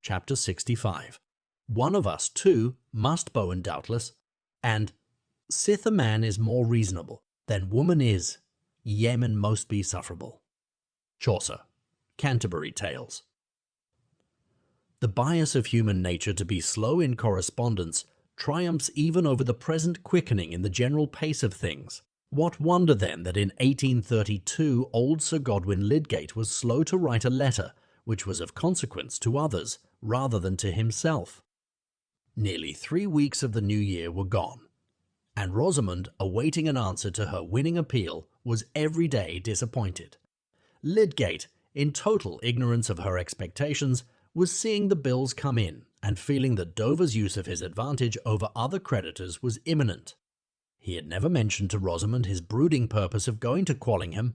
Chapter 65. One of us, too, must bowen doubtless, and sith a man is more reasonable than woman is, yemen most be sufferable. Chaucer, Canterbury Tales. The bias of human nature to be slow in correspondence triumphs even over the present quickening in the general pace of things. What wonder then that in 1832 old Sir Godwin Lydgate was slow to write a letter which was of consequence to others rather than to himself. Nearly 3 weeks of the new year were gone, and Rosamond, awaiting an answer to her winning appeal, was every day disappointed. Lydgate, in total ignorance of her expectations, was seeing the bills come in and feeling that Dover's use of his advantage over other creditors was imminent. He had never mentioned to Rosamond his brooding purpose of going to Quallingham.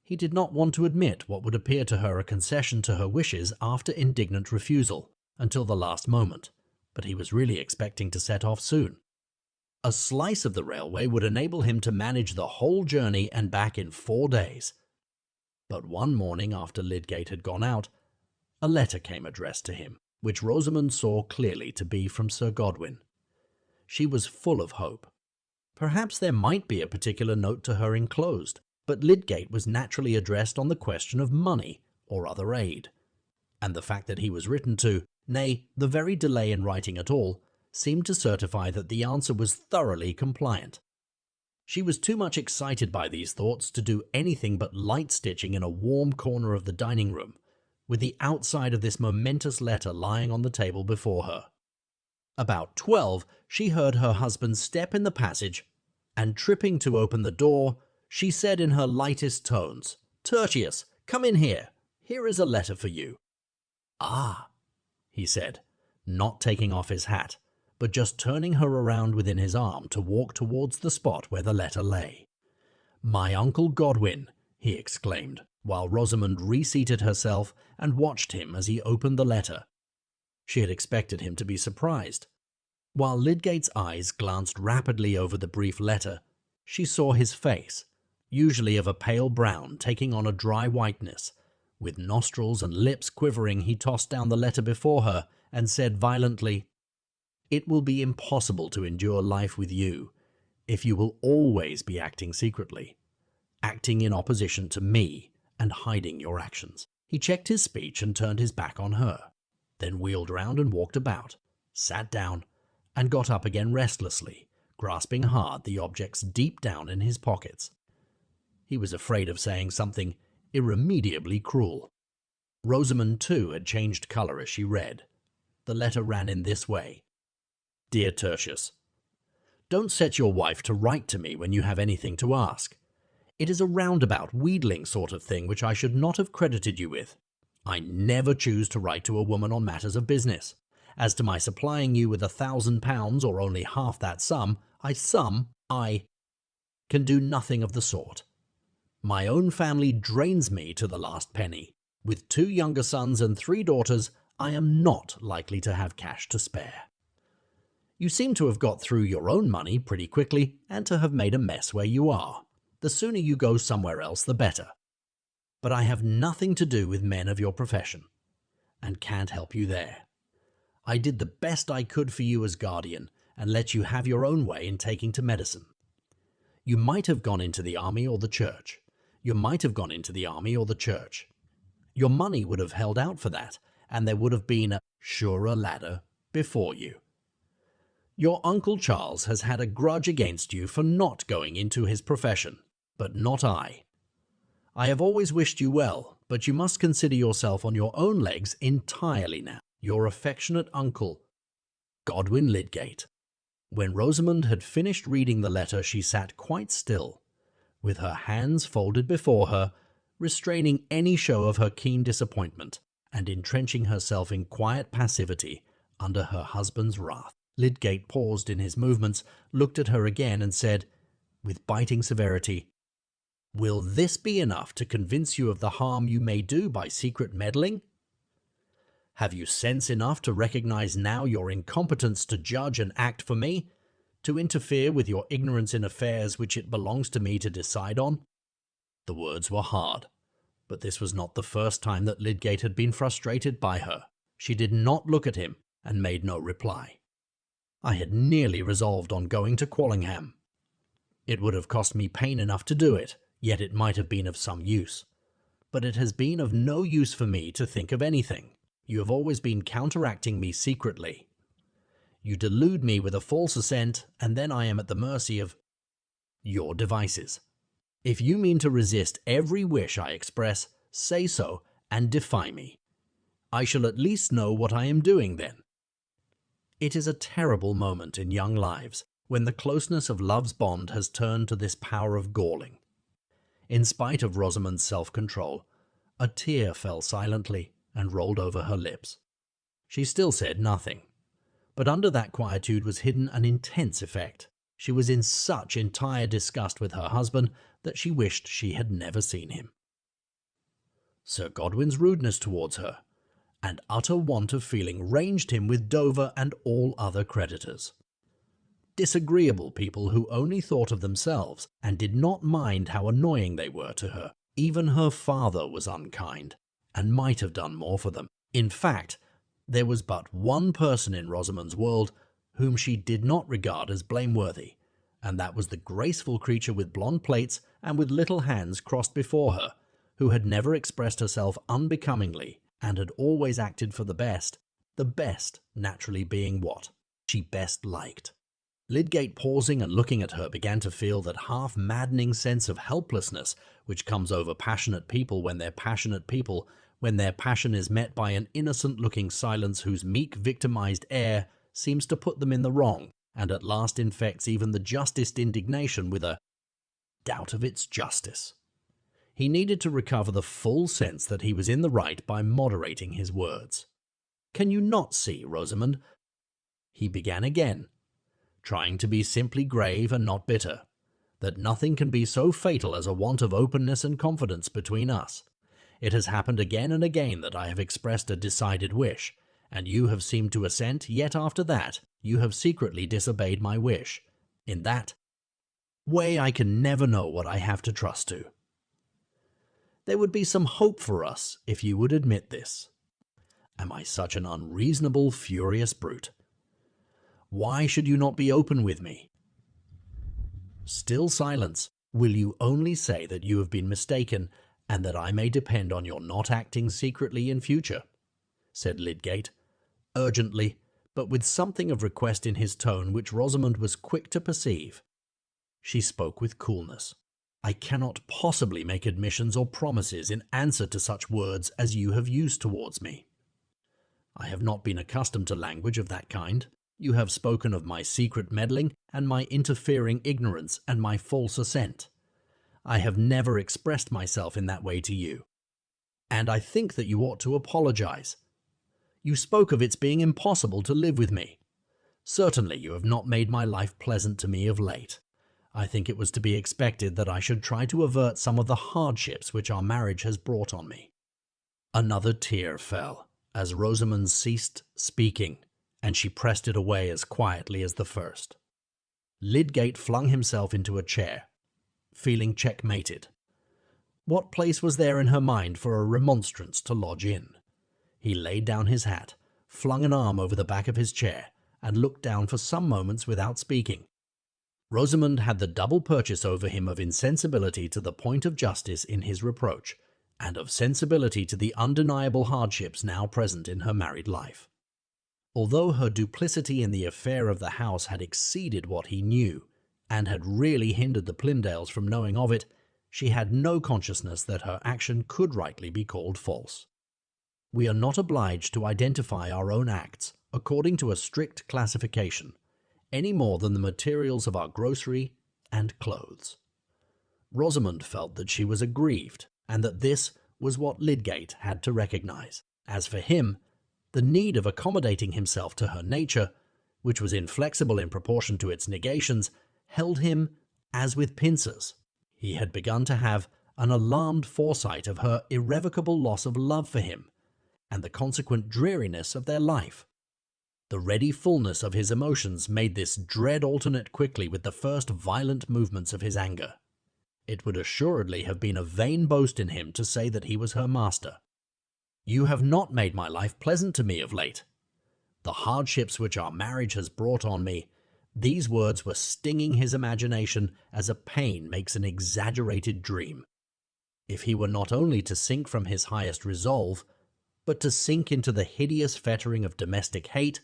He did not want to admit what would appear to her a concession to her wishes after indignant refusal, until the last moment, but he was really expecting to set off soon. A slice of the railway would enable him to manage the whole journey and back in 4 days. But one morning after Lydgate had gone out, a letter came addressed to him, which Rosamond saw clearly to be from Sir Godwin. She was full of hope. Perhaps there might be a particular note to her enclosed, but Lydgate was naturally addressed on the question of money or other aid, and the fact that he was written to, nay, the very delay in writing at all, seemed to certify that the answer was thoroughly compliant. She was too much excited by these thoughts to do anything but light stitching in a warm corner of the dining room, with the outside of this momentous letter lying on the table before her. About 12, she heard her husband step in the passage, and tripping to open the door, she said in her lightest tones, "Tertius, come in here. Here is a letter for you." "Ah," he said, not taking off his hat, but just turning her around within his arm to walk towards the spot where the letter lay. "My Uncle Godwin," he exclaimed, while Rosamond reseated herself and watched him as he opened the letter. She had expected him to be surprised. While Lydgate's eyes glanced rapidly over the brief letter, she saw his face, usually of a pale brown, taking on a dry whiteness. With nostrils and lips quivering, he tossed down the letter before her and said violently, "It will be impossible to endure life with you if you will always be acting secretly, acting in opposition to me and hiding your actions." He checked his speech and turned his back on her, then wheeled round and walked about, sat down, and got up again restlessly, grasping hard the objects deep down in his pockets. He was afraid of saying something irremediably cruel. Rosamond, too, had changed colour as she read. The letter ran in this way. "Dear Tertius, don't set your wife to write to me when you have anything to ask. It is a roundabout, wheedling sort of thing which I should not have credited you with. I never choose to write to a woman on matters of business. As to my supplying you with £1,000 or only half that sum, I can do nothing of the sort. My own family drains me to the last penny. With 2 younger sons and 3 daughters, I am not likely to have cash to spare. You seem to have got through your own money pretty quickly and to have made a mess where you are. The sooner you go somewhere else, the better. But I have nothing to do with men of your profession, and can't help you there. I did the best I could for you as guardian, and let you have your own way in taking to medicine. You might have gone into the army or the church. Your money would have held out for that, and there would have been a surer ladder before you. Your Uncle Charles has had a grudge against you for not going into his profession, but not I. I have always wished you well, but you must consider yourself on your own legs entirely now. Your affectionate uncle, Godwin Lydgate." When Rosamond had finished reading the letter, she sat quite still, with her hands folded before her, restraining any show of her keen disappointment, and entrenching herself in quiet passivity under her husband's wrath. Lydgate paused in his movements, looked at her again, and said, with biting severity, "Will this be enough to convince you of the harm you may do by secret meddling? Have you sense enough to recognize now your incompetence to judge and act for me, to interfere with your ignorance in affairs which it belongs to me to decide on?" The words were hard, but this was not the first time that Lydgate had been frustrated by her. She did not look at him and made no reply. I had nearly resolved on going to Quallingham. It would have cost me pain enough to do it, yet it might have been of some use. But it has been of no use for me to think of anything. You have always been counteracting me secretly. You delude me with a false assent, and then I am at the mercy of your devices. If you mean to resist every wish I express, say so and defy me. I shall at least know what I am doing then. It is a terrible moment in young lives when the closeness of love's bond has turned to this power of galling. In spite of Rosamond's self-control, a tear fell silently and rolled over her lips. She still said nothing, but under that quietude was hidden an intense effect. She was in such entire disgust with her husband that she wished she had never seen him. Sir Godwin's rudeness towards her and utter want of feeling ranged him with Dover and all other creditors. Disagreeable people who only thought of themselves and did not mind how annoying they were to her. Even her father was unkind, and might have done more for them. In fact, there was but one person in Rosamond's world whom she did not regard as blameworthy, and that was the graceful creature with blonde plaits and with little hands crossed before her, who had never expressed herself unbecomingly and had always acted for the best naturally being what she best liked. Lydgate, pausing and looking at her, began to feel that half-maddening sense of helplessness which comes over passionate people when their passion is met by an innocent-looking silence whose meek, victimized air seems to put them in the wrong, and at last infects even the justest indignation with a doubt of its justice. He needed to recover the full sense that he was in the right by moderating his words. "Can you not see, Rosamond?" He began again, trying to be simply grave and not bitter, "that nothing can be so fatal as a want of openness and confidence between us. It has happened again and again that I have expressed a decided wish, and you have seemed to assent, yet after that you have secretly disobeyed my wish. In that way I can never know what I have to trust to. There would be some hope for us if you would admit this. Am I such an unreasonable, furious brute? Why should you not be open with me? Still silence. Will you only say that you have been mistaken, and that I may depend on your not acting secretly in future?" said Lydgate, urgently, but with something of request in his tone which Rosamond was quick to perceive. She spoke with coolness. "I cannot possibly make admissions or promises in answer to such words as you have used towards me. I have not been accustomed to language of that kind. You have spoken of my secret meddling and my interfering ignorance and my false assent. I have never expressed myself in that way to you, and I think that you ought to apologize. You spoke of its being impossible to live with me. Certainly you have not made my life pleasant to me of late. I think it was to be expected that I should try to avert some of the hardships which our marriage has brought on me." Another tear fell as Rosamond ceased speaking, and she pressed it away as quietly as the first. Lydgate flung himself into a chair, feeling checkmated. What place was there in her mind for a remonstrance to lodge in? He laid down his hat, flung an arm over the back of his chair, and looked down for some moments without speaking. Rosamond had the double purchase over him of insensibility to the point of justice in his reproach, and of sensibility to the undeniable hardships now present in her married life. Although her duplicity in the affair of the house had exceeded what he knew, and had really hindered the Plymdales from knowing of it, she had no consciousness that her action could rightly be called false. We are not obliged to identify our own acts according to a strict classification, any more than the materials of our grocery and clothes. Rosamond felt that she was aggrieved, and that this was what Lydgate had to recognize. As for him, the need of accommodating himself to her nature, which was inflexible in proportion to its negations, held him as with pincers. He had begun to have an alarmed foresight of her irrevocable loss of love for him, and the consequent dreariness of their life. The ready fullness of his emotions made this dread alternate quickly with the first violent movements of his anger. It would assuredly have been a vain boast in him to say that he was her master. You have not made my life pleasant to me of late. The hardships which our marriage has brought on me," these words were stinging his imagination as a pain makes an exaggerated dream. If he were not only to sink from his highest resolve, but to sink into the hideous fettering of domestic hate,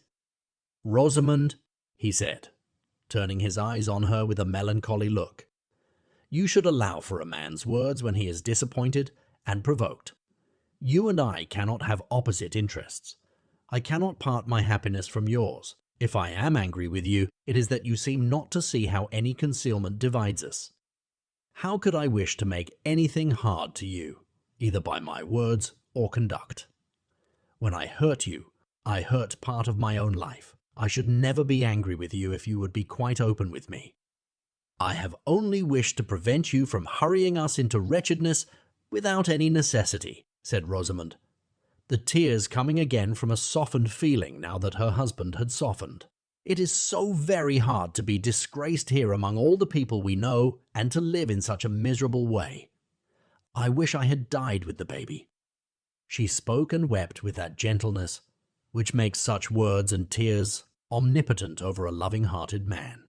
"Rosamond," he said, turning his eyes on her with a melancholy look, "you should allow for a man's words when he is disappointed and provoked. You and I cannot have opposite interests. I cannot part my happiness from yours. If I am angry with you, it is that you seem not to see how any concealment divides us. How could I wish to make anything hard to you, either by my words or conduct? When I hurt you, I hurt part of my own life. I should never be angry with you if you would be quite open with me. I have only wished to prevent you from hurrying us into wretchedness without any necessity," said Rosamond, the tears coming again from a softened feeling now that her husband had softened. "It is so very hard to be disgraced here among all the people we know and to live in such a miserable way. I wish I had died with the baby." She spoke and wept with that gentleness which makes such words and tears omnipotent over a loving-hearted man.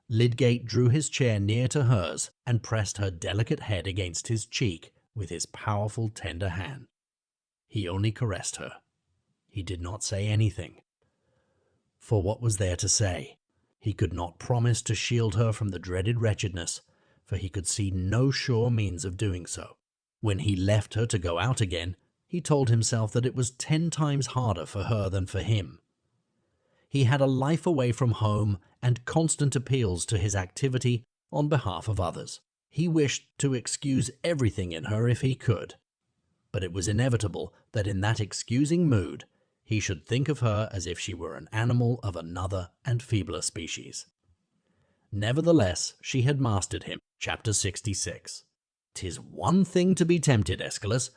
Lydgate drew his chair near to hers and pressed her delicate head against his cheek with his powerful, tender hand. He only caressed her. He did not say anything. For what was there to say? He could not promise to shield her from the dreaded wretchedness, for he could see no sure means of doing so. When he left her to go out again, he told himself that it was 10 times harder for her than for him. He had a life away from home and constant appeals to his activity on behalf of others. He wished to excuse everything in her if he could, but it was inevitable that in that excusing mood he should think of her as if she were an animal of another and feebler species. Nevertheless, she had mastered him. Chapter 66. "'Tis one thing to be tempted, Aeschylus,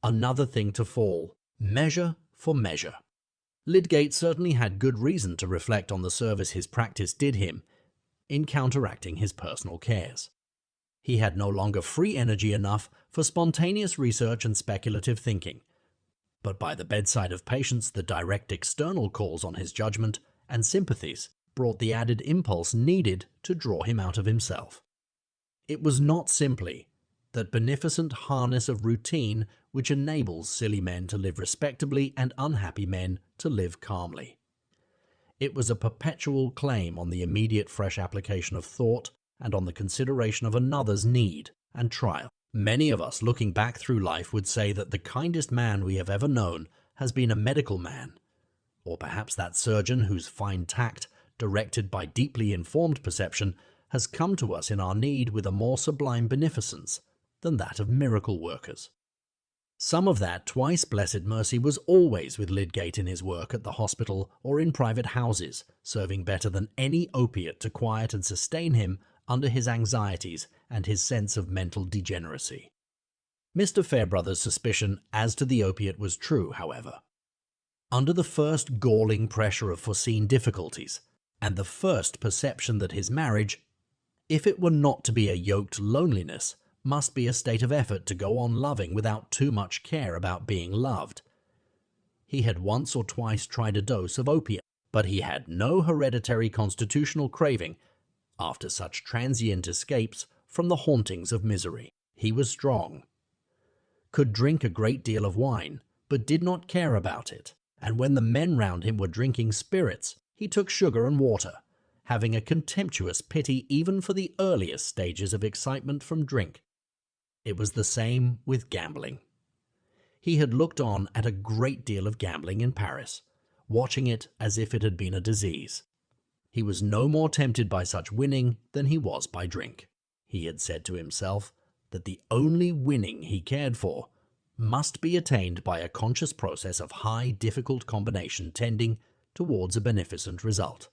another thing to fall. Measure for measure." Lydgate certainly had good reason to reflect on the service his practice did him in counteracting his personal cares. He had no longer free energy enough for spontaneous research and speculative thinking, but by the bedside of patients the direct external calls on his judgment and sympathies brought the added impulse needed to draw him out of himself. It was not simply that beneficent harness of routine which enables silly men to live respectably and unhappy men to live calmly. It was a perpetual claim on the immediate fresh application of thought and on the consideration of another's need and trial. Many of us looking back through life would say that the kindest man we have ever known has been a medical man, or perhaps that surgeon whose fine tact, directed by deeply informed perception, has come to us in our need with a more sublime beneficence than that of miracle workers. Some of that twice blessed mercy was always with Lydgate in his work at the hospital or in private houses, serving better than any opiate to quiet and sustain him under his anxieties and his sense of mental degeneracy. Mr. Fairbrother's suspicion as to the opiate was true, however. Under the first galling pressure of foreseen difficulties, and the first perception that his marriage, if it were not to be a yoked loneliness, must be a state of effort to go on loving without too much care about being loved, he had once or twice tried a dose of opium, but he had no hereditary constitutional craving after such transient escapes from the hauntings of misery. He was strong, could drink a great deal of wine, but did not care about it, and when the men round him were drinking spirits, he took sugar and water, having a contemptuous pity even for the earliest stages of excitement from drink. It was the same with gambling. He had looked on at a great deal of gambling in Paris, watching it as if it had been a disease. He was no more tempted by such winning than he was by drink. He had said to himself that the only winning he cared for must be attained by a conscious process of high, difficult combination tending towards a beneficent result.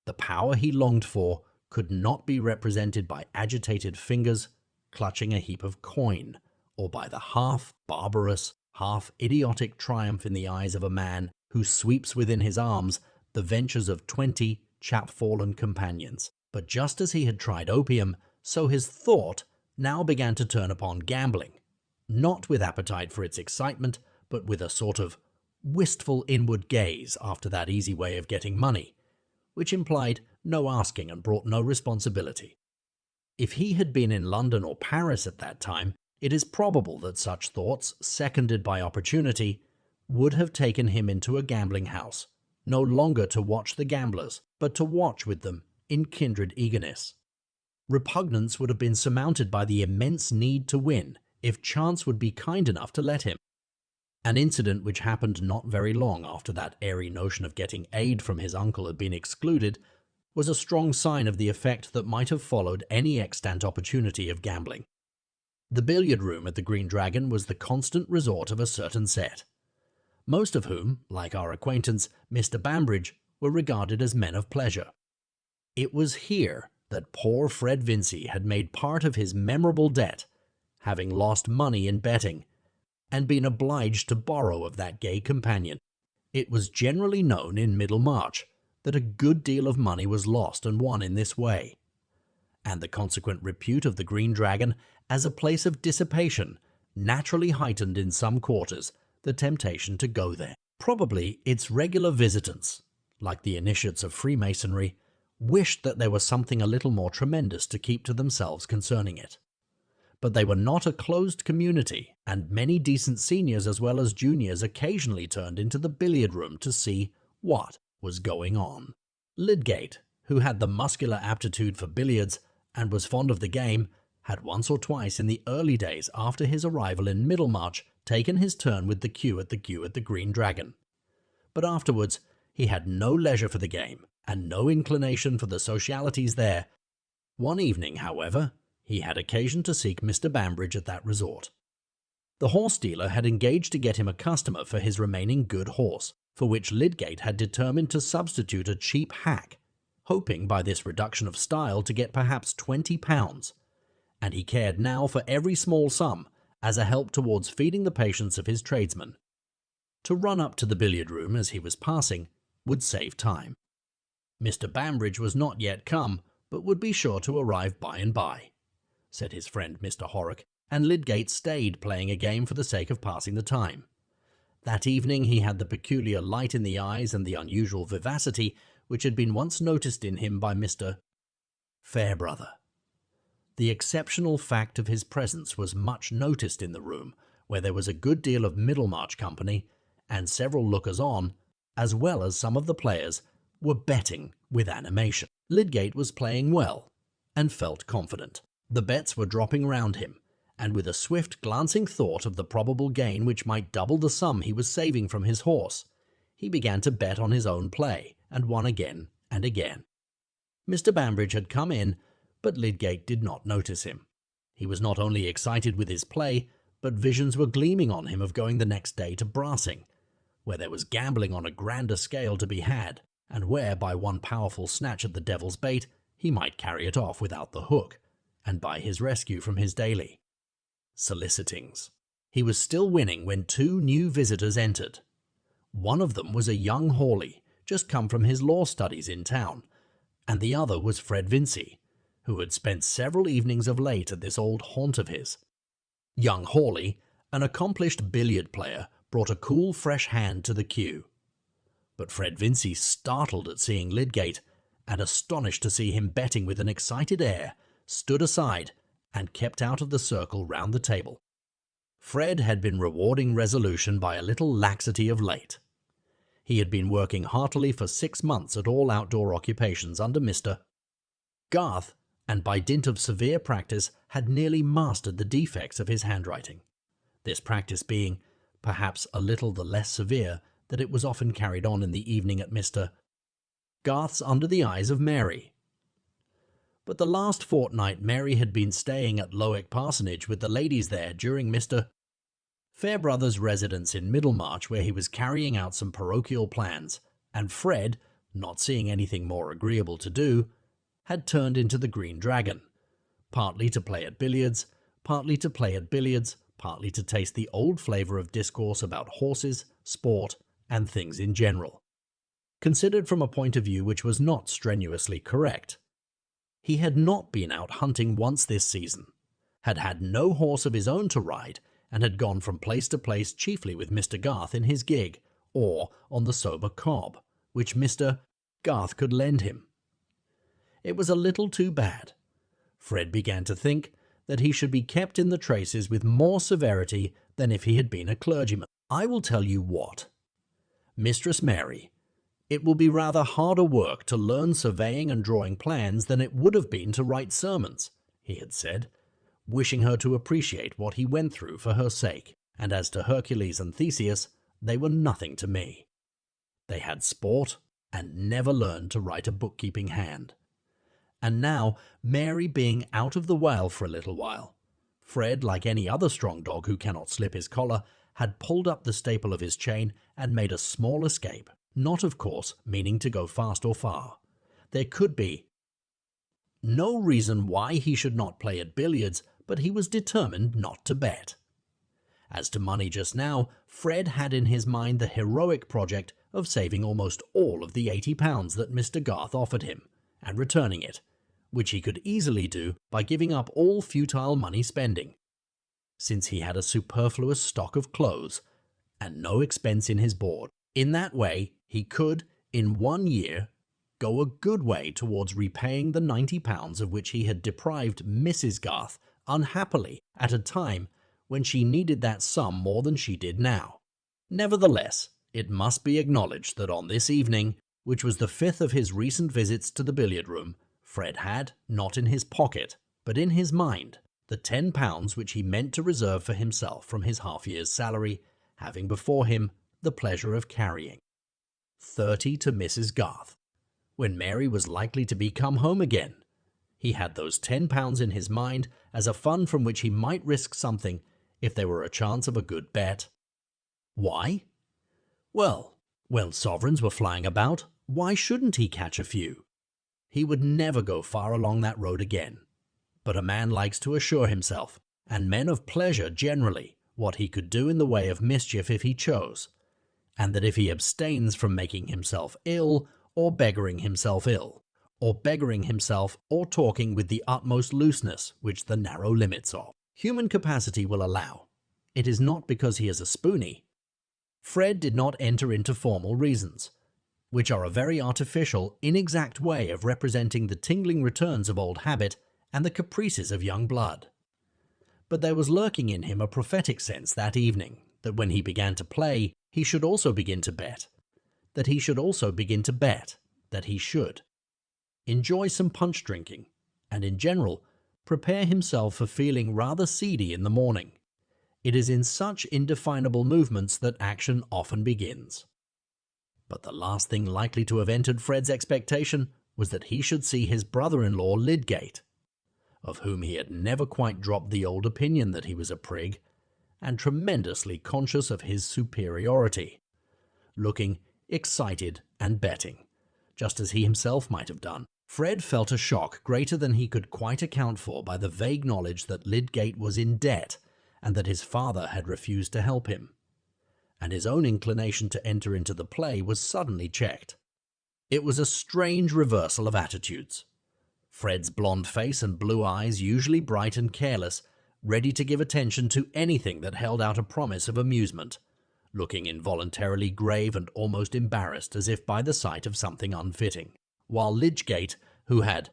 The power he longed for could not be represented by agitated fingers clutching a heap of coin, or by the half-barbarous, half-idiotic triumph in the eyes of a man who sweeps within his arms the ventures of 20 chapfallen companions. But just as he had tried opium, so his thought now began to turn upon gambling, not with appetite for its excitement, but with a sort of wistful inward gaze after that easy way of getting money, which implied no asking and brought no responsibility. If he had been in London or Paris at that time, it is probable that such thoughts, seconded by opportunity, would have taken him into a gambling house, no longer to watch the gamblers, but to watch with them in kindred eagerness. Repugnance would have been surmounted by the immense need to win if chance would be kind enough to let him. An incident which happened not very long after that airy notion of getting aid from his uncle had been excluded was a strong sign of the effect that might have followed any extant opportunity of gambling. The billiard room at the Green Dragon was the constant resort of a certain set, most of whom, like our acquaintance Mr. Bambridge, were regarded as men of pleasure. It was here that poor Fred Vincey had made part of his memorable debt, having lost money in betting, and been obliged to borrow of that gay companion. It was generally known in Middlemarch that a good deal of money was lost and won in this way, and the consequent repute of the Green Dragon as a place of dissipation naturally heightened in some quarters the temptation to go there. Probably its regular visitants, like the initiates of Freemasonry, wished that there was something a little more tremendous to keep to themselves concerning it. But they were not a closed community, and many decent seniors as well as juniors occasionally turned into the billiard room to see what was going on. Lydgate, who had the muscular aptitude for billiards and was fond of the game, had once or twice in the early days after his arrival in Middlemarch taken his turn with the cue at the Green Dragon. But afterwards he had no leisure for the game and no inclination for the socialities there. One evening, however, he had occasion to seek Mr. Bambridge at that resort. The horse-dealer had engaged to get him a customer for his remaining good horse, for which Lydgate had determined to substitute a cheap hack, hoping by this reduction of style to get perhaps £20, and he cared now for every small sum as a help towards feeding the patience of his tradesmen. To run up to the billiard-room as he was passing would save time. Mr. Bambridge was not yet come, but would be sure to arrive by and by, said his friend Mr. Horrock, and Lydgate stayed playing a game for the sake of passing the time. That evening he had the peculiar light in the eyes and the unusual vivacity which had been once noticed in him by Mr. Fairbrother. The exceptional fact of his presence was much noticed in the room, where there was a good deal of Middlemarch company, and several lookers-on, as well as some of the players, were betting with animation. Lydgate was playing well, and felt confident. The bets were dropping round him, and with a swift glancing thought of the probable gain which might double the sum he was saving from his horse, he began to bet on his own play, and won again and again. Mr. Bambridge had come in, but Lydgate did not notice him. He was not only excited with his play, but visions were gleaming on him of going the next day to Brassing, where there was gambling on a grander scale to be had, and where, by one powerful snatch at the devil's bait, he might carry it off without the hook, and by his rescue from his daily solicitings. He was still winning when two new visitors entered. One of them was a young Hawley, just come from his law studies in town, and the other was Fred Vincey, who had spent several evenings of late at this old haunt of his. Young Hawley, an accomplished billiard player, brought a cool, fresh hand to the cue. But Fred Vincey, startled at seeing Lydgate, and astonished to see him betting with an excited air, stood aside and kept out of the circle round the table. Fred had been rewarding resolution by a little laxity of late. He had been working heartily for 6 months at all outdoor occupations under Mr. Garth, and by dint of severe practice had nearly mastered the defects of his handwriting, this practice being, perhaps, a little the less severe that it was often carried on in the evening at Mr. Garth's under the eyes of Mary. But the last fortnight Mary had been staying at Lowick Parsonage with the ladies there during Mr. Fairbrother's residence in Middlemarch, where he was carrying out some parochial plans, and Fred, not seeing anything more agreeable to do, had turned into the Green Dragon, partly to play at billiards, partly to play at billiards, partly to taste the old flavour of discourse about horses, sport, and things in general, considered from a point of view which was not strenuously correct. He had not been out hunting once this season, had had no horse of his own to ride, and had gone from place to place chiefly with Mr. Garth in his gig, or on the sober cob, which Mr. Garth could lend him. It was a little too bad. Fred began to think that he should be kept in the traces with more severity than if he had been a clergyman. I will tell you what, Mistress Mary, it will be rather harder work to learn surveying and drawing plans than it would have been to write sermons, he had said, wishing her to appreciate what he went through for her sake, and as to Hercules and Theseus, they were nothing to me. They had sport and never learned to write a bookkeeping hand. And now, Mary being out of the whale for a little while, Fred, like any other strong dog who cannot slip his collar, had pulled up the staple of his chain and made a small escape, not, of course, meaning to go fast or far. There could be no reason why he should not play at billiards, but he was determined not to bet. As to money just now, Fred had in his mind the heroic project of saving almost all of the £80 that Mr. Garth offered him, and returning it, which he could easily do by giving up all futile money spending, since he had a superfluous stock of clothes and no expense in his board. In that way, he could, in 1 year, go a good way towards repaying the £90 of which he had deprived Mrs. Garth unhappily at a time when she needed that sum more than she did now. Nevertheless, it must be acknowledged that on this evening, which was the 5th of his recent visits to the billiard-room, Fred had, not in his pocket, but in his mind, the £10 which he meant to reserve for himself from his half-year's salary, having before him the pleasure of carrying 30 to Mrs. Garth, when Mary was likely to be come home again. He had those £10 in his mind as a fund from which he might risk something if there were a chance of a good bet. Why? Well, when sovereigns were flying about, why shouldn't he catch a few? He would never go far along that road again. But a man likes to assure himself, and men of pleasure generally, what he could do in the way of mischief if he chose, and that if he abstains from making himself ill, or beggaring himself ill, or beggaring himself or talking with the utmost looseness which the narrow limits of human capacity will allow, it is not because he is a spoony. Fred did not enter into formal reasons, which are a very artificial, inexact way of representing the tingling returns of old habit and the caprices of young blood. But there was lurking in him a prophetic sense that evening that when he began to play, he should also begin to bet, that he should also begin to bet, that he should enjoy some punch drinking, and in general, prepare himself for feeling rather seedy in the morning. It is in such indefinable movements that action often begins. But the last thing likely to have entered Fred's expectation was that he should see his brother-in-law Lydgate, of whom he had never quite dropped the old opinion that he was a prig, and tremendously conscious of his superiority, looking excited and betting, just as he himself might have done. Fred felt a shock greater than he could quite account for by the vague knowledge that Lydgate was in debt and that his father had refused to help him, and his own inclination to enter into the play was suddenly checked. It was a strange reversal of attitudes. Fred's blonde face and blue eyes, usually bright and careless, ready to give attention to anything that held out a promise of amusement, looking involuntarily grave and almost embarrassed as if by the sight of something unfitting, while Lydgate, who had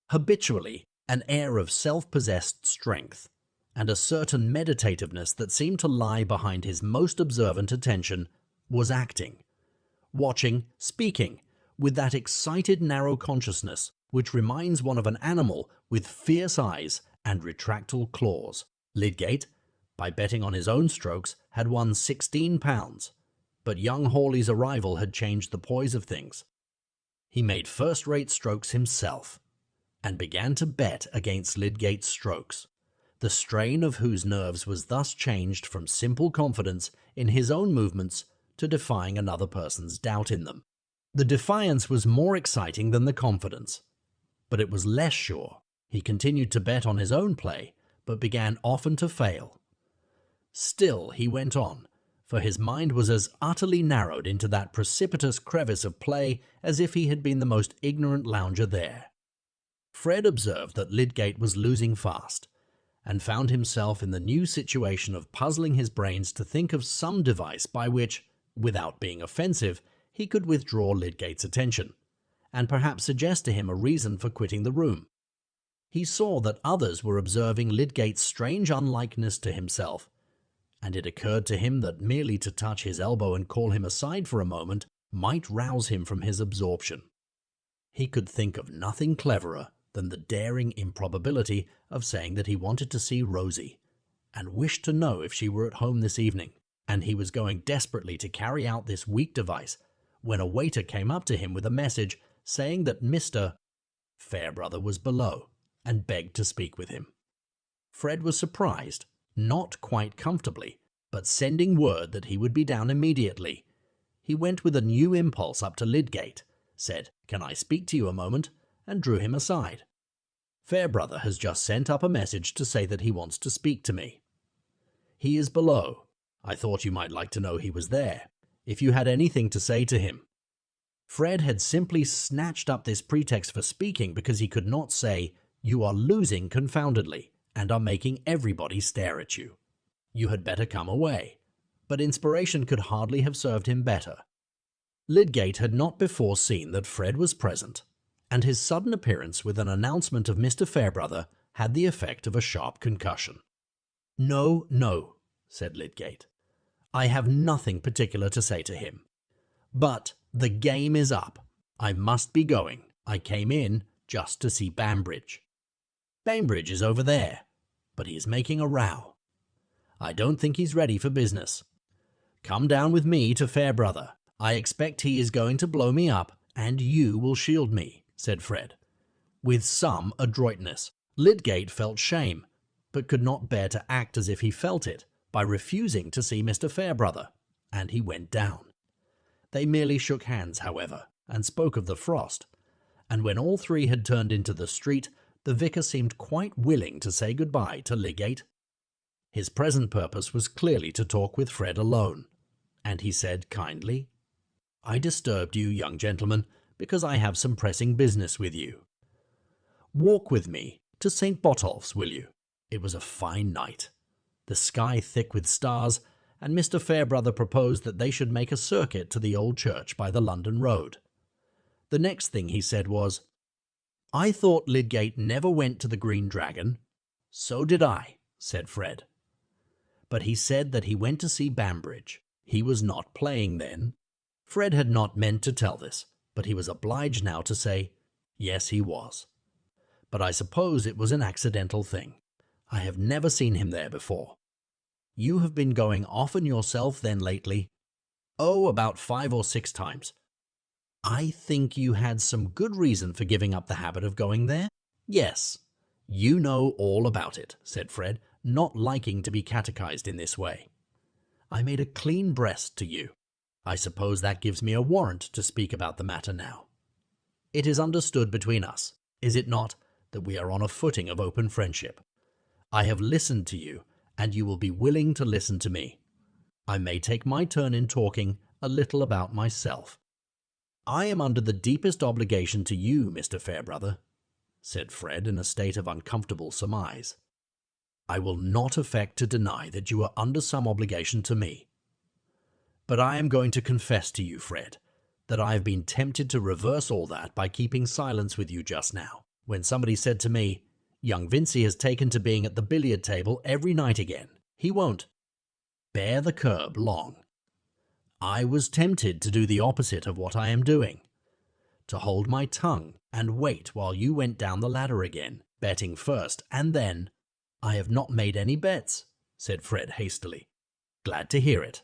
habitually an air of self-possessed strength and a certain meditativeness that seemed to lie behind his most observant attention, was acting, watching, speaking, with that excited narrow consciousness which reminds one of an animal with fierce eyes and retractile claws. Lydgate, by betting on his own strokes, had won £16, but young Hawley's arrival had changed the poise of things. He made first-rate strokes himself, and began to bet against Lydgate's strokes, the strain of whose nerves was thus changed from simple confidence in his own movements to defying another person's doubt in them. The defiance was more exciting than the confidence, but it was less sure. He continued to bet on his own play, but began often to fail. Still he went on, for his mind was as utterly narrowed into that precipitous crevice of play as if he had been the most ignorant lounger there. Fred observed that Lydgate was losing fast, and found himself in the new situation of puzzling his brains to think of some device by which, without being offensive, he could withdraw Lydgate's attention, and perhaps suggest to him a reason for quitting the room. He saw that others were observing Lydgate's strange unlikeness to himself, and it occurred to him that merely to touch his elbow and call him aside for a moment might rouse him from his absorption. He could think of nothing cleverer than the daring improbability of saying that he wanted to see Rosie, and wished to know if she were at home this evening, and he was going desperately to carry out this weak device, when a waiter came up to him with a message saying that Mr. Fairbrother was below, and begged to speak with him. Fred was surprised, not quite comfortably, but sending word that he would be down immediately. He went with a new impulse up to Lydgate, said, "Can I speak to you a moment?" and drew him aside. "Fairbrother has just sent up a message to say that he wants to speak to me. He is below. I thought you might like to know he was there, if you had anything to say to him." Fred had simply snatched up this pretext for speaking because he could not say, "You are losing confoundedly, and are making everybody stare at you. You had better come away." But inspiration could hardly have served him better. Lydgate had not before seen that Fred was present, and his sudden appearance with an announcement of Mr. Fairbrother had the effect of a sharp concussion. "No, no," said Lydgate. "I have nothing particular to say to him. But the game is up. I must be going. I came in just to see Bambridge. Bambridge is over there, but he is making a row. I don't think he's ready for business. Come down with me to Fairbrother. I expect he is going to blow me up, and you will shield me," said Fred. With some adroitness, Lydgate felt shame, but could not bear to act as if he felt it by refusing to see Mr. Fairbrother, and he went down. They merely shook hands, however, and spoke of the frost, and when all three had turned into the street, the vicar seemed quite willing to say goodbye to Lydgate. His present purpose was clearly to talk with Fred alone, and he said kindly, "I disturbed you, young gentleman, because I have some pressing business with you. Walk with me to St. Botolph's, will you? It was a fine night, the sky thick with stars, and Mr. Fairbrother proposed that they should make a circuit to the old church by the London road. The next thing he said was, 'I thought Lydgate never went to the Green Dragon.' 'So did I,' said Fred. But he said that he went to see Bambridge. He was not playing then. Fred had not meant to tell this, but he was obliged now to say, yes, he was. But I suppose it was an accidental thing. I have never seen him there before. You have been going often yourself then lately? Oh, about 5 or 6 times. I think you had some good reason for giving up the habit of going there? Yes. You know all about it, said Fred, not liking to be catechized in this way. I made a clean breast to you. I suppose that gives me a warrant to speak about the matter now. It is understood between us, is it not, that we are on a footing of open friendship? I have listened to you, and you will be willing to listen to me. I may take my turn in talking a little about myself. I am under the deepest obligation to you, Mr. Fairbrother, said Fred in a state of uncomfortable surmise. I will not affect to deny that you are under some obligation to me. But I am going to confess to you, Fred, that I have been tempted to reverse all that by keeping silence with you just now, when somebody said to me, young Vincey has taken to being at the billiard table every night again. He won't bear the curb long. I was tempted to do the opposite of what I am doing, to hold my tongue and wait while you went down the ladder again, betting first, and then— I have not made any bets, said Fred hastily. Glad to hear it.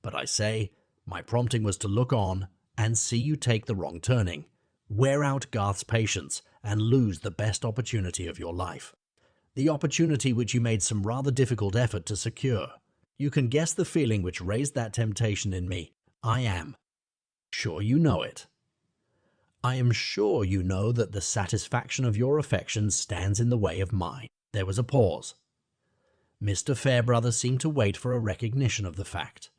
But I say, my prompting was to look on and see you take the wrong turning, wear out Garth's patience, and lose the best opportunity of your life. The opportunity which you made some rather difficult effort to secure. You can guess the feeling which raised that temptation in me. I am sure you know it. I am sure you know that the satisfaction of your affections stands in the way of mine. There was a pause. Mr. Fairbrother seemed to wait for a recognition of the fact,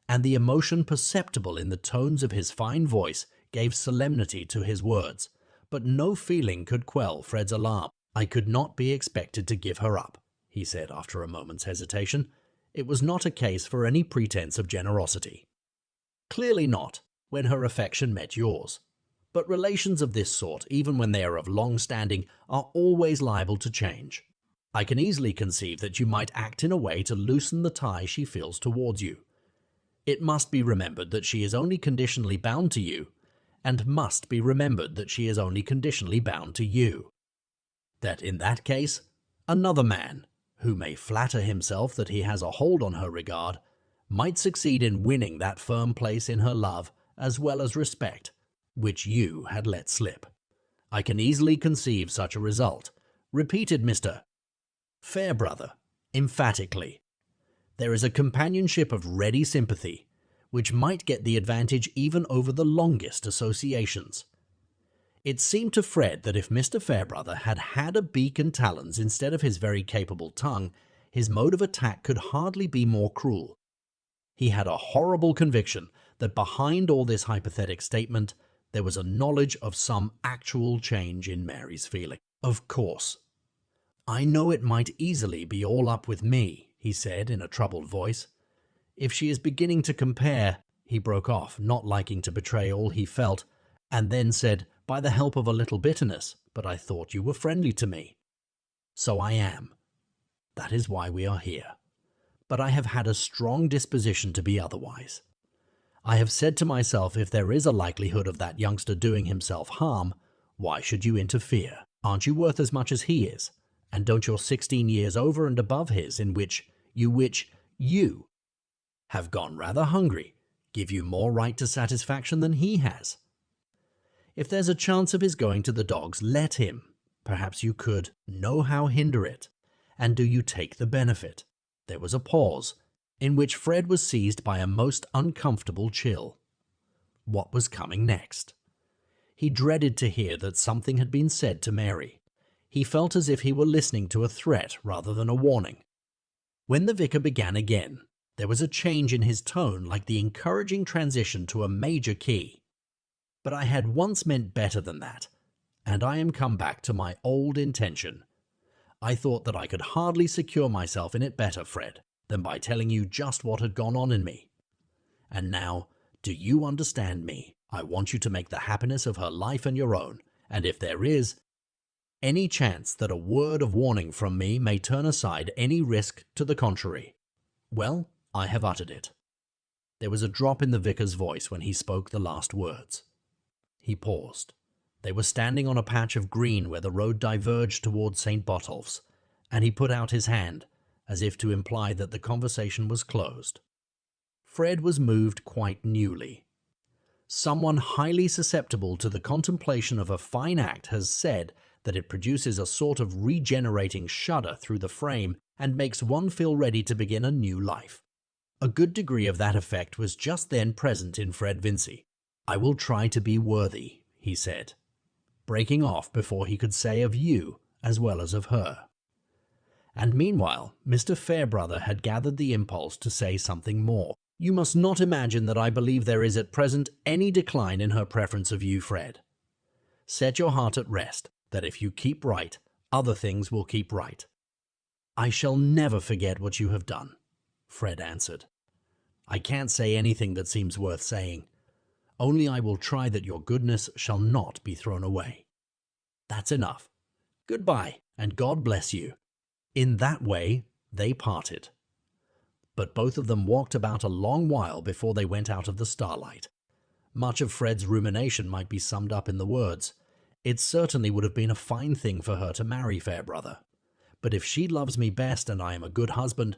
and the emotion perceptible in the tones of his fine voice gave solemnity to his words, but no feeling could quell Fred's alarm. I could not be expected to give her up, he said after a moment's hesitation. It was not a case for any pretense of generosity. Clearly not, when her affection met yours. But relations of this sort, even when they are of long standing, are always liable to change. I can easily conceive that you might act in a way to loosen the tie she feels towards you. It must be remembered that she is only conditionally bound to you, and must be remembered that she is only conditionally bound to you. That in that case, another man, who may flatter himself that he has a hold on her regard, might succeed in winning that firm place in her love as well as respect, which you had let slip. I can easily conceive such a result, repeated Mr. Fairbrother, emphatically. There is a companionship of ready sympathy, which might get the advantage even over the longest associations. It seemed to Fred that if Mr. Fairbrother had had a beak and talons instead of his very capable tongue, his mode of attack could hardly be more cruel. He had a horrible conviction that behind all this hypothetic statement there was a knowledge of some actual change in Mary's feeling. Of course. I know it might easily be all up with me, he said in a troubled voice. If she is beginning to compare, he broke off, not liking to betray all he felt, and then said, by the help of a little bitterness, but I thought you were friendly to me. So I am. That is why we are here. But I have had a strong disposition to be otherwise. I have said to myself, if there is a likelihood of that youngster doing himself harm, why should you interfere? Aren't you worth as much as he is? And don't your 16 years over and above his, in which you have gone rather hungry, give you more right to satisfaction than he has? If there's a chance of his going to the dogs, let him. Perhaps you could know how hinder it. And do you take the benefit? There was a pause, in which Fred was seized by a most uncomfortable chill. What was coming next? He dreaded to hear that something had been said to Mary. He felt as if he were listening to a threat rather than a warning. When the vicar began again, there was a change in his tone like the encouraging transition to a major key. But I had once meant better than that, and I am come back to my old intention. I thought that I could hardly secure myself in it better, Fred, than by telling you just what had gone on in me. And now, do you understand me? I want you to make the happiness of her life and your own, and if there is any chance that a word of warning from me may turn aside any risk to the contrary, well, I have uttered it. There was a drop in the vicar's voice when he spoke the last words. He paused. They were standing on a patch of green where the road diverged towards St. Botolph's, and he put out his hand, as if to imply that the conversation was closed. Fred was moved quite newly. Someone highly susceptible to the contemplation of a fine act has said that it produces a sort of regenerating shudder through the frame and makes one feel ready to begin a new life. A good degree of that effect was just then present in Fred Vincy. I will try to be worthy, he said, breaking off before he could say of you as well as of her. And meanwhile, Mr. Fairbrother had gathered the impulse to say something more. You must not imagine that I believe there is at present any decline in her preference of you, Fred. Set your heart at rest that if you keep right, other things will keep right. I shall never forget what you have done, Fred answered. I can't say anything that seems worth saying. Only I will try that your goodness shall not be thrown away. That's enough. Goodbye, and God bless you. In that way, they parted. But both of them walked about a long while before they went out of the starlight. Much of Fred's rumination might be summed up in the words, it certainly would have been a fine thing for her to marry Fairbrother. But if she loves me best and I am a good husband,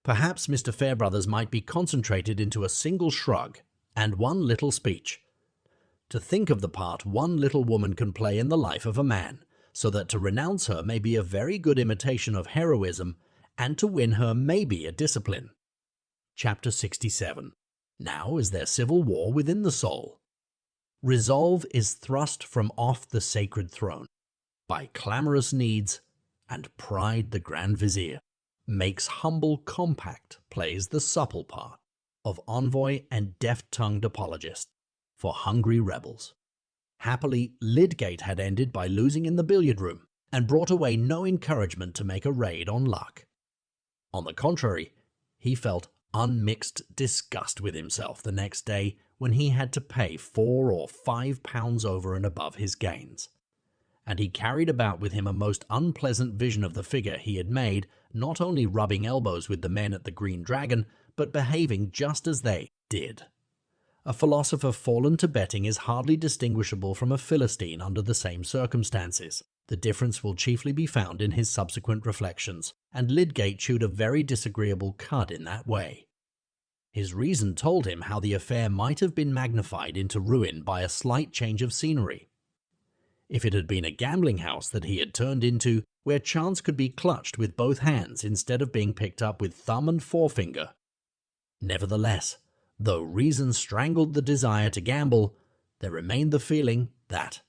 perhaps Mr. Fairbrother's might be concentrated into a single shrug and one little speech. To think of the part one little woman can play in the life of a man, so that to renounce her may be a very good imitation of heroism, and to win her may be a discipline. Chapter 67. Now is there civil war within the soul. Resolve is thrust from off the sacred throne. By clamorous needs, and pride the Grand Vizier makes humble compact plays the supple part of envoy and deft-tongued apologist for hungry rebels. Happily, Lydgate had ended by losing in the billiard-room, and brought away no encouragement to make a raid on luck. On the contrary, he felt unmixed disgust with himself the next day when he had to pay £4 or £5 over and above his gains. And he carried about with him a most unpleasant vision of the figure he had made, not only rubbing elbows with the men at the Green Dragon, but behaving just as they did. A philosopher fallen to betting is hardly distinguishable from a Philistine under the same circumstances. The difference will chiefly be found in his subsequent reflections, and Lydgate chewed a very disagreeable cud in that way. His reason told him how the affair might have been magnified into ruin by a slight change of scenery. If it had been a gambling house that he had turned into, where chance could be clutched with both hands instead of being picked up with thumb and forefinger. Nevertheless, though reason strangled the desire to gamble, there remained the feeling that,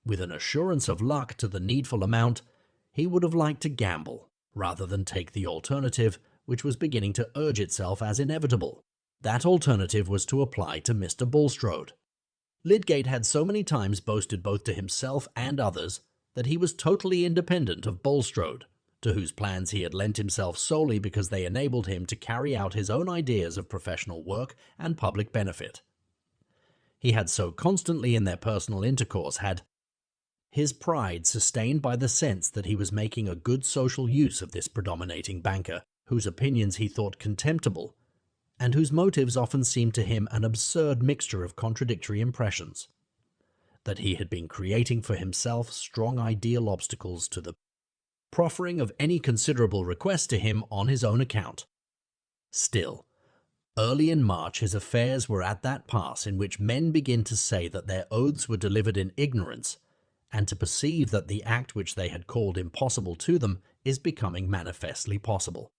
with an assurance of luck to the needful amount, he would have liked to gamble, rather than take the alternative which was beginning to urge itself as inevitable. That alternative was to apply to Mr. Bulstrode. Lydgate had so many times boasted both to himself and others that he was totally independent of Bulstrode, to whose plans he had lent himself solely because they enabled him to carry out his own ideas of professional work and public benefit. He had so constantly in their personal intercourse had his pride sustained by the sense that he was making a good social use of this predominating banker, whose opinions he thought contemptible, and whose motives often seemed to him an absurd mixture of contradictory impressions, that he had been creating for himself strong ideal obstacles to the proffering of any considerable request to him on his own account. Still, early in March his affairs were at that pass in which men begin to say that their oaths were delivered in ignorance, and to perceive that the act which they had called impossible to them is becoming manifestly possible.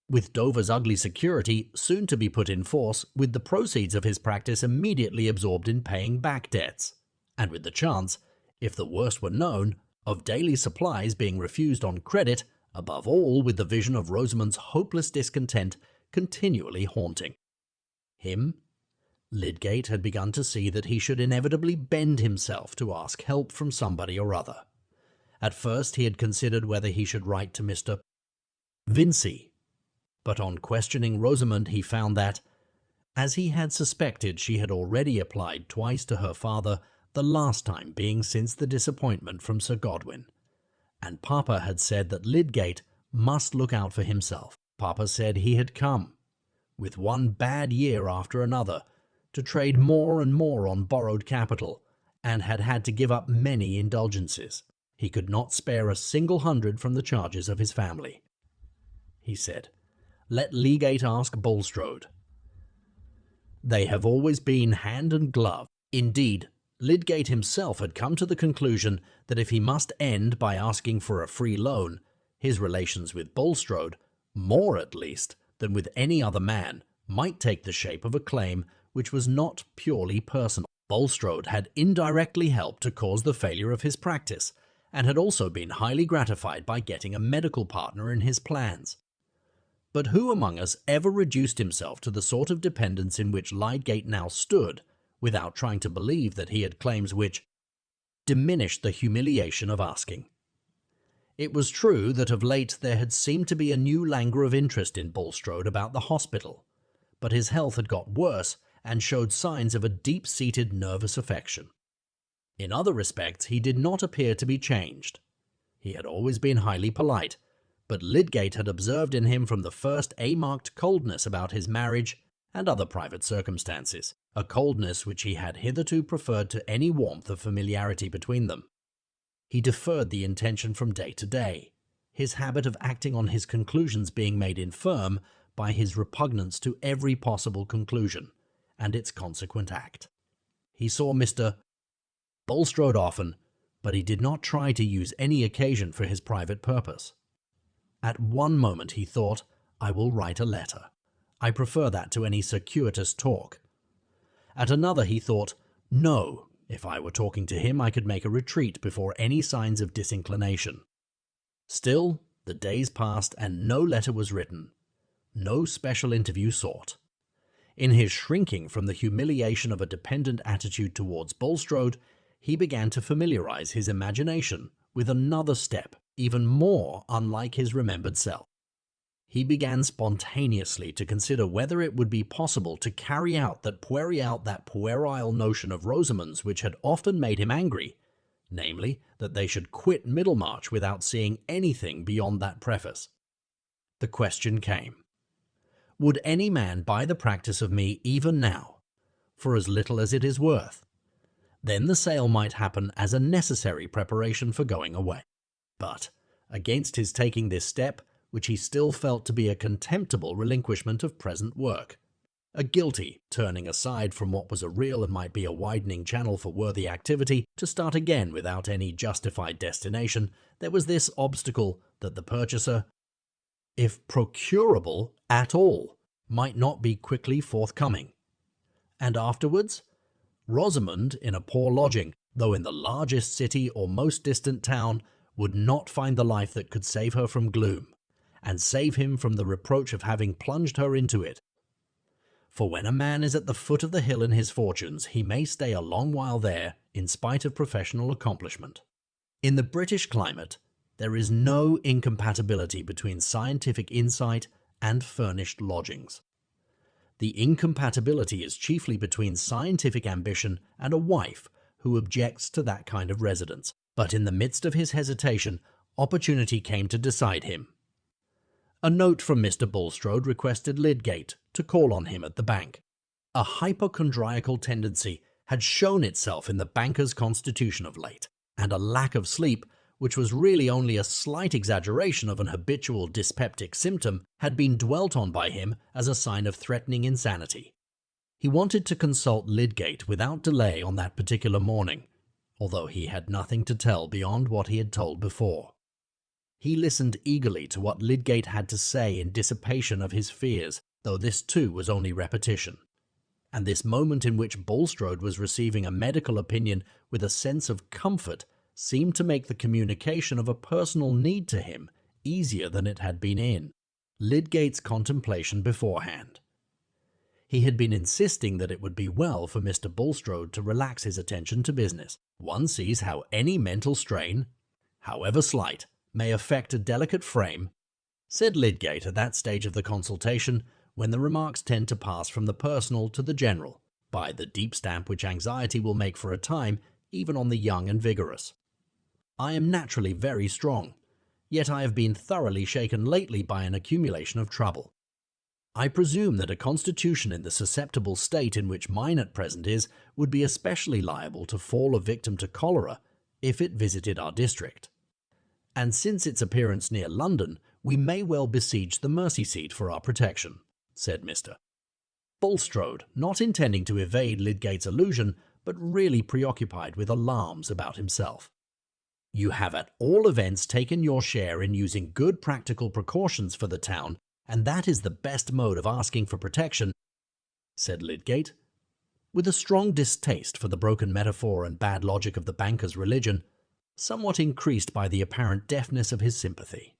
With Dover's ugly security soon to be put in force, with the proceeds of his practice immediately absorbed in paying back debts, and with the chance, if the worst were known, of daily supplies being refused on credit, above all with the vision of Rosamond's hopeless discontent continually haunting him, Lydgate had begun to see that he should inevitably bend himself to ask help from somebody or other. At first he had considered whether he should write to Mr. Vincey, but on questioning Rosamond he found that, as he had suspected, she had already applied twice to her father, the last time being since the disappointment from Sir Godwin, and Papa had said that Lydgate must look out for himself. Papa said he had come, with one bad year after another, to trade more and more on borrowed capital, and had had to give up many indulgences. He could not spare a single hundred from the charges of his family. He said, "Let Lydgate ask Bulstrode. They have always been hand and glove." Indeed, Lydgate himself had come to the conclusion that if he must end by asking for a free loan, his relations with Bulstrode, more at least than with any other man, might take the shape of a claim which was not purely personal. Bulstrode had indirectly helped to cause the failure of his practice, and had also been highly gratified by getting a medical partner in his plans. But who among us ever reduced himself to the sort of dependence in which Lydgate now stood, without trying to believe that he had claims which diminished the humiliation of asking? It was true that of late there had seemed to be a new languor of interest in Bulstrode about the hospital, but his health had got worse and showed signs of a deep-seated nervous affection. In other respects he did not appear to be changed. He had always been highly polite, but Lydgate had observed in him from the first a marked coldness about his marriage and other private circumstances, a coldness which he had hitherto preferred to any warmth of familiarity between them. He deferred the intention from day to day, his habit of acting on his conclusions being made infirm by his repugnance to every possible conclusion and its consequent act. He saw Mr. Bulstrode often, but he did not try to use any occasion for his private purpose. At one moment he thought, "I will write a letter. I prefer that to any circuitous talk." At another he thought, "No, if I were talking to him I could make a retreat before any signs of disinclination." Still, the days passed and no letter was written, no special interview sought. In his shrinking from the humiliation of a dependent attitude towards Bulstrode, he began to familiarize his imagination with another step even more unlike his remembered self. He began spontaneously to consider whether it would be possible to carry out that puerile notion of Rosamond's which had often made him angry, namely, that they should quit Middlemarch without seeing anything beyond that preface. The question came: would any man buy the practice of me even now, for as little as it is worth? Then the sale might happen as a necessary preparation for going away. But, against his taking this step, which he still felt to be a contemptible relinquishment of present work, a guilty turning aside from what was a real and might be a widening channel for worthy activity to start again without any justified destination, there was this obstacle that the purchaser, if procurable at all, might not be quickly forthcoming. And afterwards, Rosamond, in a poor lodging, though in the largest city or most distant town, would not find the life that could save her from gloom, and save him from the reproach of having plunged her into it. For when a man is at the foot of the hill in his fortunes, he may stay a long while there, in spite of professional accomplishment. In the British climate, there is no incompatibility between scientific insight and furnished lodgings. The incompatibility is chiefly between scientific ambition and a wife who objects to that kind of residence. But in the midst of his hesitation, opportunity came to decide him. A note from Mr. Bulstrode requested Lydgate to call on him at the bank. A hypochondriacal tendency had shown itself in the banker's constitution of late, and a lack of sleep, which was really only a slight exaggeration of an habitual dyspeptic symptom, had been dwelt on by him as a sign of threatening insanity. He wanted to consult Lydgate without delay on that particular morning, although he had nothing to tell beyond what he had told before. He listened eagerly to what Lydgate had to say in dissipation of his fears, though this too was only repetition. And this moment in which Bulstrode was receiving a medical opinion with a sense of comfort seemed to make the communication of a personal need to him easier than it had been in Lydgate's contemplation beforehand. He had been insisting that it would be well for Mr. Bulstrode to relax his attention to business. One sees how any mental strain, however slight, may affect a delicate frame, said Lydgate at that stage of the consultation, when the remarks tend to pass from the personal to the general, by the deep stamp which anxiety will make for a time, even on the young and vigorous. I am naturally very strong, yet I have been thoroughly shaken lately by an accumulation of trouble. I presume that a constitution in the susceptible state in which mine at present is would be especially liable to fall a victim to cholera if it visited our district. And since its appearance near London, we may well besiege the Mercy seat for our protection, said Mr. Bulstrode, not intending to evade Lydgate's allusion, but really preoccupied with alarms about himself. You have at all events taken your share in using good practical precautions for the town, and that is the best mode of asking for protection, said Lydgate, with a strong distaste for the broken metaphor and bad logic of the banker's religion, somewhat increased by the apparent deafness of his sympathy.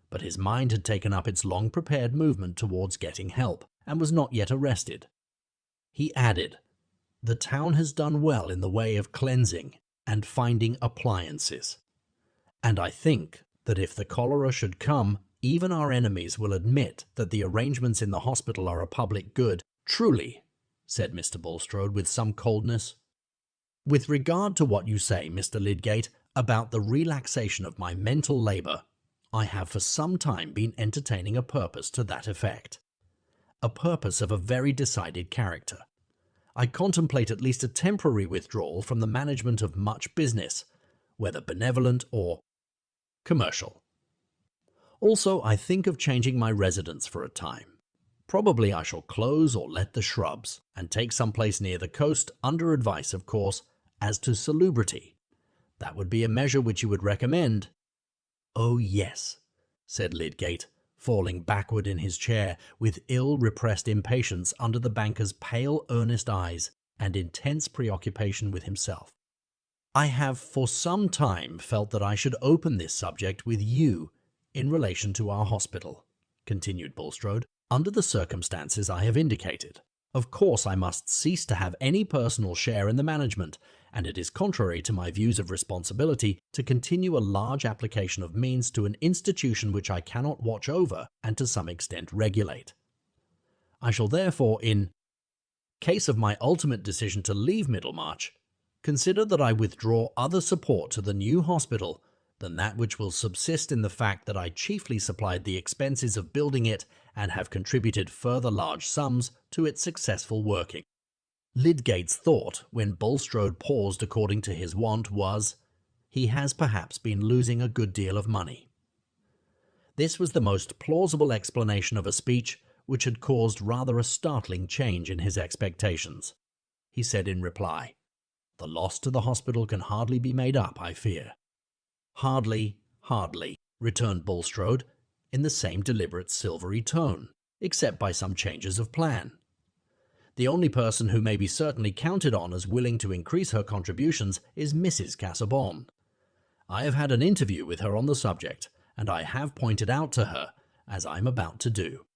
But his mind had taken up its long-prepared movement towards getting help, and was not yet arrested. He added, "The town has done well in the way of cleansing and finding appliances, and I think that if the cholera should come, even our enemies will admit that the arrangements in the hospital are a public good." "Truly," said Mr. Bulstrode with some coldness. "With regard to what you say, Mr. Lydgate, about the relaxation of my mental labour, I have for some time been entertaining a purpose to that effect. A purpose of a very decided character. I contemplate at least a temporary withdrawal from the management of much business, whether benevolent or commercial. Also, I think of changing my residence for a time. Probably I shall close or let the shrubs, and take some place near the coast, under advice, of course, as to salubrity. That would be a measure which you would recommend." "Oh, yes," said Lydgate, falling backward in his chair, with ill-repressed impatience under the banker's pale, earnest eyes, and intense preoccupation with himself. "I have for some time felt that I should open this subject with you in relation to our hospital," continued Bulstrode, "under the circumstances I have indicated. Of course I must cease to have any personal share in the management, and it is contrary to my views of responsibility to continue a large application of means to an institution which I cannot watch over and to some extent regulate. I shall therefore, in case of my ultimate decision to leave Middlemarch, consider that I withdraw other support to the new hospital than that which will subsist in the fact that I chiefly supplied the expenses of building it and have contributed further large sums to its successful working. Lydgate's thought, when Bulstrode paused according to his wont, was, he has perhaps been losing a good deal of money. This was the most plausible explanation of a speech which had caused rather a startling change in his expectations. He said in reply, "The loss to the hospital can hardly be made up, I fear." "Hardly, hardly," returned Bulstrode, in the same deliberate silvery tone, except by some changes of plan. "The only person who may be certainly counted on as willing to increase her contributions is Mrs. Casaubon. I have had an interview with her on the subject, and I have pointed out to her, as I am about to do,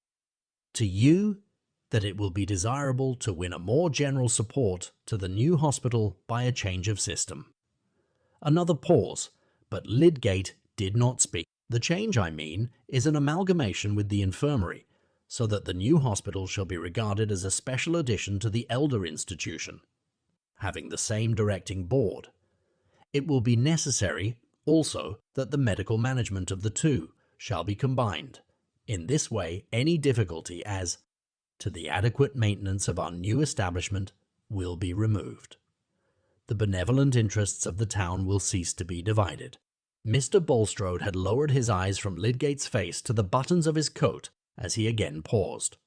to you, that it will be desirable to win a more general support to the new hospital by a change of system." Another pause, but Lydgate did not speak. "The change, I mean, is an amalgamation with the infirmary, so that the new hospital shall be regarded as a special addition to the elder institution, having the same directing board. It will be necessary, also, that the medical management of the two shall be combined. In this way, any difficulty as to the adequate maintenance of our new establishment will be removed. The benevolent interests of the town will cease to be divided." Mr. Bulstrode had lowered his eyes from Lydgate's face to the buttons of his coat as he again paused.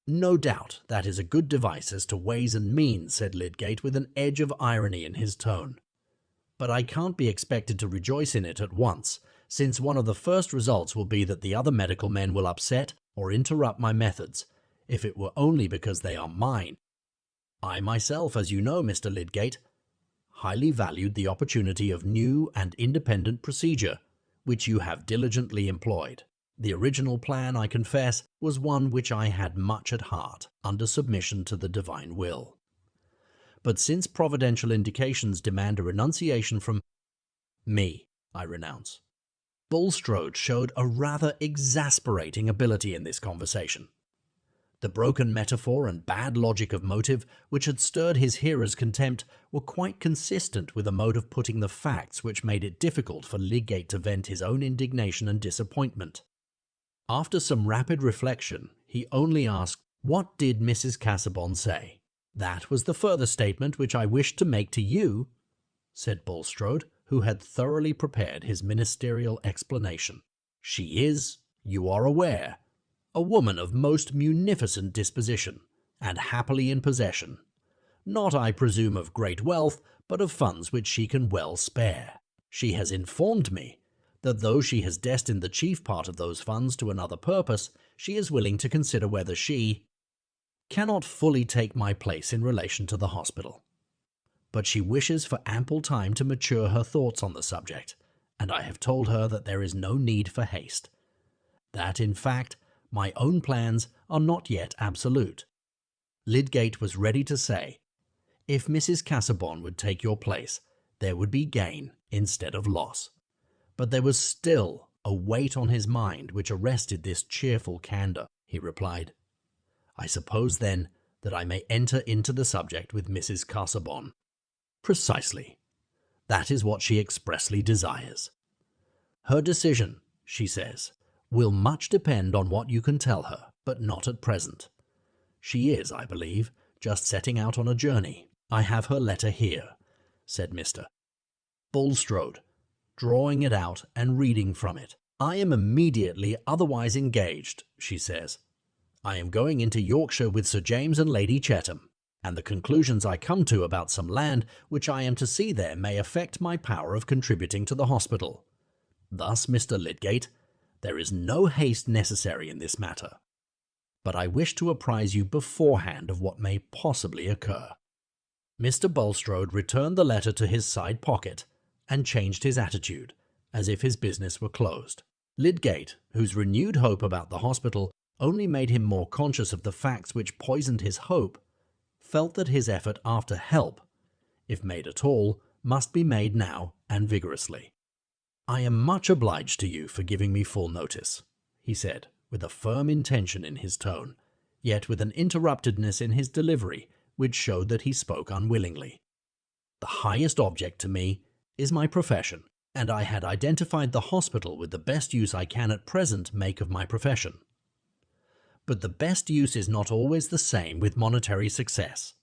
"No doubt that is a good device as to ways and means," said Lydgate with an edge of irony in his tone. "But I can't be expected to rejoice in it at once, since one of the first results will be that the other medical men will upset or interrupt my methods, if it were only because they are mine. I myself, as you know, Mr. Lydgate, highly valued the opportunity of new and independent procedure, which you have diligently employed. The original plan, I confess, was one which I had much at heart, under submission to the divine will. But since providential indications demand a renunciation from me, I renounce." Bulstrode showed a rather exasperating ability in this conversation. The broken metaphor and bad logic of motive which had stirred his hearer's contempt were quite consistent with a mode of putting the facts which made it difficult for Lydgate to vent his own indignation and disappointment. After some rapid reflection, he only asked, "What did Mrs. Casaubon say?" "That was the further statement which I wished to make to you," said Bulstrode, who had thoroughly prepared his ministerial explanation. "She is, you are aware, a woman of most munificent disposition, and happily in possession, not, I presume, of great wealth, but of funds which she can well spare. She has informed me that though she has destined the chief part of those funds to another purpose, she is willing to consider whether she cannot fully take my place in relation to the hospital. But she wishes for ample time to mature her thoughts on the subject, and I have told her that there is no need for haste. That, in fact, my own plans are not yet absolute." Lydgate was ready to say, "If Mrs. Casaubon would take your place, there would be gain instead of loss." But there was still a weight on his mind which arrested this cheerful candour. He replied, "I suppose, then, that I may enter into the subject with Mrs. Casaubon." "Precisely. That is what she expressly desires. Her decision, she says, will much depend on what you can tell her, but not at present. She is, I believe, just setting out on a journey. I have her letter here," said Mr. Bulstrode, drawing it out and reading from it. "I am immediately otherwise engaged," she says. "I am going into Yorkshire with Sir James and Lady Chetham, and the conclusions I come to about some land which I am to see there may affect my power of contributing to the hospital. Thus, Mr. Lydgate, there is no haste necessary in this matter, but I wish to apprise you beforehand of what may possibly occur." Mr. Bulstrode returned the letter to his side pocket and changed his attitude, as if his business were closed. Lydgate, whose renewed hope about the hospital only made him more conscious of the facts which poisoned his hope, felt that his effort after help, if made at all, must be made now and vigorously. "I am much obliged to you for giving me full notice," he said, with a firm intention in his tone, yet with an interruptedness in his delivery which showed that he spoke unwillingly. "The highest object to me is my profession, and I had identified the hospital with the best use I can at present make of my profession. But the best use is not always the same with monetary success.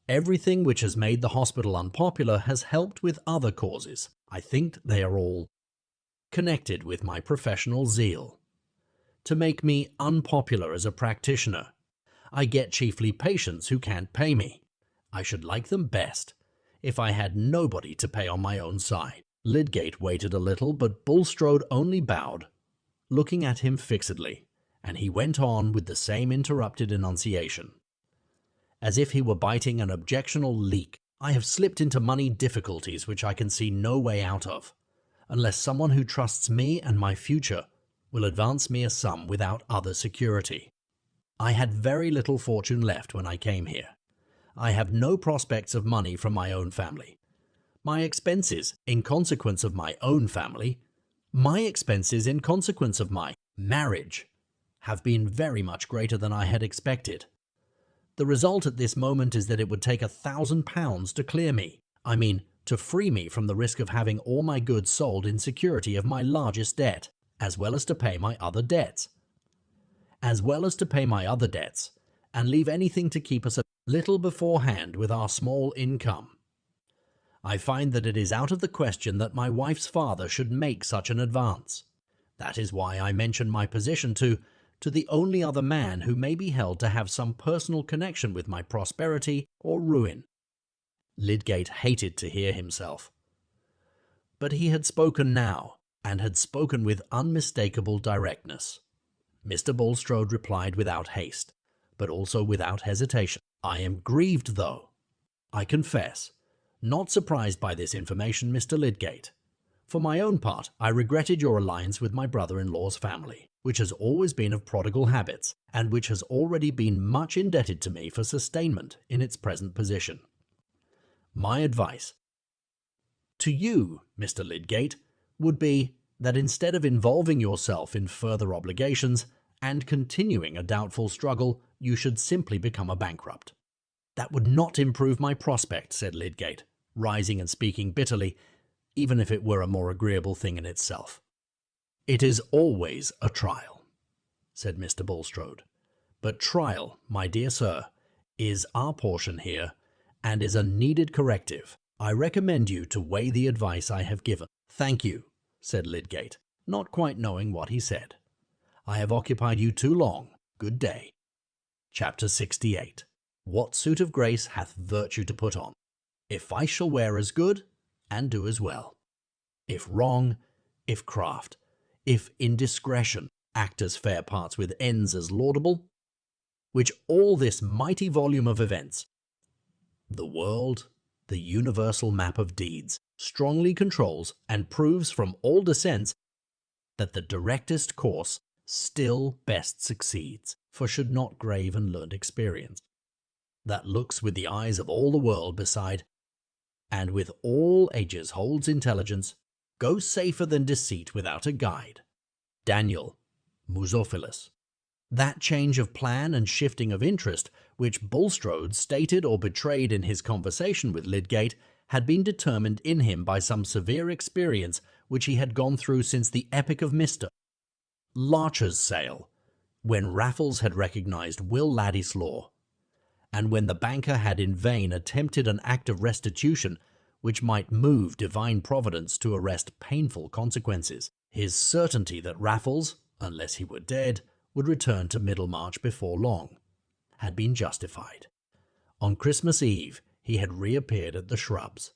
Everything which has made the hospital unpopular has helped with other causes. I think they are all connected with my professional zeal. To make me unpopular as a practitioner, I get chiefly patients who can't pay me. I should like them best if I had nobody to pay on my own side." Lydgate waited a little, but Bulstrode only bowed, looking at him fixedly, and he went on with the same interrupted enunciation, as if he were biting an objectional leak. "I have slipped into money difficulties which I can see no way out of, unless someone who trusts me and my future will advance me a sum without other security. I had very little fortune left when I came here. I have no prospects of money from my own family. My expenses in consequence of my marriage have been very much greater than I had expected. The result at this moment is that it would take £1,000 to clear me. I mean, to free me from the risk of having all my goods sold in security of my largest debt, as well as to pay my other debts, and leave anything to keep us a little beforehand with our small income. I find that it is out of the question that my wife's father should make such an advance. That is why I mention my position to the only other man who may be held to have some personal connection with my prosperity or ruin." Lydgate hated to hear himself. But he had spoken now, and had spoken with unmistakable directness. Mr. Bulstrode replied without haste, but also without hesitation. "I am grieved, though, I confess, not surprised by this information, Mr. Lydgate. For my own part, I regretted your alliance with my brother-in-law's family, which has always been of prodigal habits, and which has already been much indebted to me for sustainment in its present position. My advice to you, Mr. Lydgate, would be that instead of involving yourself in further obligations and continuing a doubtful struggle, you should simply become a bankrupt." "That would not improve my prospect," said Lydgate, rising and speaking bitterly, "even if it were a more agreeable thing in itself." "It is always a trial," said Mr. Bulstrode. "But trial, my dear sir, is our portion here, and is a needed corrective. I recommend you to weigh the advice I have given." "Thank you," said Lydgate, not quite knowing what he said. "I have occupied you too long. Good day." Chapter 68. What suit of grace hath virtue to put on? If vice shall wear as good, and do as well. If wrong, if craft, if indiscretion act as fair parts with ends as laudable, which all this mighty volume of events, the world, the universal map of deeds, strongly controls and proves from all descents that the directest course still best succeeds, for should not grave and learned experience, that looks with the eyes of all the world beside, and with all ages holds intelligence, go safer than deceit without a guide. Daniel Musophilus. That change of plan and shifting of interest which Bulstrode stated or betrayed in his conversation with Lydgate had been determined in him by some severe experience which he had gone through since the epoch of Mr. Larcher's sale, when Raffles had recognized Will Ladislaw, and when the banker had in vain attempted an act of restitution which might move divine providence to arrest painful consequences. His certainty that Raffles, unless he were dead, would return to Middlemarch before long, had been justified. On Christmas Eve he had reappeared at the Shrubs.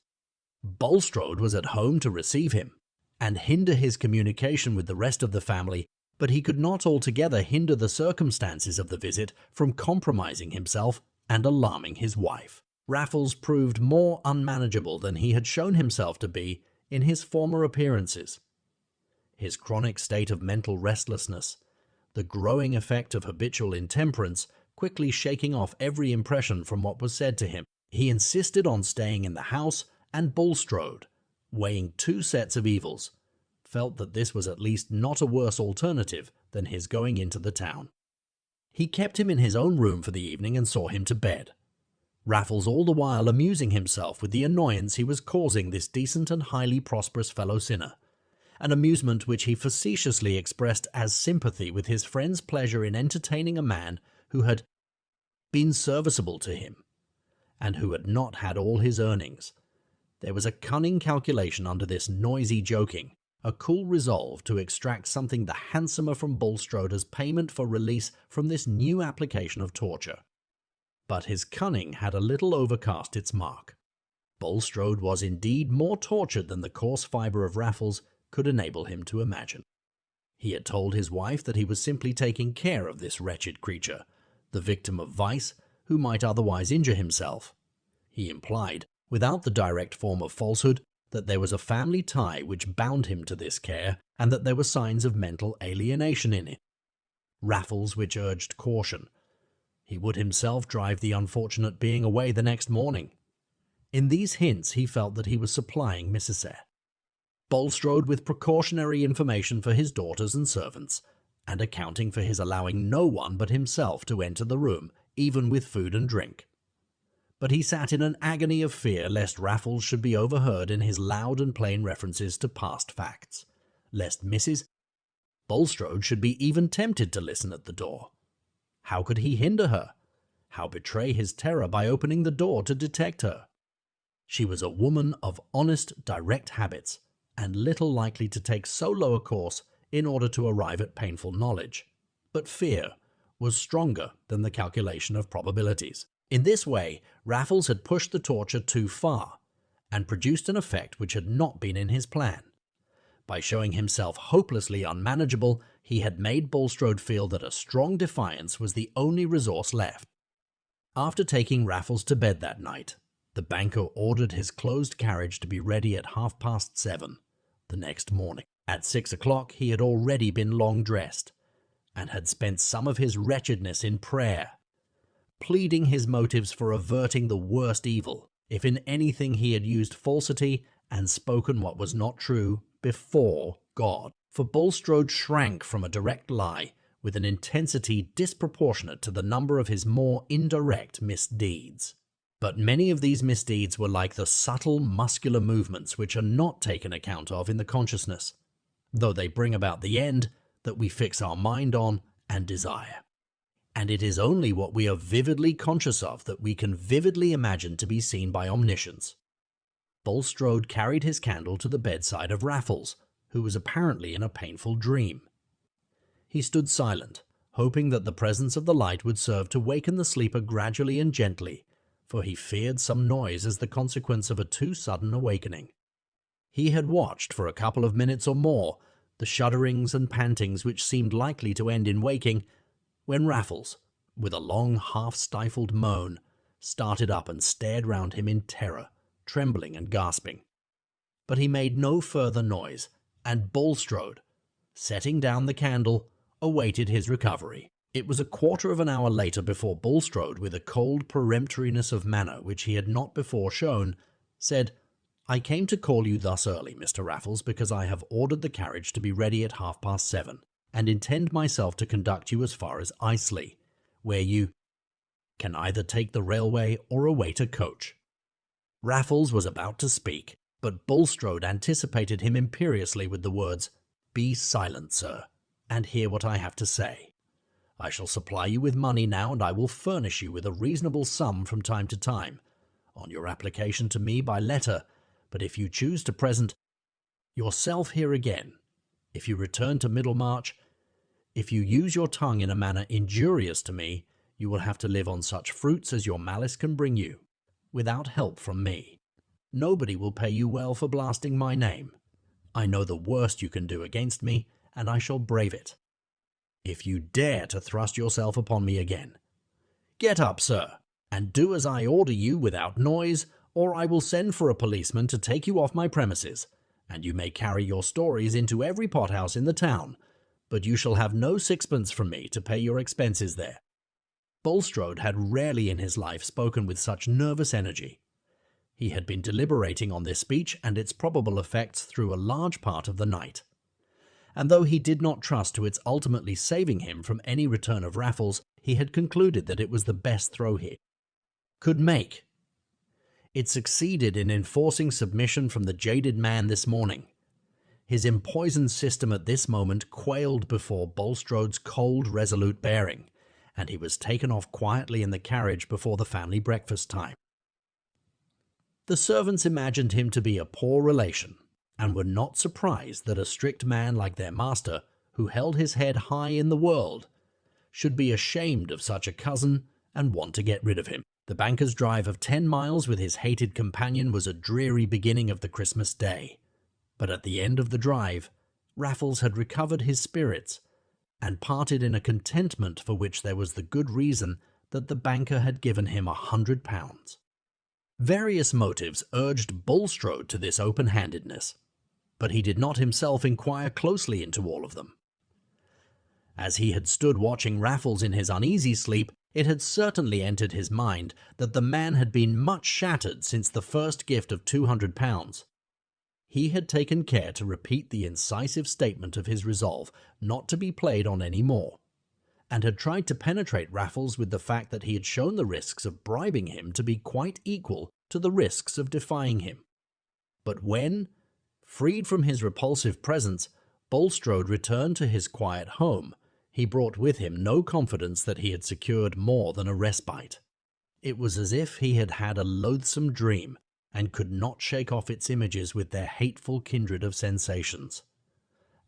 Bulstrode was at home to receive him, and hinder his communication with the rest of the family, but he could not altogether hinder the circumstances of the visit from compromising himself and alarming his wife. Raffles proved more unmanageable than he had shown himself to be in his former appearances. His chronic state of mental restlessness, the growing effect of habitual intemperance quickly shaking off every impression from what was said to him. He insisted on staying in the house, and Bulstrode, weighing two sets of evils, felt that this was at least not a worse alternative than his going into the town. He kept him in his own room for the evening and saw him to bed, Raffles all the while amusing himself with the annoyance he was causing this decent and highly prosperous fellow sinner, an amusement which he facetiously expressed as sympathy with his friend's pleasure in entertaining a man who had been serviceable to him, and who had not had all his earnings. There was a cunning calculation under this noisy joking, a cool resolve to extract something the handsomer from Bulstrode as payment for release from this new application of torture. But his cunning had a little overcast its mark. Bulstrode was indeed more tortured than the coarse fibre of Raffles could enable him to imagine. He had told his wife that he was simply taking care of this wretched creature, the victim of vice, who might otherwise injure himself. He implied, without the direct form of falsehood, that there was a family tie which bound him to this care, and that there were signs of mental alienation in it. Raffles which urged caution. He would himself drive the unfortunate being away the next morning. In these hints he felt that he was supplying Mrs. Eyre. Bulstrode with precautionary information for his daughters and servants, and accounting for his allowing no one but himself to enter the room, even with food and drink. But he sat in an agony of fear lest Raffles should be overheard in his loud and plain references to past facts, lest Mrs. Bulstrode should be even tempted to listen at the door. How could he hinder her? How betray his terror by opening the door to detect her? She was a woman of honest, direct habits, and little likely to take so low a course in order to arrive at painful knowledge. But fear was stronger than the calculation of probabilities. In this way, Raffles had pushed the torture too far, and produced an effect which had not been in his plan. By showing himself hopelessly unmanageable, he had made Bulstrode feel that a strong defiance was the only resource left. After taking Raffles to bed that night, the banker ordered his closed carriage to be ready at 7:30 the next morning. At 6 o'clock he had already been long dressed, and had spent some of his wretchedness in prayer, pleading his motives for averting the worst evil, if in anything he had used falsity and spoken what was not true, before God. For Bulstrode shrank from a direct lie with an intensity disproportionate to the number of his more indirect misdeeds. But many of these misdeeds were like the subtle muscular movements which are not taken account of in the consciousness, though they bring about the end that we fix our mind on and desire. And it is only what we are vividly conscious of that we can vividly imagine to be seen by omniscience. Bulstrode carried his candle to the bedside of Raffles, who was apparently in a painful dream. He stood silent, hoping that the presence of the light would serve to waken the sleeper gradually and gently, for he feared some noise as the consequence of a too sudden awakening. He had watched for a couple of minutes or more the shudderings and pantings which seemed likely to end in waking, when Raffles, with a long half-stifled moan, started up and stared round him in terror, trembling and gasping. But he made no further noise, and Bulstrode, setting down the candle, awaited his recovery. It was a quarter of an hour later before Bulstrode, with a cold peremptoriness of manner which he had not before shown, said, "I came to call you thus early, Mr. Raffles, because I have ordered the carriage to be ready at 7:30, and intend myself to conduct you as far as Isley, where you can either take the railway or await a coach." Raffles was about to speak, but Bulstrode anticipated him imperiously with the words, "Be silent, sir, and hear what I have to say. I shall supply you with money now, and I will furnish you with a reasonable sum from time to time, on your application to me by letter, but if you choose to present yourself here again, if you return to Middlemarch, if you use your tongue in a manner injurious to me, you will have to live on such fruits as your malice can bring you, without help from me. Nobody will pay you well for blasting my name. I know the worst you can do against me, and I shall brave it. If you dare to thrust yourself upon me again, get up, sir, and do as I order you without noise, or I will send for a policeman to take you off my premises, and you may carry your stories into every pothouse in the town, but you shall have no sixpence from me to pay your expenses there." Bulstrode had rarely in his life spoken with such nervous energy. He had been deliberating on this speech and its probable effects through a large part of the night. And though he did not trust to its ultimately saving him from any return of Raffles, he had concluded that it was the best throw he could make. It succeeded in enforcing submission from the jaded man this morning. His empoisoned system at this moment quailed before Bulstrode's cold, resolute bearing, and he was taken off quietly in the carriage before the family breakfast time. The servants imagined him to be a poor relation, and were not surprised that a strict man like their master, who held his head high in the world, should be ashamed of such a cousin and want to get rid of him. The banker's drive of 10 miles with his hated companion was a dreary beginning of the Christmas day, but at the end of the drive, Raffles had recovered his spirits and parted in a contentment for which there was the good reason that the banker had given him £100. Various motives urged Bulstrode to this open-handedness, but he did not himself inquire closely into all of them. As he had stood watching Raffles in his uneasy sleep, it had certainly entered his mind that the man had been much shattered since the first gift of £200. He had taken care to repeat the incisive statement of his resolve not to be played on any more, and had tried to penetrate Raffles with the fact that he had shown the risks of bribing him to be quite equal to the risks of defying him. But when, freed from his repulsive presence, Bulstrode returned to his quiet home, he brought with him no confidence that he had secured more than a respite. It was as if he had had a loathsome dream, and could not shake off its images with their hateful kindred of sensations.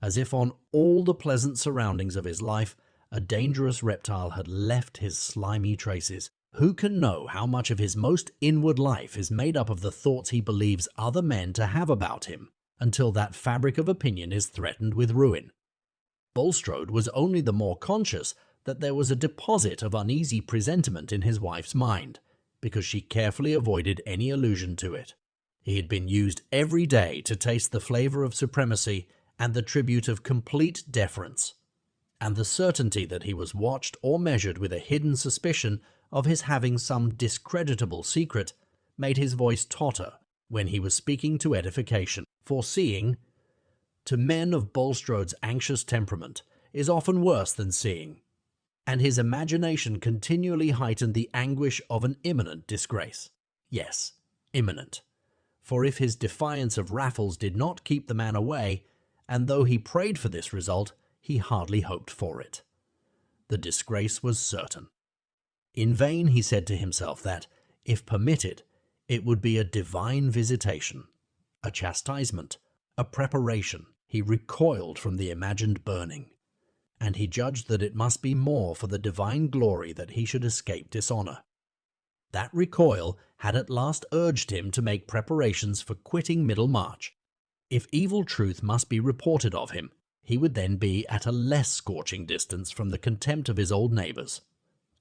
As if on all the pleasant surroundings of his life, a dangerous reptile had left his slimy traces. Who can know how much of his most inward life is made up of the thoughts he believes other men to have about him, until that fabric of opinion is threatened with ruin? Bulstrode was only the more conscious that there was a deposit of uneasy presentiment in his wife's mind, because she carefully avoided any allusion to it. He had been used every day to taste the flavour of supremacy and the tribute of complete deference, and the certainty that he was watched or measured with a hidden suspicion of his having some discreditable secret made his voice totter when he was speaking to edification. Foreseeing, to men of Bulstrode's anxious temperament, is often worse than seeing, and his imagination continually heightened the anguish of an imminent disgrace. Yes, imminent, for if his defiance of Raffles did not keep the man away, and though he prayed for this result, he hardly hoped for it, the disgrace was certain. In vain he said to himself that, if permitted, it would be a divine visitation, a chastisement, a preparation. He recoiled from the imagined burning, and he judged that it must be more for the divine glory that he should escape dishonour. That recoil had at last urged him to make preparations for quitting Middlemarch. If evil truth must be reported of him, he would then be at a less scorching distance from the contempt of his old neighbours,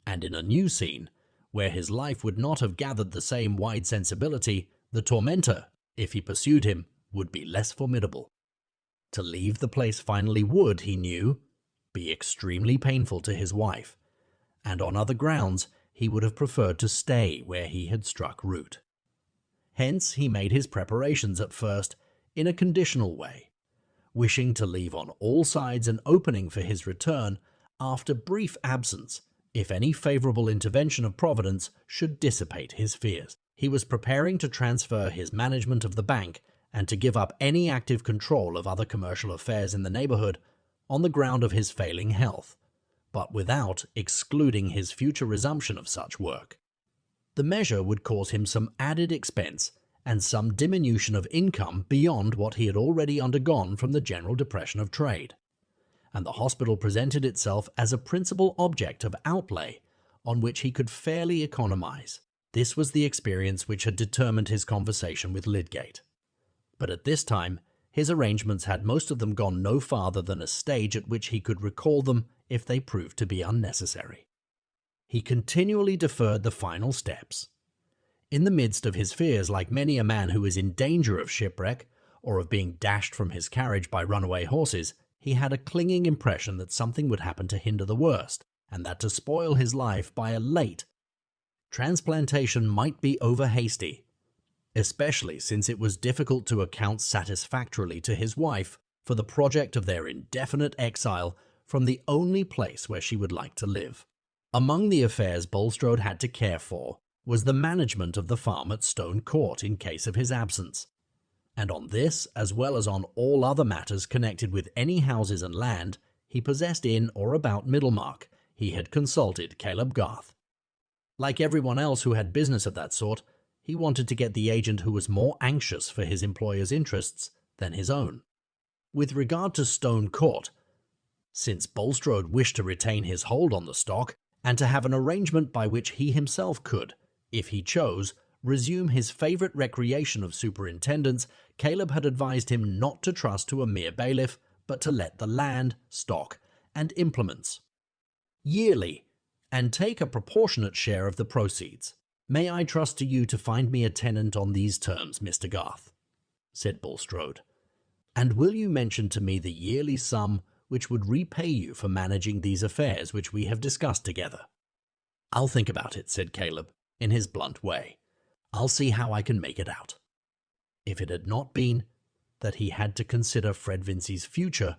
and in a new scene, where his life would not have gathered the same wide sensibility, the tormentor, if he pursued him, would be less formidable. To leave the place finally would, he knew, be extremely painful to his wife, and on other grounds he would have preferred to stay where he had struck root. Hence he made his preparations at first in a conditional way, wishing to leave on all sides an opening for his return after brief absence, if any favourable intervention of Providence should dissipate his fears. He was preparing to transfer his management of the bank and to give up any active control of other commercial affairs in the neighbourhood on the ground of his failing health, but without excluding his future resumption of such work. The measure would cause him some added expense and some diminution of income beyond what he had already undergone from the general depression of trade, and the hospital presented itself as a principal object of outlay on which he could fairly economize. This was the experience which had determined his conversation with Lydgate. But at this time, his arrangements had most of them gone no farther than a stage at which he could recall them if they proved to be unnecessary. He continually deferred the final steps. In the midst of his fears, like many a man who is in danger of shipwreck, or of being dashed from his carriage by runaway horses, he had a clinging impression that something would happen to hinder the worst, and that to spoil his life by a late transplantation might be over-hasty, especially since it was difficult to account satisfactorily to his wife for the project of their indefinite exile from the only place where she would like to live. Among the affairs Bulstrode had to care for was the management of the farm at Stone Court in case of his absence. And on this, as well as on all other matters connected with any houses and land he possessed in or about Middlemarch, he had consulted Caleb Garth. Like everyone else who had business of that sort, he wanted to get the agent who was more anxious for his employer's interests than his own. With regard to Stone Court, since Bulstrode wished to retain his hold on the stock and to have an arrangement by which he himself could, if he chose, resume his favourite recreation of superintendence, Caleb had advised him not to trust to a mere bailiff, but to let the land, stock, and implements yearly, and take a proportionate share of the proceeds. "May I trust to you to find me a tenant on these terms, Mr. Garth?" said Bulstrode. "And will you mention to me the yearly sum which would repay you for managing these affairs which we have discussed together?" "I'll think about it," said Caleb, in his blunt way. "I'll see how I can make it out." If it had not been that he had to consider Fred Vincey's future,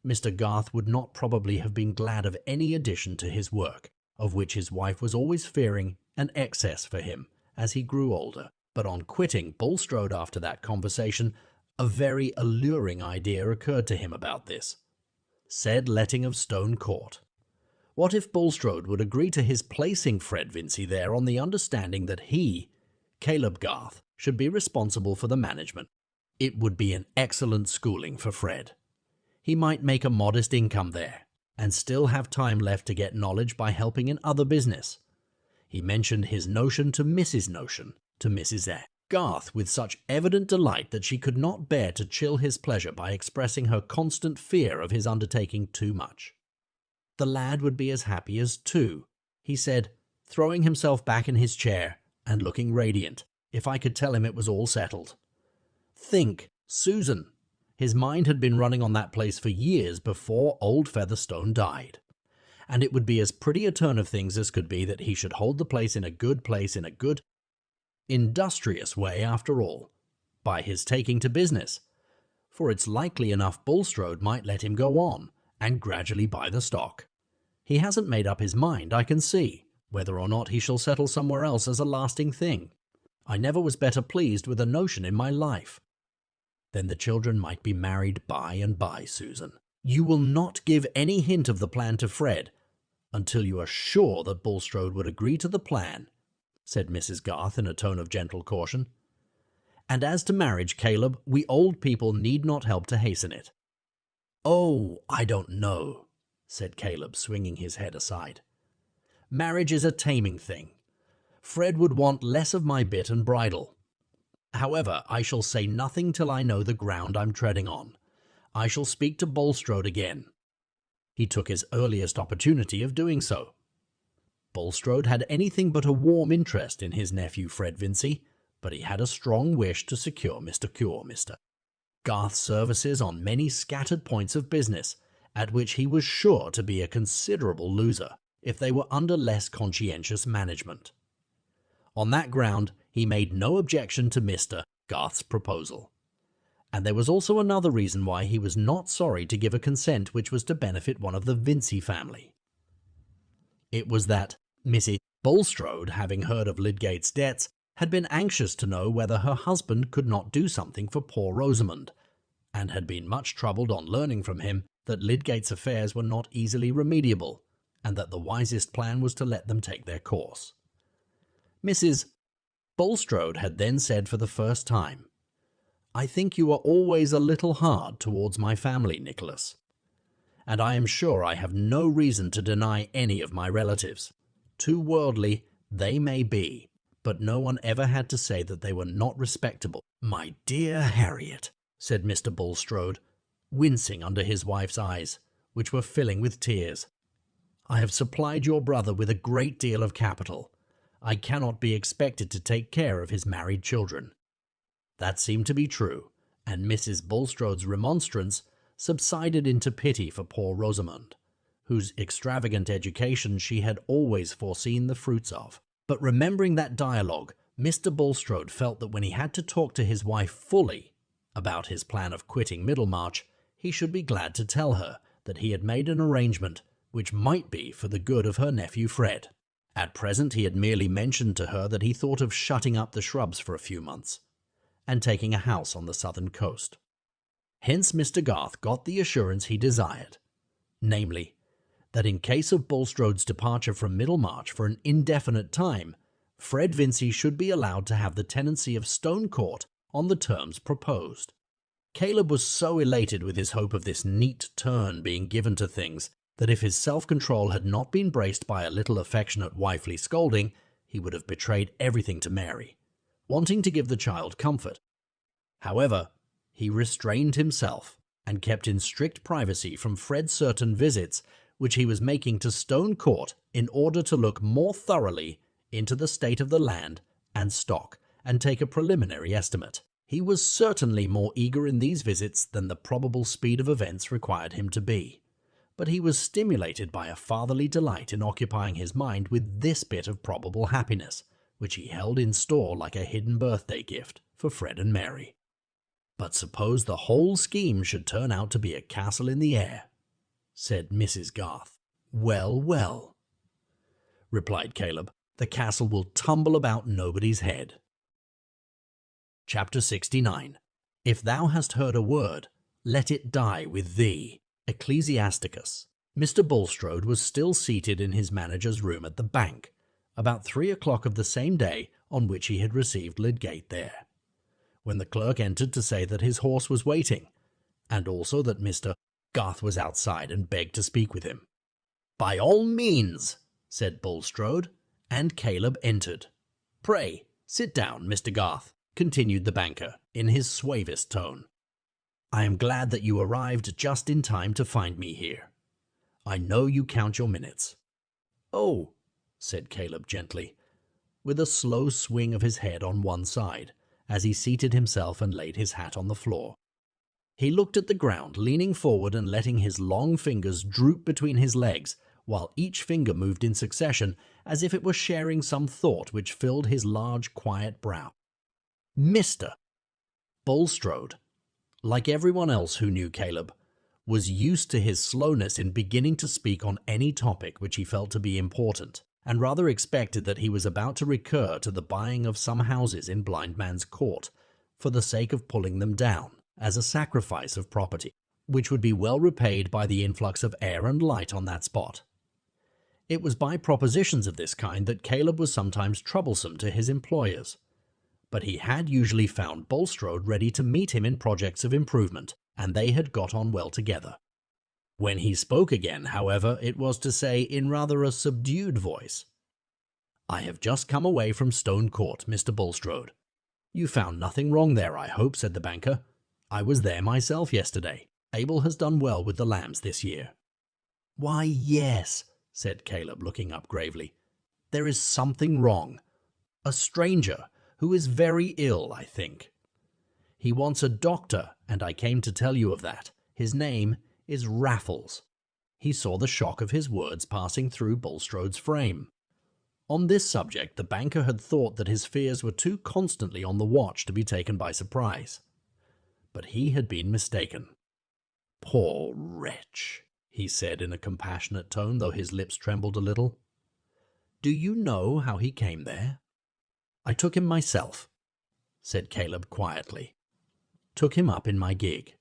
Mr. Garth would not probably have been glad of any addition to his work, of which his wife was always fearing an excess for him as he grew older. But on quitting Bulstrode after that conversation, a very alluring idea occurred to him about this. Said letting of Stone Court. What if Bulstrode would agree to his placing Fred Vincey there on the understanding that he, Caleb Garth, should be responsible for the management? It would be an excellent schooling for Fred. He might make a modest income there, and still have time left to get knowledge by helping in other business. He mentioned his notion to Mrs. Notion, to Mrs. Garth, with such evident delight that she could not bear to chill his pleasure by expressing her constant fear of his undertaking too much. The lad would be as happy as two, he said, throwing himself back in his chair and looking radiant, if I could tell him it was all settled. Think, Susan! His mind had been running on that place for years before old Featherstone died. And it would be as pretty a turn of things as could be that he should hold the place in a good, industrious way after all, by his taking to business, for it's likely enough Bulstrode might let him go on, and gradually buy the stock. He hasn't made up his mind, I can see, whether or not he shall settle somewhere else as a lasting thing. I never was better pleased with a notion in my life. Then the children might be married by and by, Susan. You will not give any hint of the plan to Fred until you are sure that Bulstrode would agree to the plan, said Mrs. Garth in a tone of gentle caution. And as to marriage, Caleb, we old people need not help to hasten it. Oh, I don't know, said Caleb, swinging his head aside. Marriage is a taming thing. Fred would want less of my bit and bridle. However, I shall say nothing till I know the ground I'm treading on. I shall speak to Bulstrode again. He took his earliest opportunity of doing so. Bulstrode had anything but a warm interest in his nephew Fred Vincey, but he had a strong wish to secure Mr. Garth's services on many scattered points of business, at which he was sure to be a considerable loser if they were under less conscientious management. On that ground, he made no objection to Mr. Garth's proposal. And there was also another reason why he was not sorry to give a consent which was to benefit one of the Vincey family. It was that Mrs. Bulstrode, having heard of Lydgate's debts, had been anxious to know whether her husband could not do something for poor Rosamond, and had been much troubled on learning from him that Lydgate's affairs were not easily remediable, and that the wisest plan was to let them take their course. Mrs. Bulstrode had then said for the first time, I think you are always a little hard towards my family, Nicholas, and I am sure I have no reason to deny any of my relatives. Too worldly they may be, but no one ever had to say that they were not respectable. My dear Harriet, said Mr. Bulstrode, wincing under his wife's eyes, which were filling with tears, I have supplied your brother with a great deal of capital. I cannot be expected to take care of his married children. That seemed to be true, and Mrs. Bulstrode's remonstrance subsided into pity for poor Rosamond, whose extravagant education she had always foreseen the fruits of. But remembering that dialogue, Mr. Bulstrode felt that when he had to talk to his wife fully about his plan of quitting Middlemarch, he should be glad to tell her that he had made an arrangement which might be for the good of her nephew Fred. At present he had merely mentioned to her that he thought of shutting up the shrubs for a few months, and taking a house on the southern coast. Hence Mr. Garth got the assurance he desired, namely, that in case of Bulstrode's departure from Middlemarch for an indefinite time, Fred Vincey should be allowed to have the tenancy of Stone Court on the terms proposed. Caleb was so elated with his hope of this neat turn being given to things that if his self-control had not been braced by a little affectionate wifely scolding, he would have betrayed everything to Mary, wanting to give the child comfort. However, he restrained himself and kept in strict privacy from Fred certain visits which he was making to Stone Court in order to look more thoroughly into the state of the land and stock and take a preliminary estimate. He was certainly more eager in these visits than the probable speed of events required him to be, but he was stimulated by a fatherly delight in occupying his mind with this bit of probable happiness, which he held in store like a hidden birthday gift for Fred and Mary. But suppose the whole scheme should turn out to be a castle in the air, said Mrs. Garth. Well, well, replied Caleb, the castle will tumble about nobody's head. Chapter 69. If thou hast heard a word, let it die with thee. Ecclesiasticus. Mr. Bulstrode was still seated in his manager's room at the bank, about 3 o'clock of the same day on which he had received Lydgate there, when the clerk entered to say that his horse was waiting, and also that Mr. Garth was outside and begged to speak with him. By all means, said Bulstrode, and Caleb entered. Pray, sit down, Mr. Garth, continued the banker, in his suavest tone. I am glad that you arrived just in time to find me here. I know you count your minutes. Oh, said Caleb gently, with a slow swing of his head on one side, as he seated himself and laid his hat on the floor. He looked at the ground, leaning forward and letting his long fingers droop between his legs, while each finger moved in succession as if it were sharing some thought which filled his large, quiet brow. Mr. Bulstrode, like everyone else who knew Caleb, was used to his slowness in beginning to speak on any topic which he felt to be important, and rather expected that he was about to recur to the buying of some houses in Blind Man's Court, for the sake of pulling them down, as a sacrifice of property, which would be well repaid by the influx of air and light on that spot. It was by propositions of this kind that Caleb was sometimes troublesome to his employers, but he had usually found Bulstrode ready to meet him in projects of improvement, and they had got on well together. When he spoke again, however, it was to say in rather a subdued voice, I have just come away from Stone Court, Mr. Bulstrode. You found nothing wrong there, I hope, said the banker. I was there myself yesterday. Abel has done well with the lambs this year. Why, yes, said Caleb, looking up gravely. There is something wrong. A stranger who is very ill, I think. He wants a doctor, and I came to tell you of that. His name is Raffles. He saw the shock of his words passing through Bulstrode's frame. On this subject, the banker had thought that his fears were too constantly on the watch to be taken by surprise. But he had been mistaken. Poor wretch, he said in a compassionate tone, though his lips trembled a little. Do you know how he came there? I took him myself, said Caleb quietly. Took him up in my gig.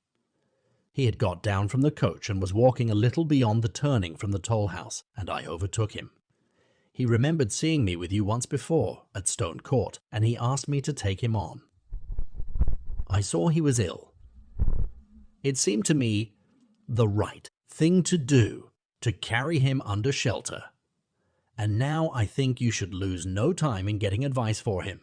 He had got down from the coach and was walking a little beyond the turning from the toll-house, and I overtook him. He remembered seeing me with you once before, at Stone Court, and he asked me to take him on. I saw he was ill. It seemed to me the right thing to do to carry him under shelter. And now I think you should lose no time in getting advice for him.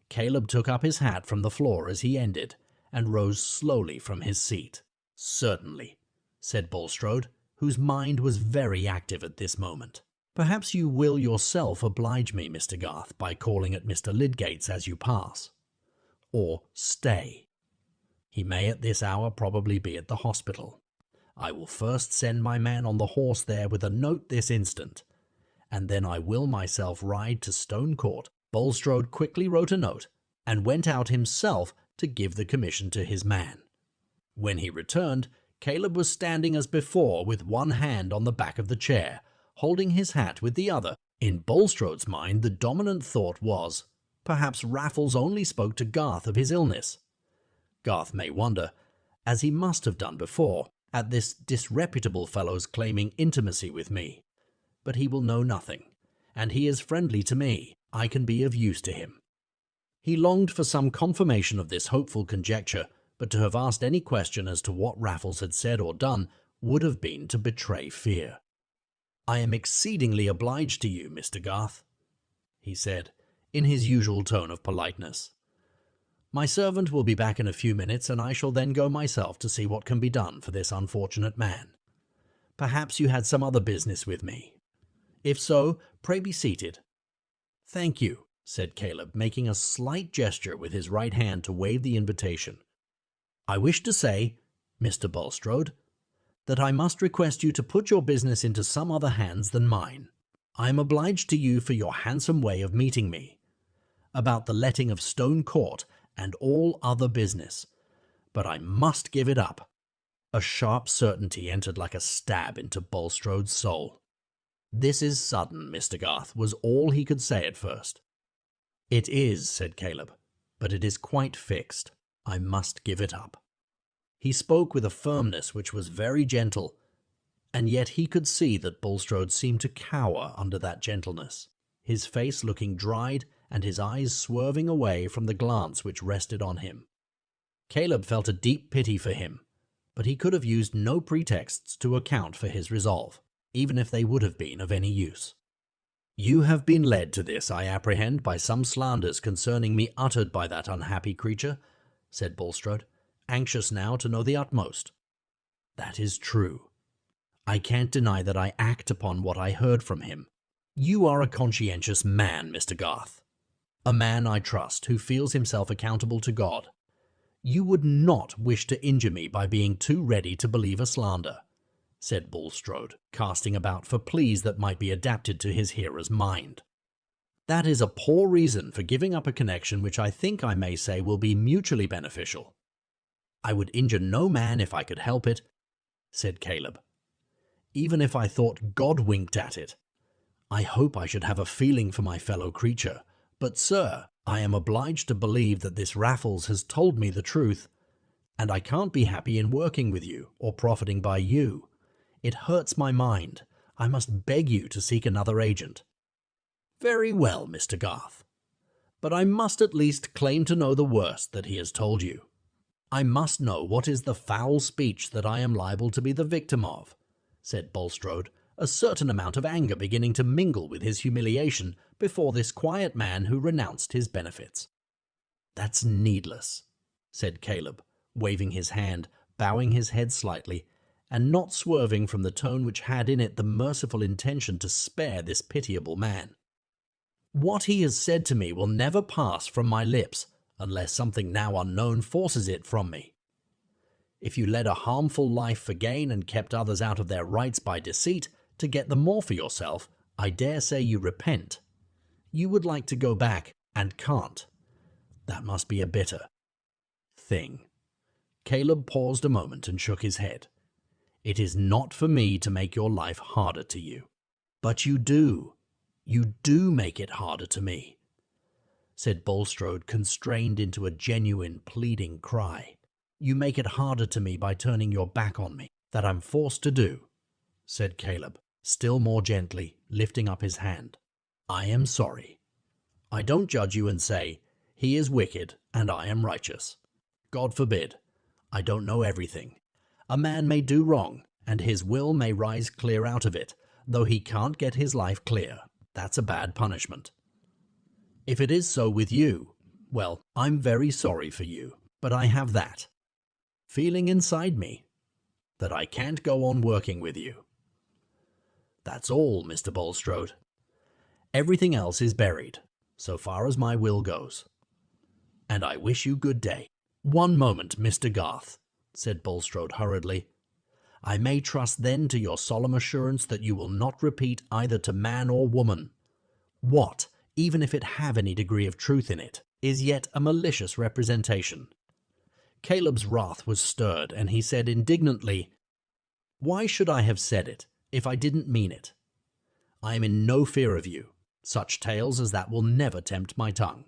Caleb took up his hat from the floor as he ended, and rose slowly from his seat. Certainly, said Bulstrode, whose mind was very active at this moment. Perhaps you will yourself oblige me, Mr. Garth, by calling at Mr. Lydgate's as you pass. Or stay. He may at this hour probably be at the hospital. I will first send my man on the horse there with a note this instant, and then I will myself ride to Stone Court." Bulstrode quickly wrote a note and went out himself to give the commission to his man. When he returned, Caleb was standing as before with one hand on the back of the chair, holding his hat with the other. In Bulstrode's mind, the dominant thought was, perhaps Raffles only spoke to Garth of his illness. Garth may wonder, as he must have done before, at this disreputable fellow's claiming intimacy with me. But he will know nothing, and he is friendly to me. I can be of use to him. He longed for some confirmation of this hopeful conjecture, but to have asked any question as to what Raffles had said or done would have been to betray fear. "I am exceedingly obliged to you, Mr. Garth," he said, in his usual tone of politeness. "My servant will be back in a few minutes, and I shall then go myself to see what can be done for this unfortunate man. Perhaps you had some other business with me. If so, pray be seated." "Thank you," said Caleb, making a slight gesture with his right hand to wave the invitation. "I wish to say, Mr. Bulstrode, that I must request you to put your business into some other hands than mine. I am obliged to you for your handsome way of meeting me about the letting of Stone Court and all other business, but I must give it up." A sharp certainty entered like a stab into Bulstrode's soul. "This is sudden, Mr. Garth," was all he could say at first. "It is," said Caleb, "but it is quite fixed. I must give it up." He spoke with a firmness which was very gentle, and yet he could see that Bulstrode seemed to cower under that gentleness, his face looking dried and his eyes swerving away from the glance which rested on him. Caleb felt a deep pity for him, but he could have used no pretexts to account for his resolve, even if they would have been of any use. "You have been led to this, I apprehend, by some slanders concerning me uttered by that unhappy creature," said Bulstrode, anxious now to know the utmost. "That is true. I can't deny that I act upon what I heard from him. You are a conscientious man, Mr. Garth. A man, I trust, who feels himself accountable to God. You would not wish to injure me by being too ready to believe a slander," said Bulstrode, casting about for pleas that might be adapted to his hearer's mind. "That is a poor reason for giving up a connection which I think I may say will be mutually beneficial." "I would injure no man if I could help it," said Caleb, "even if I thought God winked at it. I hope I should have a feeling for my fellow creature, but, sir, I am obliged to believe that this Raffles has told me the truth, and I can't be happy in working with you or profiting by you. It hurts my mind. I must beg you to seek another agent." "Very well, Mr. Garth, but I must at least claim to know the worst that he has told you. I must know what is the foul speech that I am liable to be the victim of," said Bulstrode, a certain amount of anger beginning to mingle with his humiliation before this quiet man who renounced his benefits. "That's needless," said Caleb, waving his hand, bowing his head slightly, and not swerving from the tone which had in it the merciful intention to spare this pitiable man. "What he has said to me will never pass from my lips unless something now unknown forces it from me. If you led a harmful life for gain and kept others out of their rights by deceit to get the more for yourself, I dare say you repent. You would like to go back and can't. That must be a bitter thing." Caleb paused a moment and shook his head. "It is not for me to make your life harder to you." "But you do. You do make it harder to me," said Bulstrode, constrained into a genuine pleading cry. "You make it harder to me by turning your back on me. That I'm forced to do," said Caleb, still more gently, lifting up his hand. "I am sorry. I don't judge you and say, he is wicked and I am righteous. God forbid. I don't know everything. A man may do wrong, and his will may rise clear out of it, though he can't get his life clear. That's a bad punishment. If it is so with you, well, I'm very sorry for you, but I have that feeling inside me that I can't go on working with you. That's all, Mr. Bulstrode. Everything else is buried, so far as my will goes. And I wish you good day." "One moment, Mr. Garth," said Bulstrode hurriedly. "I may trust then to your solemn assurance that you will not repeat either to man or woman what, even if it have any degree of truth in it, is yet a malicious representation." Caleb's wrath was stirred, and he said indignantly, "Why should I have said it, if I didn't mean it? I am in no fear of you. Such tales as that will never tempt my tongue.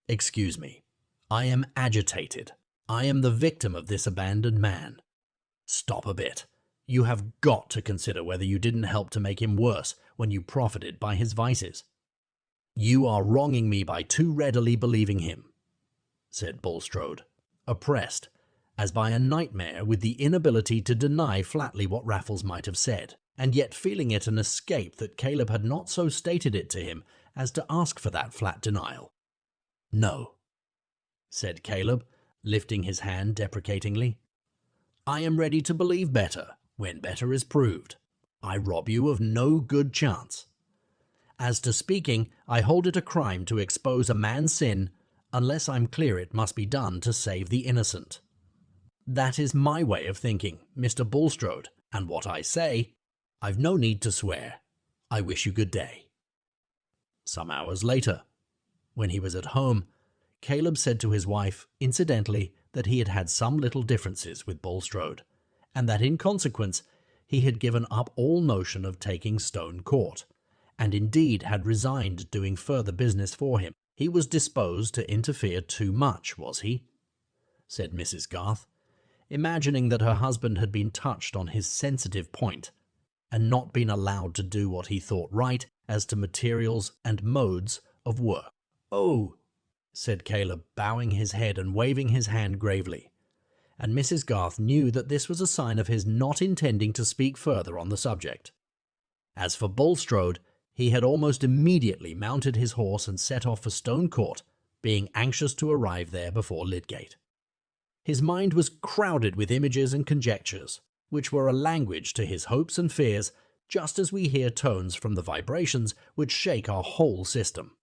Excuse me. I am agitated. I am the victim of this abandoned man. Stop a bit. You have got to consider whether you didn't help to make him worse when you profited by his vices. You are wronging me by too readily believing him," said Bulstrode, oppressed as by a nightmare with the inability to deny flatly what Raffles might have said, and yet feeling it an escape that Caleb had not so stated it to him as to ask for that flat denial. "No," said Caleb, lifting his hand deprecatingly. "I am ready to believe better when better is proved. I rob you of no good chance. As to speaking, I hold it a crime to expose a man's sin unless I'm clear it must be done to save the innocent. That is my way of thinking, Mr. Bulstrode, and what I say, I've no need to swear. I wish you good day." Some hours later, when he was at home, Caleb said to his wife, incidentally, that he had had some little differences with Bulstrode, and that in consequence he had given up all notion of taking Stone Court, and indeed had resigned doing further business for him. "He was disposed to interfere too much, was he?" said Mrs. Garth, imagining that her husband had been touched on his sensitive point, and not been allowed to do what he thought right as to materials and modes of work. "Oh," said Caleb, bowing his head and waving his hand gravely, and Mrs. Garth knew that this was a sign of his not intending to speak further on the subject. As for Bulstrode, he had almost immediately mounted his horse and set off for Stone Court, being anxious to arrive there before Lydgate. His mind was crowded with images and conjectures, which were a language to his hopes and fears, just as we hear tones from the vibrations which shake our whole system.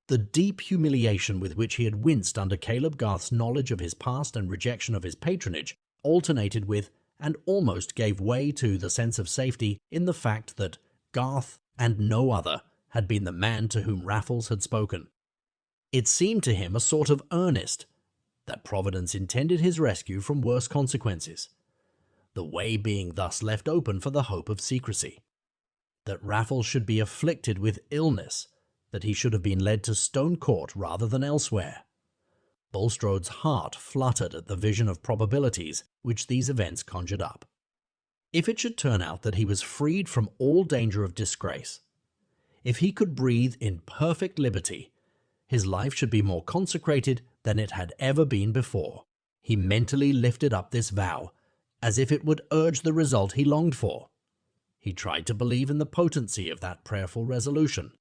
The deep humiliation with which he had winced under Caleb Garth's knowledge of his past and rejection of his patronage alternated with, and almost gave way to, the sense of safety in the fact that Garth, and no other, had been the man to whom Raffles had spoken. It seemed to him a sort of earnest that Providence intended his rescue from worse consequences, the way being thus left open for the hope of secrecy. That Raffles should be afflicted with illness, that he should have been led to Stone Court rather than elsewhere. Bulstrode's heart fluttered at the vision of probabilities which these events conjured up. If it should turn out that he was freed from all danger of disgrace, if he could breathe in perfect liberty, his life should be more consecrated than it had ever been before. He mentally lifted up this vow, as if it would urge the result he longed for. He tried to believe in the potency of that prayerful resolution,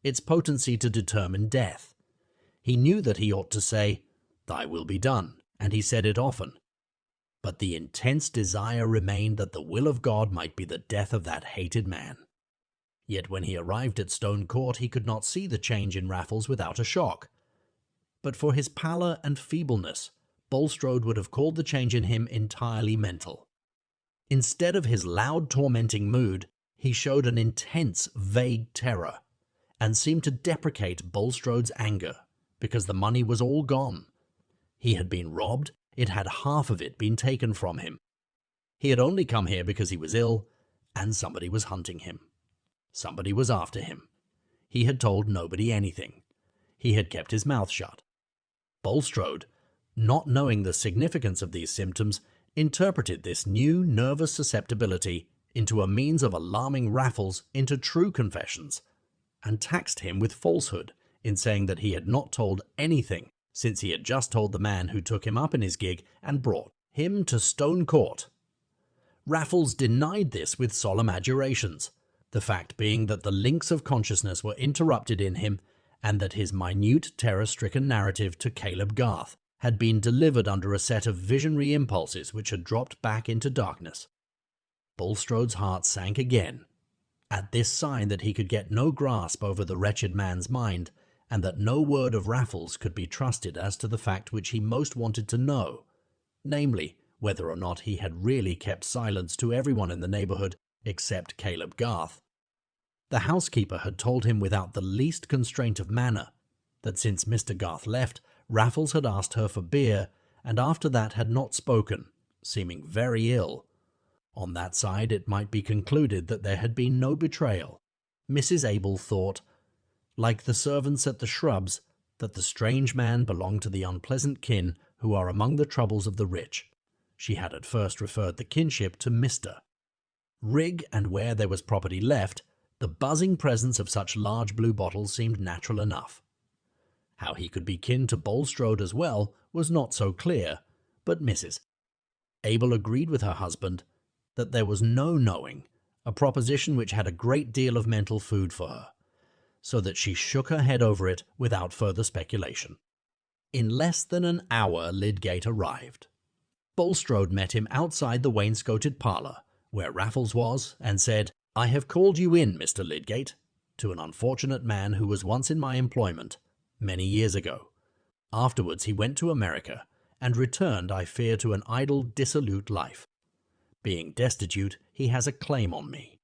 its potency to determine death. He knew that he ought to say, "Thy will be done," and he said it often. But the intense desire remained that the will of God might be the death of that hated man. Yet when he arrived at Stone Court he could not see the change in Raffles without a shock. But for his pallor and feebleness, Bulstrode would have called the change in him entirely mental. Instead of his loud tormenting mood, he showed an intense, vague terror, and seemed to deprecate Bulstrode's anger, because the money was all gone. He had been robbed, it had half of it been taken from him. He had only come here because he was ill, and somebody was hunting him. Somebody was after him. He had told nobody anything. He had kept his mouth shut. Bulstrode, not knowing the significance of these symptoms, interpreted this new nervous susceptibility into a means of alarming Raffles into true confessions, and taxed him with falsehood in saying that he had not told anything since he had just told the man who took him up in his gig and brought him to Stone Court. Raffles denied this with solemn adjurations, the fact being that the links of consciousness were interrupted in him, and that his minute terror-stricken narrative to Caleb Garth had been delivered under a set of visionary impulses which had dropped back into darkness. Bulstrode's heart sank again at this sign that he could get no grasp over the wretched man's mind, and that no word of Raffles could be trusted as to the fact which he most wanted to know, namely, whether or not he had really kept silence to everyone in the neighborhood except Caleb Garth. The housekeeper had told him without the least constraint of manner that since Mr. Garth left, Raffles had asked her for beer, and after that had not spoken, seeming very ill. On that side it might be concluded that there had been no betrayal. Mrs. Abel thought, like the servants at the Shrubs, that the strange man belonged to the unpleasant kin who are among the troubles of the rich. She had at first referred the kinship to Mr. Rig, and where there was property left, the buzzing presence of such large blue bottles seemed natural enough. How he could be kin to Bulstrode as well was not so clear, but Mrs. Abel agreed with her husband that there was no knowing, a proposition which had a great deal of mental food for her, so that she shook her head over it without further speculation. In less than an hour Lydgate arrived. Bulstrode met him outside the wainscoted parlour, where Raffles was, and said, "I have called you in, Mr. Lydgate, to an unfortunate man who was once in my employment, many years ago. Afterwards he went to America, and returned, I fear, to an idle, dissolute life. Being destitute, he has a claim on me.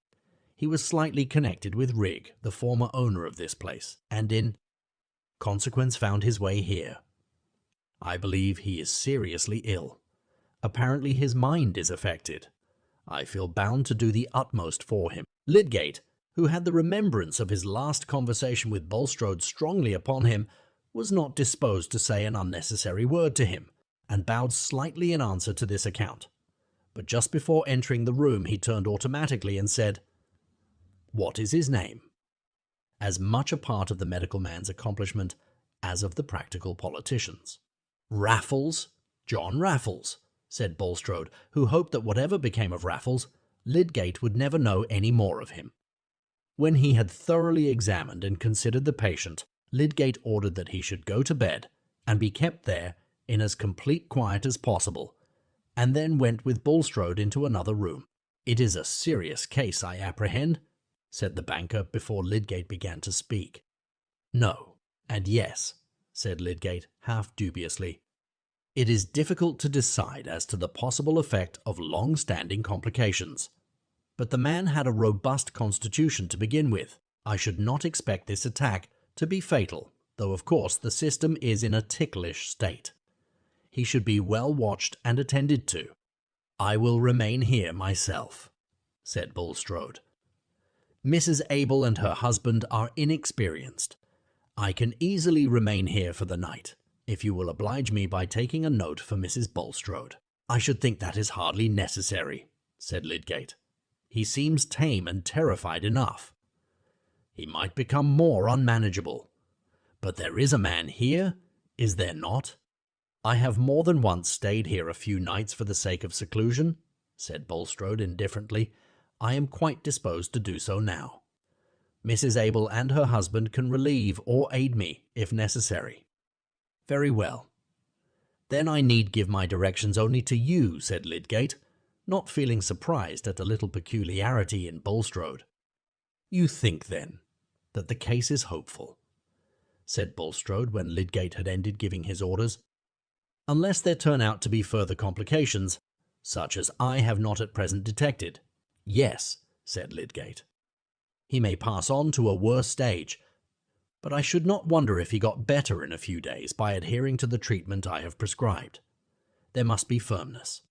He was slightly connected with Rig, the former owner of this place, and in consequence found his way here. I believe he is seriously ill. Apparently his mind is affected. I feel bound to do the utmost for him." Lydgate, who had the remembrance of his last conversation with Bulstrode strongly upon him, was not disposed to say an unnecessary word to him, and bowed slightly in answer to this account. But just before entering the room he turned automatically and said, "What is his name?" As much a part of the medical man's accomplishment as of the practical politician's. "Raffles, John Raffles," said Bulstrode, who hoped that whatever became of Raffles, Lydgate would never know any more of him. When he had thoroughly examined and considered the patient, Lydgate ordered that he should go to bed, and be kept there in as complete quiet as possible, and then went with Bulstrode into another room. "It is a serious case, I apprehend," said the banker before Lydgate began to speak. "No, and yes," said Lydgate, half dubiously. "It is difficult to decide as to the possible effect of long-standing complications. But the man had a robust constitution to begin with. I should not expect this attack to be fatal, though of course the system is in a ticklish state. He should be well watched and attended to. I will remain here myself," said Bulstrode. "Mrs. Abel and her husband are inexperienced. I can easily remain here for the night, if you will oblige me by taking a note for Mrs. Bulstrode." "I should think that is hardly necessary," said Lydgate. "He seems tame and terrified enough. He might become more unmanageable. But there is a man here, is there not?" "I have more than once stayed here a few nights for the sake of seclusion," said Bulstrode indifferently. "I am quite disposed to do so now. Mrs. Abel and her husband can relieve or aid me, if necessary." "Very well. Then I need give my directions only to you," said Lydgate, not feeling surprised at a little peculiarity in Bulstrode. "You think, then, that the case is hopeful?" said Bulstrode when Lydgate had ended giving his orders. "Unless there turn out to be further complications, such as I have not at present detected, yes," said Lydgate. "He may pass on to a worse stage, but I should not wonder if he got better in a few days by adhering to the treatment I have prescribed. There must be firmness.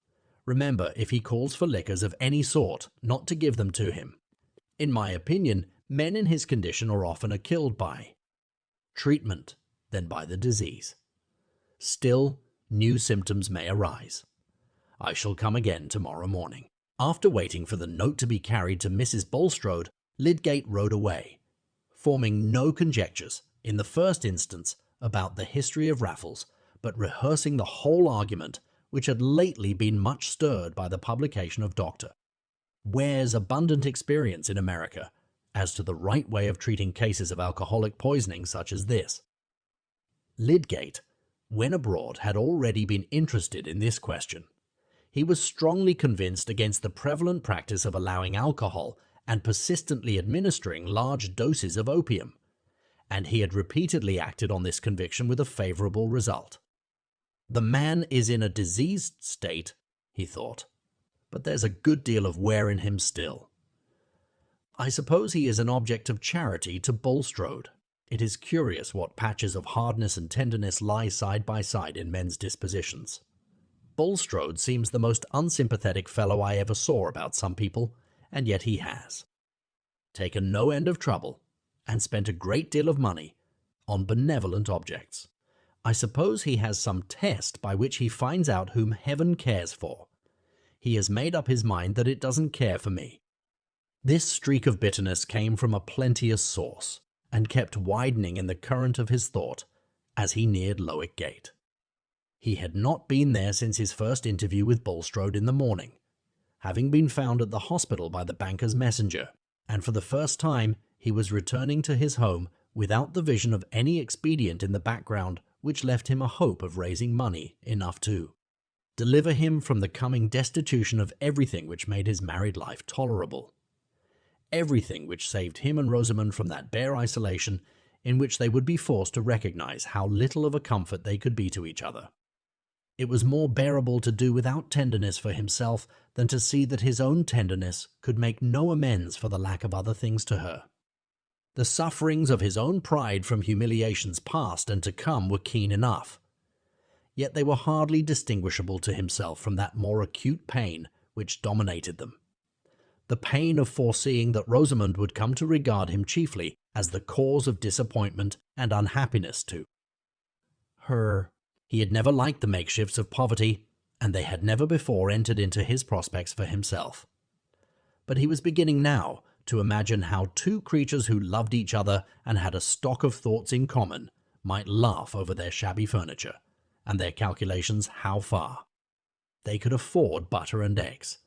Remember, if he calls for liquors of any sort, not to give them to him. In my opinion, men in his condition are oftener killed by treatment than by the disease. Still, new symptoms may arise. I shall come again tomorrow morning." After waiting for the note to be carried to Mrs. Bulstrode, Lydgate rode away, forming no conjectures, in the first instance, about the history of Raffles, but rehearsing the whole argument, which had lately been much stirred by the publication of Dr. Ware's abundant experience in America as to the right way of treating cases of alcoholic poisoning such as this. Lydgate, when abroad, had already been interested in this question. He was strongly convinced against the prevalent practice of allowing alcohol and persistently administering large doses of opium, and he had repeatedly acted on this conviction with a favorable result. The man is in a diseased state, he thought, but there's a good deal of wear in him still. I suppose he is an object of charity to Bulstrode. It is curious what patches of hardness and tenderness lie side by side in men's dispositions. Bulstrode seems the most unsympathetic fellow I ever saw about some people, and yet he has taken no end of trouble and spent a great deal of money on benevolent objects. I suppose he has some test by which he finds out whom heaven cares for. He has made up his mind that it doesn't care for me. This streak of bitterness came from a plenteous source, and kept widening in the current of his thought as he neared Lowick Gate. He had not been there since his first interview with Bulstrode in the morning, having been found at the hospital by the banker's messenger, and for the first time he was returning to his home without the vision of any expedient in the background which left him a hope of raising money enough to deliver him from the coming destitution of everything which made his married life tolerable. Everything which saved him and Rosamond from that bare isolation in which they would be forced to recognize how little of a comfort they could be to each other. It was more bearable to do without tenderness for himself than to see that his own tenderness could make no amends for the lack of other things to her. The sufferings of his own pride from humiliations past and to come were keen enough, yet they were hardly distinguishable to himself from that more acute pain which dominated them. The pain of foreseeing that Rosamond would come to regard him chiefly as the cause of disappointment and unhappiness to her. He had never liked the makeshifts of poverty, and they had never before entered into his prospects for himself. But he was beginning now to imagine how two creatures who loved each other and had a stock of thoughts in common might laugh over their shabby furniture, and their calculations how far they could afford butter and eggs.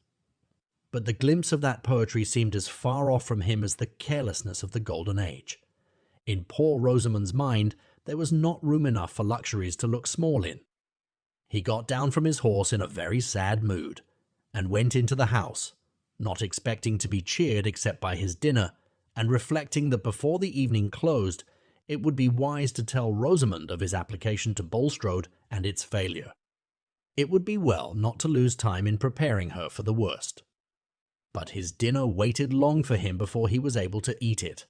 But the glimpse of that poetry seemed as far off from him as the carelessness of the golden age. In poor Rosamond's mind there was not room enough for luxuries to look small in. He got down from his horse in a very sad mood, and went into the house, not expecting to be cheered except by his dinner, and reflecting that before the evening closed it would be wise to tell Rosamond of his application to Bulstrode and its failure. It would be well not to lose time in preparing her for the worst. But his dinner waited long for him before he was able to eat it.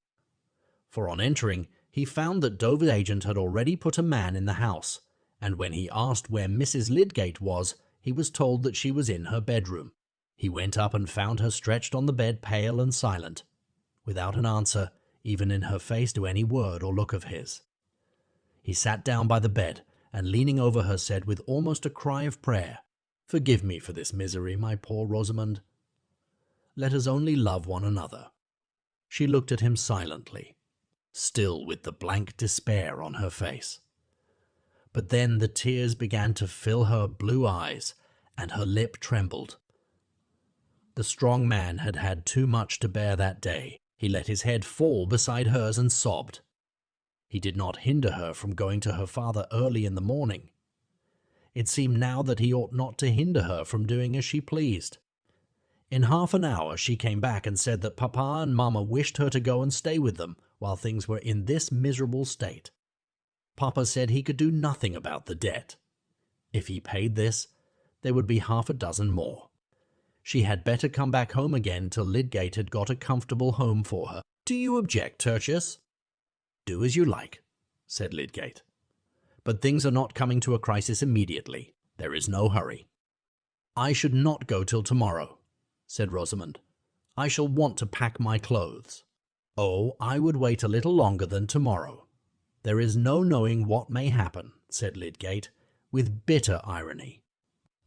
For on entering, he found that Dover's agent had already put a man in the house, and when he asked where Mrs. Lydgate was, he was told that she was in her bedroom. He went up and found her stretched on the bed, pale and silent, without an answer even in her face to any word or look of his. He sat down by the bed, and leaning over her said with almost a cry of prayer, "Forgive me for this misery, my poor Rosamond. Let us only love one another." She looked at him silently, still with the blank despair on her face. But then the tears began to fill her blue eyes, and her lip trembled. The strong man had had too much to bear that day. He let his head fall beside hers and sobbed. He did not hinder her from going to her father early in the morning. It seemed now that he ought not to hinder her from doing as she pleased. In half an hour she came back and said that Papa and Mamma wished her to go and stay with them while things were in this miserable state. Papa said he could do nothing about the debt. If he paid this, there would be half a dozen more. She had better come back home again till Lydgate had got a comfortable home for her. "Do you object, Tertius?" "Do as you like," said Lydgate. "But things are not coming to a crisis immediately. There is no hurry." "I should not go till tomorrow," said Rosamond. "I shall want to pack my clothes." "Oh, I would wait a little longer than tomorrow. There is no knowing what may happen," said Lydgate, with bitter irony.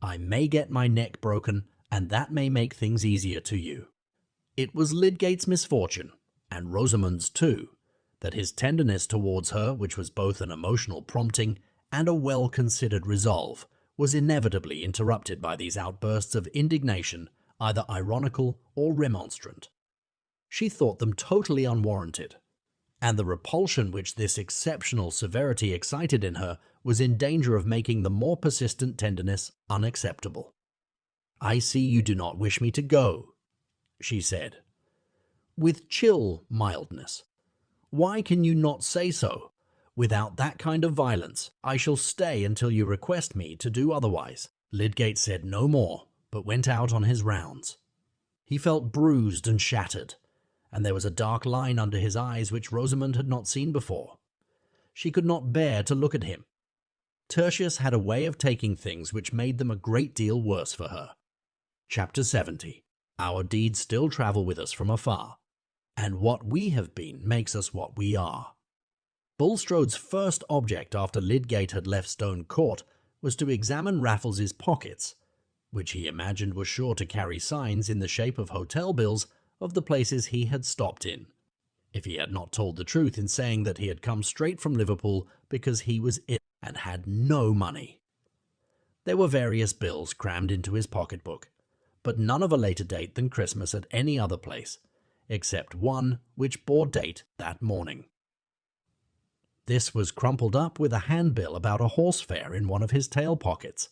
"I may get my neck broken, and that may make things easier to you." It was Lydgate's misfortune, and Rosamond's too, that his tenderness towards her, which was both an emotional prompting and a well-considered resolve, was inevitably interrupted by these outbursts of indignation, either ironical or remonstrant. She thought them totally unwarranted, and the repulsion which this exceptional severity excited in her was in danger of making the more persistent tenderness unacceptable. "I see you do not wish me to go," she said, with chill mildness. Why can you not say so? Without that kind of violence, I shall stay until you request me to do otherwise." Lydgate said no more, but went out on his rounds. He felt bruised and shattered, and there was a dark line under his eyes which Rosamond had not seen before. She could not bear to look at him. Tertius had a way of taking things which made them a great deal worse for her. Chapter 70. Our deeds still travel with us from afar, and what we have been makes us what we are. Bulstrode's first object after Lydgate had left Stone Court was to examine Raffles's pockets, which he imagined were sure to carry signs in the shape of hotel bills of the places he had stopped in, if he had not told the truth in saying that he had come straight from Liverpool because he was ill and had no money. There were various bills crammed into his pocketbook, but none of a later date than Christmas at any other place, except one which bore date that morning. This was crumpled up with a handbill about a horse fair in one of his tail pockets,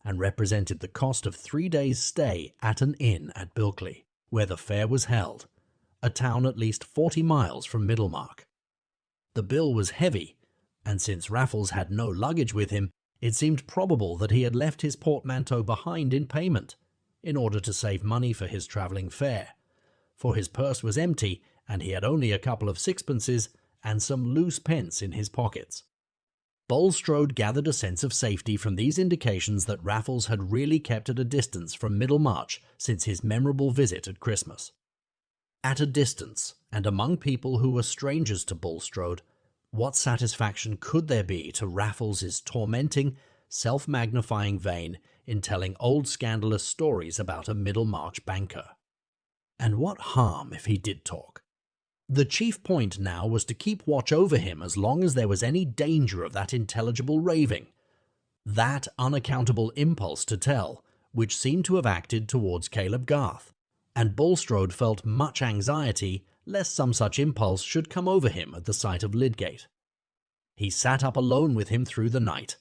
and represented the cost of 3 days' stay at an inn at Bilkley, where the fair was held, a town at least 40 miles from Middlemarch. The bill was heavy, and since Raffles had no luggage with him, it seemed probable that he had left his portmanteau behind in payment, in order to save money for his travelling fare, for his purse was empty, and he had only a couple of sixpences and some loose pence in his pockets. Bulstrode gathered a sense of safety from these indications that Raffles had really kept at a distance from Middlemarch since his memorable visit at Christmas. At a distance, and among people who were strangers to Bulstrode, what satisfaction could there be to Raffles's tormenting, self-magnifying vein in telling old scandalous stories about a Middlemarch banker? And what harm if he did talk? The chief point now was to keep watch over him as long as there was any danger of that intelligible raving, that unaccountable impulse to tell, which seemed to have acted towards Caleb Garth, and Bulstrode felt much anxiety lest some such impulse should come over him at the sight of Lydgate. He sat up alone with him through the night,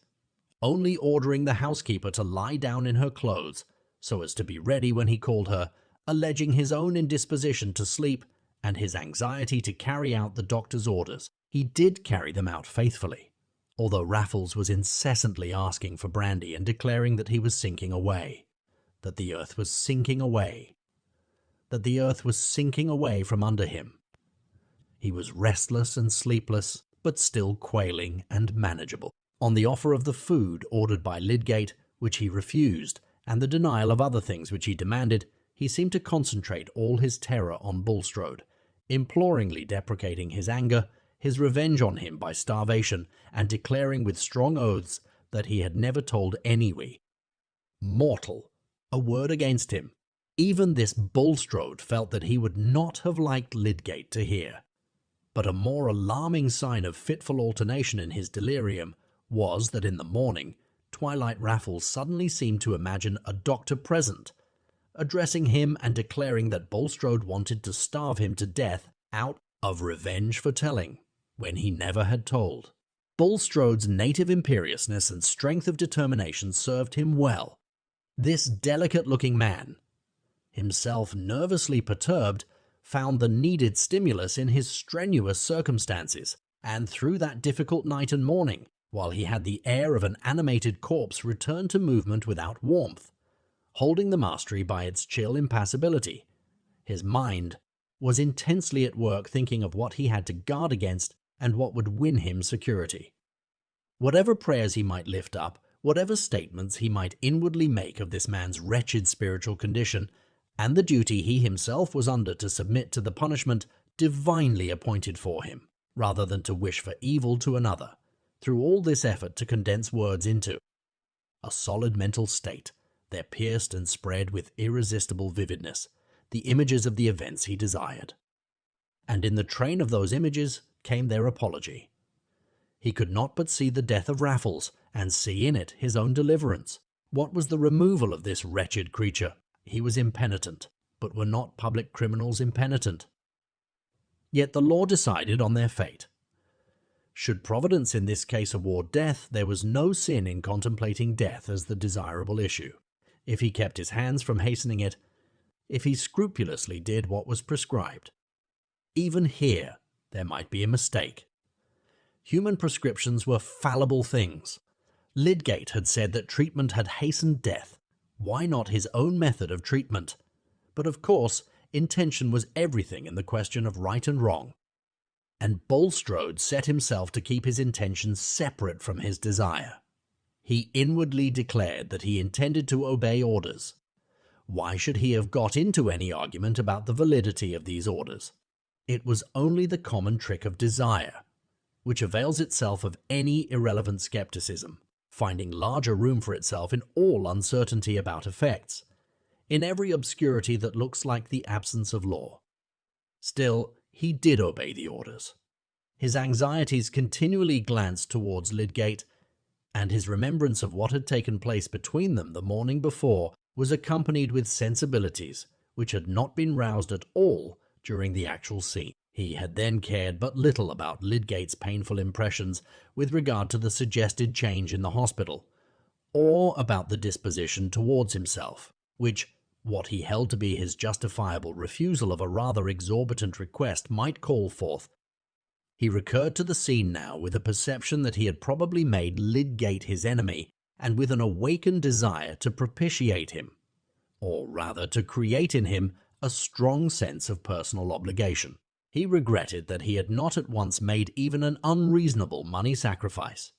only ordering the housekeeper to lie down in her clothes so as to be ready when he called her, alleging his own indisposition to sleep and his anxiety to carry out the doctor's orders. He did carry them out faithfully, although Raffles was incessantly asking for brandy and declaring that he was sinking away, that the earth was sinking away, that the earth was sinking away from under him. He was restless and sleepless, but still quailing and manageable. On the offer of the food ordered by Lydgate, which he refused, and the denial of other things which he demanded, he seemed to concentrate all his terror on Bulstrode, imploringly deprecating his anger, his revenge on him by starvation, and declaring with strong oaths that he had never told any mortal a word against him. Even this Bulstrode felt that he would not have liked Lydgate to hear. But a more alarming sign of fitful alternation in his delirium was that in the morning, Twilight Raffles suddenly seemed to imagine a doctor present, addressing him and declaring that Bulstrode wanted to starve him to death out of revenge for telling, when he never had told. Bulstrode's native imperiousness and strength of determination served him well. This delicate-looking man, himself nervously perturbed, found the needed stimulus in his strenuous circumstances, and through that difficult night and morning, while he had the air of an animated corpse, returned to movement without warmth, holding the mastery by its chill impassibility. His mind was intensely at work thinking of what he had to guard against and what would win him security. Whatever prayers he might lift up, whatever statements he might inwardly make of this man's wretched spiritual condition, and the duty he himself was under to submit to the punishment divinely appointed for him, rather than to wish for evil to another, through all this effort to condense words into a solid mental state, there pierced and spread with irresistible vividness the images of the events he desired. And in the train of those images came their apology. He could not but see the death of Raffles, and see in it his own deliverance. What was the removal of this wretched creature? He was impenitent, but were not public criminals impenitent? Yet the law decided on their fate. Should Providence in this case award death, there was no sin in contemplating death as the desirable issue, if he kept his hands from hastening it, if he scrupulously did what was prescribed. Even here, There might be a mistake. Human prescriptions were fallible things. Lydgate had said that treatment had hastened death. Why not his own method of treatment? But of course, intention was everything in the question of right and wrong. And Bulstrode set himself to keep his intentions separate from his desire. He inwardly declared that he intended to obey orders. Why should he have got into any argument about the validity of these orders? It was only the common trick of desire, which avails itself of any irrelevant skepticism, finding larger room for itself in all uncertainty about effects, in every obscurity that looks like the absence of law. Still, he did obey the orders. His anxieties continually glanced towards Lydgate, and his remembrance of what had taken place between them the morning before was accompanied with sensibilities which had not been roused at all during the actual scene. He had then cared but little about Lydgate's painful impressions with regard to the suggested change in the hospital, or about the disposition towards himself, which, what he held to be his justifiable refusal of a rather exorbitant request, might call forth. He recurred to the scene now with a perception that he had probably made Lydgate his enemy, and with an awakened desire to propitiate him, or rather to create in him a strong sense of personal obligation. He regretted that he had not at once made even an unreasonable money sacrifice.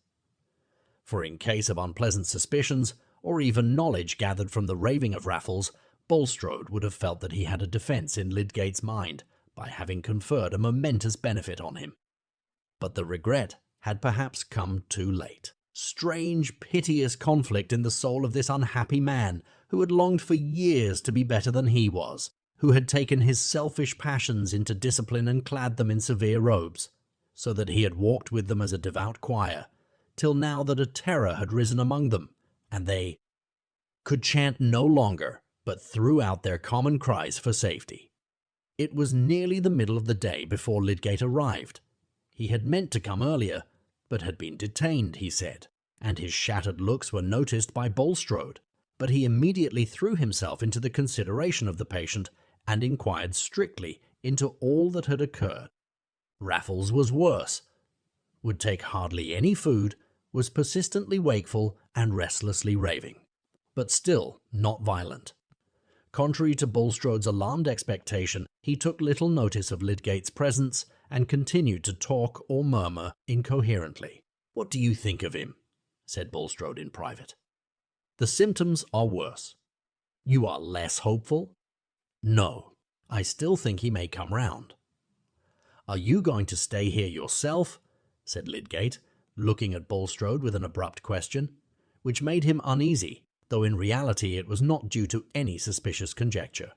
For in case of unpleasant suspicions, or even knowledge gathered from the raving of Raffles, Bulstrode would have felt that he had a defence in Lydgate's mind by having conferred a momentous benefit on him. But the regret had perhaps come too late. Strange, piteous conflict in the soul of this unhappy man, who had longed for years to be better than he was, who had taken his selfish passions into discipline and clad them in severe robes, so that he had walked with them as a devout choir, till now that a terror had risen among them, and they could chant no longer, but threw out their common cries for safety. It was nearly the middle of the day before Lydgate arrived. He had meant to come earlier, but had been detained, he said, and his shattered looks were noticed by Bulstrode, but he immediately threw himself into the consideration of the patient and inquired strictly into all that had occurred. Raffles was worse, would take hardly any food, was persistently wakeful and restlessly raving, but still not violent. Contrary to Bulstrode's alarmed expectation, he took little notice of Lydgate's presence and continued to talk or murmur incoherently. "What do you think of him?" said Bulstrode in private. "The symptoms are worse." "You are less hopeful?" "No, I still think he may come round." "Are you going to stay here yourself?" said Lydgate, looking at Bulstrode with an abrupt question, which made him uneasy, though in reality it was not due to any suspicious conjecture.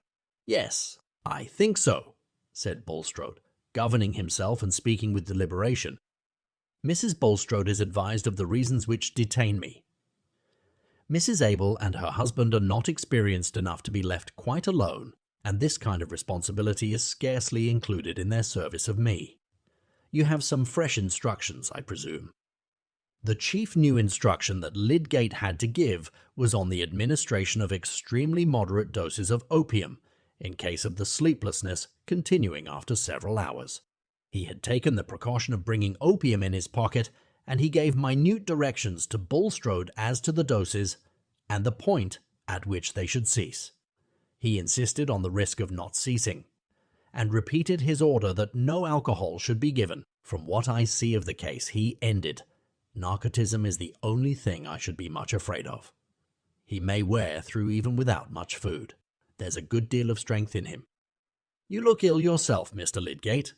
"Yes, I think so," said Bulstrode, governing himself and speaking with deliberation. "Mrs. Bulstrode is advised of the reasons which detain me. Mrs. Abel and her husband are not experienced enough to be left quite alone, and this kind of responsibility is scarcely included in their service of me. You have some fresh instructions, I presume." The chief new instruction that Lydgate had to give was on the administration of extremely moderate doses of opium, in case of the sleeplessness continuing after several hours. He had taken the precaution of bringing opium in his pocket, and he gave minute directions to Bulstrode as to the doses and the point at which they should cease. He insisted on the risk of not ceasing, and repeated his order that no alcohol should be given. "From what I see of the case," he ended, "narcotism is the only thing I should be much afraid of. He may wear through even without much food. There's a good deal of strength in him. You look ill yourself, Mr. Lydgate.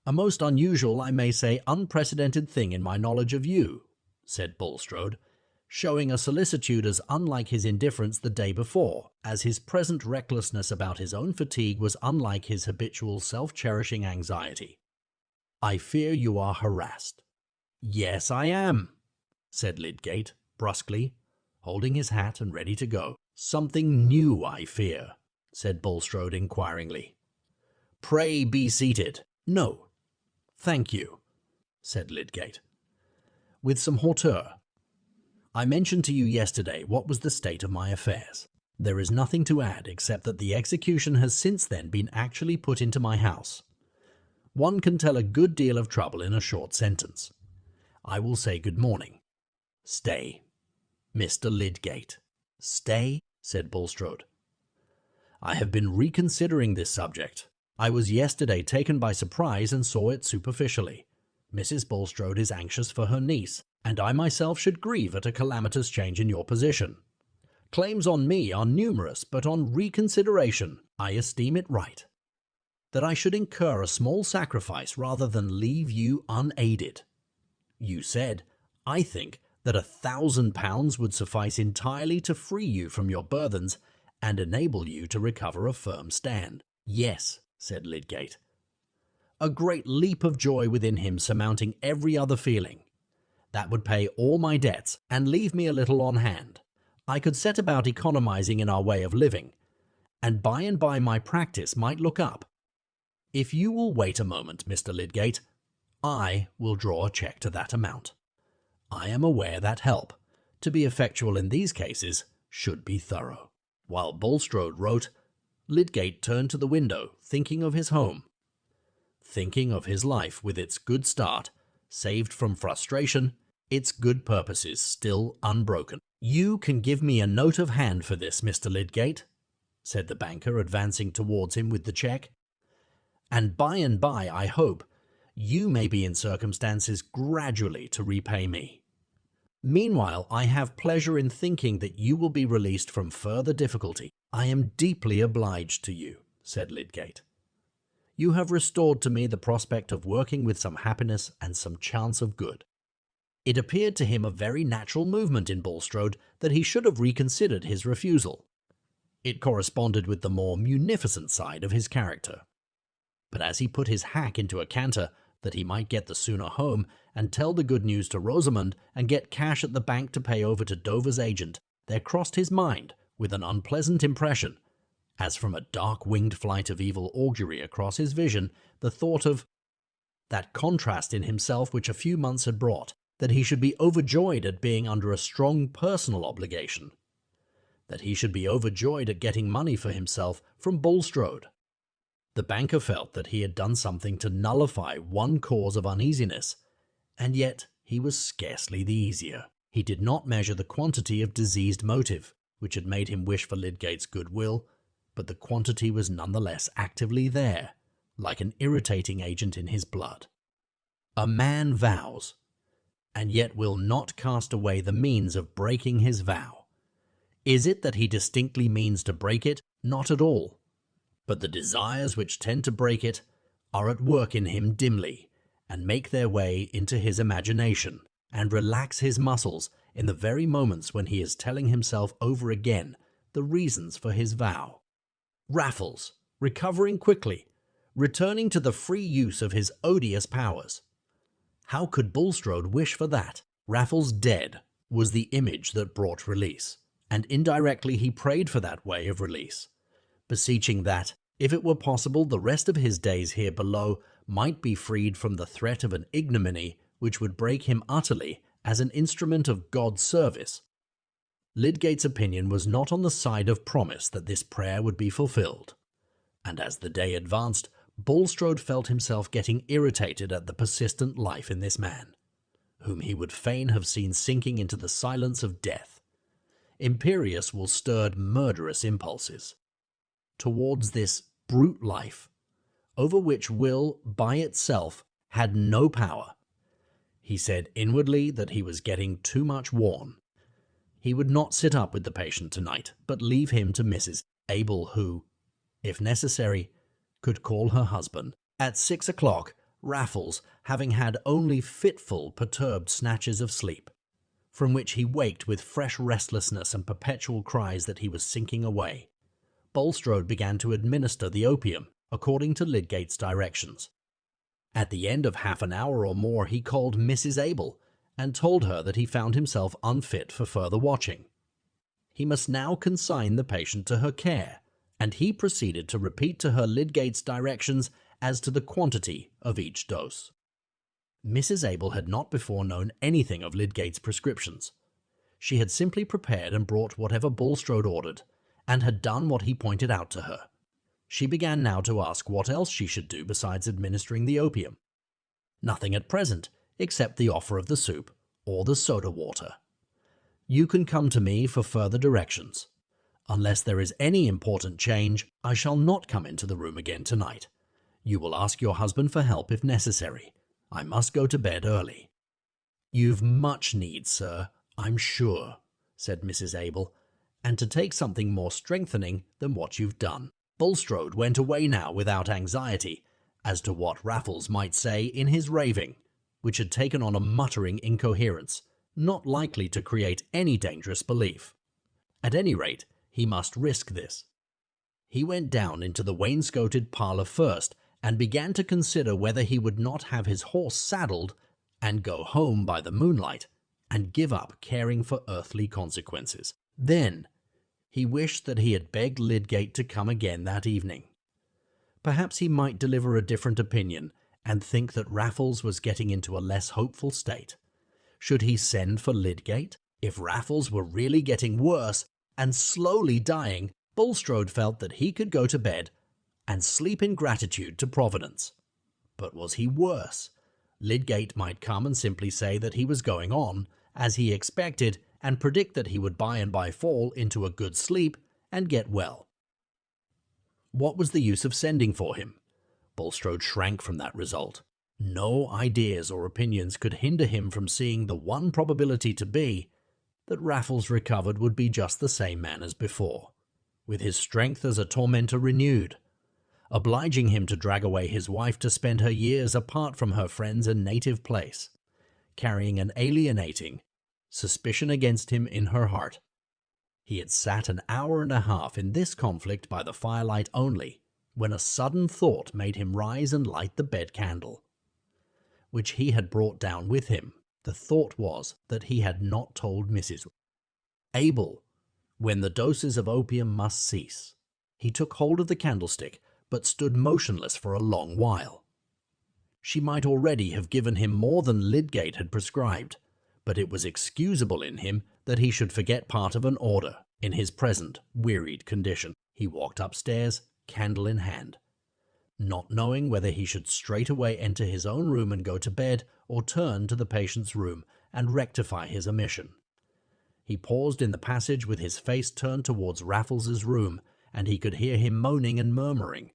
A most unusual, I may say unprecedented thing in my knowledge of you," said Bulstrode, showing a solicitude as unlike his indifference the day before, as his present recklessness about his own fatigue was unlike his habitual self-cherishing anxiety. "I fear you are harassed." "Yes, I am," said Lydgate, brusquely, holding his hat and ready to go. "Something new, I fear," said Bulstrode inquiringly. "Pray be seated." "No, thank you," said Lydgate, with some hauteur. "I mentioned to you yesterday what was the state of my affairs. There is nothing to add except that the execution has since then been actually put into my house. one can tell a good deal of trouble in a short sentence. I will say good morning. Stay. Mr. Lydgate. Stay, said Bulstrode. I have been reconsidering this subject. I was yesterday taken by surprise and saw it superficially. Mrs. Bulstrode is anxious for her niece, and I myself should grieve at a calamitous change in your position. Claims on me are numerous, but on reconsideration I esteem it right that I should incur a small sacrifice rather than leave you unaided. You said, I think, that £1,000 would suffice entirely to free you from your burthens and enable you to recover a firm stand. Yes, said Lydgate, a great leap of joy within him surmounting every other feeling. That would pay all my debts and leave me a little on hand. I could set about economizing in our way of living, and by my practice might look up. If you will wait a moment, Mr. Lydgate, I will draw a cheque to that amount. I am aware that help, to be effectual in these cases, should be thorough. While Bulstrode wrote, Lydgate turned to the window, thinking of his home, thinking of his life with its good start, saved from frustration, its good purposes still unbroken. You can give me a note of hand for this, Mr. Lydgate, said the banker, advancing towards him with the cheque. And by, I hope, you may be in circumstances gradually to repay me. Meanwhile, I have pleasure in thinking that you will be released from further difficulty. I am deeply obliged to you, said Lydgate. You have restored to me the prospect of working with some happiness and some chance of good. It appeared to him a very natural movement in Bulstrode that he should have reconsidered his refusal. It corresponded with the more munificent side of his character. But as he put his hack into a canter, that he might get the sooner home and tell the good news to Rosamond and get cash at the bank to pay over to Dover's agent, there crossed his mind, with an unpleasant impression, as from a dark-winged flight of evil augury across his vision, the thought of that contrast in himself which a few months had brought, that he should be overjoyed at being under a strong personal obligation, that he should be overjoyed at getting money for himself from Bulstrode. The banker felt that he had done something to nullify one cause of uneasiness, and yet he was scarcely the easier. He did not measure the quantity of diseased motive which had made him wish for Lydgate's goodwill, but the quantity was none the less actively there, like an irritating agent in his blood. A man vows, and yet will not cast away the means of breaking his vow. Is it that he distinctly means to break it? Not at all. But the desires which tend to break it are at work in him dimly, and make their way into his imagination, and relax his muscles in the very moments when he is telling himself over again the reasons for his vow. Raffles, recovering quickly, returning to the free use of his odious powers. How could Bulstrode wish for that? Raffles dead was the image that brought release, and indirectly he prayed for that way of release, beseeching that, if it were possible, the rest of his days here below might be freed from the threat of an ignominy which would break him utterly as an instrument of God's service. Lydgate's opinion was not on the side of promise that this prayer would be fulfilled, and as the day advanced, Bulstrode felt himself getting irritated at the persistent life in this man, whom he would fain have seen sinking into the silence of death. Imperious will stirred murderous impulses towards this brute life, over which will, by itself, had no power. He said inwardly that he was getting too much worn. He would not sit up with the patient tonight, but leave him to Mrs. Abel, who, if necessary, could call her husband. At 6 o'clock, Raffles, having had only fitful, perturbed snatches of sleep, from which he waked with fresh restlessness and perpetual cries that he was sinking away, Bulstrode began to administer the opium according to Lydgate's directions. At the end of half an hour or more he called Mrs. Abel and told her that he found himself unfit for further watching. He must now consign the patient to her care, and he proceeded to repeat to her Lydgate's directions as to the quantity of each dose. Mrs. Abel had not before known anything of Lydgate's prescriptions. She had simply prepared and brought whatever Bulstrode ordered, and had done what he pointed out to her. She began now to ask what else she should do besides administering the opium. Nothing at present, except the offer of the soup or the soda water. You can come to me for further directions. Unless there is any important change, I shall not come into the room again tonight. You will ask your husband for help if necessary. I must go to bed early." "You've much need, sir, I'm sure," said Mrs. Abel, "and to take something more strengthening than what you've done." Bulstrode went away now without anxiety as to what Raffles might say in his raving, which had taken on a muttering incoherence, not likely to create any dangerous belief. At any rate, he must risk this. He went down into the wainscoted parlour first, and began to consider whether he would not have his horse saddled and go home by the moonlight, and give up caring for earthly consequences. Then he wished that he had begged Lydgate to come again that evening. Perhaps he might deliver a different opinion, and think that Raffles was getting into a less hopeful state. Should he send for Lydgate? If Raffles were really getting worse and slowly dying, Bulstrode felt that he could go to bed and sleep in gratitude to Providence. But was he worse? Lydgate might come and simply say that he was going on, as he expected, and predict that he would by and by fall into a good sleep and get well. What was the use of sending for him? Bulstrode shrank from that result. No ideas or opinions could hinder him from seeing the one probability to be that Raffles recovered would be just the same man as before, with his strength as a tormentor renewed, obliging him to drag away his wife to spend her years apart from her friends and native place, carrying an alienating suspicion against him in her heart. He had sat an hour and a half in this conflict by the firelight only, when a sudden thought made him rise and light the bed candle, which he had brought down with him. The thought was that he had not told Mrs. Abel when the doses of opium must cease. He took hold of the candlestick, but stood motionless for a long while. She might already have given him more than Lydgate had prescribed, but it was excusable in him that he should forget part of an order in his present wearied condition. He walked upstairs, candle in hand, not knowing whether he should straightway enter his own room and go to bed, or turn to the patient's room and rectify his omission. He paused in the passage with his face turned towards Raffles's room, and he could hear him moaning and murmuring.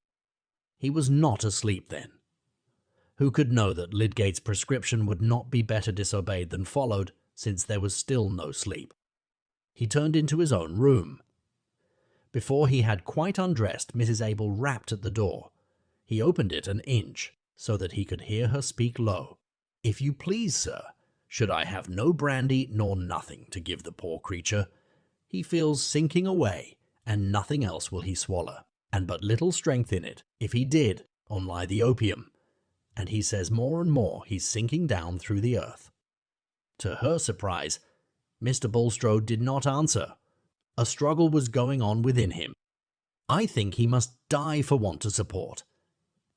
He was not asleep then. Who could know that Lydgate's prescription would not be better disobeyed than followed, since there was still no sleep? He turned into his own room. Before he had quite undressed, Mrs. Abel rapped at the door. He opened it an inch, so that he could hear her speak low. "If you please, sir, should I have no brandy nor nothing to give the poor creature? He feels sinking away, and nothing else will he swallow, and but little strength in it, if he did, only the opium, and he says more and more he's sinking down through the earth." To her surprise, Mr. Bulstrode did not answer. A struggle was going on within him. "I think he must die for want of support,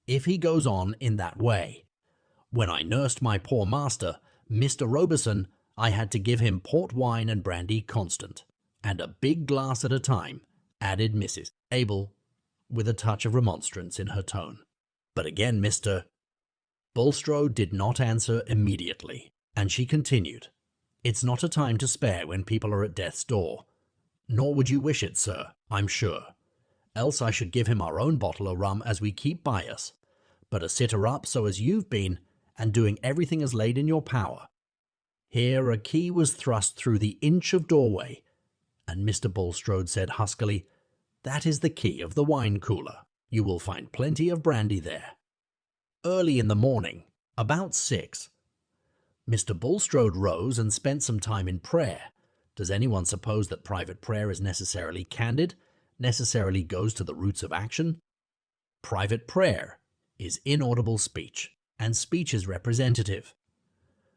if he goes on in that way. When I nursed my poor master, Mr. Roberson, I had to give him port wine and brandy constant, and a big glass at a time," added Mrs. Abel, with a touch of remonstrance in her tone. But again Mr. Bulstrode did not answer immediately, and she continued, "It's not a time to spare when people are at death's door. Nor would you wish it, sir, I'm sure. Else I should give him our own bottle of rum as we keep by us. But a sitter up so as you've been, and doing everything as laid in your power." Here a key was thrust through the inch of doorway, and Mr. Bulstrode said huskily, "That is the key of the wine cooler. You will find plenty of brandy there." Early in the morning, about 6, Mr. Bulstrode rose and spent some time in prayer. Does anyone suppose that private prayer is necessarily candid, necessarily goes to the roots of action? Private prayer is inaudible speech, and speech is representative.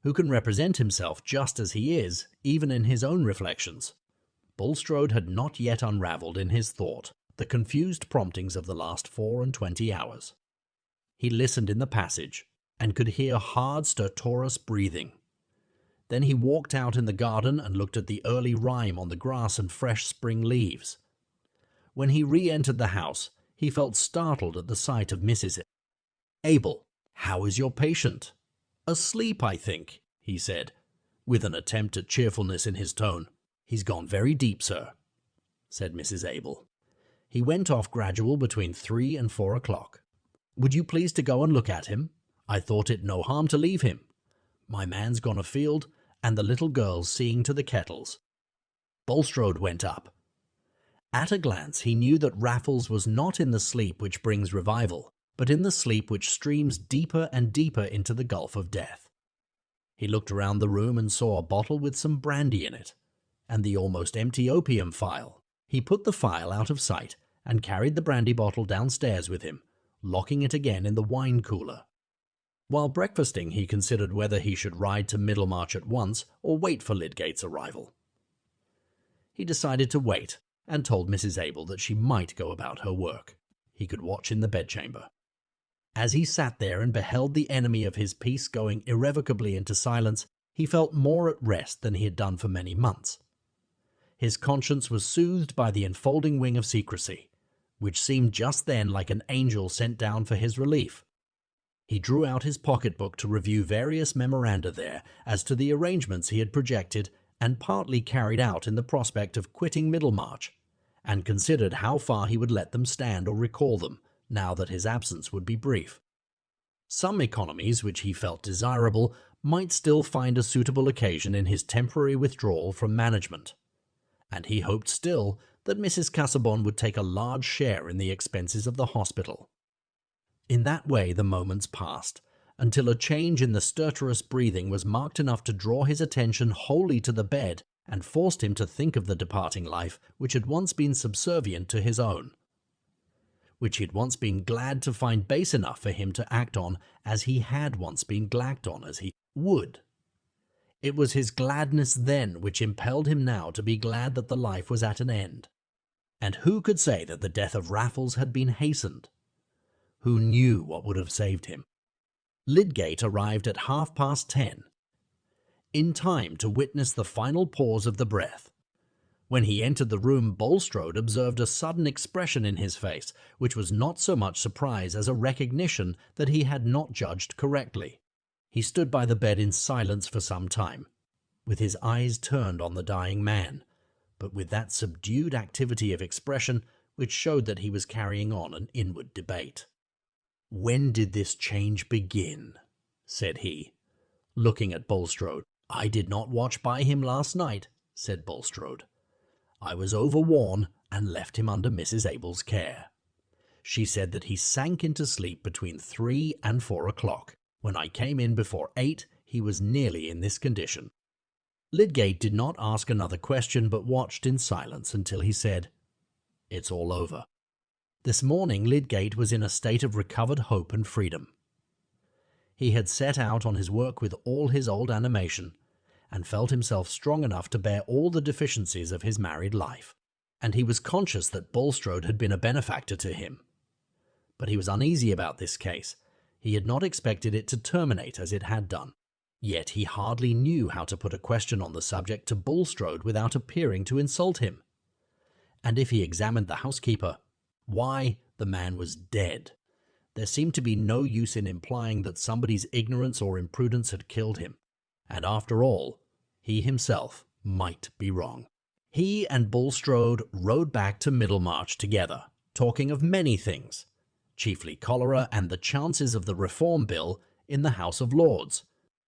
Who can represent himself just as he is, even in his own reflections? Bulstrode had not yet unravelled in his thought the confused promptings of the last 24 hours. He listened in the passage, and could hear hard stertorous breathing. Then he walked out in the garden and looked at the early rime on the grass and fresh spring leaves. When he re-entered the house, he felt startled at the sight of Mrs. Abel. "How is your patient?" "Asleep, I think," he said, with an attempt at cheerfulness in his tone. "He's gone very deep, sir," said Mrs. Abel. "He went off gradual between 3 and 4 o'clock. Would you please to go and look at him? I thought it no harm to leave him. My man's gone afield, and the little girl's seeing to the kettles." Bulstrode went up. At a glance he knew that Raffles was not in the sleep which brings revival, but in the sleep which streams deeper and deeper into the gulf of death. He looked around the room and saw a bottle with some brandy in it, and the almost empty opium phial. He put the phial out of sight and carried the brandy bottle downstairs with him, locking it again in the wine cooler. While breakfasting, he considered whether he should ride to Middlemarch at once or wait for Lydgate's arrival. He decided to wait, and told Mrs. Abel that she might go about her work. He could watch in the bedchamber. As he sat there and beheld the enemy of his peace going irrevocably into silence, he felt more at rest than he had done for many months. His conscience was soothed by the enfolding wing of secrecy, which seemed just then like an angel sent down for his relief. He drew out his pocketbook to review various memoranda there as to the arrangements he had projected and partly carried out in the prospect of quitting Middlemarch, and considered how far he would let them stand or recall them, now that his absence would be brief. Some economies which he felt desirable might still find a suitable occasion in his temporary withdrawal from management, and he hoped still that Mrs. Casaubon would take a large share in the expenses of the hospital. In that way the moments passed, until a change in the stertorous breathing was marked enough to draw his attention wholly to the bed and forced him to think of the departing life which had once been subservient to his own, which he had once been glad to find base enough for him to act on as he had once been glacked on as he would. It was his gladness then which impelled him now to be glad that the life was at an end. And who could say that the death of Raffles had been hastened? Who knew what would have saved him? Lydgate arrived at 10:30, in time to witness the final pause of the breath. When he entered the room, Bulstrode observed a sudden expression in his face, which was not so much surprise as a recognition that he had not judged correctly. He stood by the bed in silence for some time, with his eyes turned on the dying man, but with that subdued activity of expression which showed that he was carrying on an inward debate. "When did this change begin?" said he, looking at Bulstrode. "I did not watch by him last night," said Bulstrode. "I was overworn and left him under Mrs. Abel's care. She said that he sank into sleep between 3 and 4 o'clock. When I came in before 8, he was nearly in this condition." Lydgate did not ask another question, but watched in silence until he said, "It's all over." This morning Lydgate was in a state of recovered hope and freedom. He had set out on his work with all his old animation, and felt himself strong enough to bear all the deficiencies of his married life, and he was conscious that Bulstrode had been a benefactor to him. But he was uneasy about this case. He had not expected it to terminate as it had done. Yet he hardly knew how to put a question on the subject to Bulstrode without appearing to insult him. And if he examined the housekeeper, why, the man was dead. There seemed to be no use in implying that somebody's ignorance or imprudence had killed him. And after all, he himself might be wrong. He and Bulstrode rode back to Middlemarch together, talking of many things, chiefly cholera and the chances of the Reform Bill in the House of Lords,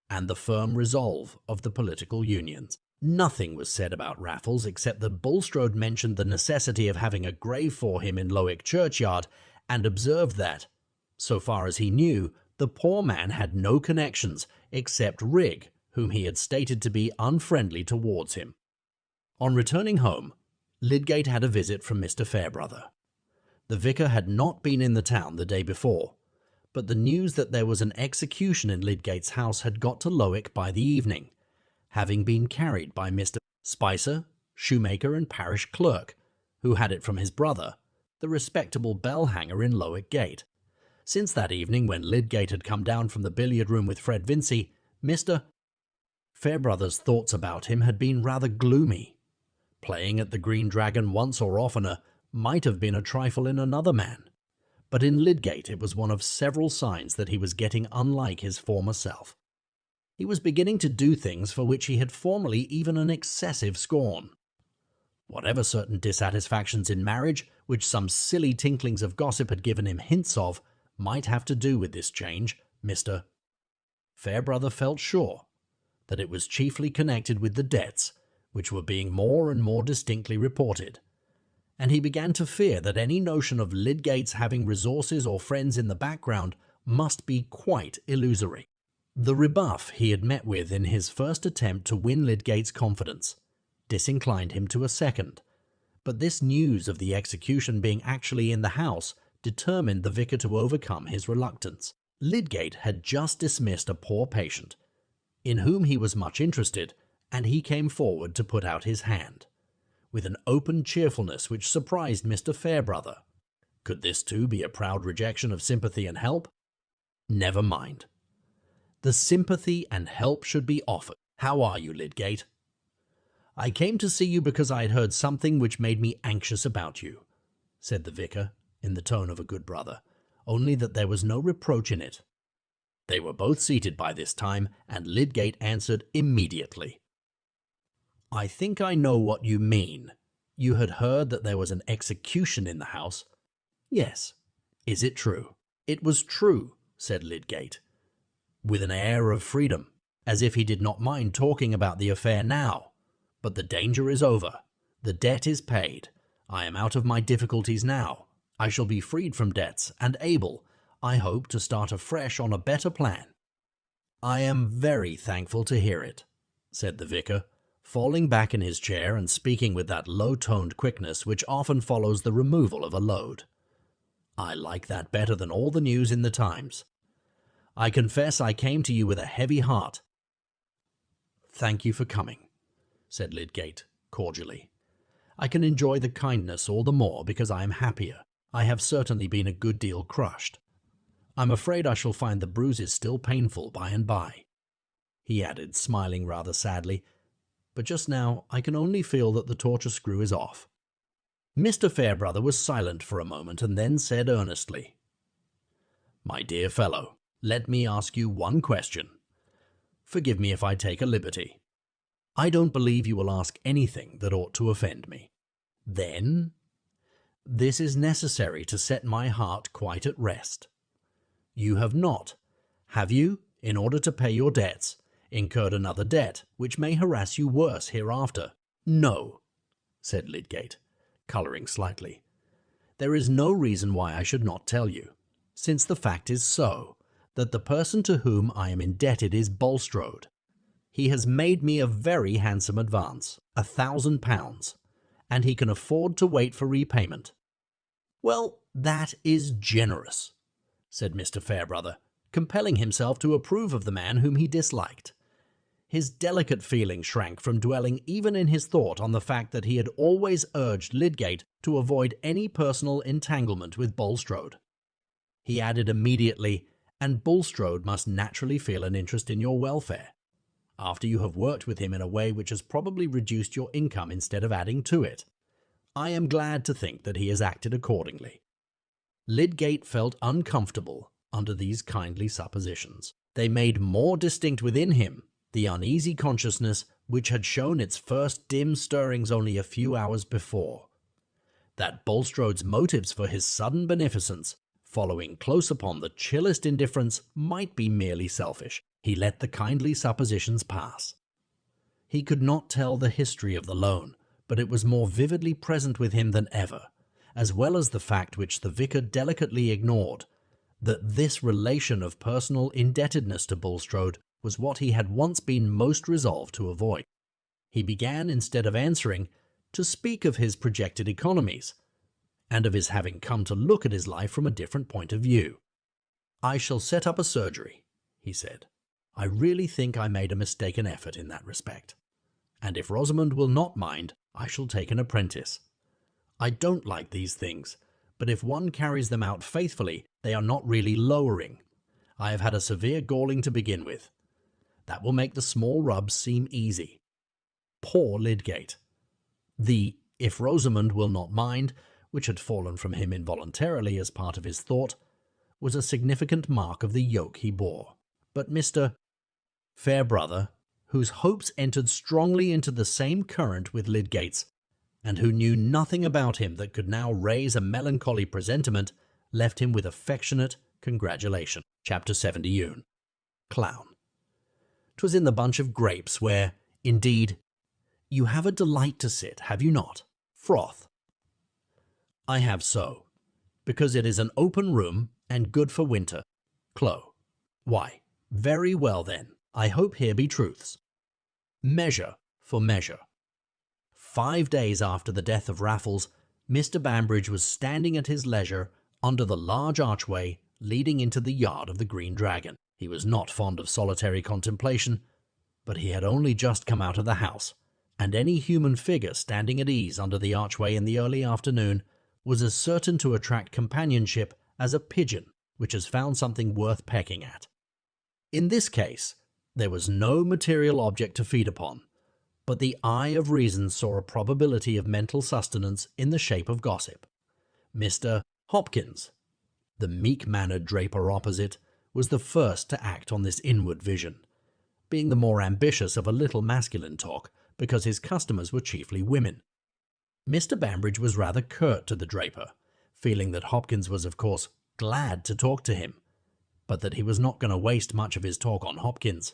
and the firm resolve of the political unions. Nothing was said about Raffles except that Bulstrode mentioned the necessity of having a grave for him in Lowick churchyard, and observed that, so far as he knew, the poor man had no connections except Rigg, whom he had stated to be unfriendly towards him. On returning home, Lydgate had a visit from Mr. Fairbrother. The vicar had not been in the town the day before, but the news that there was an execution in Lydgate's house had got to Lowick by the evening, having been carried by Mr. Spicer, shoemaker and parish clerk, who had it from his brother, the respectable bell-hanger in Lowick Gate. Since that evening, when Lydgate had come down from the billiard-room with Fred Vincey, Mr. Fairbrother's thoughts about him had been rather gloomy. Playing at the Green Dragon once or oftener might have been a trifle in another man, but in Lydgate it was one of several signs that he was getting unlike his former self. He was beginning to do things for which he had formerly even an excessive scorn. Whatever certain dissatisfactions in marriage, which some silly tinklings of gossip had given him hints of, might have to do with this change, Mr. Fairbrother felt sure that it was chiefly connected with the debts, which were being more and more distinctly reported, and he began to fear that any notion of Lydgate's having resources or friends in the background must be quite illusory. The rebuff he had met with in his first attempt to win Lydgate's confidence disinclined him to a second, but this news of the execution being actually in the house determined the vicar to overcome his reluctance. Lydgate had just dismissed a poor patient, in whom he was much interested, and he came forward to put out his hand, with an open cheerfulness which surprised Mr. Fairbrother. Could this too be a proud rejection of sympathy and help? Never mind. The sympathy and help should be offered. How are you, Lydgate? I came to see you because I had heard something which made me anxious about you, said the vicar, in the tone of a good brother, only that there was no reproach in it. They were both seated by this time, and Lydgate answered immediately. I think I know what you mean. You had heard that there was an execution in the house. Yes. Is it true? It was true, said Lydgate, with an air of freedom, as if he did not mind talking about the affair now. But the danger is over. The debt is paid. I am out of my difficulties now. I shall be freed from debts and able, I hope, to start afresh on a better plan. I am very thankful to hear it, said the vicar, falling back in his chair and speaking with that low-toned quickness which often follows the removal of a load. I like that better than all the news in the Times. I confess I came to you with a heavy heart. Thank you for coming, said Lydgate cordially. I can enjoy the kindness all the more because I am happier. I have certainly been a good deal crushed. I'm afraid I shall find the bruises still painful by and by, he added, smiling rather sadly, but just now I can only feel that the torture screw is off. Mr. Fairbrother was silent for a moment and then said earnestly, My dear fellow, let me ask you one question. Forgive me if I take a liberty. I don't believe you will ask anything that ought to offend me. Then, this is necessary to set my heart quite at rest. You have not, have you, in order to pay your debts, incurred another debt which may harass you worse hereafter? No, said Lydgate, colouring slightly. There is no reason why I should not tell you, since the fact is so, that the person to whom I am indebted is Bulstrode. He has made me a very handsome advance, £1,000, and he can afford to wait for repayment. Well, that is generous, said Mr. Fairbrother, compelling himself to approve of the man whom he disliked. His delicate feeling shrank from dwelling even in his thought on the fact that he had always urged Lydgate to avoid any personal entanglement with Bulstrode. He added immediately, and Bulstrode must naturally feel an interest in your welfare, after you have worked with him in a way which has probably reduced your income instead of adding to it. I am glad to think that he has acted accordingly. Lydgate felt uncomfortable under these kindly suppositions. They made more distinct within him the uneasy consciousness which had shown its first dim stirrings only a few hours before, that Bulstrode's motives for his sudden beneficence, following close upon the chillest indifference, might be merely selfish. He let the kindly suppositions pass. He could not tell the history of the loan, but it was more vividly present with him than ever, as well as the fact which the vicar delicately ignored, that this relation of personal indebtedness to Bulstrode was what he had once been most resolved to avoid. He began, instead of answering, to speak of his projected economies, and of his having come to look at his life from a different point of view. I shall set up a surgery, he said. I really think I made a mistaken effort in that respect, and if Rosamond will not mind, I shall take an apprentice. I don't like these things, but if one carries them out faithfully, they are not really lowering. I have had a severe galling to begin with. That will make the small rubs seem easy. Poor Lydgate! The "if Rosamond will not mind" which had fallen from him involuntarily as part of his thought, was a significant mark of the yoke he bore. But Mr. Fairbrother, whose hopes entered strongly into the same current with Lydgate's, and who knew nothing about him that could now raise a melancholy presentiment, left him with affectionate congratulation. Chapter 70. Clown. 'Twas in the bunch of grapes where, indeed, you have a delight to sit, have you not? Froth. I have so, because it is an open room and good for winter. Clo. Why, very well then, I hope here be truths. Measure for measure. 5 days after the death of Raffles, Mr. Bambridge was standing at his leisure under the large archway leading into the yard of the Green Dragon. He was not fond of solitary contemplation, but he had only just come out of the house, and any human figure standing at ease under the archway in the early afternoon was as certain to attract companionship as a pigeon which has found something worth pecking at. In this case, there was no material object to feed upon, but the eye of reason saw a probability of mental sustenance in the shape of gossip. Mr. Hopkins, the meek-mannered draper opposite, was the first to act on this inward vision, being the more ambitious of a little masculine talk because his customers were chiefly women. Mr. Bambridge was rather curt to the draper, feeling that Hopkins was of course glad to talk to him, but that he was not going to waste much of his talk on Hopkins.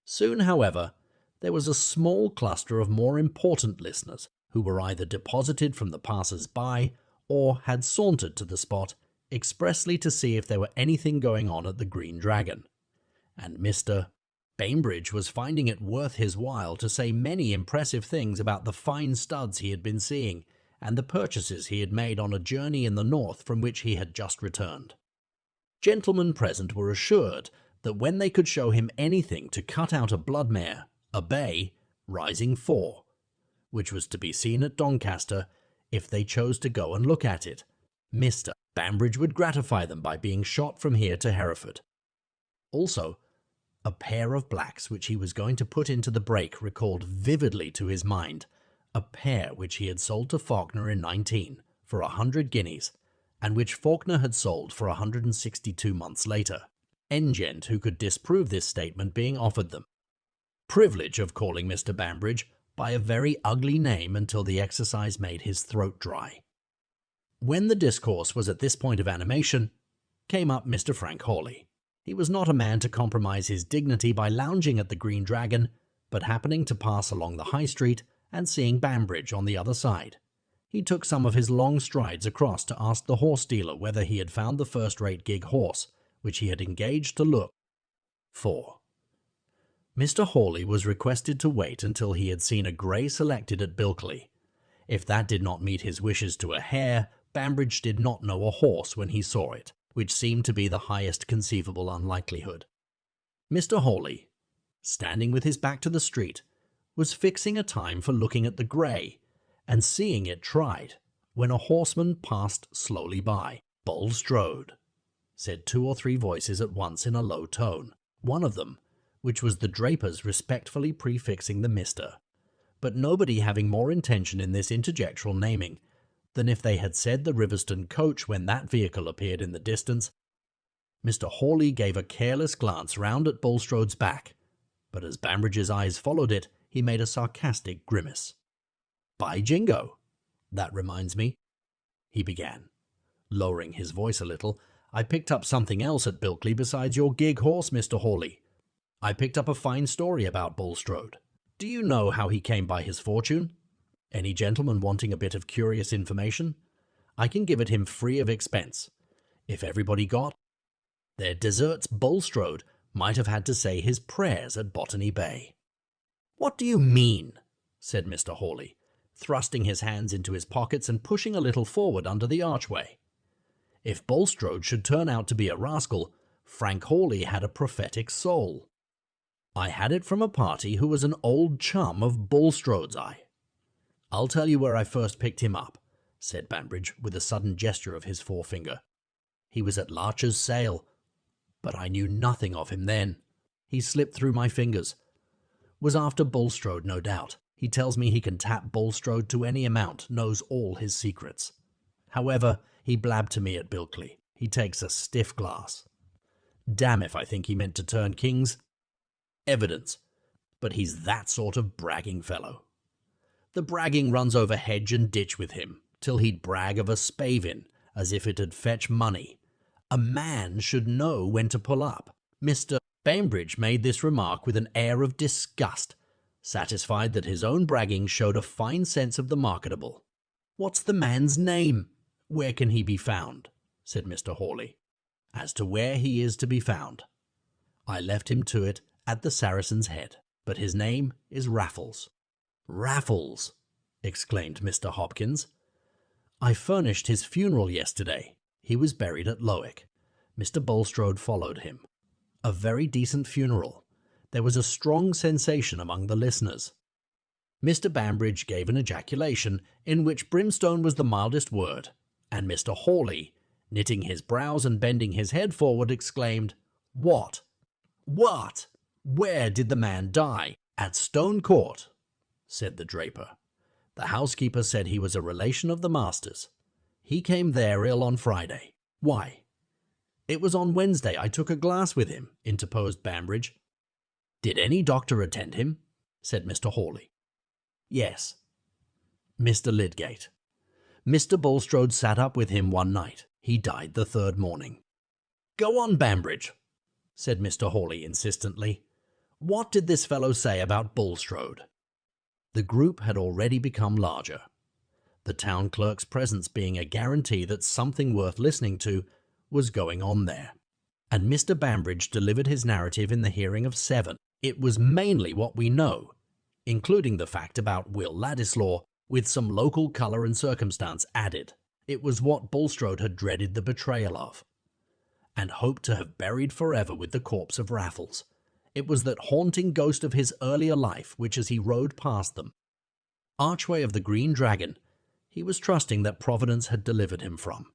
Soon, however, there was a small cluster of more important listeners who were either deposited from the passers-by or had sauntered to the spot expressly to see if there were anything going on at the Green Dragon, and Mr. Bainbridge was finding it worth his while to say many impressive things about the fine studs he had been seeing and the purchases he had made on a journey in the north from which he had just returned. Gentlemen present were assured that when they could show him anything to cut out a blood mare, a bay, rising 4, which was to be seen at Doncaster, if they chose to go and look at it, Mr. Bambridge would gratify them by being shot from here to Hereford. Also, a pair of blacks which he was going to put into the break recalled vividly to his mind a pair which he had sold to Faulkner in 19 for 100 guineas, and which Faulkner had sold for 162 months later, Engent who could disprove this statement being offered them. Privilege of calling Mr. Bambridge by a very ugly name until the exercise made his throat dry. When the discourse was at this point of animation, came up Mr. Frank Hawley. He was not a man to compromise his dignity by lounging at the Green Dragon, but happening to pass along the High Street and seeing Bambridge on the other side, he took some of his long strides across to ask the horse dealer whether he had found the first-rate gig horse, which he had engaged to look for. Mr. Hawley was requested to wait until he had seen a grey selected at Bilkley. If that did not meet his wishes to a hair, Bambridge did not know a horse when he saw it, which seemed to be the highest conceivable unlikelihood. Mr. Hawley, standing with his back to the street, was fixing a time for looking at the grey, and seeing it tried, when a horseman passed slowly by. "Bulstrode," said 2 or 3 voices at once in a low tone, one of them, which was the draper's, respectfully prefixing the Mr., but nobody having more intention in this interjectural naming than if they had said the Riverston coach when that vehicle appeared in the distance. Mr. Hawley gave a careless glance round at Bulstrode's back, but as Bambridge's eyes followed it, he made a sarcastic grimace. "By jingo! That reminds me," he began, lowering his voice a little, "I picked up something else at Bilkley besides your gig horse, Mr. Hawley. I picked up a fine story about Bulstrode. Do you know how he came by his fortune? Any gentleman wanting a bit of curious information? I can give it him free of expense. If everybody got their deserts, Bulstrode might have had to say his prayers at Botany Bay." "What do you mean?" said Mr. Hawley, thrusting his hands into his pockets and pushing a little forward under the archway. If Bulstrode should turn out to be a rascal, Frank Hawley had a prophetic soul. "I had it from a party who was an old chum of Bulstrode's. I'll tell you where I first picked him up," said Bambridge, with a sudden gesture of his forefinger. "He was at Larcher's sale, but I knew nothing of him then. He slipped through my fingers. Was after Bulstrode, no doubt. He tells me he can tap Bulstrode to any amount, knows all his secrets. However, he blabbed to me at Bilkley. He takes a stiff glass. Damn if I think he meant to turn kings. Evidence. But he's that sort of bragging fellow. The bragging runs over hedge and ditch with him, till he'd brag of a spavin, as if it'd fetch money. A man should know when to pull up. Mr. Bainbridge made this remark with an air of disgust, satisfied that his own bragging showed a fine sense of the marketable. "What's the man's name? Where can he be found?" said Mr. Hawley. "As to where he is to be found, I left him to it at the Saracen's Head, but his name is Raffles." "Raffles!" exclaimed Mr. Hopkins. "I furnished his funeral yesterday. He was buried at Lowick. Mr. Bulstrode followed him. A very decent funeral. There was a strong sensation among the listeners." Mr. Bambridge gave an ejaculation, in which brimstone was the mildest word, and Mr. Hawley, knitting his brows and bending his head forward, exclaimed, "What? What? Where did the man die?" "At Stone Court," said the draper. "The housekeeper said he was a relation of the master's. He came there ill on Friday." "Why?" "It was on Wednesday I took a glass with him," interposed Bambridge. "Did any doctor attend him?" said Mr. Hawley. "Yes." "Mr. Lydgate." "Mr. Bulstrode sat up with him one night. He died the third morning." "Go on, Bambridge," said Mr. Hawley insistently. "What did this fellow say about Bulstrode?" The group had already become larger, the town clerk's presence being a guarantee that something worth listening to was going on there. And Mr. Bambridge delivered his narrative in the hearing of 7. It was mainly what we know, including the fact about Will Ladislaw, with some local colour and circumstance added. It was what Bulstrode had dreaded the betrayal of, and hoped to have buried forever with the corpse of Raffles. It was that haunting ghost of his earlier life which, as he rode past them, archway of the Green Dragon, he was trusting that Providence had delivered him from.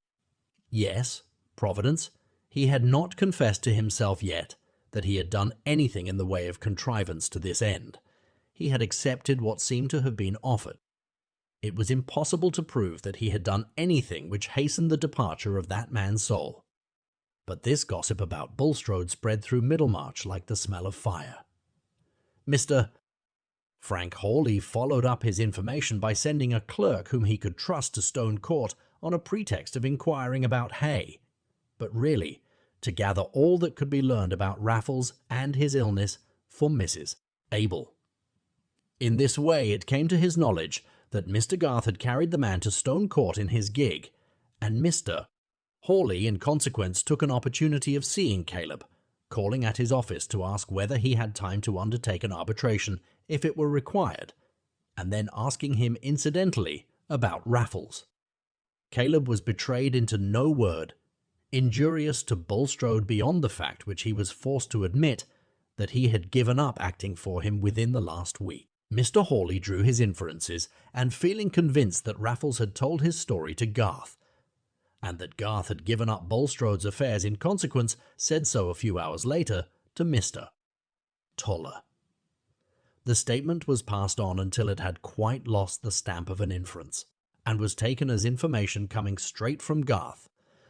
Yes, Providence. He had not confessed to himself yet that he had done anything in the way of contrivance to this end. He had accepted what seemed to have been offered. It was impossible to prove that he had done anything which hastened the departure of that man's soul. But this gossip about Bulstrode spread through Middlemarch like the smell of fire. Mr. Frank Hawley followed up his information by sending a clerk whom he could trust to Stone Court on a pretext of inquiring about hay, but really to gather all that could be learned about Raffles and his illness for Mrs. Abel. In this way it came to his knowledge that Mr. Garth had carried the man to Stone Court in his gig, and Mr. Hawley in consequence took an opportunity of seeing Caleb, calling at his office to ask whether he had time to undertake an arbitration if it were required, and then asking him incidentally about Raffles. Caleb was betrayed into no word, injurious to Bulstrode beyond the fact which he was forced to admit, that he had given up acting for him within the last week. Mr. Hawley drew his inferences, and feeling convinced that Raffles had told his story to Garth, and that Garth had given up Bulstrode's affairs in consequence, said so a few hours later to Mr. Toller. The statement was passed on until it had quite lost the stamp of an inference, and was taken as information coming straight from Garth,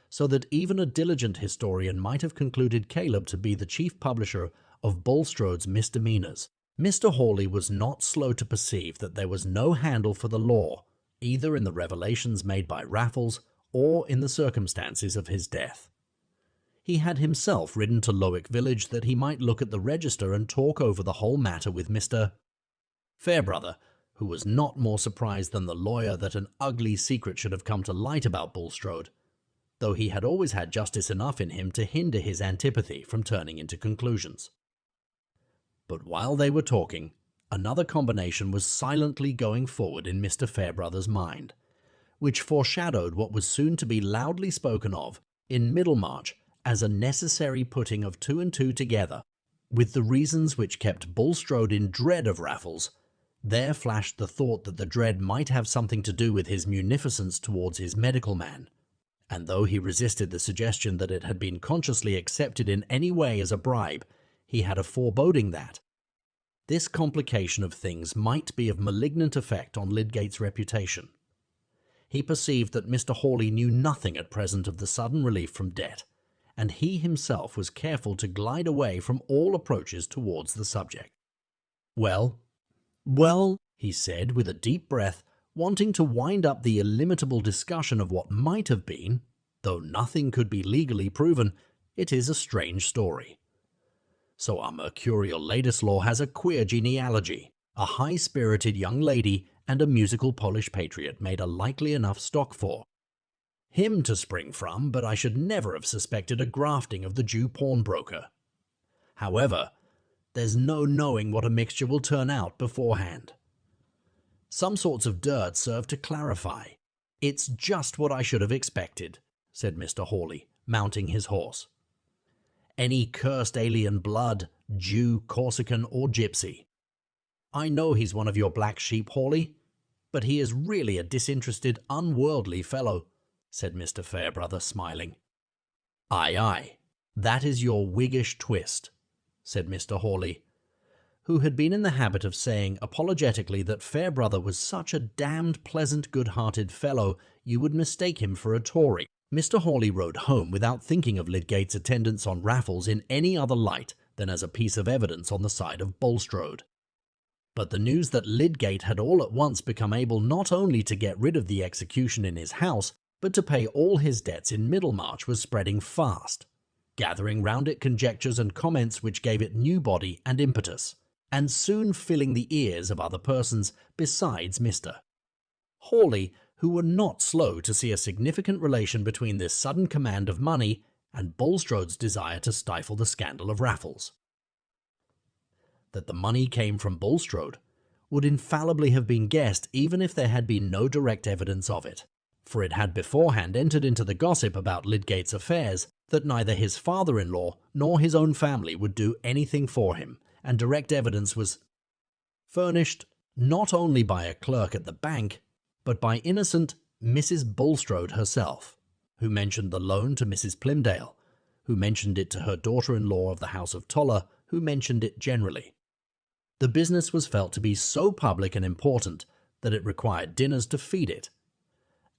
so that even a diligent historian might have concluded Caleb to be the chief publisher of Bulstrode's misdemeanours. Mr. Hawley was not slow to perceive that there was no handle for the law, either in the revelations made by Raffles or in the circumstances of his death. He had himself ridden to Lowick village that he might look at the register and talk over the whole matter with Mr. Fairbrother, who was not more surprised than the lawyer that an ugly secret should have come to light about Bulstrode, though he had always had justice enough in him to hinder his antipathy from turning into conclusions. But while they were talking, another combination was silently going forward in Mr. Fairbrother's mind, which foreshadowed what was soon to be loudly spoken of in Middlemarch as a necessary putting of 2 and 2 together. With the reasons which kept Bulstrode in dread of Raffles, there flashed the thought that the dread might have something to do with his munificence towards his medical man, and though he resisted the suggestion that it had been consciously accepted in any way as a bribe, he had a foreboding that this complication of things might be of malignant effect on Lydgate's reputation. he perceived that Mr. Hawley knew nothing at present of the sudden relief from debt, and he himself was careful to glide away from all approaches towards the subject. "Well, well," he said with a deep breath, wanting to wind up the illimitable discussion of what might have been, though nothing could be legally proven. "It is a strange story. So our mercurial Ladislaw has a queer genealogy. A high-spirited young lady and a musical Polish patriot made a likely enough stock for him to spring from, but I should never have suspected a grafting of the Jew pawnbroker. However, there's no knowing what a mixture will turn out beforehand. Some sorts of dirt serve to clarify. It's just what I should have expected," said Mr. Hawley, mounting his horse. "Any cursed alien blood, Jew, Corsican, or gypsy. I know he's one of your black sheep, Hawley, but he is really a disinterested, unworldly fellow," said Mr. Fairbrother, smiling. "Aye, aye, that is your Whiggish twist," said Mr. Hawley, who had been in the habit of saying apologetically that Fairbrother was such a damned pleasant, good-hearted fellow you would mistake him for a Tory. Mr. Hawley rode home without thinking of Lydgate's attendance on Raffles in any other light than as a piece of evidence on the side of Bulstrode. But the news that Lydgate had all at once become able not only to get rid of the execution in his house, but to pay all his debts in Middlemarch was spreading fast, gathering round it conjectures and comments which gave it new body and impetus, and soon filling the ears of other persons besides Mr. Hawley, who were not slow to see a significant relation between this sudden command of money and Bulstrode's desire to stifle the scandal of Raffles. That the money came from Bulstrode would infallibly have been guessed even if there had been no direct evidence of it, for it had beforehand entered into the gossip about Lydgate's affairs that neither his father-in-law nor his own family would do anything for him, and direct evidence was furnished not only by a clerk at the bank, but by innocent Mrs. Bulstrode herself, who mentioned the loan to Mrs. Plymdale, who mentioned it to her daughter-in-law of the house of Toller, who mentioned it generally. The business was felt to be so public and important that it required dinners to feed it,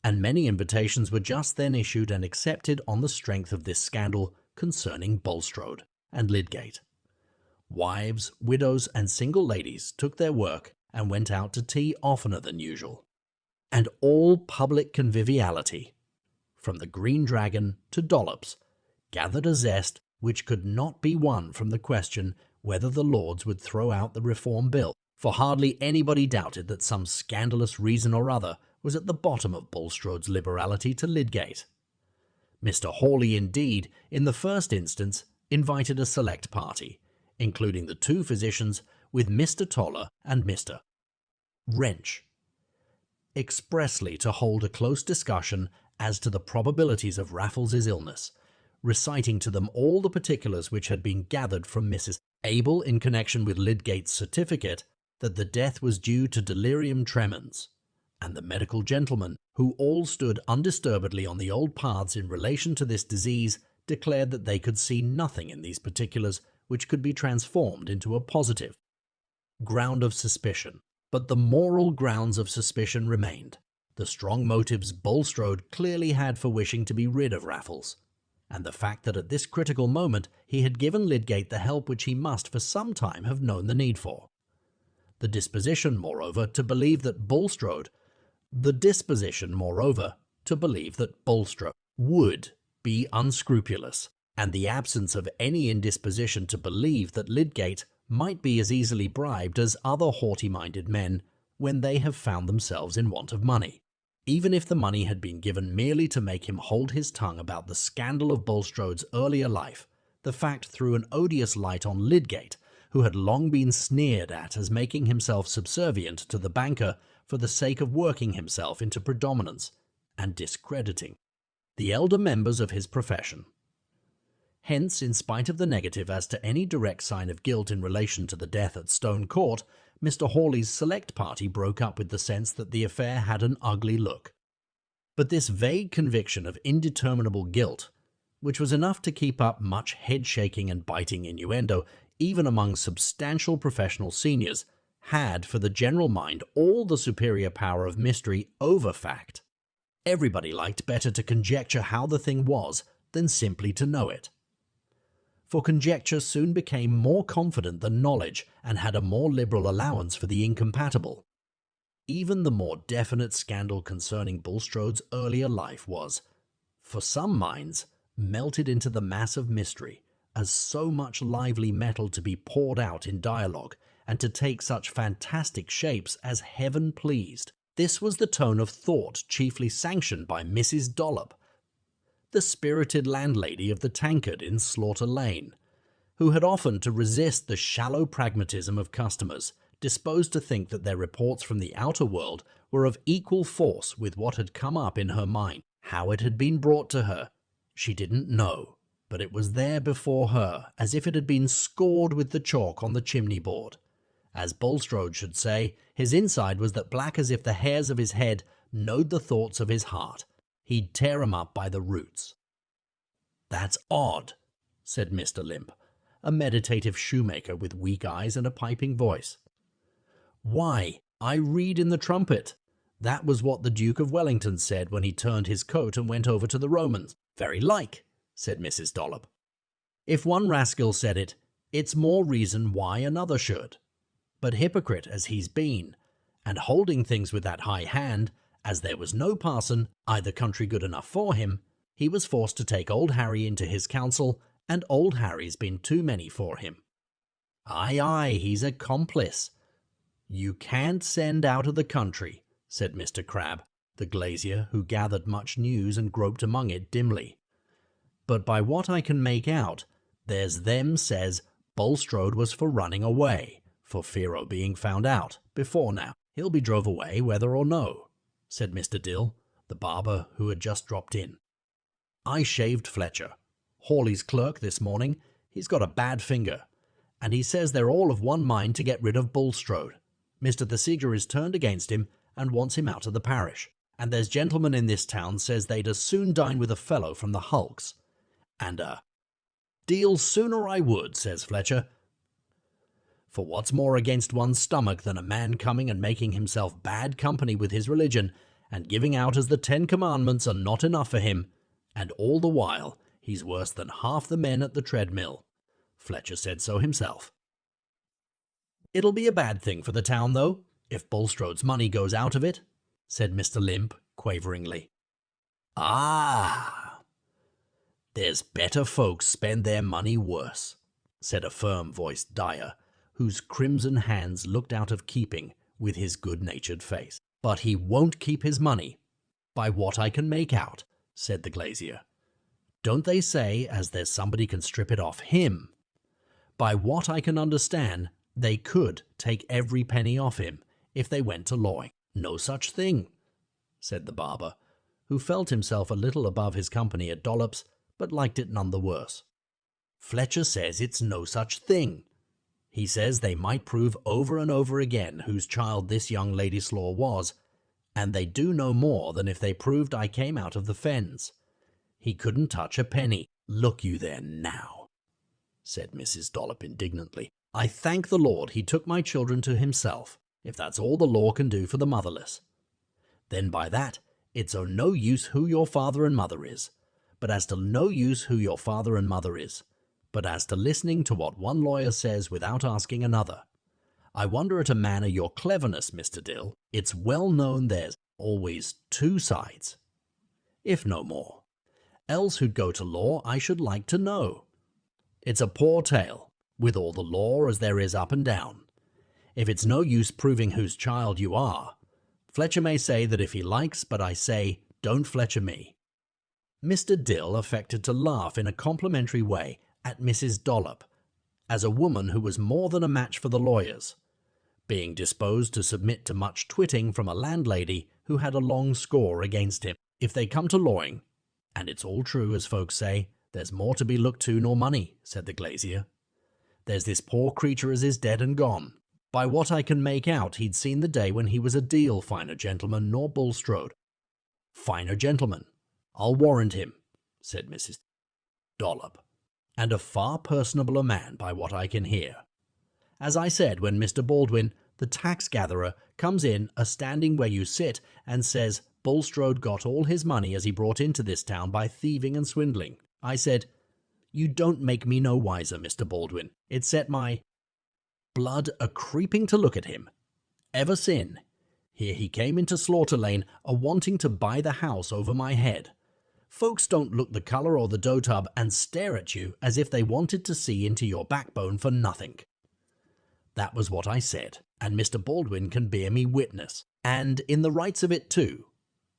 and many invitations were just then issued and accepted on the strength of this scandal concerning Bulstrode and Lydgate. Wives, widows, and single ladies took their work and went out to tea oftener than usual, and all public conviviality, from the Green Dragon to Dollops, gathered a zest which could not be won from the question whether the Lords would throw out the Reform Bill, for hardly anybody doubted that some scandalous reason or other was at the bottom of Bulstrode's liberality to Lydgate. Mr. Hawley, indeed, in the first instance, invited a select party, including the two physicians, with Mr. Toller and Mr. Wrench, expressly to hold a close discussion as to the probabilities of Raffles's illness, reciting to them all the particulars which had been gathered from Mrs. Abel in connection with Lydgate's certificate that the death was due to delirium tremens, and the medical gentlemen, who all stood undisturbedly on the old paths in relation to this disease, declared that they could see nothing in these particulars which could be transformed into a positive ground of suspicion. But the moral grounds of suspicion remained, the strong motives Bulstrode clearly had for wishing to be rid of Raffles, and the fact that at this critical moment he had given Lydgate the help which he must for some time have known the need for. The disposition, moreover, to believe that Bulstrode would be unscrupulous, and the absence of any indisposition to believe that Lydgate might be as easily bribed as other haughty-minded men when they have found themselves in want of money. Even if the money had been given merely to make him hold his tongue about the scandal of Bulstrode's earlier life, the fact threw an odious light on Lydgate, who had long been sneered at as making himself subservient to the banker for the sake of working himself into predominance and discrediting the elder members of his profession. Hence, in spite of the negative as to any direct sign of guilt in relation to the death at Stone Court, Mr. Hawley's select party broke up with the sense that the affair had an ugly look. But this vague conviction of indeterminable guilt, which was enough to keep up much head-shaking and biting innuendo even among substantial professional seniors, had for the general mind all the superior power of mystery over fact. Everybody liked better to conjecture how the thing was than simply to know it. For conjecture soon became more confident than knowledge and had a more liberal allowance for the incompatible. Even the more definite scandal concerning Bulstrode's earlier life was, for some minds, melted into the mass of mystery, as so much lively metal to be poured out in dialogue and to take such fantastic shapes as heaven pleased. This was the tone of thought chiefly sanctioned by Mrs. Dollop, the spirited landlady of the Tankard in Slaughter Lane, who had often to resist the shallow pragmatism of customers, disposed to think that their reports from the outer world were of equal force with what had come up in her mind. How it had been brought to her, she didn't know, but it was there before her as if it had been scored with the chalk on the chimney board. As Bulstrode should say, his inside was that black as if the hairs of his head knowed the thoughts of his heart. He'd tear 'em up by the roots. "That's odd," said Mr. Limp, a meditative shoemaker with weak eyes and a piping voice. "Why, I read in the Trumpet. That was what the Duke of Wellington said when he turned his coat and went over to the Romans." "Very like," said Mrs. Dollop. "If one rascal said it, it's more reason why another should. But hypocrite as he's been, and holding things with that high hand, as there was no parson, either country good enough for him, he was forced to take old Harry into his counsel, and old Harry's been too many for him. Aye, aye, he's a complice. You can't send out of the country," said Mr. Crabbe, the glazier, who gathered much news and groped among it dimly. "But by what I can make out, there's them says Bulstrode was for running away, for fear o' being found out, before now. He'll be drove away, whether or no," said Mr. Dill, the barber, who had just dropped in. "I shaved Fletcher, Hawley's clerk, this morning. He's got a bad finger, and he says they're all of one mind to get rid of Bulstrode. Mr. Thesiger is turned against him and wants him out of the parish, and there's gentlemen in this town says they'd as soon dine with a fellow from the hulks. And deal sooner I would," says Fletcher. "For what's more against one's stomach than a man coming and making himself bad company with his religion, and giving out as the 10 Commandments are not enough for him, and all the while he's worse than half the men at the treadmill. Fletcher said so himself." "It'll be a bad thing for the town, though, if Bulstrode's money goes out of it," said Mr. Limp quaveringly. "Ah! There's better folks spend their money worse," said a firm-voiced dyer, whose crimson hands looked out of keeping with his good-natured face. "But he won't keep his money, by what I can make out," said the glazier. "Don't they say as there's somebody can strip it off him? By what I can understand, they could take every penny off him if they went to lawing." "No such thing," said the barber, who felt himself a little above his company at Dollop's, but liked it none the worse. "Fletcher says it's no such thing. He says they might prove over and over again whose child this young Lady Slaw was, and they do no more than if they proved I came out of the fens. He couldn't touch a penny." "Look you there now," said Mrs. Dollop indignantly. "I thank the Lord he took my children to himself, if that's all the law can do for the motherless. Then by that, it's o' no use who your father and mother is, but as to listening to what one lawyer says without asking another. I wonder at a man o' your cleverness, Mr. Dill. It's well known there's always 2 sides, if no more. Else who'd go to law I should like to know. It's a poor tale, with all the law as there is up and down. If it's no use proving whose child you are, Fletcher may say that if he likes, but I say, don't Fletcher me." Mr. Dill affected to laugh in a complimentary way at Mrs. Dollop, as a woman who was more than a match for the lawyers, being disposed to submit to much twitting from a landlady who had a long score against him. "If they come to lawing, and it's all true as folks say, there's more to be looked to nor money," said the glazier. "There's this poor creature as is dead and gone. By what I can make out, he'd seen the day when he was a deal finer gentleman nor Bulstrode." "Finer gentleman, I'll warrant him," said Mrs. Dollop, "and a far personabler man by what I can hear. As I said when Mr. Baldwin, the tax-gatherer, comes in a-standing where you sit and says, Bulstrode got all his money as he brought into this town by thieving and swindling. I said, "You don't make me no wiser, Mr. Baldwin. It set my blood a-creeping to look at him. Ever sin, here he came into Slaughter Lane a-wanting to buy the house over my head. Folks don't look the colour or the dough tub and stare at you as if they wanted to see into your backbone for nothing." That was what I said, and Mr. Baldwin can bear me witness, and in the rights of it too,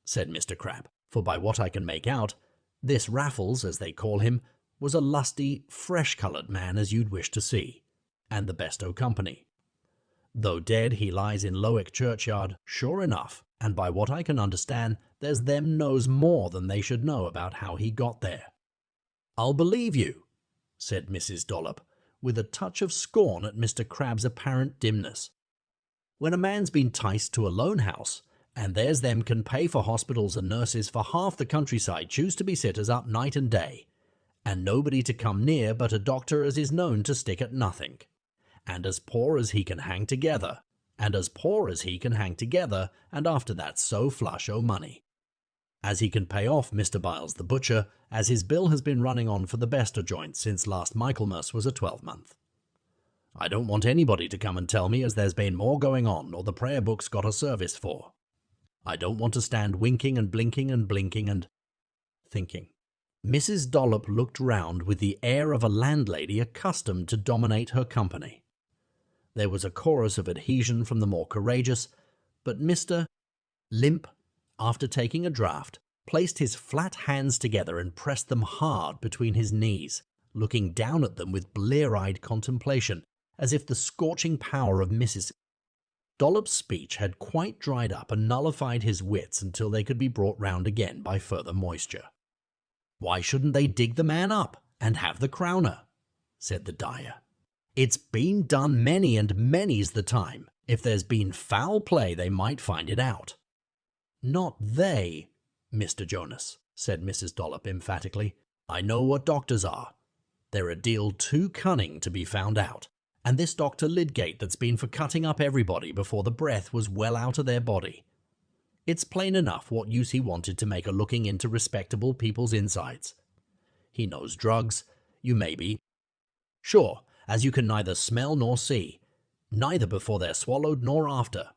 said Mr. Crabbe, for by what I can make out, this Raffles, as they call him, was a lusty, fresh-coloured man as you'd wish to see, and the best o' company. Though dead, he lies in Lowick churchyard, sure enough, and by what I can understand, there's them knows more than they should know about how he got there. "I'll believe you," said Mrs. Dollop, with a touch of scorn at Mr. Crabbe's apparent dimness. "When a man's been ticed to a lone house, and there's them can pay for hospitals and nurses for half the countryside choose to be sitters up night and day, and nobody to come near but a doctor as is known to stick at nothing, and as poor as he can hang together, and after that so flush o' money, as he can pay off Mr. Biles the butcher, as his bill has been running on for the best o' joints since last Michaelmas was a 12-month. I don't want anybody to come and tell me as there's been more going on or the prayer book's got a service for. I don't want to stand winking and blinking and blinking and thinking." Mrs. Dollop looked round with the air of a landlady accustomed to dominate her company. There was a chorus of adhesion from the more courageous, but Mr. Limp, after taking a draught, placed his flat hands together and pressed them hard between his knees, looking down at them with blear-eyed contemplation, as if the scorching power of Mrs. Dollop's speech had quite dried up and nullified his wits until they could be brought round again by further moisture. "Why shouldn't they dig the man up and have the crowner?" said the dyer. "It's been done many and many's the time. If there's been foul play, they might find it out." "Not they, Mr. Jonas," said Mrs. Dollop emphatically. "I know what doctors are. They're a deal too cunning to be found out. And this Dr. Lydgate that's been for cutting up everybody before the breath was well out of their body. It's plain enough what use he wanted to make a looking into respectable people's insides. He knows drugs, you may be sure, as you can neither smell nor see, neither before they're swallowed nor after.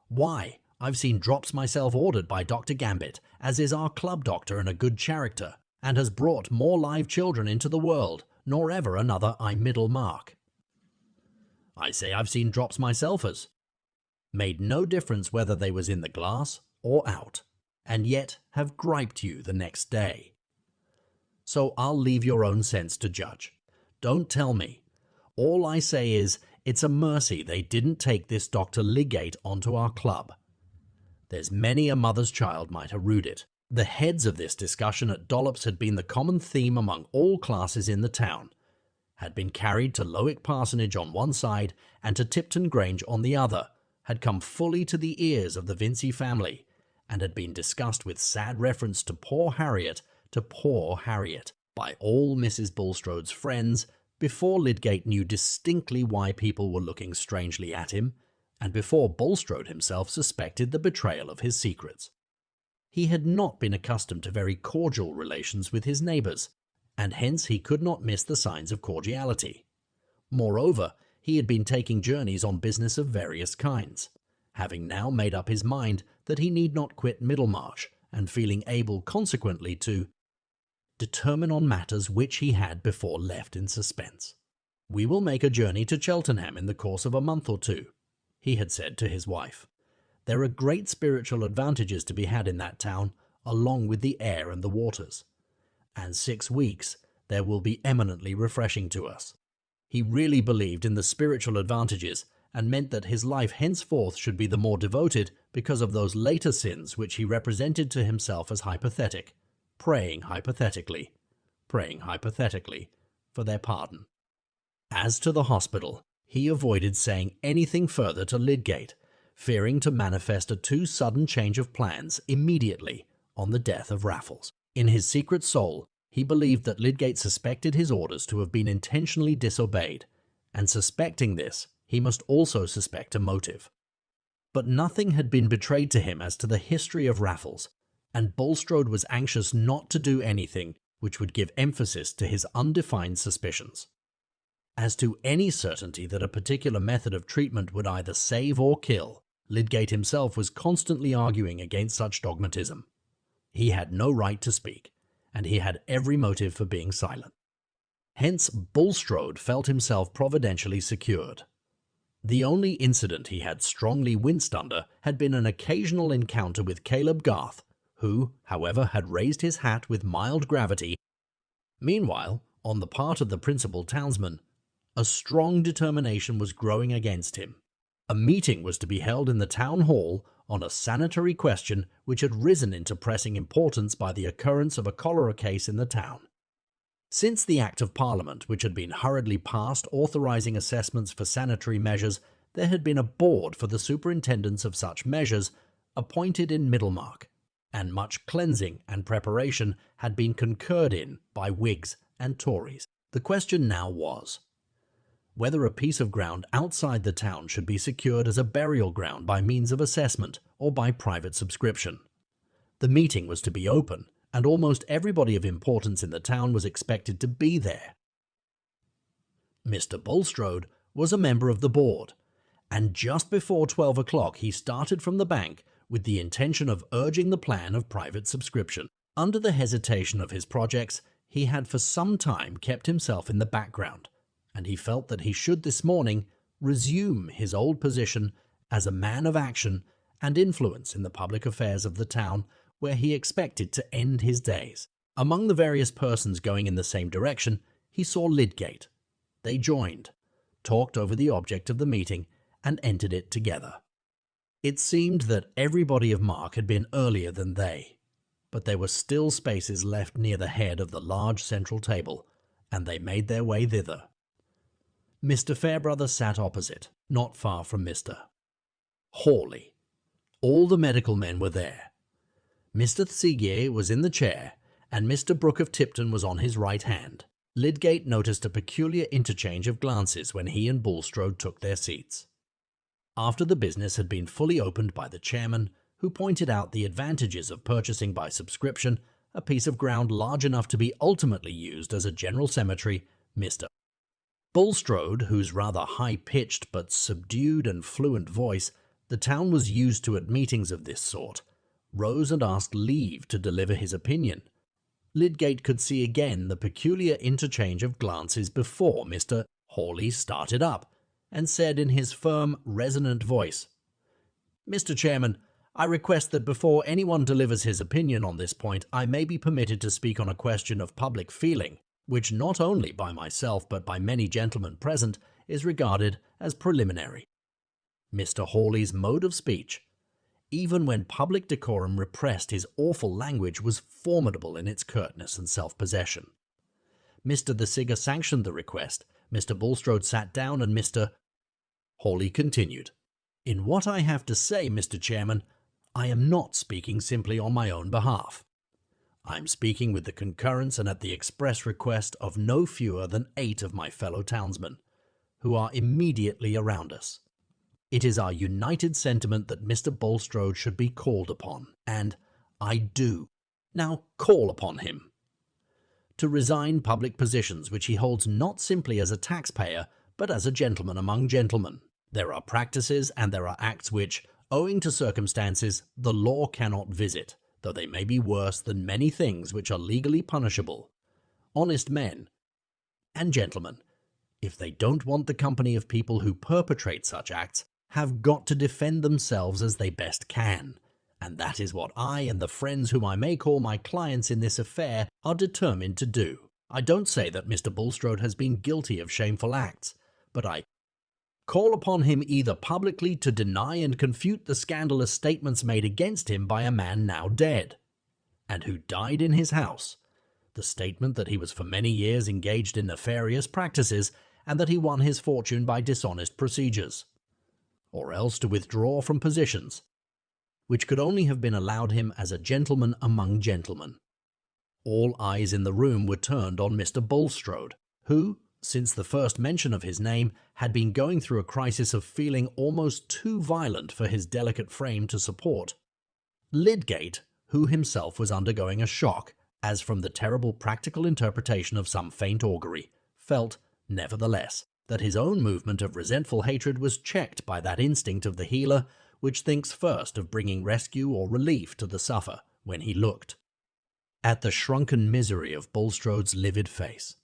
Why, I've seen drops myself ordered by Dr. Gambit, as is our club doctor and a good character, and has brought more live children into the world, nor ever another Middlemarch. I say I've seen drops myself as made no difference whether they was in the glass or out, and yet have griped you the next day. So I'll leave your own sense to judge. Don't tell me. All I say is, it's a mercy they didn't take this Dr. Lydgate onto our club. There's many a mother's child might have rued it. The heads of this discussion at Dollop's had been the common theme among all classes in the town, had been carried to Lowick Parsonage on one side and to Tipton Grange on the other, had come fully to the ears of the Vincey family, and had been discussed with sad reference to poor Harriet, by all Mrs. Bulstrode's friends, before Lydgate knew distinctly why people were looking strangely at him, and before Bulstrode himself suspected the betrayal of his secrets. He had not been accustomed to very cordial relations with his neighbours, and hence he could not miss the signs of cordiality. Moreover, he had been taking journeys on business of various kinds, having now made up his mind that he need not quit Middlemarch, and feeling able consequently to determine on matters which he had before left in suspense. "We will make a journey to Cheltenham in the course of a month or two," he had said to his wife. "There are great spiritual advantages to be had in that town, along with the air and the waters. And 6 weeks there will be eminently refreshing to us." He really believed in the spiritual advantages, and meant that his life henceforth should be the more devoted because of those later sins which he represented to himself as hypothetic, praying hypothetically for their pardon. As to the hospital, he avoided saying anything further to Lydgate, fearing to manifest a too sudden change of plans immediately on the death of Raffles. In his secret soul, he believed that Lydgate suspected his orders to have been intentionally disobeyed, and suspecting this, he must also suspect a motive. But nothing had been betrayed to him as to the history of Raffles, and Bulstrode was anxious not to do anything which would give emphasis to his undefined suspicions. As to any certainty that a particular method of treatment would either save or kill, Lydgate himself was constantly arguing against such dogmatism. He had no right to speak, and he had every motive for being silent. Hence Bulstrode felt himself providentially secured. The only incident he had strongly winced under had been an occasional encounter with Caleb Garth, who, however, had raised his hat with mild gravity. Meanwhile, on the part of the principal townsman, a strong determination was growing against him. A meeting was to be held in the town hall on a sanitary question which had risen into pressing importance by the occurrence of a cholera case in the town. Since the Act of Parliament, which had been hurriedly passed authorizing assessments for sanitary measures, there had been a board for the superintendence of such measures appointed in Middlemarch, and much cleansing and preparation had been concurred in by Whigs and Tories. The question now was whether a piece of ground outside the town should be secured as a burial ground by means of assessment or by private subscription. The meeting was to be open, and almost everybody of importance in the town was expected to be there. Mr. Bulstrode was a member of the board, and just before 12 o'clock he started from the bank with the intention of urging the plan of private subscription. Under the hesitation of his projects, he had for some time kept himself in the background, and he felt that he should this morning resume his old position as a man of action and influence in the public affairs of the town, where he expected to end his days. Among the various persons going in the same direction, he saw Lydgate. They joined, talked over the object of the meeting, and entered it together. It seemed that everybody of mark had been earlier than they, but there were still spaces left near the head of the large central table, and they made their way thither. Mr. Fairbrother sat opposite, not far from Mr. Hawley. All the medical men were there. Mr. Thesiger was in the chair, and Mr. Brooke of Tipton was on his right hand. Lydgate noticed a peculiar interchange of glances when he and Bulstrode took their seats. After the business had been fully opened by the chairman, who pointed out the advantages of purchasing by subscription a piece of ground large enough to be ultimately used as a general cemetery, Mr. Bulstrode, whose rather high-pitched but subdued and fluent voice the town was used to at meetings of this sort, rose and asked leave to deliver his opinion. Lydgate could see again the peculiar interchange of glances before Mr. Hawley started up, and said in his firm, resonant voice, "Mr. Chairman, I request that before anyone delivers his opinion on this point, I may be permitted to speak on a question of public feeling, which not only by myself but by many gentlemen present is regarded as preliminary." Mr. Hawley's mode of speech, even when public decorum repressed his awful language, was formidable in its curtness and self-possession. Mr. Thesiger sanctioned the request, Mr. Bulstrode sat down, and Mr. Hawley continued, "In what I have to say, Mr. Chairman, I am not speaking simply on my own behalf. I am speaking with the concurrence and at the express request of no fewer than 8 of my fellow townsmen, who are immediately around us. It is our united sentiment that Mr. Bulstrode should be called upon, and I do now call upon him to resign public positions which he holds not simply as a taxpayer, but as a gentleman among gentlemen. There are practices and there are acts which, owing to circumstances, the law cannot visit, though they may be worse than many things which are legally punishable. Honest men and gentlemen, if they don't want the company of people who perpetrate such acts, have got to defend themselves as they best can, and that is what I and the friends whom I may call my clients in this affair are determined to do. I don't say that Mr. Bulstrode has been guilty of shameful acts, but I call upon him either publicly to deny and confute the scandalous statements made against him by a man now dead, and who died in his house, the statement that he was for many years engaged in nefarious practices, and that he won his fortune by dishonest procedures, or else to withdraw from positions which could only have been allowed him as a gentleman among gentlemen." All eyes in the room were turned on Mr. Bulstrode, who, since the first mention of his name, had been going through a crisis of feeling almost too violent for his delicate frame to support. Lydgate, who himself was undergoing a shock, as from the terrible practical interpretation of some faint augury, felt, nevertheless, that his own movement of resentful hatred was checked by that instinct of the healer which thinks first of bringing rescue or relief to the sufferer when he looked at the shrunken misery of Bulstrode's livid face.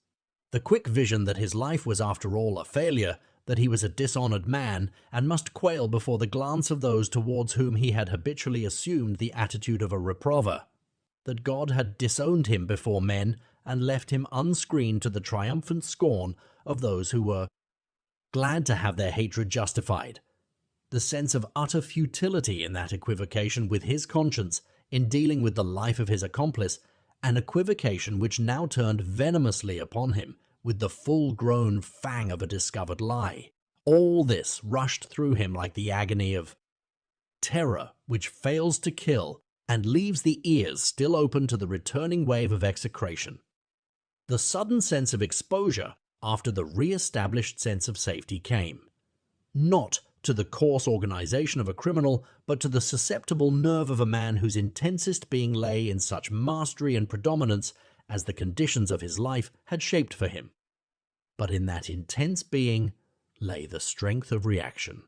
The quick vision that his life was after all a failure, that he was a dishonoured man and must quail before the glance of those towards whom he had habitually assumed the attitude of a reprover, that God had disowned him before men and left him unscreened to the triumphant scorn of those who were glad to have their hatred justified. The sense of utter futility in that equivocation with his conscience in dealing with the life of his accomplice, an equivocation which now turned venomously upon him with the full-grown fang of a discovered lie. All this rushed through him like the agony of terror which fails to kill and leaves the ears still open to the returning wave of execration. The sudden sense of exposure after the re-established sense of safety came, not to the coarse organization of a criminal, but to the susceptible nerve of a man whose intensest being lay in such mastery and predominance as the conditions of his life had shaped for him. But in that intense being lay the strength of reaction.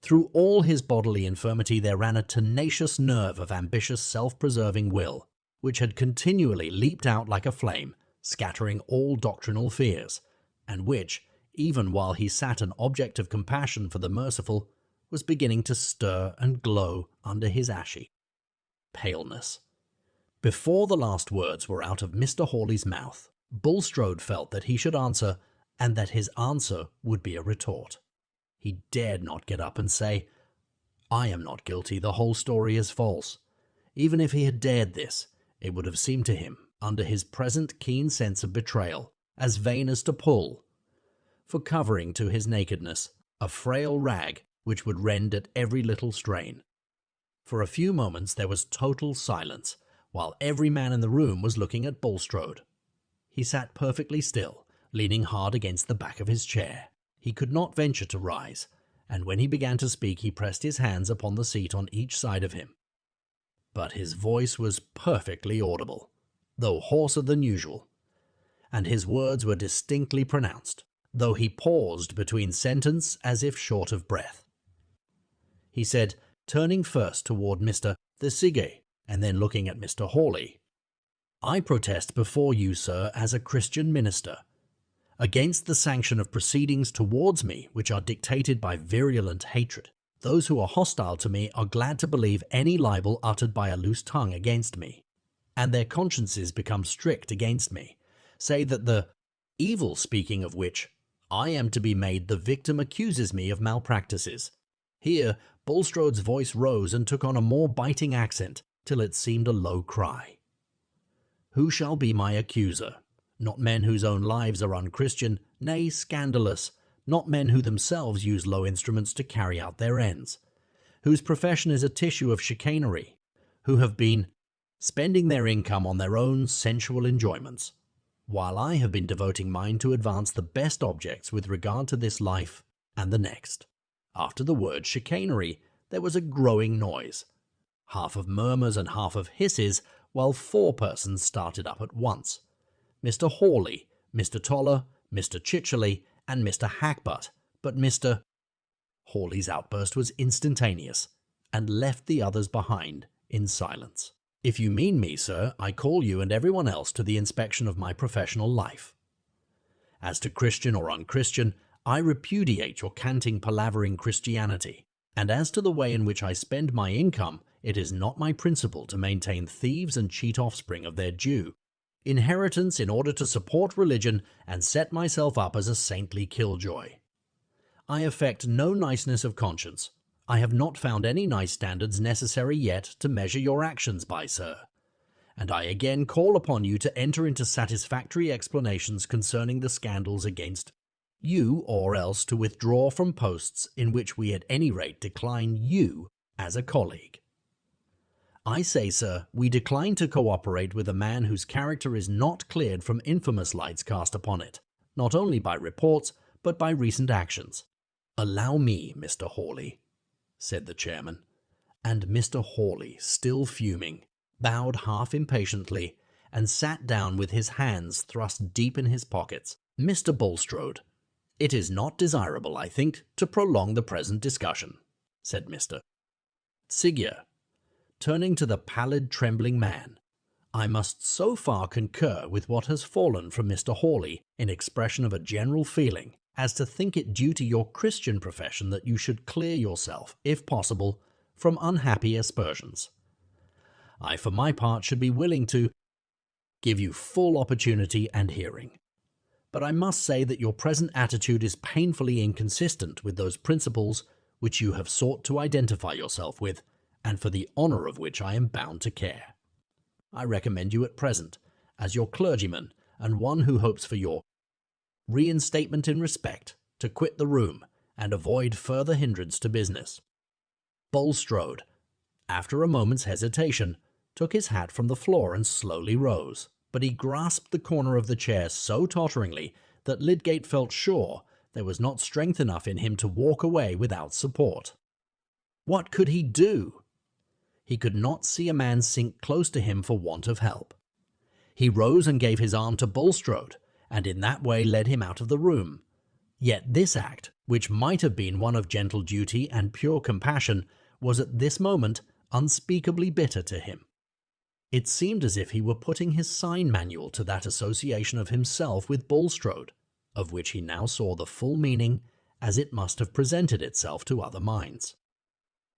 Through all his bodily infirmity there ran a tenacious nerve of ambitious self-preserving will, which had continually leaped out like a flame, scattering all doctrinal fears, and which, even while he sat an object of compassion for the merciful, was beginning to stir and glow under his ashy paleness. Before the last words were out of Mr. Hawley's mouth, Bulstrode felt that he should answer, and that his answer would be a retort. He dared not get up and say, "I am not guilty, the whole story is false." Even if he had dared this, it would have seemed to him, under his present keen sense of betrayal, as vain as to pull, for covering to his nakedness, a frail rag which would rend at every little strain. For a few moments there was total silence, while every man in the room was looking at Bulstrode. He sat perfectly still, leaning hard against the back of his chair. He could not venture to rise, and when he began to speak he pressed his hands upon the seat on each side of him. But his voice was perfectly audible, though hoarser than usual, and his words were distinctly pronounced, though he paused between sentence as if short of breath. He said, turning first toward Mr. Thesiger, and then looking at Mr. Hawley, "I protest before you, sir, as a Christian minister, against the sanction of proceedings towards me which are dictated by virulent hatred. Those who are hostile to me are glad to believe any libel uttered by a loose tongue against me, and their consciences become strict against me, say that the evil speaking of which I am to be made the victim accuses me of malpractices." Here Bulstrode's voice rose and took on a more biting accent, till it seemed a low cry. "Who shall be my accuser? Not men whose own lives are unchristian, nay, scandalous, not men who themselves use low instruments to carry out their ends, whose profession is a tissue of chicanery, who have been spending their income on their own sensual enjoyments, while I have been devoting mine to advance the best objects with regard to this life and the next." After the word chicanery there was a growing noise, half of murmurs and half of hisses, while 4 persons started up at once: Mr. Hawley, Mr. Toller, Mr. Chichely, and Mr. Hackbutt, but Mr. Hawley's outburst was instantaneous, and left the others behind in silence. "If you mean me, sir, I call you and everyone else to the inspection of my professional life. As to Christian or unchristian, I repudiate your canting palavering Christianity, and as to the way in which I spend my income, it is not my principle to maintain thieves and cheat offspring of their due inheritance in order to support religion and set myself up as a saintly killjoy. I affect no niceness of conscience. I have not found any nice standards necessary yet to measure your actions by, sir, and I again call upon you to enter into satisfactory explanations concerning the scandals against you, or else to withdraw from posts in which we at any rate decline you as a colleague. I say, sir, we decline to cooperate with a man whose character is not cleared from infamous lights cast upon it. not only by reports, but by recent actions. "Allow me, Mr. Hawley," said the chairman, and Mr. Hawley, still fuming, bowed half impatiently and sat down with his hands thrust deep in his pockets. "Mr. Bulstrode, it is not desirable, I think, to prolong the present discussion," said Mr. Sigurd, turning to the pallid, trembling man. "I must so far concur with what has fallen from Mr. Hawley in expression of a general feeling as to think it due to your Christian profession that you should clear yourself, if possible, from unhappy aspersions. I, for my part, should be willing to give you full opportunity and hearing. But I must say that your present attitude is painfully inconsistent with those principles which you have sought to identify yourself with, and for the honour of which I am bound to care. I recommend you at present, as your clergyman and one who hopes for your reinstatement in respect, to quit the room and avoid further hindrance to business." Bulstrode, after a moment's hesitation, took his hat from the floor and slowly rose, but he grasped the corner of the chair so totteringly that Lydgate felt sure there was not strength enough in him to walk away without support. What could he do? He could not see a man sink close to him for want of help. He rose and gave his arm to Bulstrode, and in that way led him out of the room. Yet this act, which might have been one of gentle duty and pure compassion, was at this moment unspeakably bitter to him. It seemed as if he were putting his sign manual to that association of himself with Bulstrode, of which he now saw the full meaning as it must have presented itself to other minds.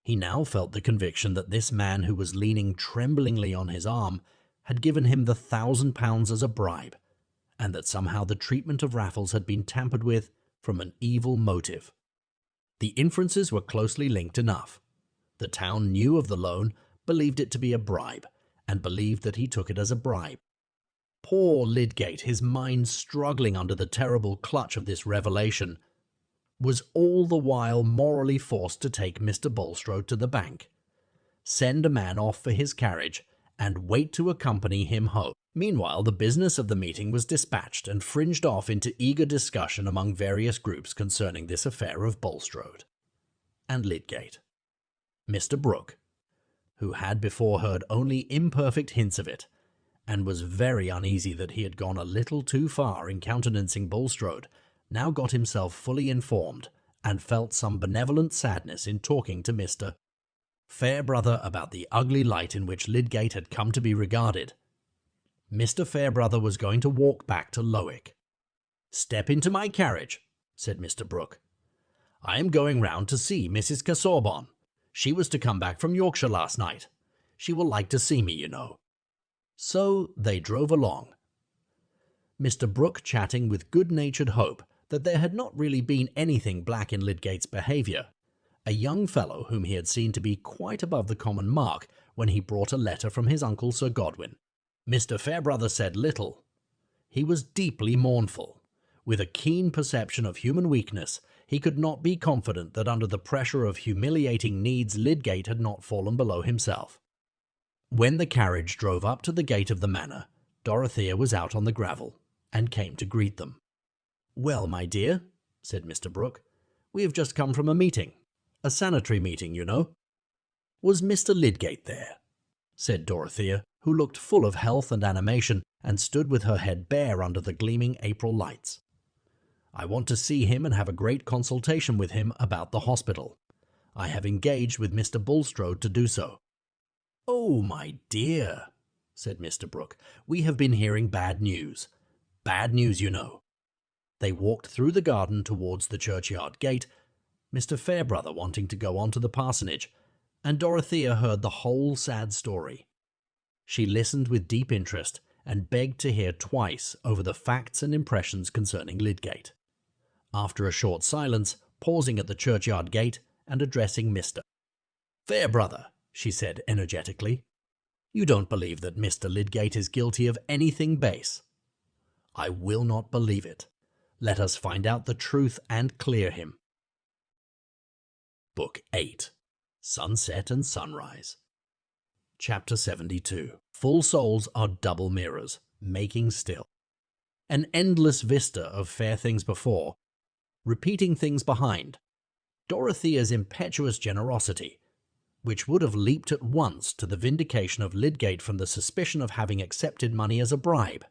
He now felt the conviction that this man who was leaning tremblingly on his arm had given him the £1,000 as a bribe, and that somehow the treatment of Raffles had been tampered with from an evil motive. The inferences were closely linked enough. The town knew of the loan, believed it to be a bribe, and believed that he took it as a bribe. Poor Lydgate, his mind struggling under the terrible clutch of this revelation, was all the while morally forced to take Mr. Bulstrode to the bank, send a man off for his carriage, and wait to accompany him home. Meanwhile, the business of the meeting was dispatched and fringed off into eager discussion among various groups concerning this affair of Bulstrode and Lydgate. Mr. Brooke, who had before heard only imperfect hints of it, and was very uneasy that he had gone a little too far in countenancing Bulstrode, now got himself fully informed, and felt some benevolent sadness in talking to Mr. Fairbrother about the ugly light in which Lydgate had come to be regarded. Mr. Fairbrother was going to walk back to Lowick. "Step into my carriage," said Mr. Brooke. "I am going round to see Mrs. Casaubon. She was to come back from Yorkshire last night. She will like to see me, you know." So they drove along, Mr. Brooke chatting with good-natured hope that there had not really been anything black in Lydgate's behaviour, a young fellow whom he had seen to be quite above the common mark when he brought a letter from his uncle Sir Godwin. Mr. Fairbrother said little. He was deeply mournful. With a keen perception of human weakness, he could not be confident that under the pressure of humiliating needs Lydgate had not fallen below himself. When the carriage drove up to the gate of the manor, Dorothea was out on the gravel, and came to greet them. "Well, my dear," said Mr. Brooke, "we have just come from a meeting. A sanitary meeting, you know." "Was Mr. Lydgate there?" said Dorothea, who looked full of health and animation, and stood with her head bare under the gleaming April lights. "I want to see him and have a great consultation with him about the hospital. I have engaged with Mr. Bulstrode to do so." "Oh, my dear," said Mr. Brooke, "we have been hearing bad news. Bad news, you know." They walked through the garden towards the churchyard gate, Mr. Fairbrother wanting to go on to the parsonage, and Dorothea heard the whole sad story. She listened with deep interest, and begged to hear twice over the facts and impressions concerning Lydgate. After a short silence, pausing at the churchyard gate, and addressing Mr. Fairbrother, she said energetically, "You don't believe that Mr. Lydgate is guilty of anything base?" "I will not believe it. Let us find out the truth and clear him." Book 8. Sunset and Sunrise. Chapter 72. Full souls are double mirrors, making still. An endless vista of fair things before, repeating things behind. Dorothea's impetuous generosity, which would have leaped at once to the vindication of Lydgate from the suspicion of having accepted money as a bribe,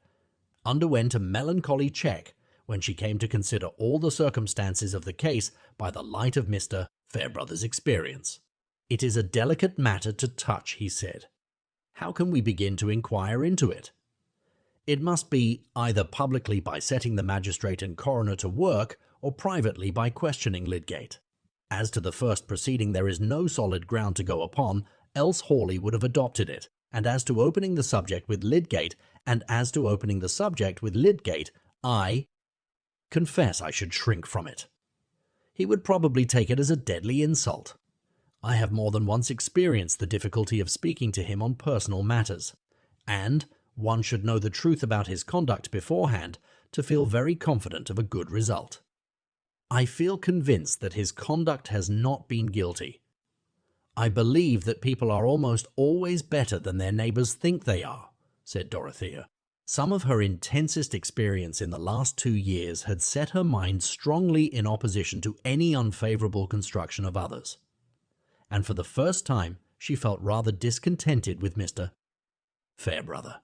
underwent a melancholy check when she came to consider all the circumstances of the case by the light of Mr. Fairbrother's experience. "It is a delicate matter to touch," he said. "How can we begin to inquire into it? It must be either publicly by setting the magistrate and coroner to work, or privately by questioning Lydgate. As to the first proceeding there is no solid ground to go upon, else Hawley would have adopted it, and as to opening the subject with Lydgate, I confess I should shrink from it. He would probably take it as a deadly insult. I have more than once experienced the difficulty of speaking to him on personal matters, and one should know the truth about his conduct beforehand to feel very confident of a good result. I feel convinced that his conduct has not been guilty. I believe that people are almost always better than their neighbours think they are," said Dorothea. Some of her intensest experience in the last 2 years had set her mind strongly in opposition to any unfavourable construction of others, and for the first time she felt rather discontented with Mr. Fairbrother.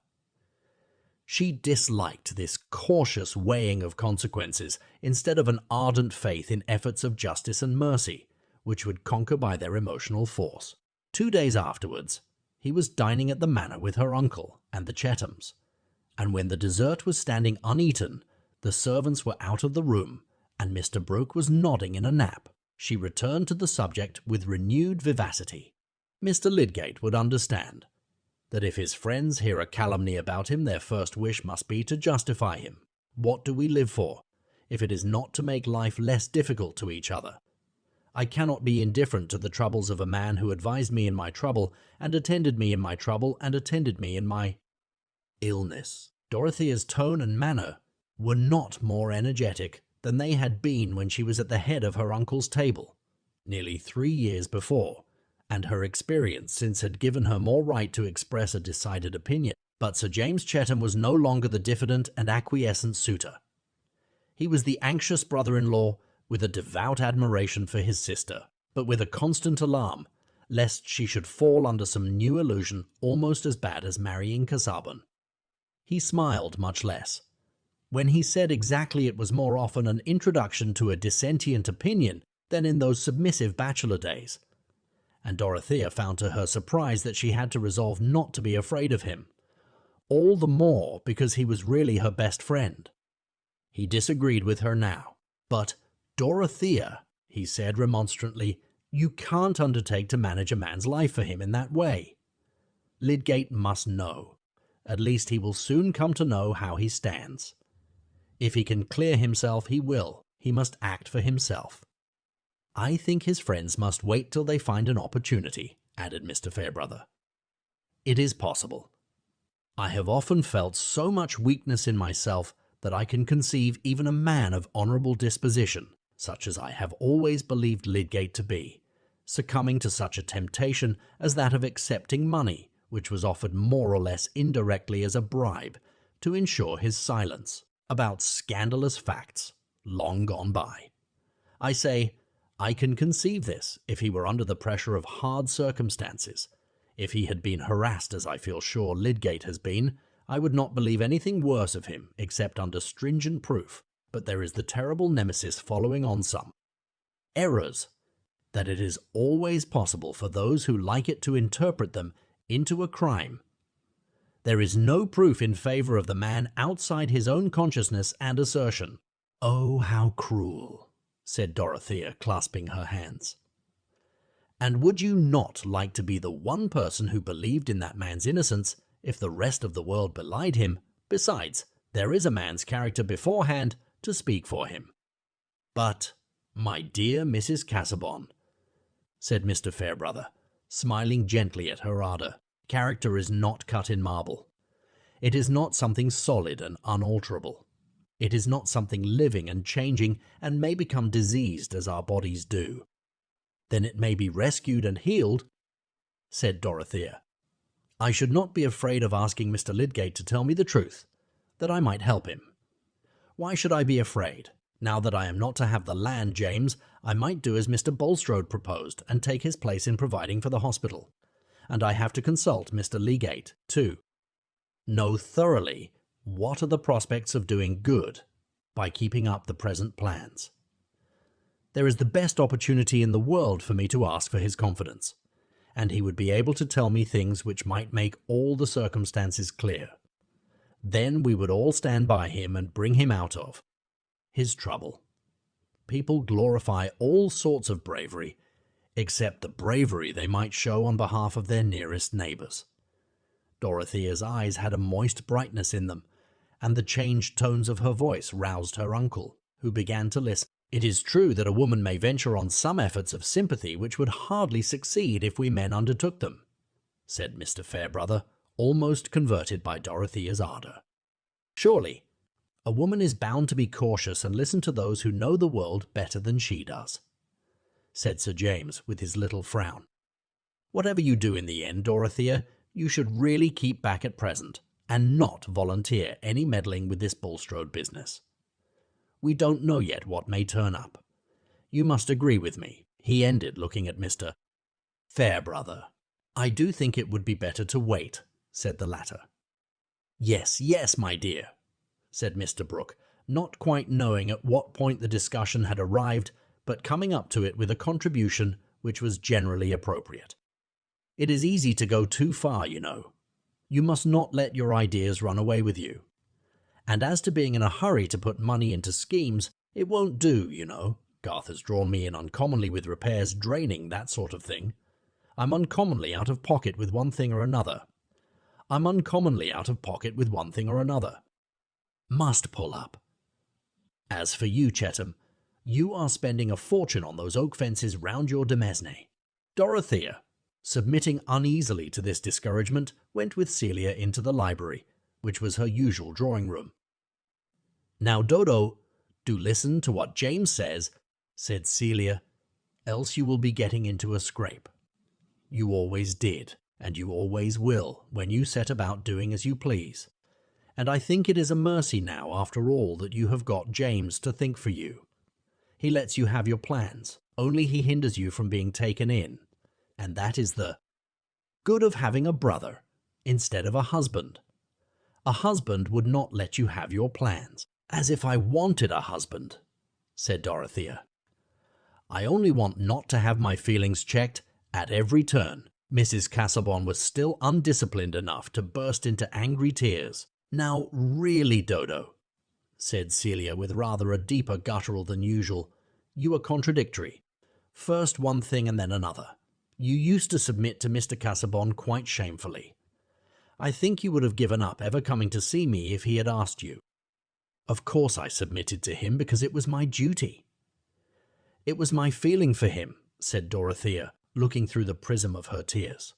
She disliked this cautious weighing of consequences instead of an ardent faith in efforts of justice and mercy, which would conquer by their emotional force. 2 days afterwards, he was dining at the Manor with her uncle and the Chethams, and when the dessert was standing uneaten, the servants were out of the room, and Mr. Brooke was nodding in a nap, she returned to the subject with renewed vivacity. Mr. Lydgate would understand that if his friends hear a calumny about him, their first wish must be to justify him. What do we live for, if it is not to make life less difficult to each other? I cannot be indifferent to the troubles of a man who advised me in my trouble, and attended me in my trouble, and attended me in my illness. Dorothea's tone and manner were not more energetic than they had been when she was at the head of her uncle's table, nearly 3 years before, and her experience since had given her more right to express a decided opinion. But Sir James Chetham was no longer the diffident and acquiescent suitor. He was the anxious brother-in-law with a devout admiration for his sister, but with a constant alarm lest she should fall under some new illusion almost as bad as marrying Casaubon. He smiled much less. When he said exactly it was more often an introduction to a dissentient opinion than in those submissive bachelor days, and Dorothea found to her surprise that she had to resolve not to be afraid of him, all the more because he was really her best friend. He disagreed with her now. "But, Dorothea," he said remonstrantly, "you can't undertake to manage a man's life for him in that way. Lydgate must know. At least he will soon come to know how he stands. If he can clear himself, he will. He must act for himself." "I think his friends must wait till they find an opportunity," added Mr. Fairbrother. "It is possible. I have often felt so much weakness in myself that I can conceive even a man of honourable disposition, such as I have always believed Lydgate to be, succumbing to such a temptation as that of accepting money, which was offered more or less indirectly as a bribe, to ensure his silence about scandalous facts long gone by. I say, I can conceive this if he were under the pressure of hard circumstances. If he had been harassed as I feel sure Lydgate has been, I would not believe anything worse of him except under stringent proof. But there is the terrible nemesis following on some errors, that it is always possible for those who like it to interpret them into a crime. There is no proof in favour of the man outside his own consciousness and assertion." "Oh, how cruel," said Dorothea, clasping her hands. "And would you not like to be the one person who believed in that man's innocence if the rest of the world belied him? Besides, there is a man's character beforehand to speak for him." "But, my dear Mrs. Casaubon," said Mr. Fairbrother, smiling gently at her ardour, "character is not cut in marble. It is not something solid and unalterable. It is not something living and changing and may become diseased as our bodies do." "Then it may be rescued and healed," said Dorothea. "I should not be afraid of asking Mr. Lydgate to tell me the truth, that I might help him." Why should I be afraid? Now that I am not to have the land, James, I might do as Mr. Bulstrode proposed and take his place in providing for the hospital. And I have to consult Mr. Legate, too. Know thoroughly what are the prospects of doing good by keeping up the present plans. There is the best opportunity in the world for me to ask for his confidence, and he would be able to tell me things which might make all the circumstances clear. Then we would all stand by him and bring him out of his trouble. People glorify all sorts of bravery, except the bravery they might show on behalf of their nearest neighbors. Dorothea's eyes had a moist brightness in them, and the changed tones of her voice roused her uncle, who began to listen. It is true that a woman may venture on some efforts of sympathy which would hardly succeed if we men undertook them, said Mr. Fairbrother, almost converted by Dorothea's ardour. Surely, a woman is bound to be cautious and listen to those who know the world better than she does, said Sir James with his little frown. Whatever you do in the end, Dorothea, you should really keep back at present, and not volunteer any meddling with this Bulstrode business. We don't know yet what may turn up. You must agree with me, he ended, looking at Mr. Fairbrother. I do think it would be better to wait, said the latter. Yes, yes, my dear, said Mr. Brooke, not quite knowing at what point the discussion had arrived, but coming up to it with a contribution which was generally appropriate. It is easy to go too far, you know. You must not let your ideas run away with you. And as to being in a hurry to put money into schemes, it won't do, you know. Garth has drawn me in uncommonly with repairs, draining, that sort of thing. I'm uncommonly out of pocket with one thing or another. Must pull up. As for you, Chetham, you are spending a fortune on those oak fences round your demesne. Dorothea, submitting uneasily to this discouragement, went with Celia into the library, which was her usual drawing-room. Now, Dodo, do listen to what James says, said Celia, else you will be getting into a scrape. You always did, and you always will, when you set about doing as you please. And I think it is a mercy now, after all, that you have got James to think for you. He lets you have your plans, only he hinders you from being taken in, and that is the good of having a brother instead of a husband. A husband would not let you have your plans. As if I wanted a husband, said Dorothea. I only want not to have my feelings checked at every turn. Mrs. Casaubon was still undisciplined enough to burst into angry tears. Now, really, Dodo, said Celia with rather a deeper guttural than usual, you are contradictory. First one thing and then another. You used to submit to Mr. Casaubon quite shamefully. I think you would have given up ever coming to see me if he had asked you. Of course I submitted to him because it was my duty. It was my feeling for him, said Dorothea, looking through the prism of her tears.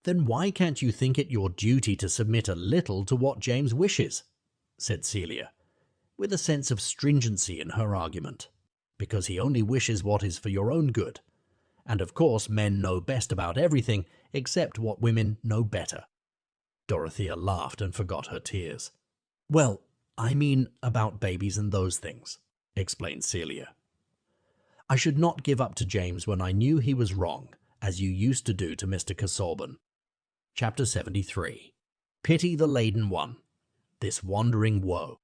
Then why can't you think it your duty to submit a little to what James wishes? Said Celia, with a sense of stringency in her argument. Because he only wishes what is for your own good. And of course men know best about everything except what women know better. Dorothea laughed and forgot her tears. Well, I mean about babies and those things, explained Celia. I should not give up to James when I knew he was wrong, as you used to do to Mr. Casaubon. Chapter 73. Pity the laden one. This wandering woe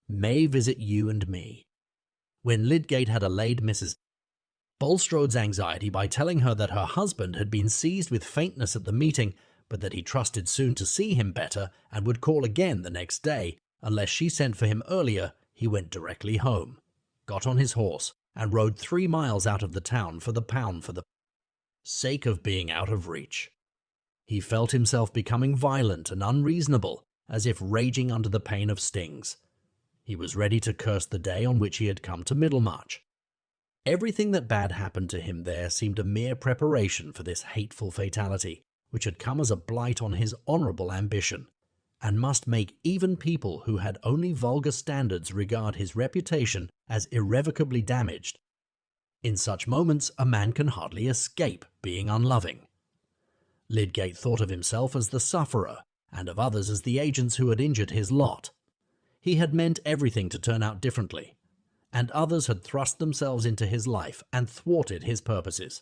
may visit you and me. When Lydgate had allayed Mrs. Bulstrode's anxiety by telling her that her husband had been seized with faintness at the meeting, but that he trusted soon to see him better and would call again the next day, unless she sent for him earlier, he went directly home, got on his horse, and rode 3 miles out of the town for the pound for the sake of being out of reach. He felt himself becoming violent and unreasonable, as if raging under the pain of stings. He was ready to curse the day on which he had come to Middlemarch. Everything that bad happened to him there seemed a mere preparation for this hateful fatality, which had come as a blight on his honourable ambition, and must make even people who had only vulgar standards regard his reputation as irrevocably damaged. In such moments a man can hardly escape being unloving. Lydgate thought of himself as the sufferer, and of others as the agents who had injured his lot. He had meant everything to turn out differently, and others had thrust themselves into his life and thwarted his purposes.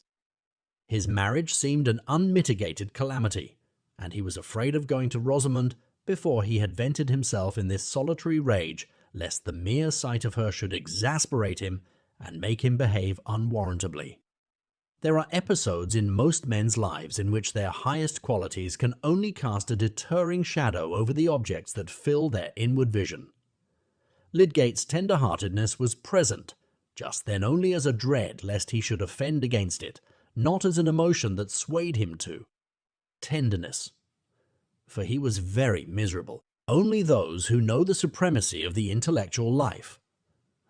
His marriage seemed an unmitigated calamity, and he was afraid of going to Rosamond before he had vented himself in this solitary rage, lest the mere sight of her should exasperate him and make him behave unwarrantably. There are episodes in most men's lives in which their highest qualities can only cast a deterring shadow over the objects that fill their inward vision. Lydgate's tender-heartedness was present, just then only as a dread lest he should offend against it, not as an emotion that swayed him to tenderness. For he was very miserable. Only those who know the supremacy of the intellectual life,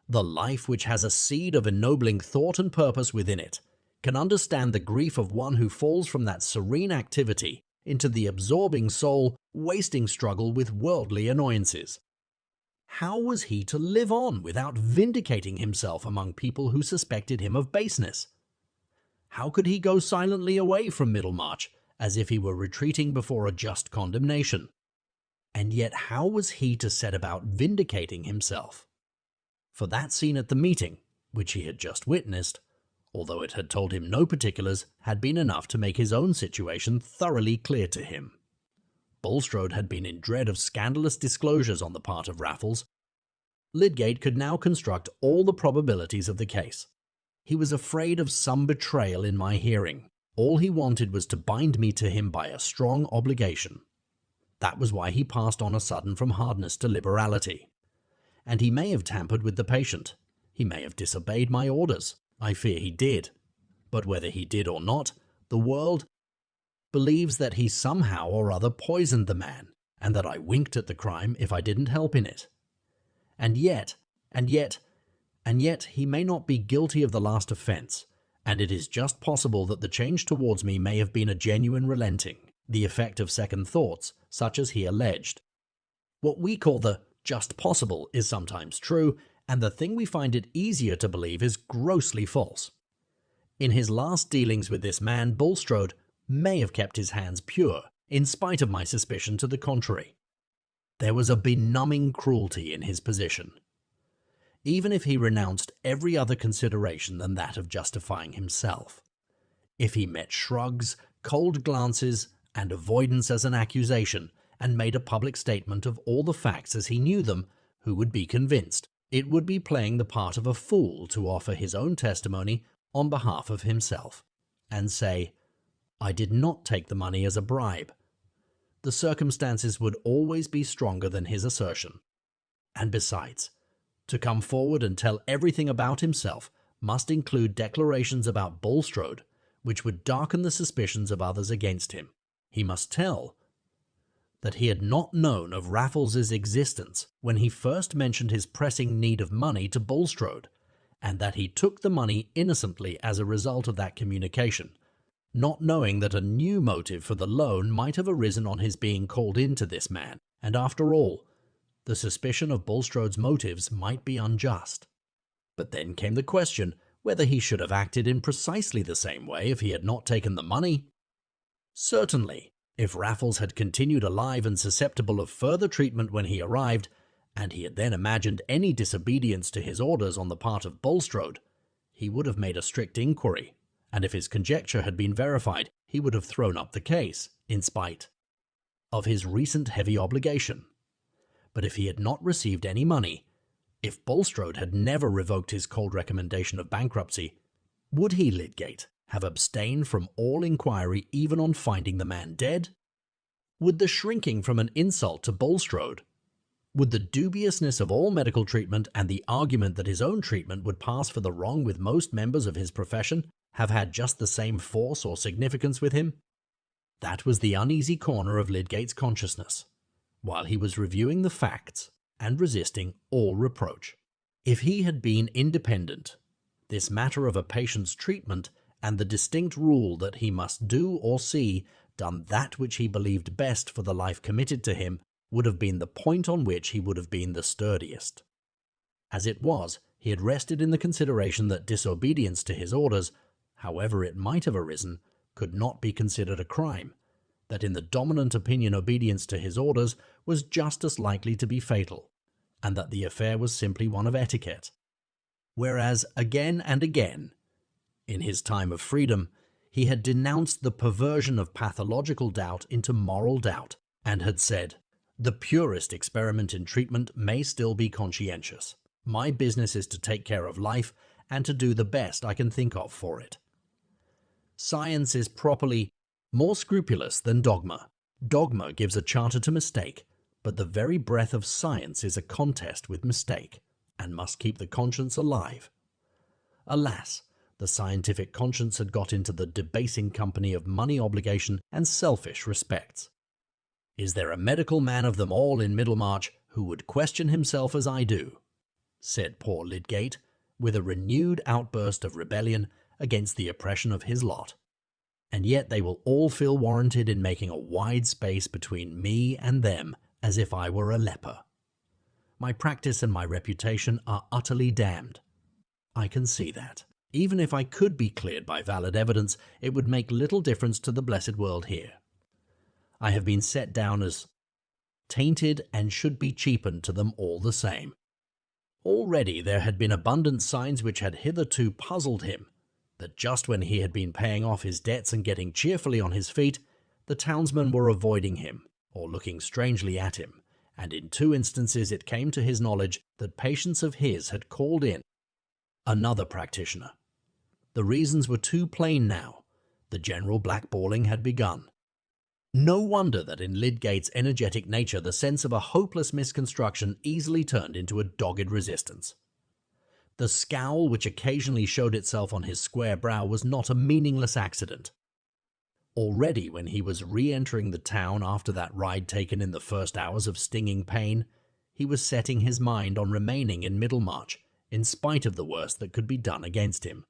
the life which has a seed of ennobling thought and purpose within it, can understand the grief of one who falls from that serene activity into the absorbing soul-wasting struggle with worldly annoyances. How was he to live on without vindicating himself among people who suspected him of baseness? How could he go silently away from Middlemarch as if he were retreating before a just condemnation? And yet how was he to set about vindicating himself? For that scene at the meeting, which he had just witnessed, although it had told him no particulars, had been enough to make his own situation thoroughly clear to him. Bulstrode had been in dread of scandalous disclosures on the part of Raffles. Lydgate could now construct all the probabilities of the case. He was afraid of some betrayal in my hearing. All he wanted was to bind me to him by a strong obligation. That was why he passed on a sudden from hardness to liberality. And he may have tampered with the patient. He may have disobeyed my orders. I fear he did. But whether he did or not, the world believes that he somehow or other poisoned the man, and that I winked at the crime if I didn't help in it. And yet, he may not be guilty of the last offence, and it is just possible that the change towards me may have been a genuine relenting, the effect of second thoughts, such as he alleged. What we call the just possible is sometimes true, and the thing we find it easier to believe is grossly false. In his last dealings with this man, Bulstrode may have kept his hands pure, in spite of my suspicion to the contrary. There was a benumbing cruelty in his position. Even if he renounced every other consideration than that of justifying himself, if he met shrugs, cold glances, and avoidance as an accusation, and made a public statement of all the facts as he knew them, who would be convinced? It would be playing the part of a fool to offer his own testimony on behalf of himself, and say, "I did not take the money as a bribe." The circumstances would always be stronger than his assertion. And besides, to come forward and tell everything about himself must include declarations about Bulstrode, which would darken the suspicions of others against him. He must tell that he had not known of Raffles's existence when he first mentioned his pressing need of money to Bulstrode, and that he took the money innocently as a result of that communication, not knowing that a new motive for the loan might have arisen on his being called in to this man, and after all, the suspicion of Bulstrode's motives might be unjust. But then came the question whether he should have acted in precisely the same way if he had not taken the money. Certainly, if Raffles had continued alive and susceptible of further treatment when he arrived, and he had then imagined any disobedience to his orders on the part of Bulstrode, he would have made a strict inquiry, and if his conjecture had been verified, he would have thrown up the case, in spite of his recent heavy obligation. But if he had not received any money, if Bulstrode had never revoked his cold recommendation of bankruptcy, would he, Lydgate, have abstained from all inquiry even on finding the man dead? Would the shrinking from an insult to Bulstrode, would the dubiousness of all medical treatment and the argument that his own treatment would pass for the wrong with most members of his profession have had just the same force or significance with him? That was the uneasy corner of Lydgate's consciousness, while he was reviewing the facts and resisting all reproach. If he had been independent, this matter of a patient's treatment and the distinct rule that he must do or see done that which he believed best for the life committed to him would have been the point on which he would have been the sturdiest. As it was, he had rested in the consideration that disobedience to his orders, however it might have arisen, could not be considered a crime, that in the dominant opinion obedience to his orders was just as likely to be fatal, and that the affair was simply one of etiquette. Whereas again and again, in his time of freedom, he had denounced the perversion of pathological doubt into moral doubt, and had said, "The purest experiment in treatment may still be conscientious. My business is to take care of life and to do the best I can think of for it." Science is properly more scrupulous than dogma. Dogma gives a charter to mistake, but the very breath of science is a contest with mistake, and must keep the conscience alive. Alas, the scientific conscience had got into the debasing company of money obligation and selfish respects. "Is there a medical man of them all in Middlemarch who would question himself as I do?" said poor Lydgate, with a renewed outburst of rebellion against the oppression of his lot. "And yet they will all feel warranted in making a wide space between me and them, as if I were a leper. My practice and my reputation are utterly damned. I can see that. Even if I could be cleared by valid evidence, it would make little difference to the blessed world here. I have been set down as tainted and should be cheapened to them all the same." Already there had been abundant signs which had hitherto puzzled him, that just when he had been paying off his debts and getting cheerfully on his feet, the townsmen were avoiding him, or looking strangely at him, and in 2 instances it came to his knowledge that patients of his had called in another practitioner. The reasons were too plain now. The general blackballing had begun. No wonder that in Lydgate's energetic nature the sense of a hopeless misconstruction easily turned into a dogged resistance. The scowl which occasionally showed itself on his square brow was not a meaningless accident. Already, when he was re-entering the town after that ride taken in the first hours of stinging pain, he was setting his mind on remaining in Middlemarch, in spite of the worst that could be done against him.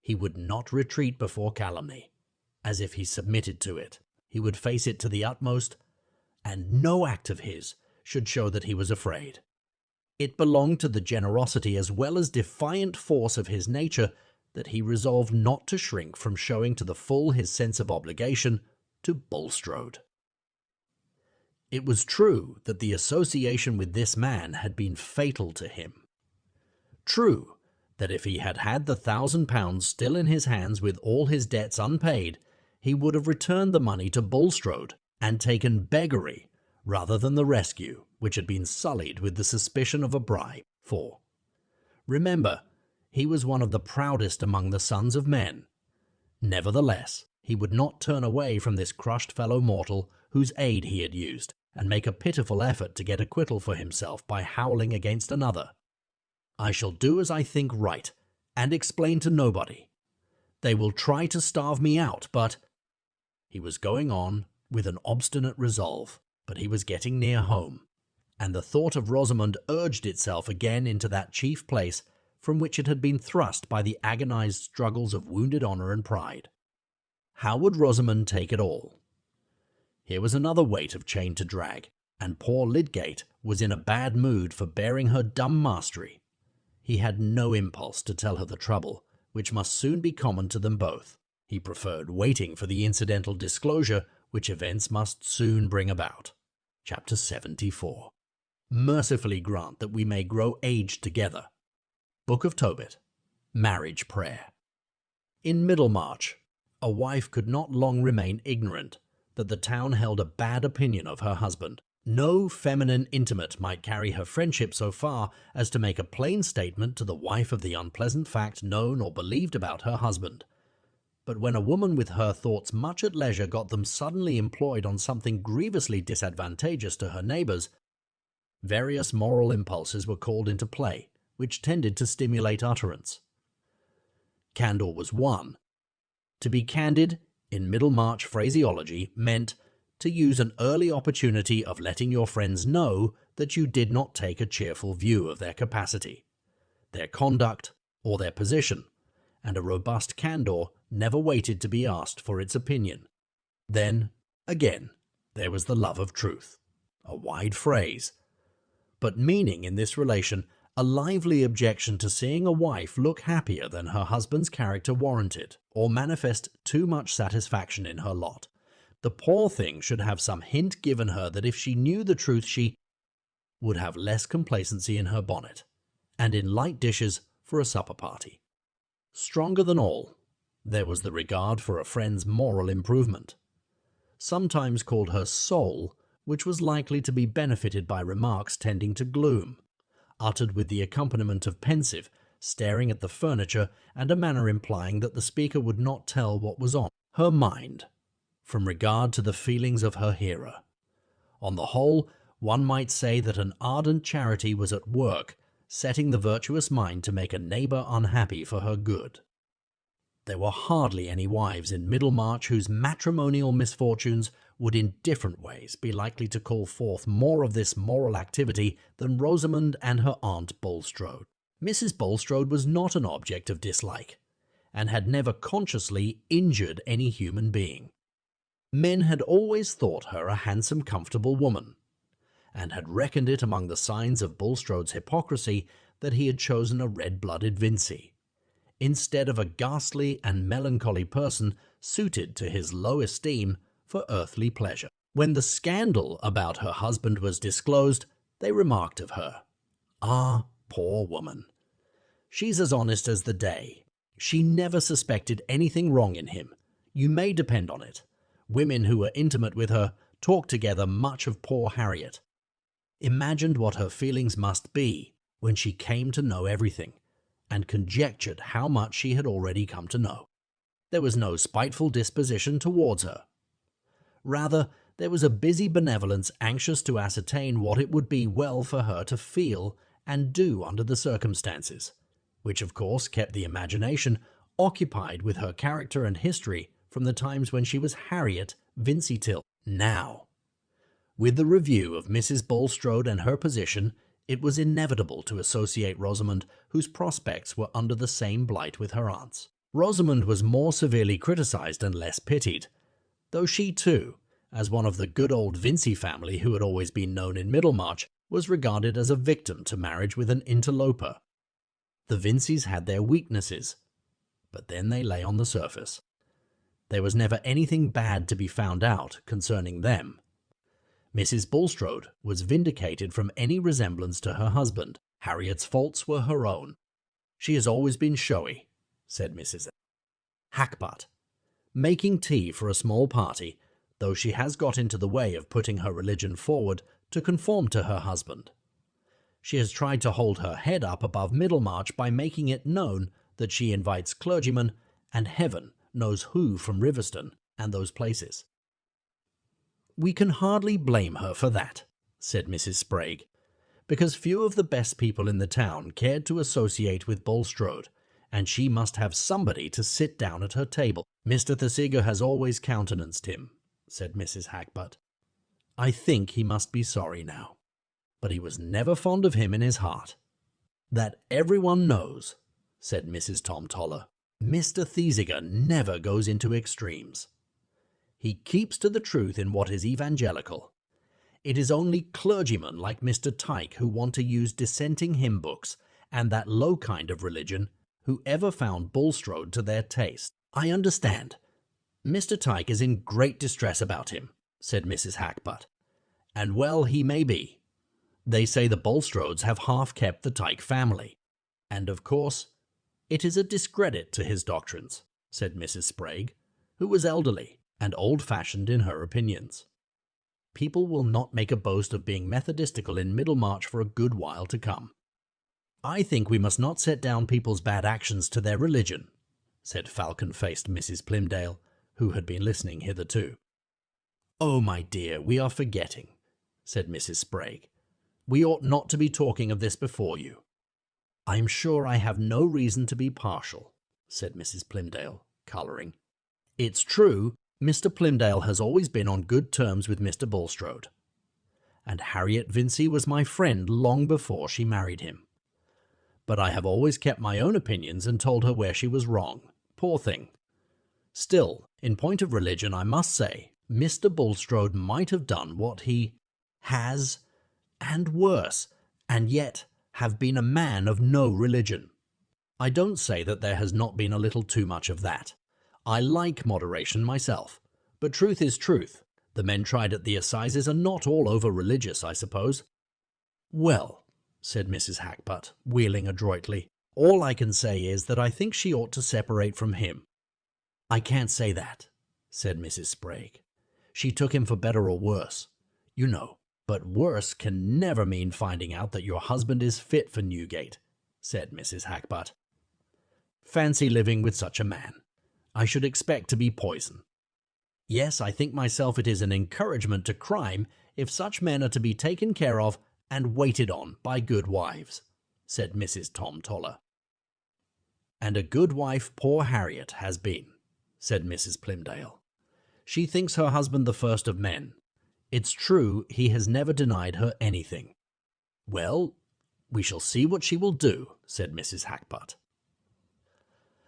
He would not retreat before calumny. As if he submitted to it, he would face it to the utmost, and no act of his should show that he was afraid. It belonged to the generosity as well as defiant force of his nature that he resolved not to shrink from showing to the full his sense of obligation to Bulstrode. It was true that the association with this man had been fatal to him. True that if he had had the £1,000 still in his hands with all his debts unpaid, he would have returned the money to Bulstrode and taken beggary rather than the rescue, which had been sullied with the suspicion of a bribe. For, remember, he was one of the proudest among the sons of men. Nevertheless, he would not turn away from this crushed fellow mortal whose aid he had used, and make a pitiful effort to get acquittal for himself by howling against another. "I shall do as I think right, and explain to nobody. They will try to starve me out, but—" He was going on with an obstinate resolve, but he was getting near home, and the thought of Rosamond urged itself again into that chief place from which it had been thrust by the agonized struggles of wounded honour and pride. How would Rosamond take it all? Here was another weight of chain to drag, and poor Lydgate was in a bad mood for bearing her dumb mastery. He had no impulse to tell her the trouble, which must soon be common to them both. He preferred waiting for the incidental disclosure which events must soon bring about. Chapter 74. Mercifully grant that we may grow aged together. Book of Tobit. Marriage Prayer. In Middlemarch, a wife could not long remain ignorant that the town held a bad opinion of her husband. No feminine intimate might carry her friendship so far as to make a plain statement to the wife of the unpleasant fact known or believed about her husband. But when a woman with her thoughts much at leisure got them suddenly employed on something grievously disadvantageous to her neighbours, various moral impulses were called into play, which tended to stimulate utterance. Candour was one. To be candid, in Middlemarch phraseology, meant to use an early opportunity of letting your friends know that you did not take a cheerful view of their capacity, their conduct, or their position, and a robust candour never waited to be asked for its opinion. Then, again, there was the love of truth, a wide phrase, but meaning in this relation a lively objection to seeing a wife look happier than her husband's character warranted, or manifest too much satisfaction in her lot. The poor thing should have some hint given her that if she knew the truth she would have less complacency in her bonnet, and in light dishes for a supper party. Stronger than all, there was the regard for a friend's moral improvement. Sometimes called her soul, which was likely to be benefited by remarks tending to gloom, uttered with the accompaniment of pensive, staring at the furniture and a manner implying that the speaker would not tell what was on her mind, from regard to the feelings of her hearer. On the whole, one might say that an ardent charity was at work, setting the virtuous mind to make a neighbour unhappy for her good. There were hardly any wives in Middlemarch whose matrimonial misfortunes would in different ways be likely to call forth more of this moral activity than Rosamond and her aunt Bulstrode. Mrs. Bulstrode was not an object of dislike, and had never consciously injured any human being. Men had always thought her a handsome, comfortable woman, and had reckoned it among the signs of Bulstrode's hypocrisy that he had chosen a red-blooded Vincey, instead of a ghastly and melancholy person suited to his low esteem for earthly pleasure. When the scandal about her husband was disclosed, they remarked of her, "Ah, poor woman! She's as honest as the day. She never suspected anything wrong in him. You may depend on it. Women who were intimate with her talked together much of poor Harriet. Imagined what her feelings must be when she came to know everything, and conjectured how much she had already come to know. There was no spiteful disposition towards her. Rather, there was a busy benevolence anxious to ascertain what it would be well for her to feel and do under the circumstances, which of course kept the imagination occupied with her character and history from the times when she was Harriet Vincey till now. With the review of Mrs. Bulstrode and her position, it was inevitable to associate Rosamond, whose prospects were under the same blight with her aunt's. Rosamond was more severely criticised and less pitied, though she too, as one of the good old Vincey family who had always been known in Middlemarch, was regarded as a victim to marriage with an interloper. The Vinceys had their weaknesses, but then they lay on the surface. There was never anything bad to be found out concerning them. Mrs. Bulstrode was vindicated from any resemblance to her husband. Harriet's faults were her own. "She has always been showy," said Mrs. Hackbutt, "making tea for a small party, though she has got into the way of putting her religion forward to conform to her husband. She has tried to hold her head up above Middlemarch by making it known that she invites clergymen, and heaven knows who from Riverston and those places." "We can hardly blame her for that," said Mrs. Sprague, "because few of the best people in the town cared to associate with Bulstrode, and she must have somebody to sit down at her table." "Mr. Thesiger has always countenanced him," said Mrs. Hackbutt. "I think he must be sorry now, but he was never fond of him in his heart." "That everyone knows," said Mrs. Tom Toller. "Mr. Thesiger never goes into extremes. He keeps to the truth in what is evangelical. It is only clergymen like Mr. Tyke who want to use dissenting hymn books, and that low kind of religion, who ever found Bulstrode to their taste." "I understand. Mr. Tyke is in great distress about him," said Mrs. Hackbutt, "and well he may be. They say the Bulstrodes have half kept the Tyke family, and of course it is a discredit to his doctrines," said Mrs. Sprague, who was elderly and old-fashioned in her opinions. "People will not make a boast of being Methodistical in Middlemarch for a good while to come." "I think we must not set down people's bad actions to their religion," said falcon-faced Mrs. Plymdale, who had been listening hitherto. "Oh, my dear, we are forgetting," said Mrs. Sprague. "We ought not to be talking of this before you." "I am sure I have no reason to be partial," said Mrs. Plymdale, colouring. "It's true, Mr. Plymdale has always been on good terms with Mr. Bulstrode, and Harriet Vincey was my friend long before she married him. But I have always kept my own opinions and told her where she was wrong, poor thing. Still, in point of religion, I must say, Mr. Bulstrode might have done what he has, and worse, and yet have been a man of no religion. I don't say that there has not been a little too much of that. I like moderation myself, but truth is truth. The men tried at the assizes are not all over religious, I suppose." "Well," said Mrs. Hackbutt, wheeling adroitly, "all I can say is that I think she ought to separate from him." "I can't say that," said Mrs. Sprague. "She took him for better or worse, you know, but worse can never mean finding out that your husband is fit for Newgate," said Mrs. Hackbutt. "Fancy living with such a man. I should expect to be poison. Yes, I think myself it is an encouragement to crime if such men are to be taken care of and waited on by good wives," said Mrs. Tom Toller. "And a good wife poor Harriet has been," said Mrs. Plymdale. "She thinks her husband the first of men. It's true he has never denied her anything." "Well, we shall see what she will do," said Mrs. Hackbutt.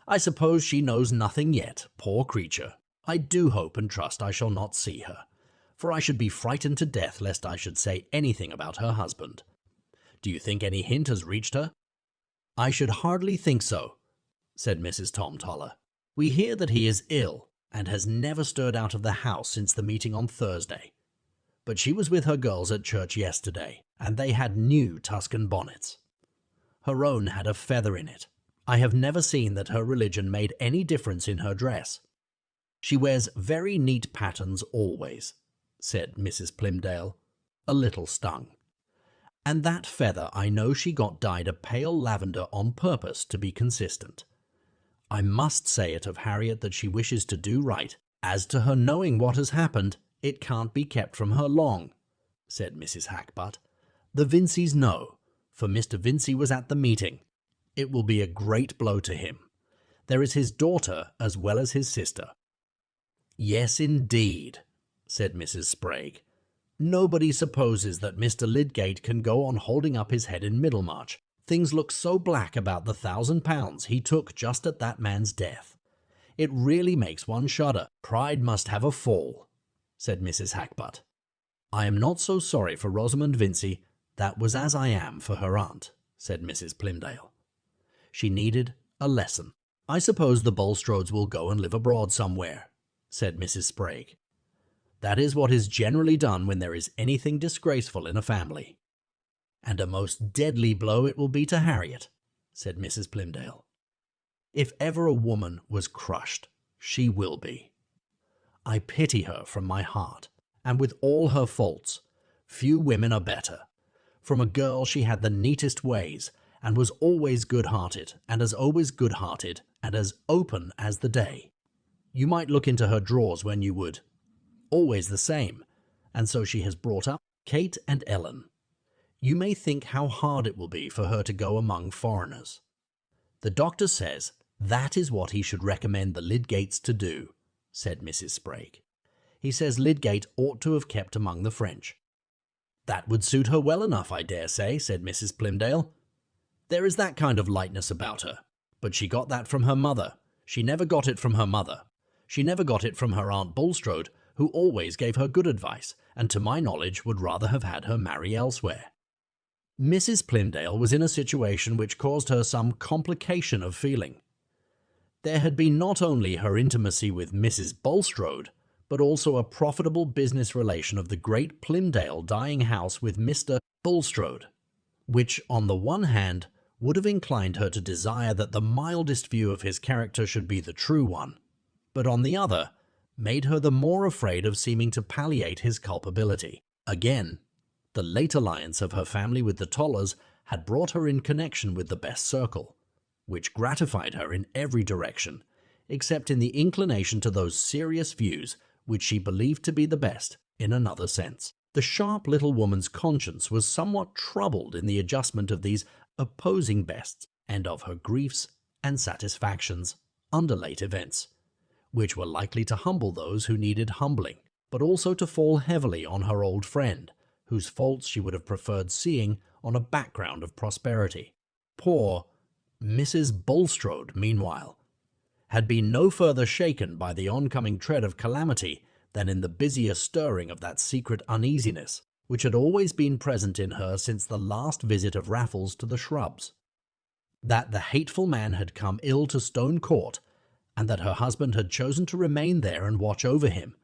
"I suppose she knows nothing yet, poor creature. I do hope and trust I shall not see her, for I should be frightened to death lest I should say anything about her husband. Do you think any hint has reached her?" "I should hardly think so," said Mrs. Tom Toller. "We hear that he is ill, and has never stirred out of the house since the meeting on Thursday. But she was with her girls at church yesterday, and they had new Tuscan bonnets. Her own had a feather in it. I have never seen that her religion made any difference in her dress. She wears very neat patterns always," said Mrs. Plymdale, a little stung. "And that feather I know she got dyed a pale lavender on purpose to be consistent. I must say it of Harriet that she wishes to do right. As to her knowing what has happened, it can't be kept from her long," said Mrs. Hackbutt. "The Vinceys know, for Mr. Vincey was at the meeting. It will be a great blow to him. There is his daughter as well as his sister." "Yes, indeed," said Mrs. Sprague. "Nobody supposes that Mr. Lydgate can go on holding up his head in Middlemarch. Things look so black about the £1,000 he took just at that man's death. It really makes one shudder. Pride must have a fall," said Mrs. Hackbutt. "I am not so sorry for Rosamond Vincey. That was as I am for her aunt," said Mrs. Plymdale. "She needed a lesson. I suppose the Bulstrodes will go and live abroad somewhere," said Mrs. Sprague. "That is what is generally done when there is anything disgraceful in a family." "And a most deadly blow it will be to Harriet," said Mrs. Plymdale. "If ever a woman was crushed, she will be. I pity her from my heart, and with all her faults, few women are better. From a girl she had the neatest ways, and was always good-hearted, and as always good-hearted, and as open as the day. You might look into her drawers when you would. Always the same, and so she has brought up Kate and Ellen. You may think how hard it will be for her to go among foreigners. The doctor says that is what he should recommend the Lydgates to do," said Mrs. Sprague. "He says Lydgate ought to have kept among the French." "That would suit her well enough, I dare say," said Mrs. Plymdale. "There is that kind of lightness about her, but she got that from her mother. She never got it from her mother. She never got it from her Aunt Bulstrode, who always gave her good advice, and to my knowledge would rather have had her marry elsewhere." Mrs. Plymdale was in a situation which caused her some complication of feeling. There had been not only her intimacy with Mrs. Bulstrode, but also a profitable business relation of the great Plymdale dyeing house with Mr. Bulstrode, which, on the one hand, would have inclined her to desire that the mildest view of his character should be the true one, but on the other, made her the more afraid of seeming to palliate his culpability. Again, the late alliance of her family with the Tollers had brought her in connection with the best circle, which gratified her in every direction, except in the inclination to those serious views which she believed to be the best in another sense. The sharp little woman's conscience was somewhat troubled in the adjustment of these opposing bests, and of her griefs and satisfactions under late events, which were likely to humble those who needed humbling, but also to fall heavily on her old friend, whose faults she would have preferred seeing on a background of prosperity. Poor Mrs. Bulstrode, meanwhile, had been no further shaken by the oncoming tread of calamity than in the busier stirring of that secret uneasiness which had always been present in her since the last visit of Raffles to the Shrubs. That the hateful man had come ill to Stone Court, and that her husband had chosen to remain there and watch over him,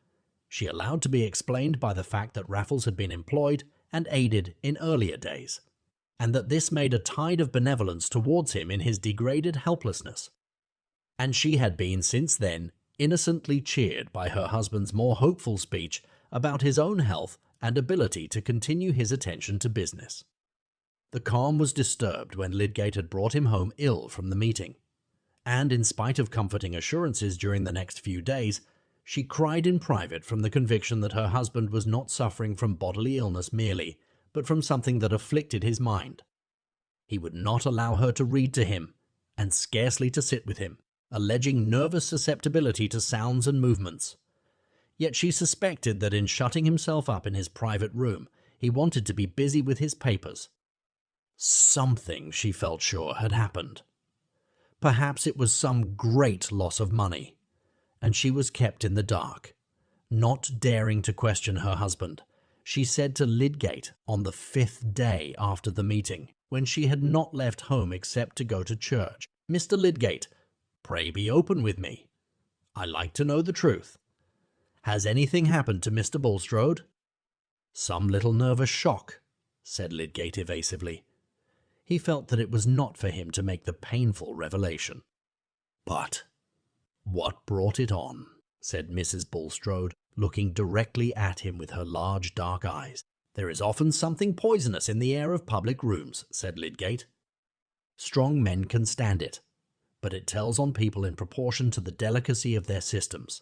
she allowed to be explained by the fact that Raffles had been employed and aided in earlier days and that this made a tide of benevolence towards him in his degraded helplessness. And she had been since then innocently cheered by her husband's more hopeful speech about his own health and ability to continue his attention to business. The calm was disturbed when Lydgate had brought him home ill from the meeting, and in spite of comforting assurances during the next few days, she cried in private from the conviction that her husband was not suffering from bodily illness merely, but from something that afflicted his mind. He would not allow her to read to him, and scarcely to sit with him, alleging nervous susceptibility to sounds and movements. Yet she suspected that in shutting himself up in his private room, he wanted to be busy with his papers. Something, she felt sure, had happened. Perhaps it was some great loss of money, and she was kept in the dark. Not daring to question her husband, she said to Lydgate on the 5th day after the meeting, when she had not left home except to go to church, "Mr. Lydgate, pray be open with me. I like to know the truth. Has anything happened to Mr. Bulstrode?" "Some little nervous shock," said Lydgate evasively. He felt that it was not for him to make the painful revelation. "But what brought it on?" said Mrs. Bulstrode, looking directly at him with her large dark eyes. "There is often something poisonous in the air of public rooms," said Lydgate. "Strong men can stand it, but it tells on people in proportion to the delicacy of their systems.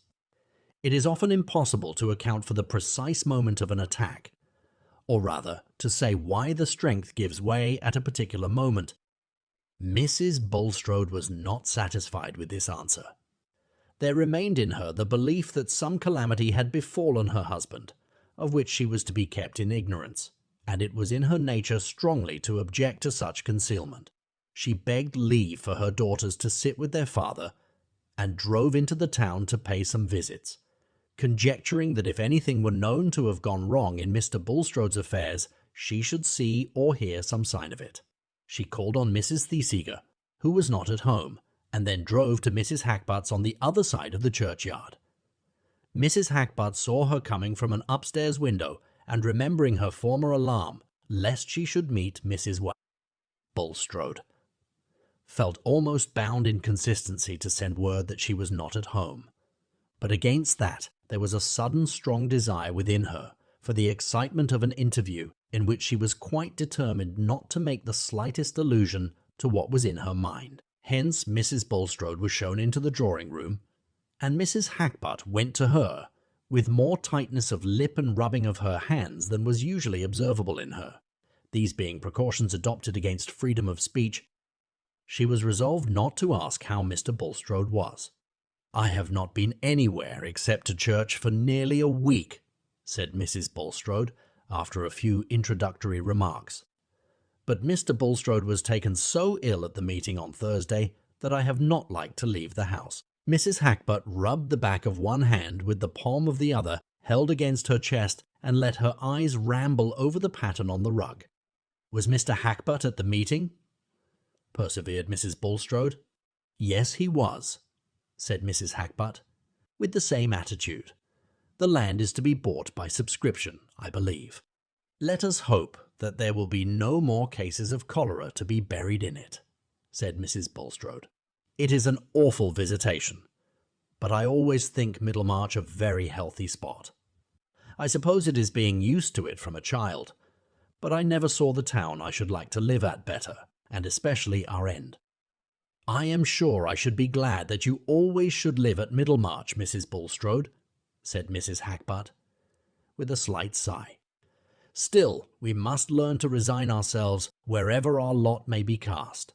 It is often impossible to account for the precise moment of an attack, or rather, to say why the strength gives way at a particular moment." Mrs. Bulstrode was not satisfied with this answer. There remained in her the belief that some calamity had befallen her husband, of which she was to be kept in ignorance, and it was in her nature strongly to object to such concealment. She begged leave for her daughters to sit with their father, and drove into the town to pay some visits, conjecturing that if anything were known to have gone wrong in Mr. Bulstrode's affairs, she should see or hear some sign of it. She called on Mrs. Thesiger, who was not at home, and then drove to Mrs. Hackbutt's on the other side of the churchyard. Mrs. Hackbutt saw her coming from an upstairs window, and remembering her former alarm, lest she should meet Mrs. Bulstrode, felt almost bound in consistency to send word that she was not at home. But against that, there was a sudden strong desire within her for the excitement of an interview in which she was quite determined not to make the slightest allusion to what was in her mind. Hence Mrs. Bulstrode was shown into the drawing-room, and Mrs. Hackbutt went to her, with more tightness of lip and rubbing of her hands than was usually observable in her. These being precautions adopted against freedom of speech, she was resolved not to ask how Mr. Bulstrode was. "I have not been anywhere except to church for nearly a week," said Mrs. Bulstrode, after a few introductory remarks. "But Mr. Bulstrode was taken so ill at the meeting on Thursday that I have not liked to leave the house." Mrs. Hackbutt rubbed the back of one hand with the palm of the other held against her chest and let her eyes ramble over the pattern on the rug. "Was Mr. Hackbutt at the meeting?" persevered Mrs. Bulstrode. "Yes, he was," said Mrs. Hackbutt, with the same attitude. "The land is to be bought by subscription, I believe. Let us hope that there will be no more cases of cholera to be buried in it," said Mrs. Bulstrode. "It is an awful visitation, but I always think Middlemarch a very healthy spot. I suppose it is being used to it from a child, but I never saw the town I should like to live at better, and especially our end." "I am sure I should be glad that you always should live at Middlemarch, Mrs. Bulstrode," said Mrs. Hackbutt, with a slight sigh. "Still, we must learn to resign ourselves wherever our lot may be cast,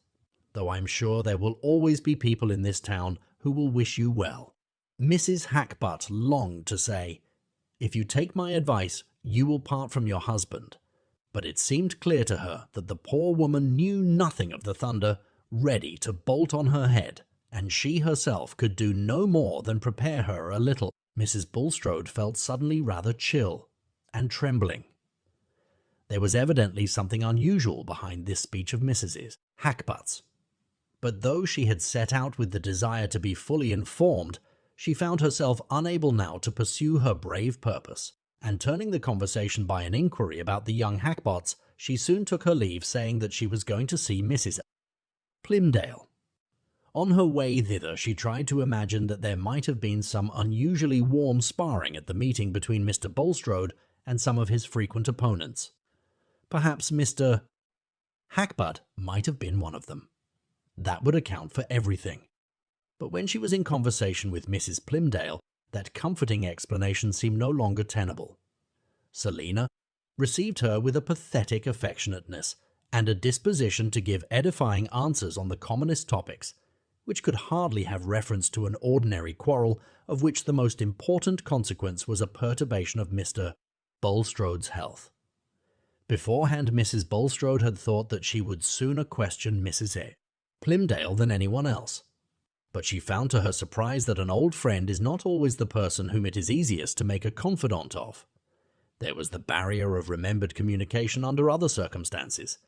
though I am sure there will always be people in this town who will wish you well." Mrs. Hackbutt longed to say, "If you take my advice, you will part from your husband," but it seemed clear to her that the poor woman knew nothing of the thunder ready to bolt on her head, and she herself could do no more than prepare her a little. Mrs. Bulstrode felt suddenly rather chill and trembling. There was evidently something unusual behind this speech of Mrs. Hackbutt's, but though she had set out with the desire to be fully informed, she found herself unable now to pursue her brave purpose, and turning the conversation by an inquiry about the young Hackbots, she soon took her leave, saying that she was going to see Mrs. Plymdale. On her way thither, she tried to imagine that there might have been some unusually warm sparring at the meeting between Mr. Bulstrode and some of his frequent opponents. Perhaps Mr. Hackbutt might have been one of them. That would account for everything. But when she was in conversation with Mrs. Plymdale, that comforting explanation seemed no longer tenable. Selina received her with a pathetic affectionateness and a disposition to give edifying answers on the commonest topics, which could hardly have reference to an ordinary quarrel of which the most important consequence was a perturbation of Mr. Bulstrode's health. Beforehand, Mrs. Bulstrode had thought that she would sooner question Mrs. Plymdale than anyone else. But she found to her surprise that an old friend is not always the person whom it is easiest to make a confidant of. There was the barrier of remembered communication under other circumstances.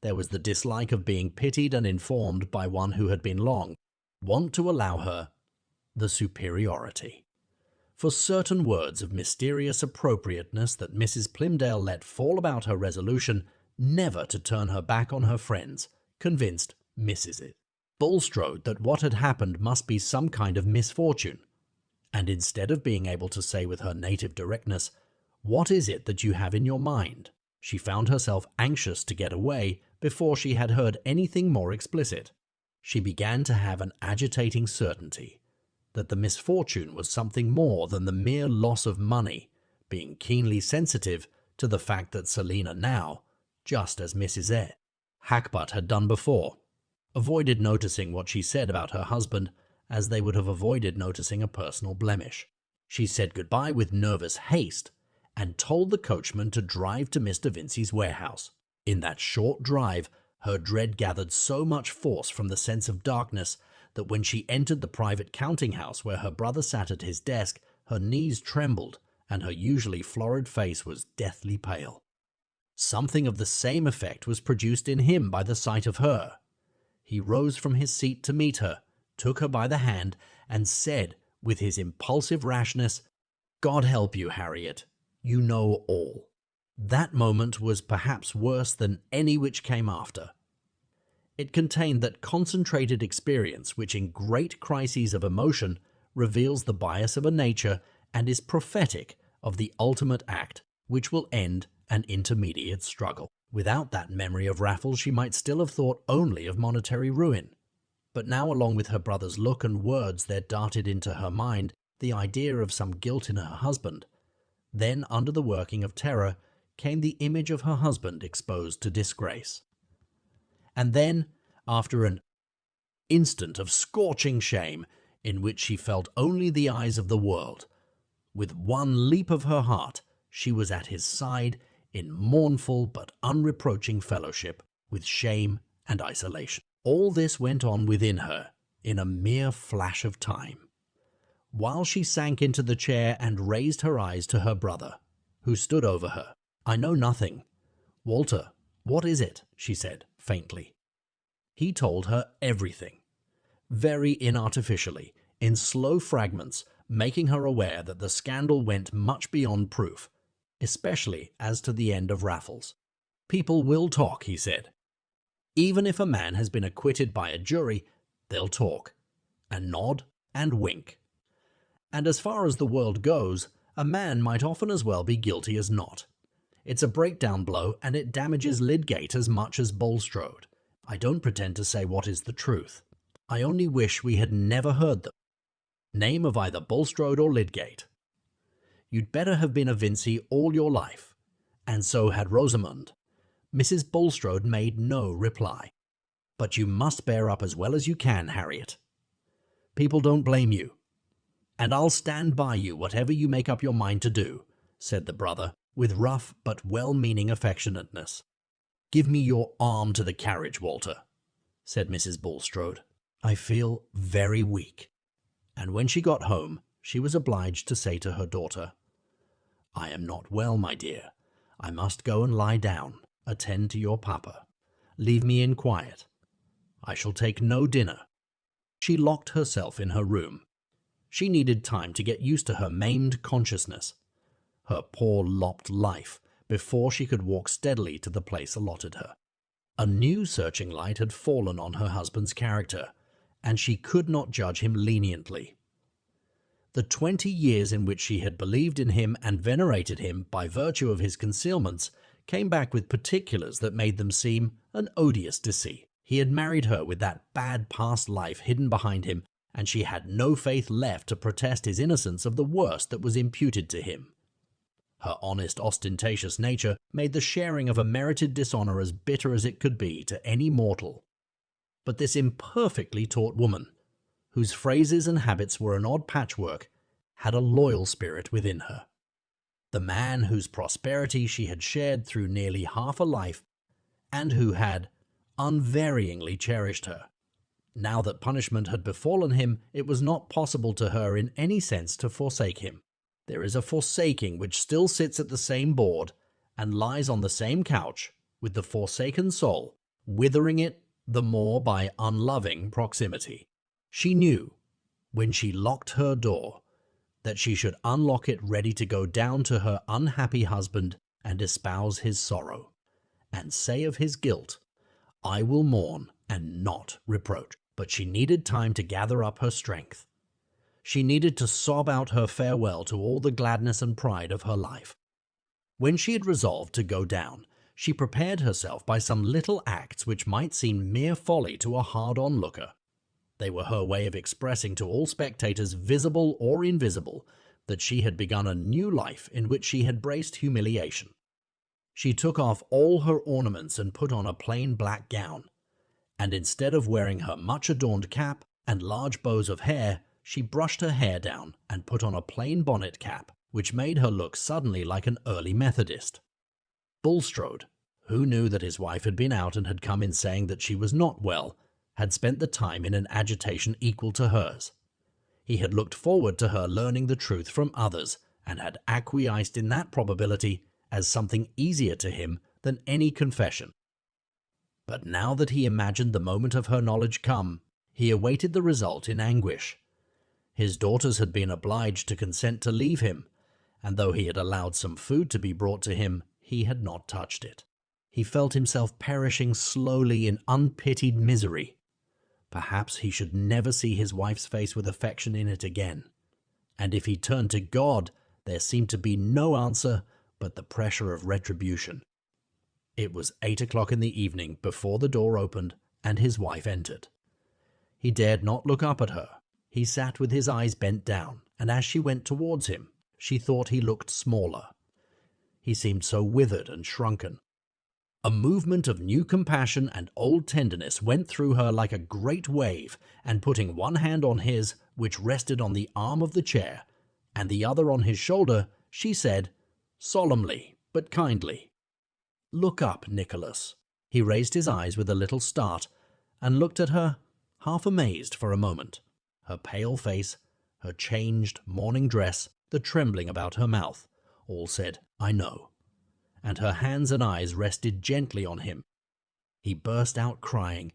There was the dislike of being pitied and informed by one who had been long wont to allow her the superiority. For certain words of mysterious appropriateness that Mrs. Plymdale let fall about her resolution never to turn her back on her friends, convinced Mrs. Bulstrode that what had happened must be some kind of misfortune, and instead of being able to say with her native directness, "What is it that you have in your mind?" she found herself anxious to get away before she had heard anything more explicit. She began to have an agitating certainty that the misfortune was something more than the mere loss of money, being keenly sensitive to the fact that Selina now, just as Mrs. Hackbutt had done before, avoided noticing what she said about her husband as they would have avoided noticing a personal blemish. She said goodbye with nervous haste and told the coachman to drive to Mr. Vincey's warehouse. In that short drive, her dread gathered so much force from the sense of darkness that when she entered the private counting-house where her brother sat at his desk, her knees trembled and her usually florid face was deathly pale. Something of the same effect was produced in him by the sight of her. He rose from his seat to meet her, took her by the hand, and said, with his impulsive rashness, "God help you, Harriet. You know all." That moment was perhaps worse than any which came after. It contained that concentrated experience which in great crises of emotion reveals the bias of a nature and is prophetic of the ultimate act which will end an intermediate struggle. Without that memory of Raffles, she might still have thought only of monetary ruin. But now, along with her brother's look and words, there darted into her mind the idea of some guilt in her husband. Then, under the working of terror, came the image of her husband exposed to disgrace. And then, after an instant of scorching shame, in which she felt only the eyes of the world, with one leap of her heart, she was at his side in mournful but unreproaching fellowship with shame and isolation. All this went on within her in a mere flash of time, while she sank into the chair and raised her eyes to her brother, who stood over her. "I know nothing. Walter, what is it?" she said, faintly. He told her everything, very inartificially, in slow fragments, making her aware that the scandal went much beyond proof, especially as to the end of Raffles. "People will talk," he said. "Even if a man has been acquitted by a jury, they'll talk, and nod and wink. And as far as the world goes, a man might often as well be guilty as not. It's a breakdown blow, and it damages Lydgate as much as Bulstrode. I don't pretend to say what is the truth. I only wish we had never heard the name of either Bulstrode or Lydgate. You'd better have been a Vincey all your life, and so had Rosamond." Mrs. Bulstrode made no reply. "But you must bear up as well as you can, Harriet. People don't blame you, and I'll stand by you whatever you make up your mind to do," said the brother, with rough but well-meaning affectionateness. "Give me your arm to the carriage, Walter," said Mrs. Bulstrode. "I feel very weak." And when she got home, she was obliged to say to her daughter, "I am not well, my dear. I must go and lie down, attend to your papa. Leave me in quiet. I shall take no dinner." She locked herself in her room. She needed time to get used to her maimed consciousness. her poor lopped life, before she could walk steadily to the place allotted her. A new searching light had fallen on her husband's character, and she could not judge him leniently. The 20 years in which she had believed in him and venerated him by virtue of his concealments came back with particulars that made them seem an odious deceit. He had married her with that bad past life hidden behind him, and she had no faith left to protest his innocence of the worst that was imputed to him. Her honest, ostentatious nature made the sharing of a merited dishonor as bitter as it could be to any mortal. But this imperfectly taught woman, whose phrases and habits were an odd patchwork, had a loyal spirit within her. The man whose prosperity she had shared through nearly half a life, and who had unvaryingly cherished her. Now that punishment had befallen him, it was not possible to her in any sense to forsake him. There is a forsaking which still sits at the same board and lies on the same couch with the forsaken soul, withering it the more by unloving proximity. She knew, when she locked her door, that she should unlock it ready to go down to her unhappy husband and espouse his sorrow, and say of his guilt, "I will mourn and not reproach." But she needed time to gather up her strength. She needed to sob out her farewell to all the gladness and pride of her life. When she had resolved to go down, she prepared herself by some little acts which might seem mere folly to a hard onlooker. They were her way of expressing to all spectators, visible or invisible, that she had begun a new life in which she had braced humiliation. She took off all her ornaments and put on a plain black gown, and instead of wearing her much-adorned cap and large bows of hair, she brushed her hair down and put on a plain bonnet cap, which made her look suddenly like an early Methodist. Bulstrode, who knew that his wife had been out and had come in saying that she was not well, had spent the time in an agitation equal to hers. He had looked forward to her learning the truth from others, and had acquiesced in that probability as something easier to him than any confession. But now that he imagined the moment of her knowledge come, he awaited the result in anguish. His daughters had been obliged to consent to leave him, and though he had allowed some food to be brought to him, he had not touched it. He felt himself perishing slowly in unpitied misery. Perhaps he should never see his wife's face with affection in it again. And if he turned to God, there seemed to be no answer but the pressure of retribution. It was 8 o'clock in the evening before the door opened and his wife entered. He dared not look up at her. He sat with his eyes bent down, and as she went towards him, she thought he looked smaller. He seemed so withered and shrunken. A movement of new compassion and old tenderness went through her like a great wave, and putting one hand on his, which rested on the arm of the chair, and the other on his shoulder, she said, solemnly but kindly, "Look up, Nicholas." He raised his eyes with a little start, and looked at her, half amazed for a moment. Her pale face, her changed morning dress, the trembling about her mouth, all said, "I know." And her hands and eyes rested gently on him. He burst out crying,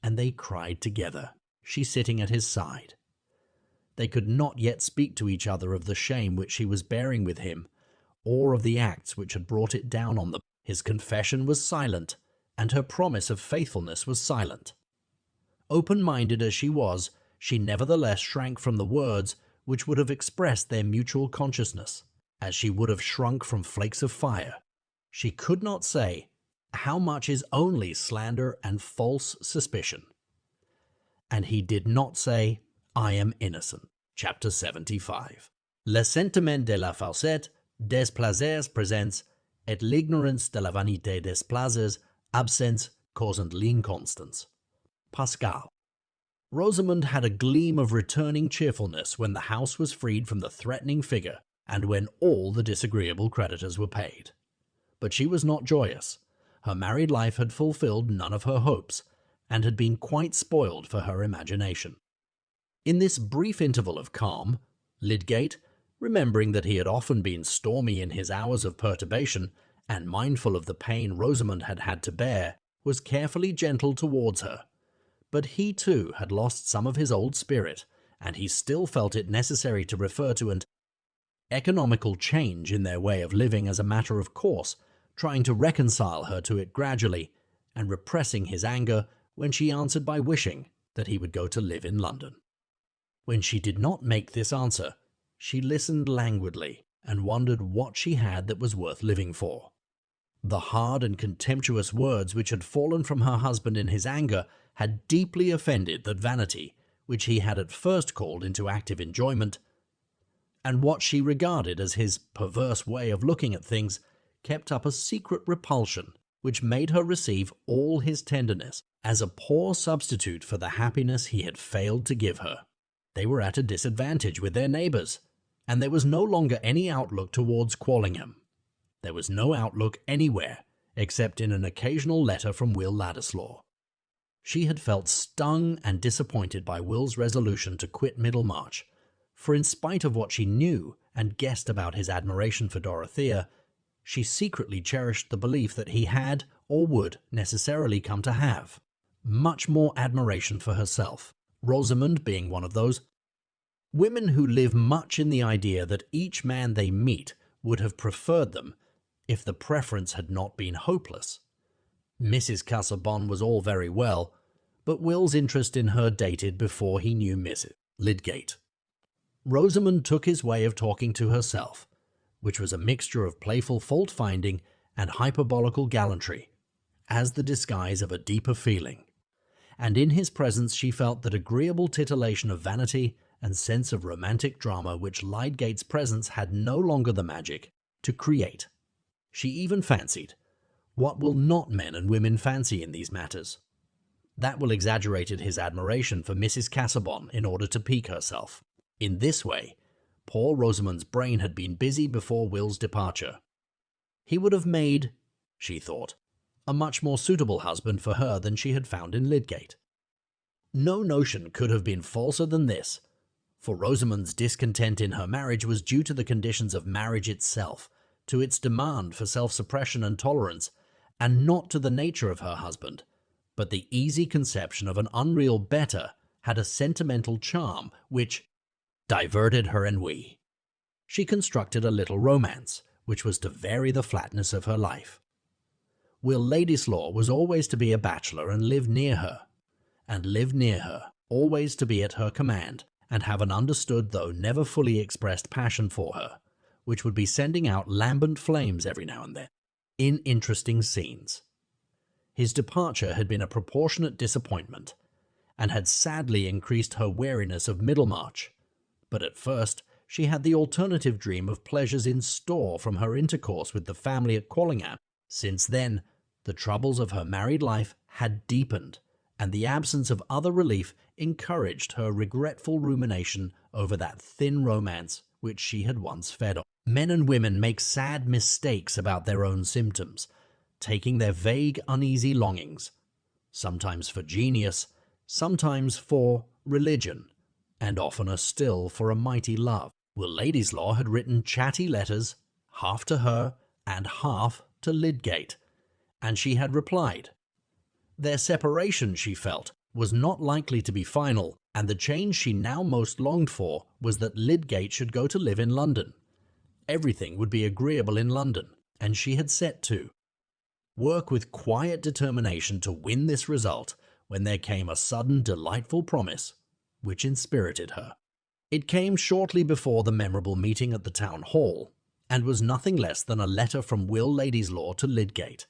and they cried together, she sitting at his side. They could not yet speak to each other of the shame which she was bearing with him, or of the acts which had brought it down on them. His confession was silent, and her promise of faithfulness was silent. Open-minded as she was, she nevertheless shrank from the words which would have expressed their mutual consciousness, as she would have shrunk from flakes of fire. She could not say, how much is only slander and false suspicion. And he did not say, I am innocent. Chapter 75. Le sentiment de la fausset, des plaisirs présents, et l'ignorance de la vanité des plaisirs absents causant l'inconstance. Pascal. Rosamond had a gleam of returning cheerfulness when the house was freed from the threatening figure and when all the disagreeable creditors were paid. But she was not joyous. Her married life had fulfilled none of her hopes, and had been quite spoiled for her imagination. In this brief interval of calm, Lydgate, remembering that he had often been stormy in his hours of perturbation, and mindful of the pain Rosamond had had to bear, was carefully gentle towards her. But he too had lost some of his old spirit, and he still felt it necessary to refer to and economical change in their way of living as a matter of course, trying to reconcile her to it gradually, and repressing his anger when she answered by wishing that he would go to live in London. When she did not make this answer, she listened languidly and wondered what she had that was worth living for. The hard and contemptuous words which had fallen from her husband in his anger had deeply offended that vanity which he had at first called into active enjoyment, and what she regarded as his perverse way of looking at things kept up a secret repulsion which made her receive all his tenderness as a poor substitute for the happiness he had failed to give her. They were at a disadvantage with their neighbours, and there was no longer any outlook towards Quallingham. There was no outlook anywhere except in an occasional letter from Will Ladislaw. She had felt stung and disappointed by Will's resolution to quit Middlemarch, for in spite of what she knew and guessed about his admiration for Dorothea, she secretly cherished the belief that he had, or would necessarily come to have, much more admiration for herself, Rosamond being one of those. Women who live much in the idea that each man they meet would have preferred them if the preference had not been hopeless. Mrs. Casaubon was all very well, but Will's interest in her dated before he knew Mrs. Lydgate. Rosamond took his way of talking to herself, which was a mixture of playful fault-finding and hyperbolical gallantry, as the disguise of a deeper feeling, and in his presence she felt that agreeable titillation of vanity and sense of romantic drama which Lydgate's presence had no longer the magic to create. She even fancied, what will not men and women fancy in these matters? That Will exaggerated his admiration for Mrs. Casaubon in order to pique herself. In this way, poor Rosamond's brain had been busy before Will's departure. He would have made, she thought, a much more suitable husband for her than she had found in Lydgate. No notion could have been falser than this, for Rosamond's discontent in her marriage was due to the conditions of marriage itself, to its demand for self-suppression and tolerance, and not to the nature of her husband, but the easy conception of an unreal better had a sentimental charm which diverted her ennui. She constructed a little romance, which was to vary the flatness of her life. Will Ladislaw was always to be a bachelor and live near her, always to be at her command, and have an understood though never fully expressed passion for her, which would be sending out lambent flames every now and then, in interesting scenes. His departure had been a proportionate disappointment, and had sadly increased her weariness of Middlemarch, but at first she had the alternative dream of pleasures in store from her intercourse with the family at Quallingham. Since then, the troubles of her married life had deepened, and the absence of other relief encouraged her regretful rumination over that thin romance which she had once fed on. Men and women make sad mistakes about their own symptoms, taking their vague, uneasy longings, sometimes for genius, sometimes for religion, and oftener still for a mighty love. Will Ladislaw had written chatty letters, half to her and half to Lydgate, and she had replied. Their separation, she felt, was not likely to be final, and the change she now most longed for was that Lydgate should go to live in London. Everything would be agreeable in London, and she had set to work with quiet determination to win this result when there came a sudden delightful promise which inspirited her. It came shortly before the memorable meeting at the town hall, and was nothing less than a letter from Will Ladislaw to Lydgate,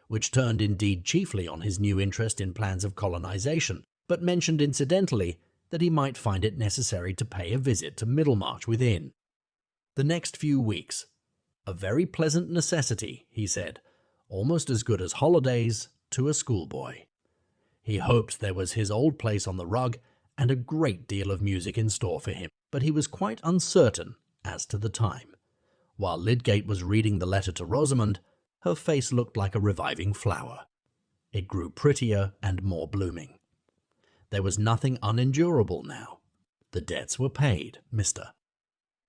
which turned indeed chiefly on his new interest in plans of colonization, but mentioned incidentally that he might find it necessary to pay a visit to Middlemarch within the next few weeks. A very pleasant necessity, he said, almost as good as holidays to a schoolboy. He hoped there was his old place on the rug and a great deal of music in store for him, but he was quite uncertain as to the time. While Lydgate was reading the letter to Rosamond, her face looked like a reviving flower. It grew prettier and more blooming. There was nothing unendurable now. The debts were paid, Mr.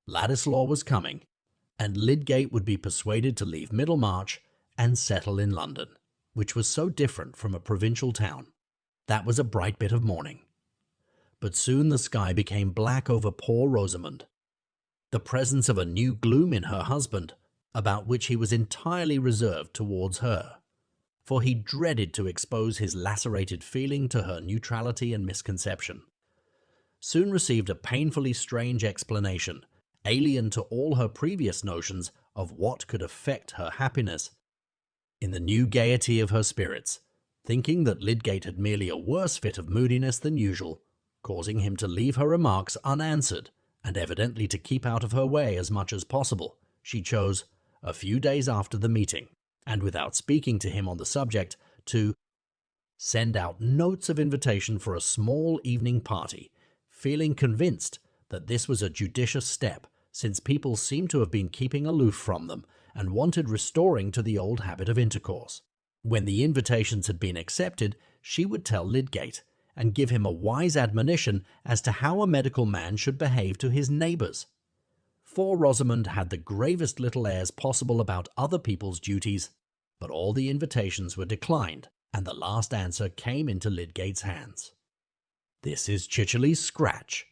Ladislaw was coming, and Lydgate would be persuaded to leave Middlemarch and settle in London, which was so different from a provincial town. That was a bright bit of morning. But soon the sky became black over poor Rosamond. the presence of a new gloom in her husband, about which he was entirely reserved towards her, for he dreaded to expose his lacerated feeling to her neutrality and misconception, soon received a painfully strange explanation, alien to all her previous notions of what could affect her happiness, in the new gaiety of her spirits, thinking that Lydgate had merely a worse fit of moodiness than usual, causing him to leave her remarks unanswered, and evidently to keep out of her way as much as possible. She chose, a few days after the meeting, and without speaking to him on the subject, to send out notes of invitation for a small evening party, feeling convinced that this was a judicious step, since people seemed to have been keeping aloof from them and wanted restoring to the old habit of intercourse. When the invitations had been accepted, she would tell Lydgate, and give him a wise admonition as to how a medical man should behave to his neighbours. For Rosamond had the gravest little airs possible about other people's duties, but all the invitations were declined, and the last answer came into Lydgate's hands. "This is Chichely's scratch."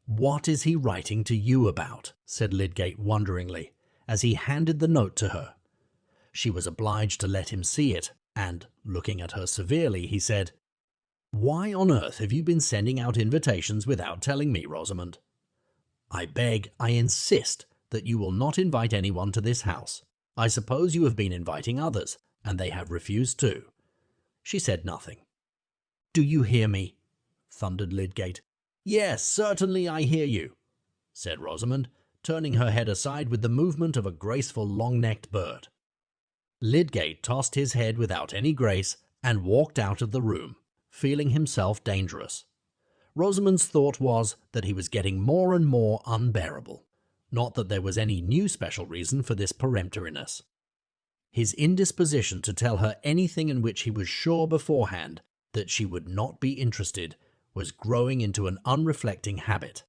"What is he writing to you about?" said Lydgate wonderingly, as he handed the note to her. She was obliged to let him see it, and, looking at her severely, he said, "Why on earth have you been sending out invitations without telling me, Rosamond? I beg, I insist, that you will not invite anyone to this house. I suppose you have been inviting others, and they have refused too." She said nothing. "Do you hear me?" thundered Lydgate. "Yes, certainly I hear you," said Rosamond, turning her head aside with the movement of a graceful long-necked bird. Lydgate tossed his head without any grace and walked out of the room, feeling himself dangerous. Rosamond's thought was that he was getting more and more unbearable, not that there was any new special reason for this peremptoriness. His indisposition to tell her anything in which he was sure beforehand that she would not be interested was growing into an unreflecting habit,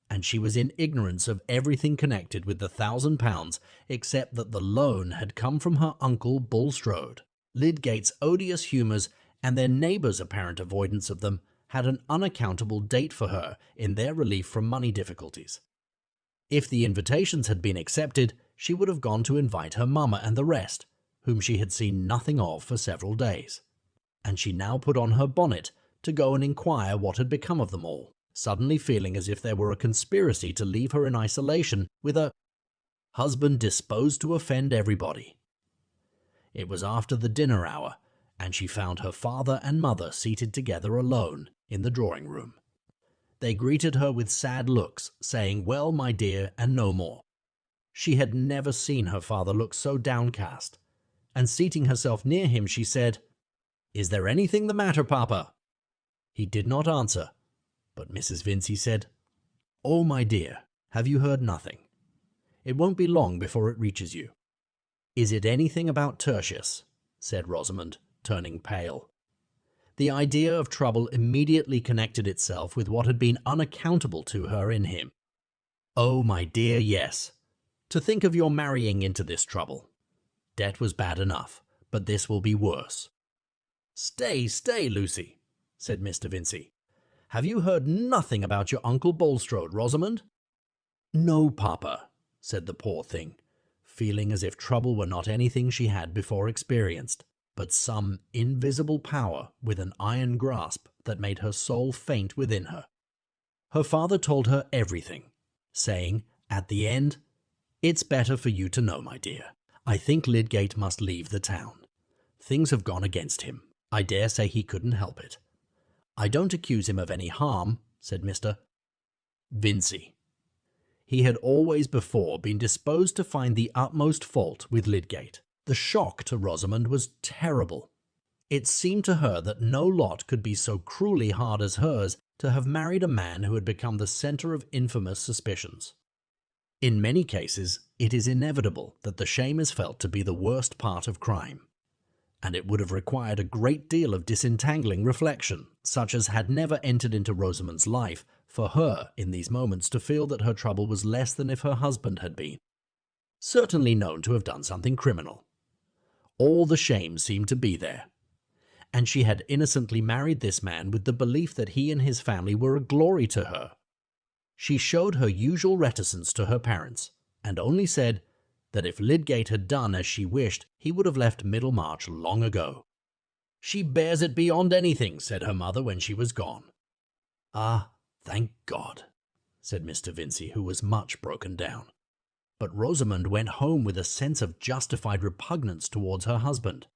and she was in ignorance of everything connected with the £1,000 except that the loan had come from her uncle Bulstrode. Lydgate's odious humours and their neighbours' apparent avoidance of them had an unaccountable date for her in their relief from money difficulties. If the invitations had been accepted, she would have gone to invite her mamma and the rest, whom she had seen nothing of for several days, and she now put on her bonnet to go and inquire what had become of them all, suddenly feeling as if there were a conspiracy to leave her in isolation with a husband disposed to offend everybody. It was after the dinner hour, and she found her father and mother seated together alone in the drawing-room. They greeted her with sad looks, saying, "Well, my dear," and no more. She had never seen her father look so downcast, and seating herself near him, she said, "Is there anything the matter, Papa?" He did not answer, but Mrs. Vincey said, "Oh, my dear, have you heard nothing? It won't be long before it reaches you." "Is it anything about Tertius?" said Rosamond, turning pale. The idea of trouble immediately connected itself with what had been unaccountable to her in him. "Oh, my dear, yes. To think of your marrying into this trouble. Debt was bad enough, but this will be worse." "Stay, stay, Lucy," said Mr. Vincey. "Have you heard nothing about your Uncle Bulstrode, Rosamond?" "No, Papa," said the poor thing, feeling as if trouble were not anything she had before experienced, but some invisible power with an iron grasp that made her soul faint within her. Her father told her everything, saying, at the end, "It's better for you to know, my dear. I think Lydgate must leave the town. Things have gone against him. I dare say he couldn't help it. I don't accuse him of any harm," said Mr. Vincey. He had always before been disposed to find the utmost fault with Lydgate. The shock to Rosamond was terrible. It seemed to her that no lot could be so cruelly hard as hers to have married a man who had become the centre of infamous suspicions. In many cases, it is inevitable that the shame is felt to be the worst part of crime, and it would have required a great deal of disentangling reflection, such as had never entered into Rosamond's life, for her in these moments to feel that her trouble was less than if her husband had been certainly known to have done something criminal. All the shame seemed to be there, and she had innocently married this man with the belief that he and his family were a glory to her. She showed her usual reticence to her parents, and only said that if Lydgate had done as she wished, he would have left Middlemarch long ago. "She bears it beyond anything," said her mother when she was gone. "Ah, thank God," said Mr. Vincey, who was much broken down. But Rosamond went home with a sense of justified repugnance towards her husband.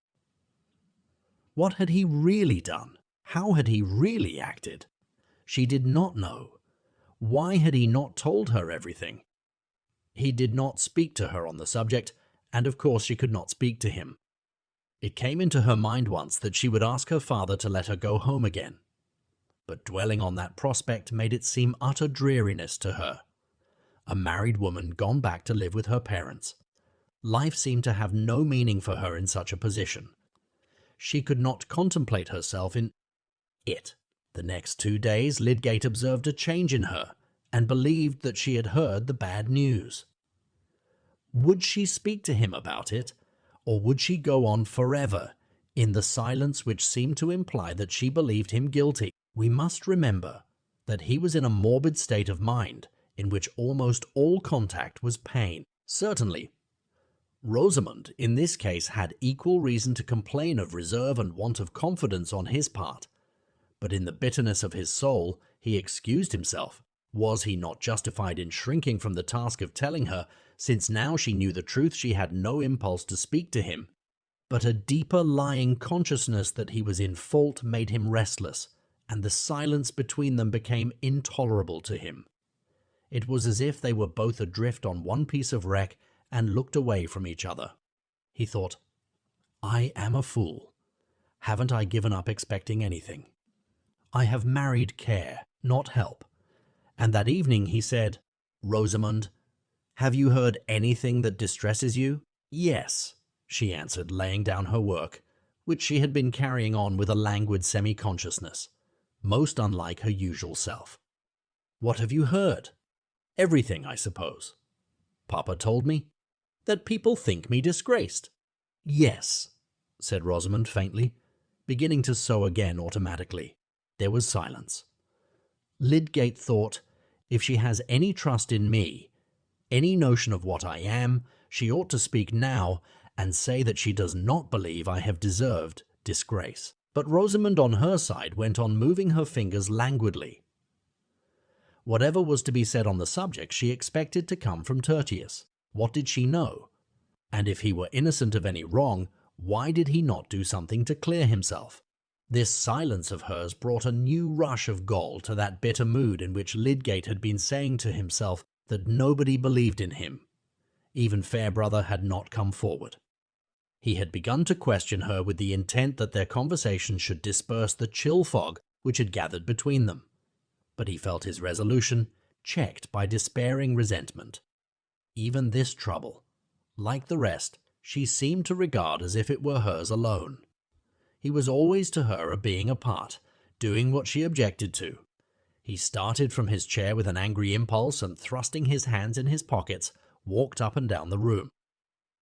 What had he really done? How had he really acted? She did not know. Why had he not told her everything? He did not speak to her on the subject, and of course she could not speak to him. It came into her mind once that she would ask her father to let her go home again. But dwelling on that prospect made it seem utter dreariness to her. A married woman gone back to live with her parents. Life seemed to have no meaning for her in such a position. She could not contemplate herself in it. The next 2 days Lydgate observed a change in her, and believed that she had heard the bad news. Would she speak to him about it, or would she go on forever in the silence which seemed to imply that she believed him guilty? We must remember that he was in a morbid state of mind in which almost all contact was pain. Certainly, Rosamond in this case had equal reason to complain of reserve and want of confidence on his part, but in the bitterness of his soul he excused himself. Was he not justified in shrinking from the task of telling her, since now she knew the truth she had no impulse to speak to him? But a deeper lying consciousness that he was in fault made him restless, and the silence between them became intolerable to him. It was as if they were both adrift on one piece of wreck and looked away from each other. He thought, "I am a fool. Haven't I given up expecting anything? I have married care, not help." And that evening he said, "Rosamond, have you heard anything that distresses you?" "Yes," she answered, laying down her work, which she had been carrying on with a languid semi-consciousness, most unlike her usual self. "What have you heard?" "Everything, I suppose." "Papa told me." "That people think me disgraced." "Yes," said Rosamond faintly, beginning to sew again automatically. There was silence. Lydgate thought, if she has any trust in me, any notion of what I am, she ought to speak now and say that she does not believe I have deserved disgrace. But Rosamond on her side went on moving her fingers languidly. Whatever was to be said on the subject she expected to come from Tertius. What did she know? And if he were innocent of any wrong, why did he not do something to clear himself? This silence of hers brought a new rush of gall to that bitter mood in which Lydgate had been saying to himself that nobody believed in him. Even Fairbrother had not come forward. He had begun to question her with the intent that their conversation should disperse the chill fog which had gathered between them. But he felt his resolution checked by despairing resentment. Even this trouble, like the rest, she seemed to regard as if it were hers alone. He was always to her a being apart, doing what she objected to. He started from his chair with an angry impulse and, thrusting his hands in his pockets, walked up and down the room.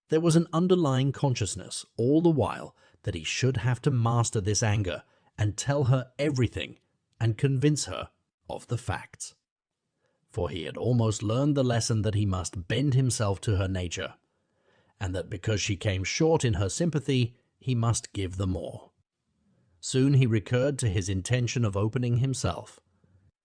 There was an underlying consciousness all the while that he should have to master this anger and tell her everything and convince her of the facts. For he had almost learned the lesson that he must bend himself to her nature, and that because she came short in her sympathy, he must give the more. Soon he recurred to his intention of opening himself.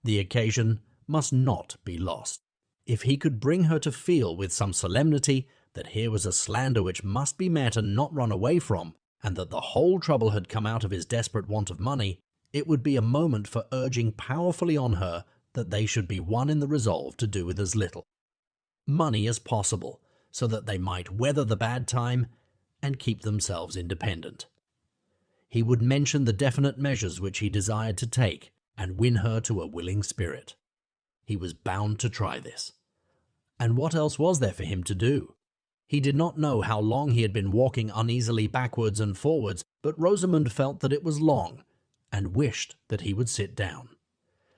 The occasion must not be lost. If he could bring her to feel with some solemnity that here was a slander which must be met and not run away from, and that the whole trouble had come out of his desperate want of money, it would be a moment for urging powerfully on her that they should be one in the resolve to do with as little money as possible, so that they might weather the bad time and keep themselves independent. He would mention the definite measures which he desired to take and win her to a willing spirit. He was bound to try this. And what else was there for him to do? He did not know how long he had been walking uneasily backwards and forwards, but Rosamond felt that it was long, and wished that he would sit down.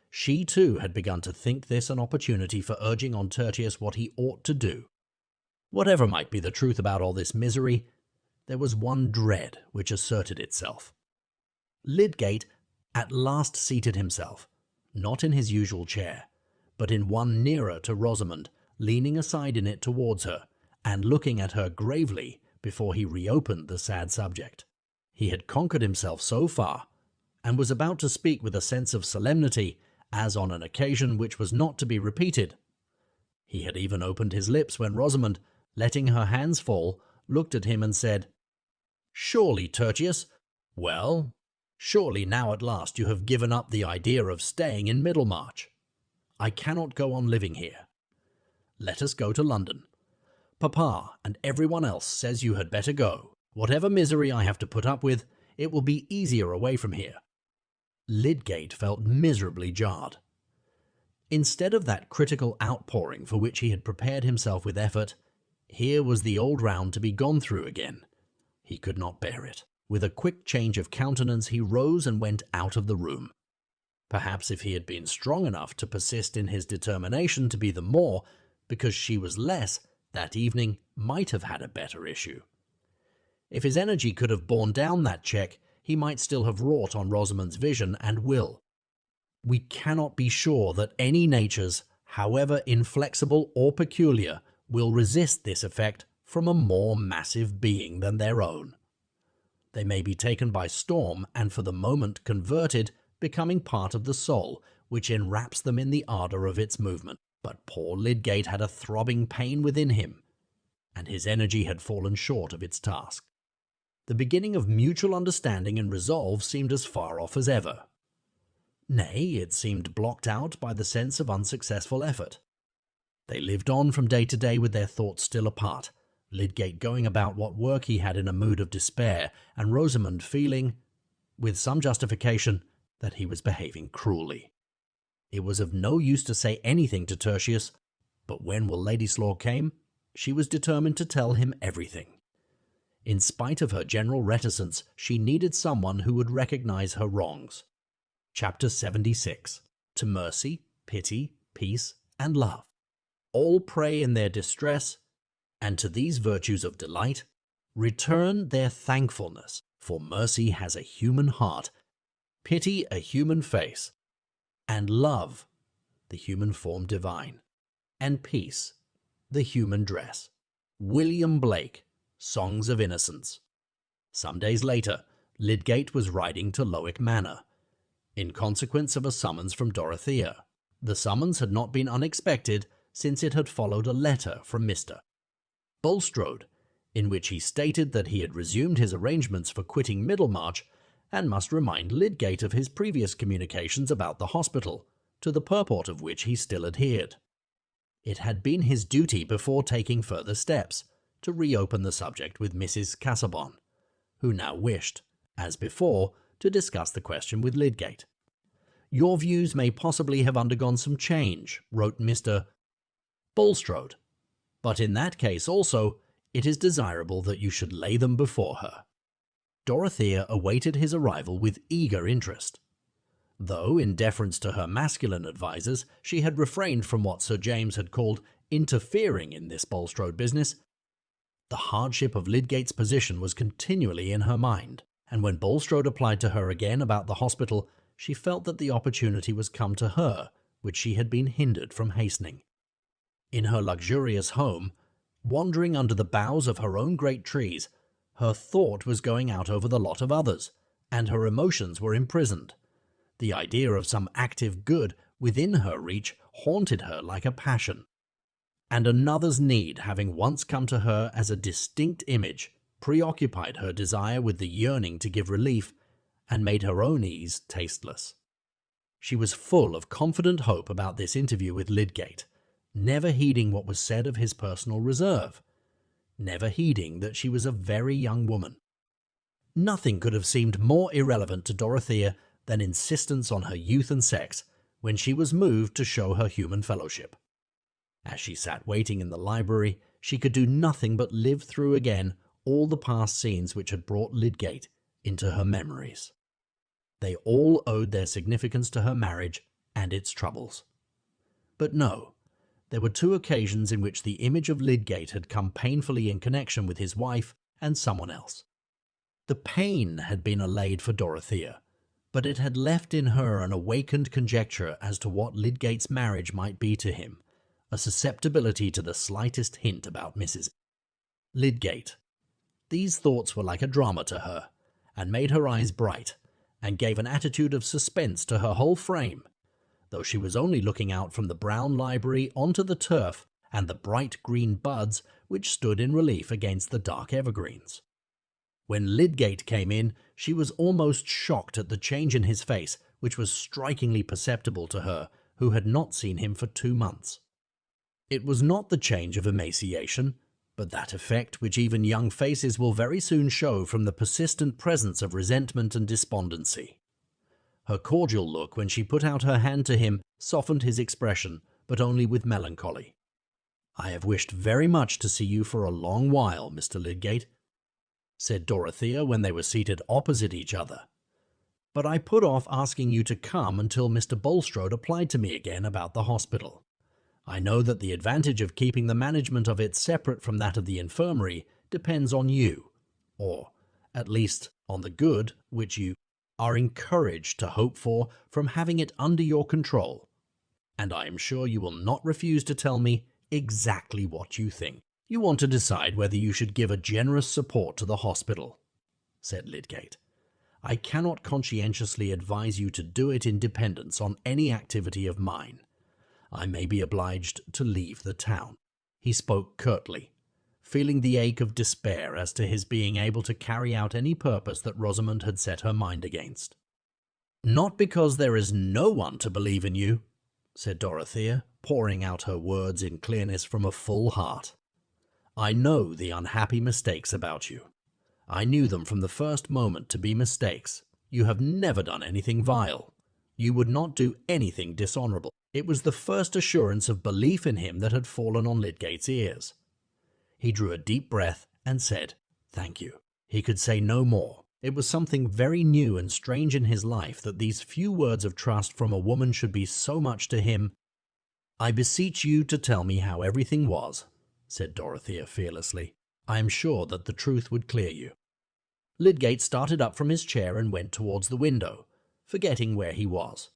She too had begun to think this an opportunity for urging on Tertius what he ought to do. Whatever might be the truth about all this misery, there was one dread which asserted itself. Lydgate at last seated himself, not in his usual chair, but in one nearer to Rosamond, leaning aside in it towards her, and looking at her gravely before he reopened the sad subject. He had conquered himself so far, and was about to speak with a sense of solemnity, as on an occasion which was not to be repeated. He had even opened his lips when Rosamond, letting her hands fall, looked at him and said, "Surely, Tertius, well, surely now at last you have given up the idea of staying in Middlemarch. I cannot go on living here. Let us go to London. Papa and everyone else says you had better go. Whatever misery I have to put up with, it will be easier away from here." Lydgate felt miserably jarred. Instead of that critical outpouring for which he had prepared himself with effort, here was the old round to be gone through again. He could not bear it. With a quick change of countenance, he rose and went out of the room. Perhaps if he had been strong enough to persist in his determination to be the more, because she was less, that evening might have had a better issue. If his energy could have borne down that check, he might still have wrought on Rosamond's vision and will. We cannot be sure that any natures, however inflexible or peculiar, will resist this effect from a more massive being than their own. They may be taken by storm and for the moment converted, becoming part of the soul, which enwraps them in the ardour of its movement. But poor Lydgate had a throbbing pain within him, and his energy had fallen short of its task. The beginning of mutual understanding and resolve seemed as far off as ever. Nay, it seemed blocked out by the sense of unsuccessful effort. They lived on from day to day with their thoughts still apart, Lydgate going about what work he had in a mood of despair, and Rosamond feeling, with some justification, that he was behaving cruelly. It was of no use to say anything to Tertius, but when Will Ladyslaw came, she was determined to tell him everything. In spite of her general reticence, she needed someone who would recognize her wrongs. Chapter 76. To mercy, pity, peace, and love. All pray in their distress, and to these virtues of delight, return their thankfulness, for mercy has a human heart, pity a human face, and love the human form divine, and peace the human dress. William Blake, Songs of Innocence. Some days later, Lydgate was riding to Lowick Manor, in consequence of a summons from Dorothea. The summons had not been unexpected, since it had followed a letter from Mr. Bulstrode, in which he stated that he had resumed his arrangements for quitting Middlemarch, and must remind Lydgate of his previous communications about the hospital, to the purport of which he still adhered. It had been his duty, before taking further steps, to reopen the subject with Mrs. Casaubon, who now wished, as before, to discuss the question with Lydgate. "Your views may possibly have undergone some change," wrote Mr. Bulstrode, "but in that case also it is desirable that you should lay them before her." Dorothea awaited his arrival with eager interest. Though, in deference to her masculine advisers, she had refrained from what Sir James had called interfering in this Bulstrode business, the hardship of Lydgate's position was continually in her mind, and when Bulstrode applied to her again about the hospital, she felt that the opportunity was come to her, which she had been hindered from hastening. In her luxurious home, wandering under the boughs of her own great trees, her thought was going out over the lot of others, and her emotions were imprisoned. The idea of some active good within her reach haunted her like a passion, and another's need having once come to her as a distinct image, preoccupied her desire with the yearning to give relief, and made her own ease tasteless. She was full of confident hope about this interview with Lydgate, never heeding what was said of his personal reserve, never heeding that she was a very young woman. Nothing could have seemed more irrelevant to Dorothea than insistence on her youth and sex, when she was moved to show her human fellowship. As she sat waiting in the library, she could do nothing but live through again all the past scenes which had brought Lydgate into her memories. They all owed their significance to her marriage and its troubles. But no, there were two occasions in which the image of Lydgate had come painfully in connection with his wife and someone else. The pain had been allayed for Dorothea, but it had left in her an awakened conjecture as to what Lydgate's marriage might be to him, a susceptibility to the slightest hint about Mrs. Lydgate. These thoughts were like a drama to her, and made her eyes bright, and gave an attitude of suspense to her whole frame, though she was only looking out from the brown library onto the turf and the bright green buds which stood in relief against the dark evergreens. When Lydgate came in, she was almost shocked at the change in his face, which was strikingly perceptible to her, who had not seen him for 2 months. It was not the change of emaciation, but that effect which even young faces will very soon show from the persistent presence of resentment and despondency. Her cordial look when she put out her hand to him softened his expression, but only with melancholy. "I have wished very much to see you for a long while, Mr. Lydgate," said Dorothea when they were seated opposite each other. "But I put off asking you to come until Mr. Bulstrode applied to me again about the hospital. I know that the advantage of keeping the management of it separate from that of the infirmary depends on you, or, at least, on the good which you are encouraged to hope for from having it under your control, and I am sure you will not refuse to tell me exactly what you think. You want to decide whether you should give a generous support to the hospital," said Lydgate. "I cannot conscientiously advise you to do it in dependence on any activity of mine. I may be obliged to leave the town." He spoke curtly, feeling the ache of despair as to his being able to carry out any purpose that Rosamond had set her mind against. "Not because there is no one to believe in you," said Dorothea, pouring out her words in clearness from a full heart. "I know the unhappy mistakes about you. I knew them from the first moment to be mistakes. You have never done anything vile. You would not do anything dishonourable. It was the first assurance of belief in him that had fallen on Lydgate's ears." He drew a deep breath and said, "Thank you." He could say no more. It was something very new and strange in his life that these few words of trust from a woman should be so much to him. "I beseech you to tell me how everything was," said Dorothea fearlessly. "I am sure that the truth would clear you." Lydgate started up from his chair and went towards the window, forgetting where he was.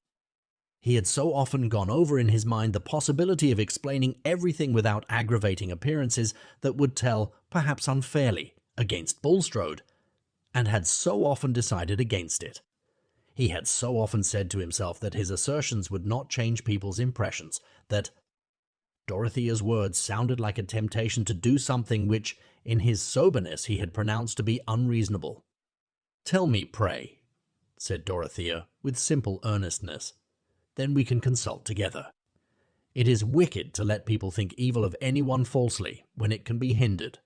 He had so often gone over in his mind the possibility of explaining everything without aggravating appearances that would tell, perhaps unfairly, against Bulstrode, and had so often decided against it. He had so often said to himself that his assertions would not change people's impressions, that Dorothea's words sounded like a temptation to do something which, in his soberness, he had pronounced to be unreasonable. "Tell me, pray," said Dorothea, with simple earnestness. "Then we can consult together. It is wicked to let people think evil of anyone falsely when it can be hindered."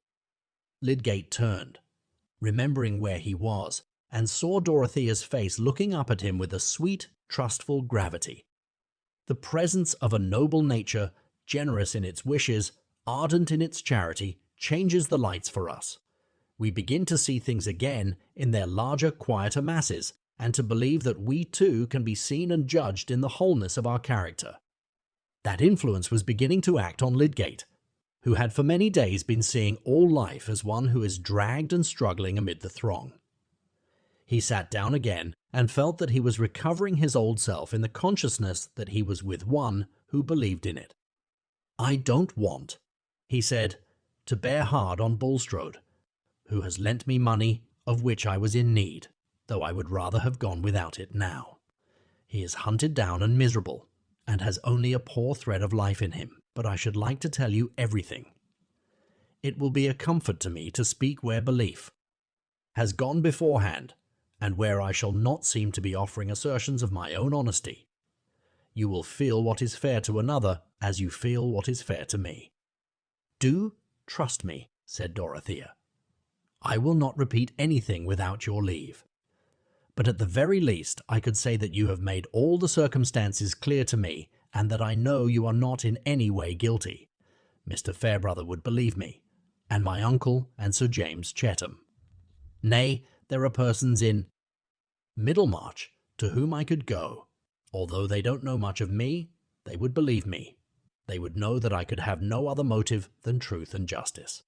Lydgate turned, remembering where he was, and saw Dorothea's face looking up at him with a sweet, trustful gravity. The presence of a noble nature, generous in its wishes, ardent in its charity, changes the lights for us. We begin to see things again in their larger, quieter masses, and to believe that we too can be seen and judged in the wholeness of our character. That influence was beginning to act on Lydgate, who had for many days been seeing all life as one who is dragged and struggling amid the throng. He sat down again and felt that he was recovering his old self in the consciousness that he was with one who believed in it. "I don't want," he said, "to bear hard on Bulstrode, who has lent me money of which I was in need, though I would rather have gone without it now. He is hunted down and miserable, and has only a poor thread of life in him, but I should like to tell you everything. It will be a comfort to me to speak where belief has gone beforehand, and where I shall not seem to be offering assertions of my own honesty. You will feel what is fair to another as you feel what is fair to me." "Do trust me," said Dorothea. "I will not repeat anything without your leave. But at the very least I could say that you have made all the circumstances clear to me, and that I know you are not in any way guilty. Mr. Fairbrother would believe me, and my uncle and Sir James Chetham. Nay, there are persons in Middlemarch to whom I could go. Although they don't know much of me, they would believe me. They would know that I could have no other motive than truth and justice.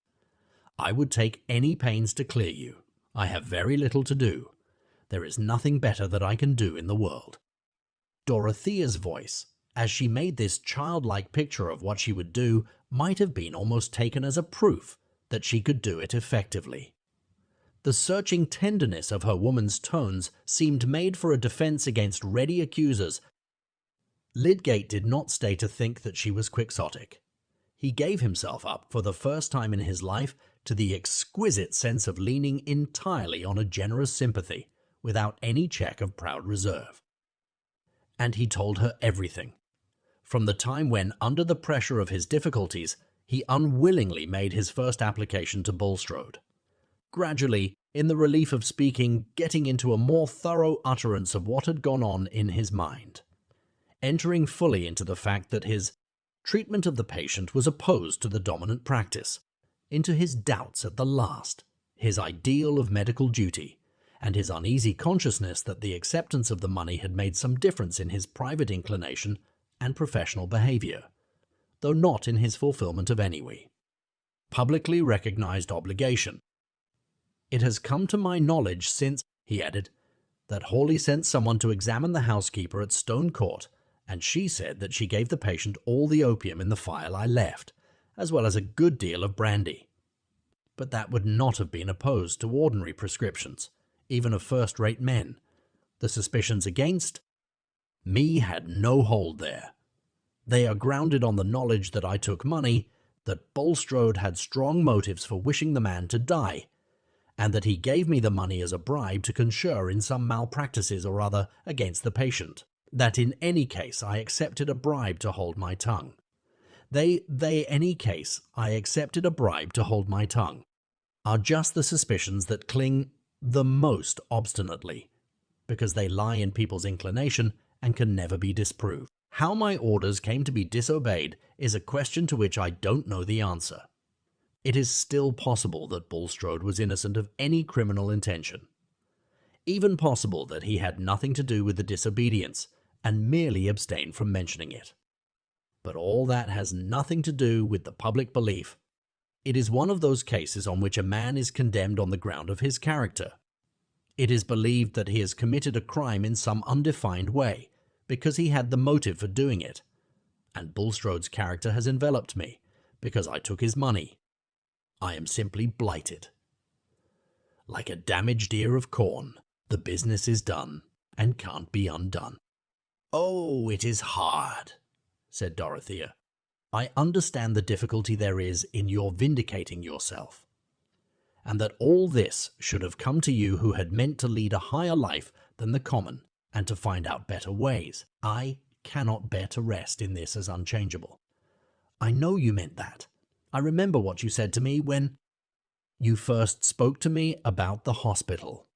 I would take any pains to clear you. I have very little to do. There is nothing better that I can do in the world." Dorothea's voice, as she made this childlike picture of what she would do, might have been almost taken as a proof that she could do it effectively. The searching tenderness of her woman's tones seemed made for a defense against ready accusers. Lydgate did not stay to think that she was quixotic. He gave himself up for the first time in his life to the exquisite sense of leaning entirely on a generous sympathy, without any check of proud reserve. And he told her everything. From the time when, under the pressure of his difficulties, he unwillingly made his first application to Bulstrode. Gradually, in the relief of speaking, getting into a more thorough utterance of what had gone on in his mind. Entering fully into the fact that his treatment of the patient was opposed to the dominant practice, into his doubts at the last, his ideal of medical duty, and his uneasy consciousness that the acceptance of the money had made some difference in his private inclination and professional behavior, though not in his fulfillment of any publicly recognized obligation. "It has come to my knowledge since," he added, "that Hawley sent someone to examine the housekeeper at Stone Court, and she said that she gave the patient all the opium in the phial I left, as well as a good deal of brandy. But that would not have been opposed to ordinary prescriptions, even of first-rate men. The suspicions against me had no hold there. They are grounded on the knowledge that I took money, that Bulstrode had strong motives for wishing the man to die, and that he gave me the money as a bribe to concur in some malpractices or other against the patient, that in any case I accepted a bribe to hold my tongue. Any case I accepted a bribe to hold my tongue, are just the suspicions that cling the most obstinately, because they lie in people's inclination and can never be disproved. How my orders came to be disobeyed is a question to which I don't know the answer. It is still possible that Bulstrode was innocent of any criminal intention. Even possible that he had nothing to do with the disobedience, and merely abstained from mentioning it. But all that has nothing to do with the public belief. It is one of those cases on which a man is condemned on the ground of his character. It is believed that he has committed a crime in some undefined way, because he had the motive for doing it. And Bulstrode's character has enveloped me, because I took his money. I am simply blighted. Like a damaged ear of corn, the business is done, and can't be undone." "Oh, it is hard," said Dorothea. "I understand the difficulty there is in your vindicating yourself, and that all this should have come to you who had meant to lead a higher life than the common, and to find out better ways. I cannot bear to rest in this as unchangeable. I know you meant that. I remember what you said to me when you first spoke to me about the hospital.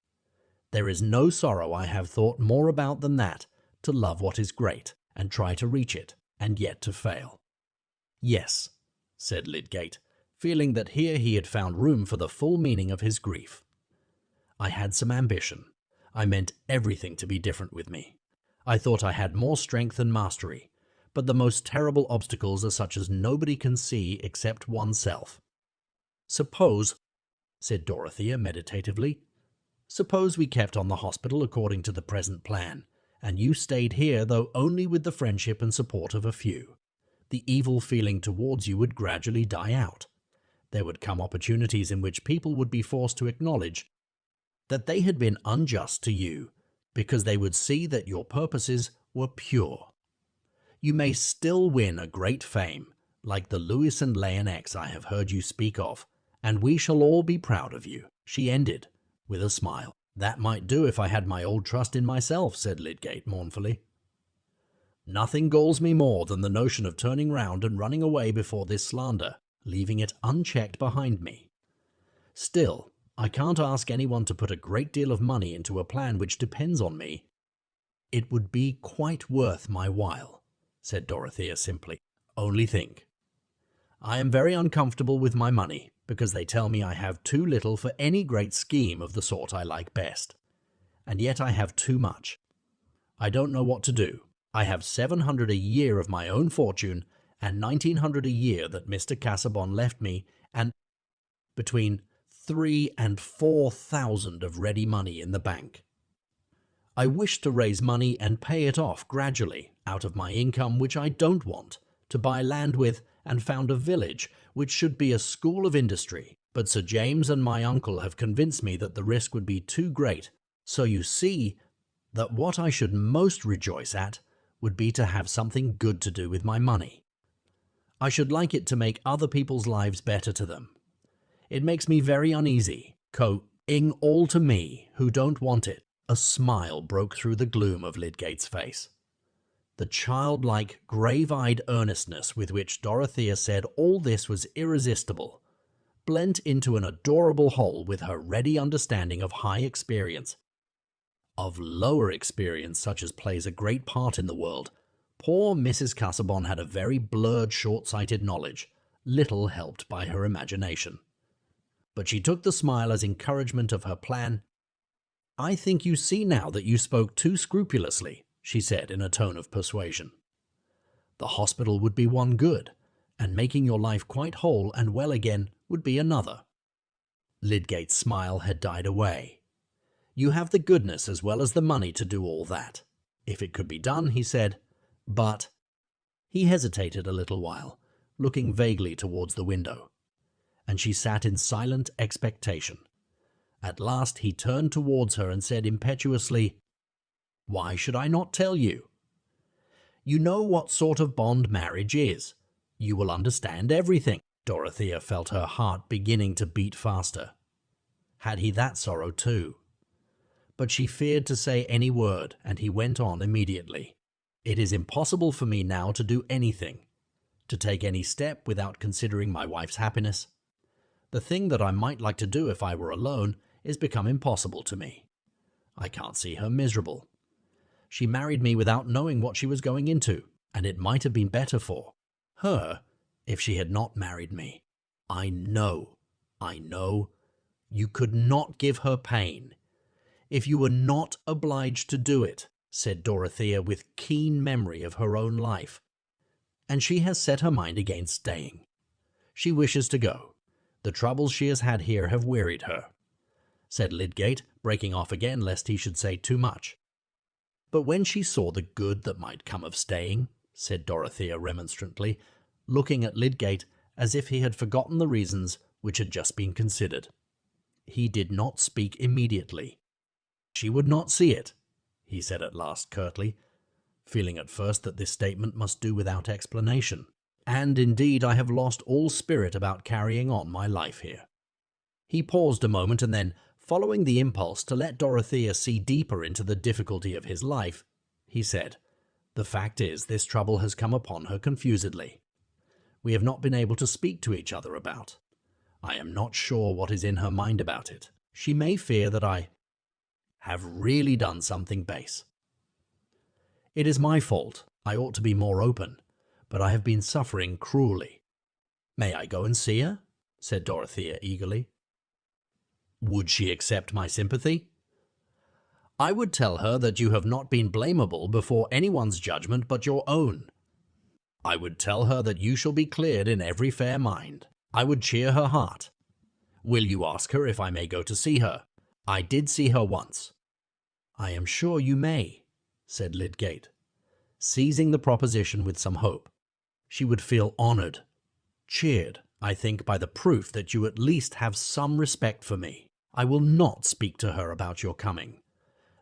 There is no sorrow I have thought more about than that, to love what is great, and try to reach it, and yet to fail." "Yes," said Lydgate, feeling that here he had found room for the full meaning of his grief. "I had some ambition. I meant everything to be different with me. I thought I had more strength and mastery, but the most terrible obstacles are such as nobody can see except oneself. Suppose," said Dorothea meditatively, "suppose we kept on the hospital according to the present plan, and you stayed here, though only with the friendship and support of a few. The evil feeling towards you would gradually die out. There would come opportunities in which people would be forced to acknowledge that they had been unjust to you, because they would see that your purposes were pure. You may still win a great fame, like the Lewis and Leonex I have heard you speak of, and we shall all be proud of you," she ended, with a smile. "That might do if I had my old trust in myself," said Lydgate mournfully. "Nothing galls me more than the notion of turning round and running away before this slander, leaving it unchecked behind me. Still, I can't ask anyone to put a great deal of money into a plan which depends on me." "It would be quite worth my while," said Dorothea simply. "Only think. I am very uncomfortable with my money, because they tell me I have too little for any great scheme of the sort I like best. And yet I have too much. I don't know what to do. I have 700 a year of my own fortune, and 1900 a year that Mr. Casaubon left me, and between 3,000 and 4,000 of ready money in the bank. I wish to raise money and pay it off gradually out of my income, which I don't want, to buy land with and found a village which should be a school of industry. But Sir James and my uncle have convinced me that the risk would be too great. So you see that what I should most rejoice at would be to have something good to do with my money. I should like it to make other people's lives better to them. It makes me very uneasy, ing all to me who don't want it. A smile broke through the gloom of Lydgate's face. The childlike, grave-eyed earnestness with which Dorothea said all this was irresistible, blent into an adorable whole with her ready understanding of high experience. Of lower experience, such as plays a great part in the world, poor Mrs. Casaubon had a very blurred, short-sighted knowledge, little helped by her imagination. But she took the smile as encouragement of her plan. "I think you see now that you spoke too scrupulously," she said in a tone of persuasion. "The hospital would be one good, and making your life quite whole and well again would be another." Lydgate's smile had died away. "You have the goodness as well as the money to do all that. If it could be done," he said, "but—" He hesitated a little while, looking vaguely towards the window, and she sat in silent expectation. At last he turned towards her and said impetuously, "Why should I not tell you? You know what sort of bond marriage is. You will understand everything." Dorothea felt her heart beginning to beat faster. Had he that sorrow too? But she feared to say any word, and he went on immediately. "It is impossible for me now to do anything, to take any step without considering my wife's happiness. The thing that I might like to do if I were alone is become impossible to me. I can't see her miserable. She married me without knowing what she was going into, and it might have been better for her if she had not married me. I know. You could not give her pain if you were not obliged to do it," said Dorothea with keen memory of her own life. "And she has set her mind against staying. She wishes to go. The troubles she has had here have wearied her," said Lydgate, breaking off again lest he should say too much. "But when she saw the good that might come of staying," said Dorothea remonstrantly, looking at Lydgate as if he had forgotten the reasons which had just been considered. He did not speak immediately. "She would not see it," he said at last curtly, feeling at first that this statement must do without explanation. "And indeed I have lost all spirit about carrying on my life here." He paused a moment, and then, following the impulse to let Dorothea see deeper into the difficulty of his life, he said, "The fact is, this trouble has come upon her confusedly. We have not been able to speak to each other about. I am not sure what is in her mind about it. She may fear that I have really done something base. It is my fault. I ought to be more open, but I have been suffering cruelly." "May I go and see her?" said Dorothea eagerly. "Would she accept my sympathy?" "I would tell her that you have not been blamable before anyone's judgment but your own. I would tell her that you shall be cleared in every fair mind. I would cheer her heart. Will you ask her if I may go to see her? I did see her once." "I am sure you may," said Lydgate, seizing the proposition with some hope. "She would feel honoured, cheered, I think, by the proof that you at least have some respect for me. I will not speak to her about your coming,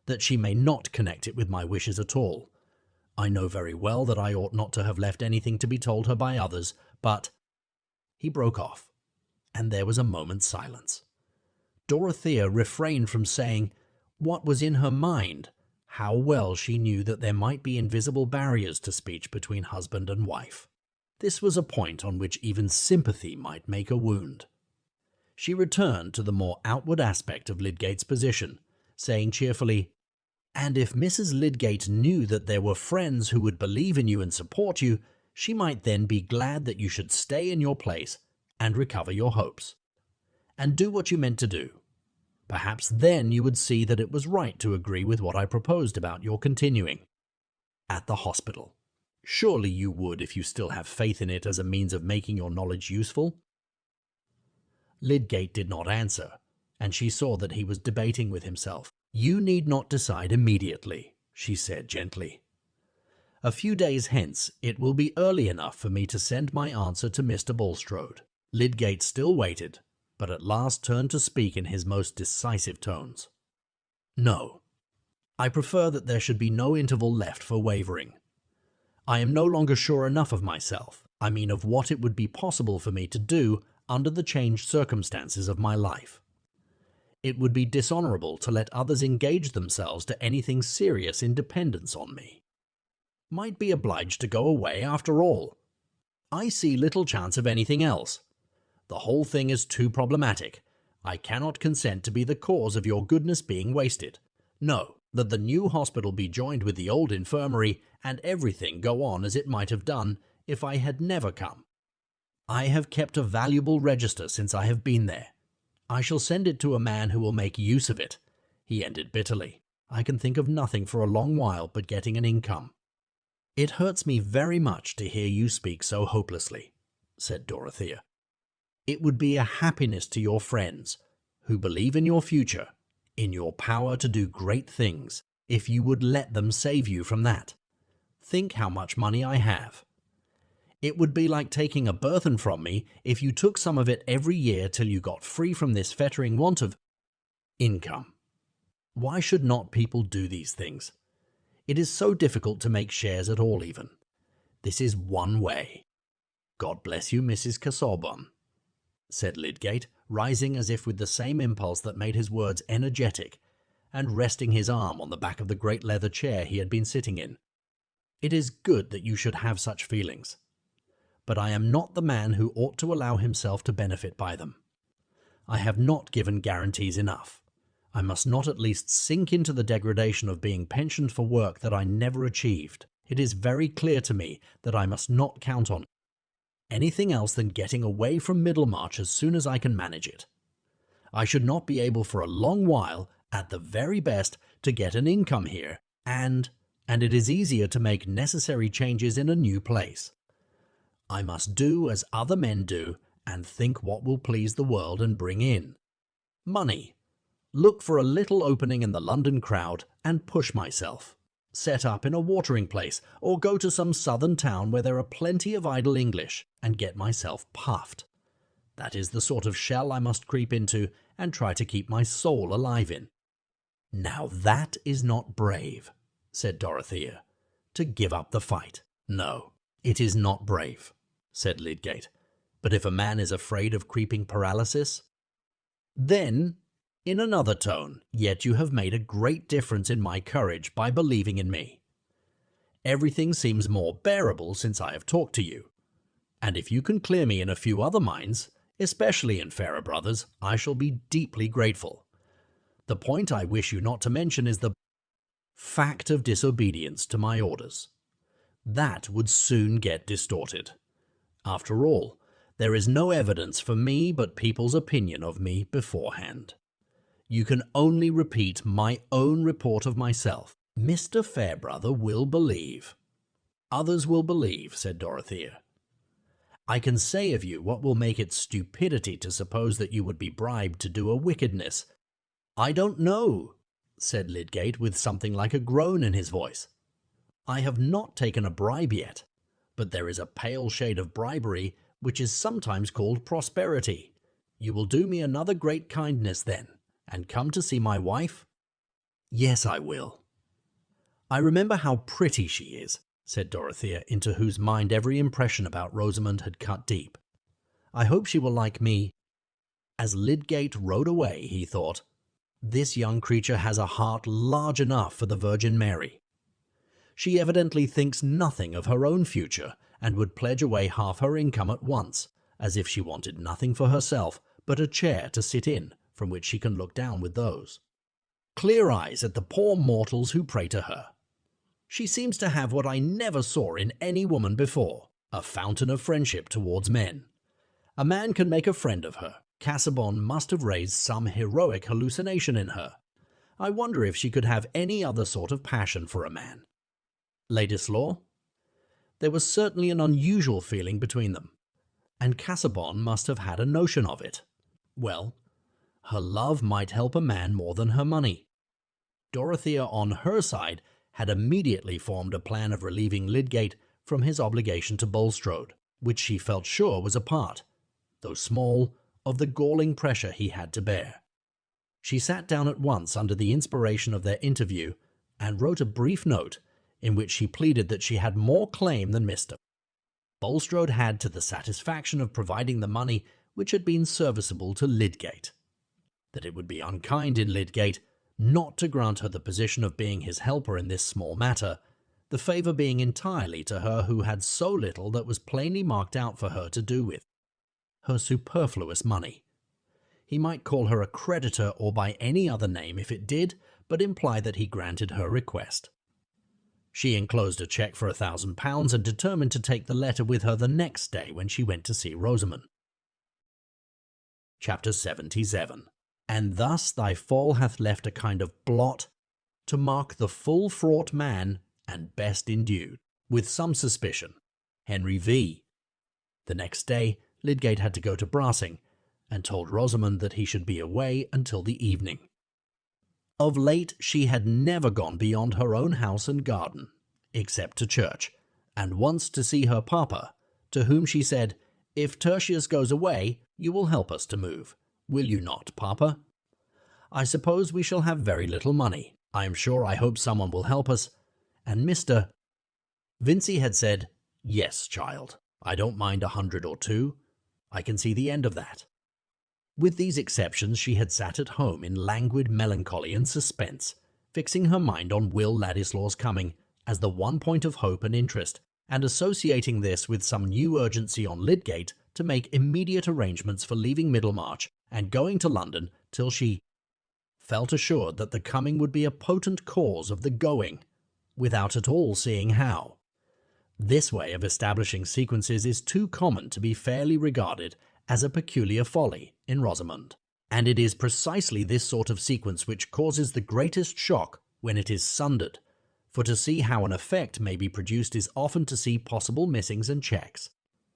that she may not connect it with my wishes at all. I know very well that I ought not to have left anything to be told her by others, but—" He broke off, and there was a moment's silence. Dorothea refrained from saying what was in her mind. How well she knew that there might be invisible barriers to speech between husband and wife. This was a point on which even sympathy might make a wound. She returned to the more outward aspect of Lydgate's position, saying cheerfully, "And if Mrs. Lydgate knew that there were friends who would believe in you and support you, she might then be glad that you should stay in your place and recover your hopes, and do what you meant to do. Perhaps then you would see that it was right to agree with what I proposed about your continuing at the hospital. Surely you would if you still have faith in it as a means of making your knowledge useful?" Lydgate did not answer, and she saw that he was debating with himself. "You need not decide immediately," she said gently. "A few days hence it will be early enough for me to send my answer to Mr. Bulstrode." Lydgate still waited, but at last turned to speak in his most decisive tones. "No. I prefer that there should be no interval left for wavering. I am no longer sure enough of myself, I mean of what it would be possible for me to do under the changed circumstances of my life. It would be dishonourable to let others engage themselves to anything serious in dependence on me. Might be obliged to go away after all. I see little chance of anything else. The whole thing is too problematic. I cannot consent to be the cause of your goodness being wasted. No, that the new hospital be joined with the old infirmary, and everything go on as it might have done if I had never come. I have kept a valuable register since I have been there. I shall send it to a man who will make use of it." He ended bitterly. "I can think of nothing for a long while but getting an income." "It hurts me very much to hear you speak so hopelessly," said Dorothea. "It would be a happiness to your friends, who believe in your future, in your power to do great things, if you would let them save you from that. Think how much money I have. It would be like taking a burthen from me if you took some of it every year till you got free from this fettering want of income. Why should not people do these things? It is so difficult to make shares at all even. This is one way. God bless you, Mrs. Casaubon," said Lydgate, rising as if with the same impulse that made his words energetic, and resting his arm on the back of the great leather chair he had been sitting in. "It is good that you should have such feelings. But I am not the man who ought to allow himself to benefit by them. I have not given guarantees enough. I must not at least sink into the degradation of being pensioned for work that I never achieved. It is very clear to me that I must not count on anything else than getting away from Middlemarch as soon as I can manage it. I should not be able for a long while, at the very best, to get an income here, and it is easier to make necessary changes in a new place. I must do as other men do, and think what will please the world and bring in money. Look for a little opening in the London crowd and push myself. Set up in a watering place, or go to some southern town where there are plenty of idle English, and get myself puffed. That is the sort of shell I must creep into and try to keep my soul alive in." "Now that is not brave," said Dorothea, "to give up the fight. No, it is not brave," said Lydgate. "But if a man is afraid of creeping paralysis—" "Then, in another tone, yet you have made a great difference in my courage by believing in me. Everything seems more bearable since I have talked to you, and if you can clear me in a few other minds, especially in Farrer Brothers, I shall be deeply grateful. The point I wish you not to mention is the fact of disobedience to my orders. That would soon get distorted. After all, there is no evidence for me but people's opinion of me beforehand. You can only repeat my own report of myself. Mr. Fairbrother will believe." "Others will believe," said Dorothea. "I can say of you what will make it stupidity to suppose that you would be bribed to do a wickedness." "I don't know," said Lydgate with something like a groan in his voice. "I have not taken a bribe yet, but there is a pale shade of bribery which is sometimes called prosperity. You will do me another great kindness then, and come to see my wife?" "Yes, I will." "I remember how pretty she is," said Dorothea, into whose mind every impression about Rosamond had cut deep. "I hope she will like me." As Lydgate rode away, he thought, "This young creature has a heart large enough for the Virgin Mary. She evidently thinks nothing of her own future, and would pledge away half her income at once, as if she wanted nothing for herself but a chair to sit in, from which she can look down with those clear eyes at the poor mortals who pray to her. She seems to have what I never saw in any woman before, a fountain of friendship towards men. A man can make a friend of her. Casaubon must have raised some heroic hallucination in her. I wonder if she could have any other sort of passion for a man. Ladislaw? There was certainly an unusual feeling between them, and Casaubon must have had a notion of it. Well, her love might help a man more than her money. Dorothea, on her side, had immediately formed a plan of relieving Lydgate from his obligation to Bulstrode, which she felt sure was a part, though small, of the galling pressure he had to bear. She sat down at once under the inspiration of their interview and wrote a brief note in which she pleaded that she had more claim than Mr. Bulstrode had to the satisfaction of providing the money which had been serviceable to Lydgate, that it would be unkind in Lydgate not to grant her the position of being his helper in this small matter, the favour being entirely to her who had so little that was plainly marked out for her to do with, her superfluous money. He might call her a creditor or by any other name if it did but imply that he granted her request. She enclosed a cheque for £1,000 and determined to take the letter with her the next day when she went to see Rosamond. Chapter 77. And thus thy fall hath left a kind of blot to mark the full-fraught man and best endued, with some suspicion, Henry V. The next day Lydgate had to go to Brassing, and told Rosamond that he should be away until the evening. Of late she had never gone beyond her own house and garden, except to church, and once to see her papa, to whom she said, "If Tertius goes away, you will help us to move. Will you not, papa? I suppose we shall have very little money. I am sure I hope someone will help us." And Mr. Vincey had said, "Yes, child, I don't mind 100 or 2. I can see the end of that." With these exceptions she had sat at home in languid melancholy and suspense, fixing her mind on Will Ladislaw's coming as the one point of hope and interest, and associating this with some new urgency on Lydgate to make immediate arrangements for leaving Middlemarch and going to London till she felt assured that the coming would be a potent cause of the going, without at all seeing how. This way of establishing sequences is too common to be fairly regarded as a peculiar folly in Rosamond, and it is precisely this sort of sequence which causes the greatest shock when it is sundered, for to see how an effect may be produced is often to see possible missings and checks,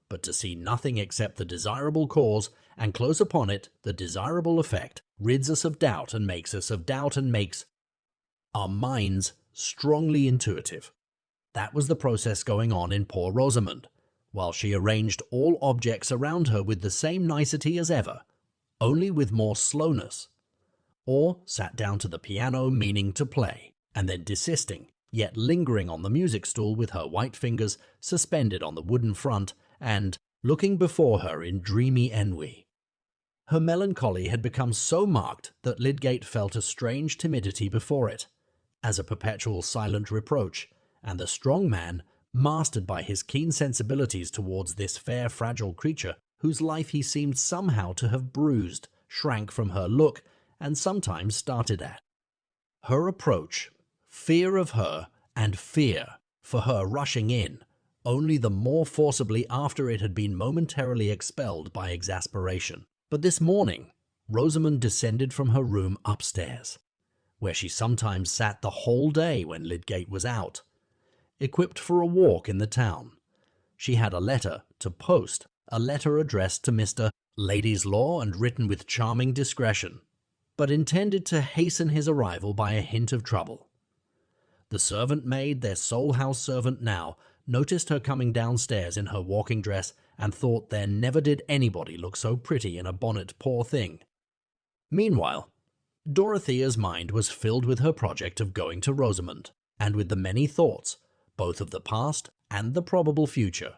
but to see nothing except the desirable cause and close upon it the desirable effect rids us of doubt and makes us of doubt and makes our minds strongly intuitive. That was the process going on in poor Rosamond, while she arranged all objects around her with the same nicety as ever, only with more slowness, or sat down to the piano meaning to play, and then desisting, yet lingering on the music stool with her white fingers suspended on the wooden front and looking before her in dreamy ennui. Her melancholy had become so marked that Lydgate felt a strange timidity before it, as a perpetual silent reproach, and the strong man, mastered by his keen sensibilities towards this fair fragile creature, whose life he seemed somehow to have bruised, shrank from her look, and sometimes started at her approach, fear of her, and fear for her rushing in, only the more forcibly after it had been momentarily expelled by exasperation. But this morning Rosamond descended from her room upstairs, where she sometimes sat the whole day when Lydgate was out, equipped for a walk in the town. She had a letter to post, a letter addressed to Mr. Ladislaw and written with charming discretion, but intended to hasten his arrival by a hint of trouble. The servant maid, their sole house servant now, noticed her coming downstairs in her walking dress and thought there never did anybody look so pretty in a bonnet, poor thing. Meanwhile, Dorothea's mind was filled with her project of going to Rosamond, and with the many thoughts, both of the past and the probable future,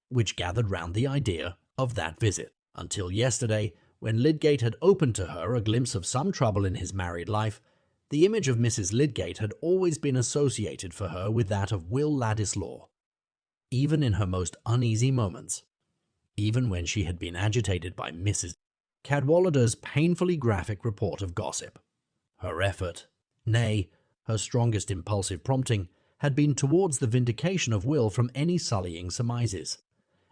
which gathered round the idea of that visit, until yesterday, when Lydgate had opened to her a glimpse of some trouble in his married life, the image of Mrs. Lydgate had always been associated for her with that of Will Ladislaw, even in her most uneasy moments, even when she had been agitated by Mrs. Cadwallader's painfully graphic report of gossip. Her effort, nay, her strongest impulsive prompting, had been towards the vindication of Will from any sullying surmises,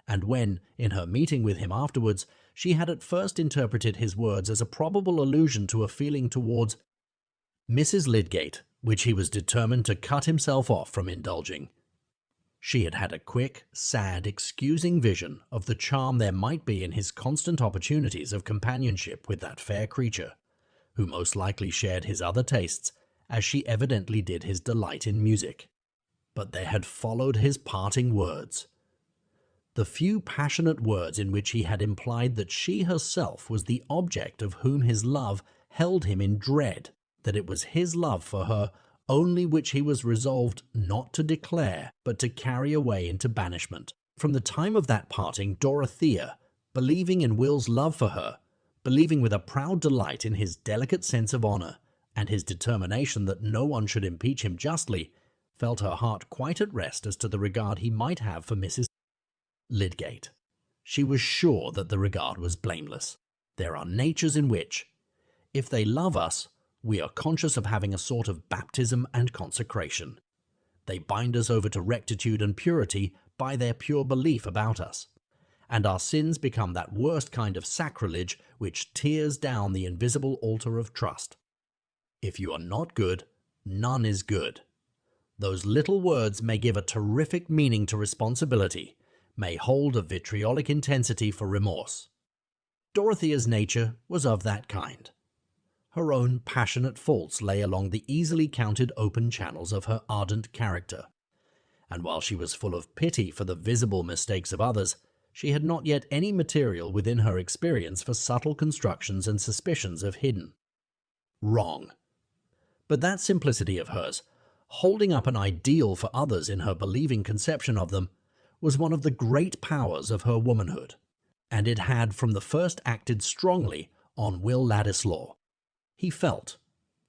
and when, in her meeting with him afterwards, she had at first interpreted his words as a probable allusion to a feeling towards Mrs. Lydgate, which he was determined to cut himself off from indulging. She had had a quick, sad, excusing vision of the charm there might be in his constant opportunities of companionship with that fair creature, who most likely shared his other tastes, as she evidently did his delight in music. But there had followed his parting words. The few passionate words in which he had implied that she herself was the object of whom his love held him in dread, that it was his love for her only which he was resolved not to declare, but to carry away into banishment. From the time of that parting, Dorothea, believing in Will's love for her, believing with a proud delight in his delicate sense of honor, and his determination that no one should impeach him justly, felt her heart quite at rest as to the regard he might have for Mrs. Lydgate. She was sure that the regard was blameless. There are natures in which, if they love us, we are conscious of having a sort of baptism and consecration. They bind us over to rectitude and purity by their pure belief about us, and our sins become that worst kind of sacrilege which tears down the invisible altar of trust. If you are not good, none is good. Those little words may give a terrific meaning to responsibility, may hold a vitriolic intensity for remorse. Dorothea's nature was of that kind. Her own passionate faults lay along the easily counted open channels of her ardent character, and while she was full of pity for the visible mistakes of others, she had not yet any material within her experience for subtle constructions and suspicions of hidden wrong. But that simplicity of hers, holding up an ideal for others in her believing conception of them, was one of the great powers of her womanhood, and it had from the first acted strongly on Will Ladislaw. He felt,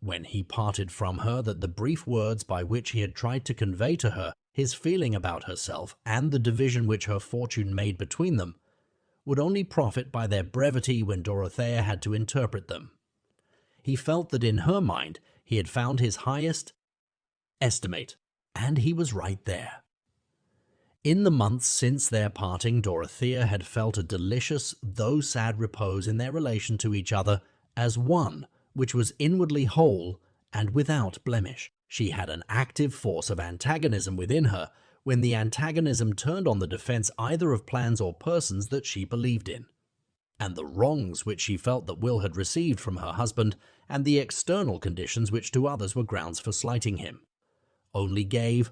when he parted from her, that the brief words by which he had tried to convey to her his feeling about herself and the division which her fortune made between them would only profit by their brevity when Dorothea had to interpret them. He felt that in her mind he had found his highest estimate, and he was right there. In the months since their parting, Dorothea had felt a delicious though sad repose in their relation to each other as one which was inwardly whole and without blemish. She had an active force of antagonism within her when the antagonism turned on the defense either of plans or persons that she believed in, and the wrongs which she felt that Will had received from her husband, and the external conditions which to others were grounds for slighting him, only gave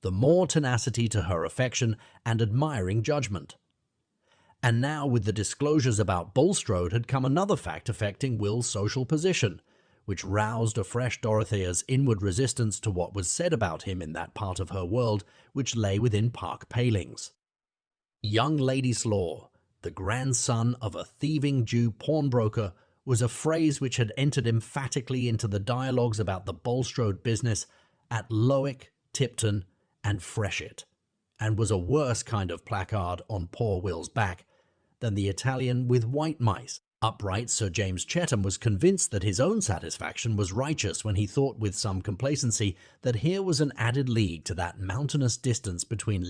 the more tenacity to her affection and admiring judgment. And now, with the disclosures about Bulstrode, had come another fact affecting Will's social position, which roused afresh Dorothea's inward resistance to what was said about him in that part of her world which lay within park palings. Young Ladislaw, the grandson of a thieving Jew pawnbroker, was a phrase which had entered emphatically into the dialogues about the Bulstrode business at Lowick, Tipton, and Freshitt, and was a worse kind of placard on poor Will's back than the Italian with white mice. Upright Sir James Chetham was convinced that his own satisfaction was righteous when he thought with some complacency that here was an added league to that mountainous distance between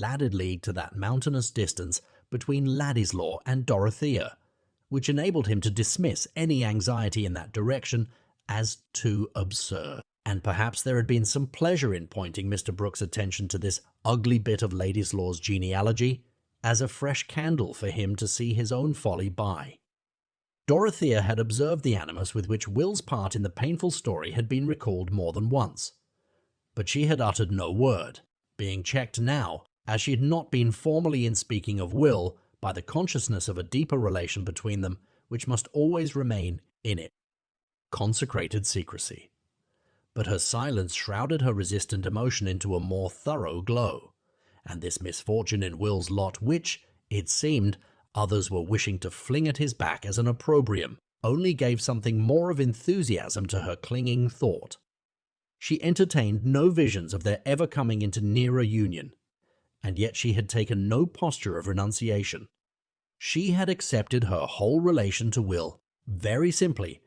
Ladislaw and Dorothea, which enabled him to dismiss any anxiety in that direction as too absurd. And perhaps there had been some pleasure in pointing Mr. Brooke's attention to this ugly bit of Ladislaw's genealogy as a fresh candle for him to see his own folly by. Dorothea had observed the animus with which Will's part in the painful story had been recalled more than once, but she had uttered no word, being checked now, as she had not been formerly in speaking of Will, by the consciousness of a deeper relation between them which must always remain in it consecrated secrecy. But her silence shrouded her resistant emotion into a more thorough glow, and this misfortune in Will's lot which, it seemed, others were wishing to fling at his back as an opprobrium, only gave something more of enthusiasm to her clinging thought. She entertained no visions of their ever coming into nearer union, and yet she had taken no posture of renunciation. She had accepted her whole relation to Will very simply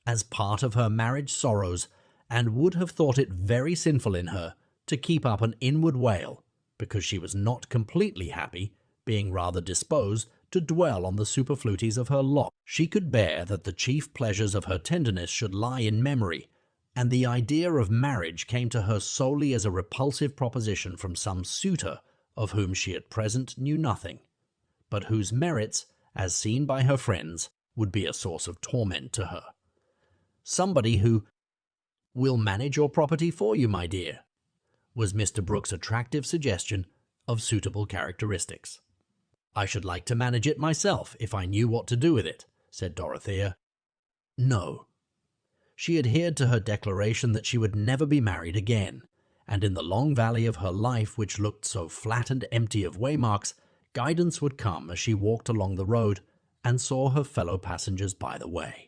as part of her marriage sorrows, and would have thought it very sinful in her to keep up an inward wail because she was not completely happy, being rather disposed to dwell on the superfluities of her lot. She could bear that the chief pleasures of her tenderness should lie in memory, and the idea of marriage came to her solely as a repulsive proposition from some suitor of whom she at present knew nothing, but whose merits, as seen by her friends, would be a source of torment to her. Somebody who, "We'll manage your property for you, my dear," was Mr. Brooks' attractive suggestion of suitable characteristics. "I should like to manage it myself if I knew what to do with it," said Dorothea. No. She adhered to her declaration that she would never be married again, and in the long valley of her life, which looked so flat and empty of waymarks, guidance would come as she walked along the road and saw her fellow passengers by the way.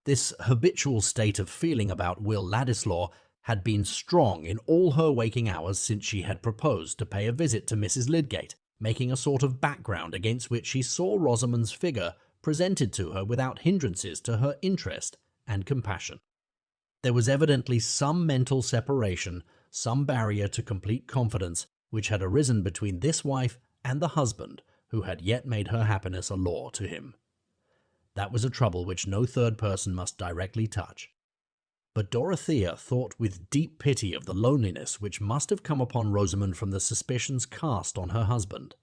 This habitual state of feeling about Will Ladislaw had been strong in all her waking hours since she had proposed to pay a visit to Mrs. Lydgate, making a sort of background against which she saw Rosamond's figure presented to her without hindrances to her interest and compassion. There was evidently some mental separation, some barrier to complete confidence, which had arisen between this wife and the husband who had yet made her happiness a law to him. That was a trouble which no third person must directly touch. But Dorothea thought with deep pity of the loneliness which must have come upon Rosamond from the suspicions cast on her husband.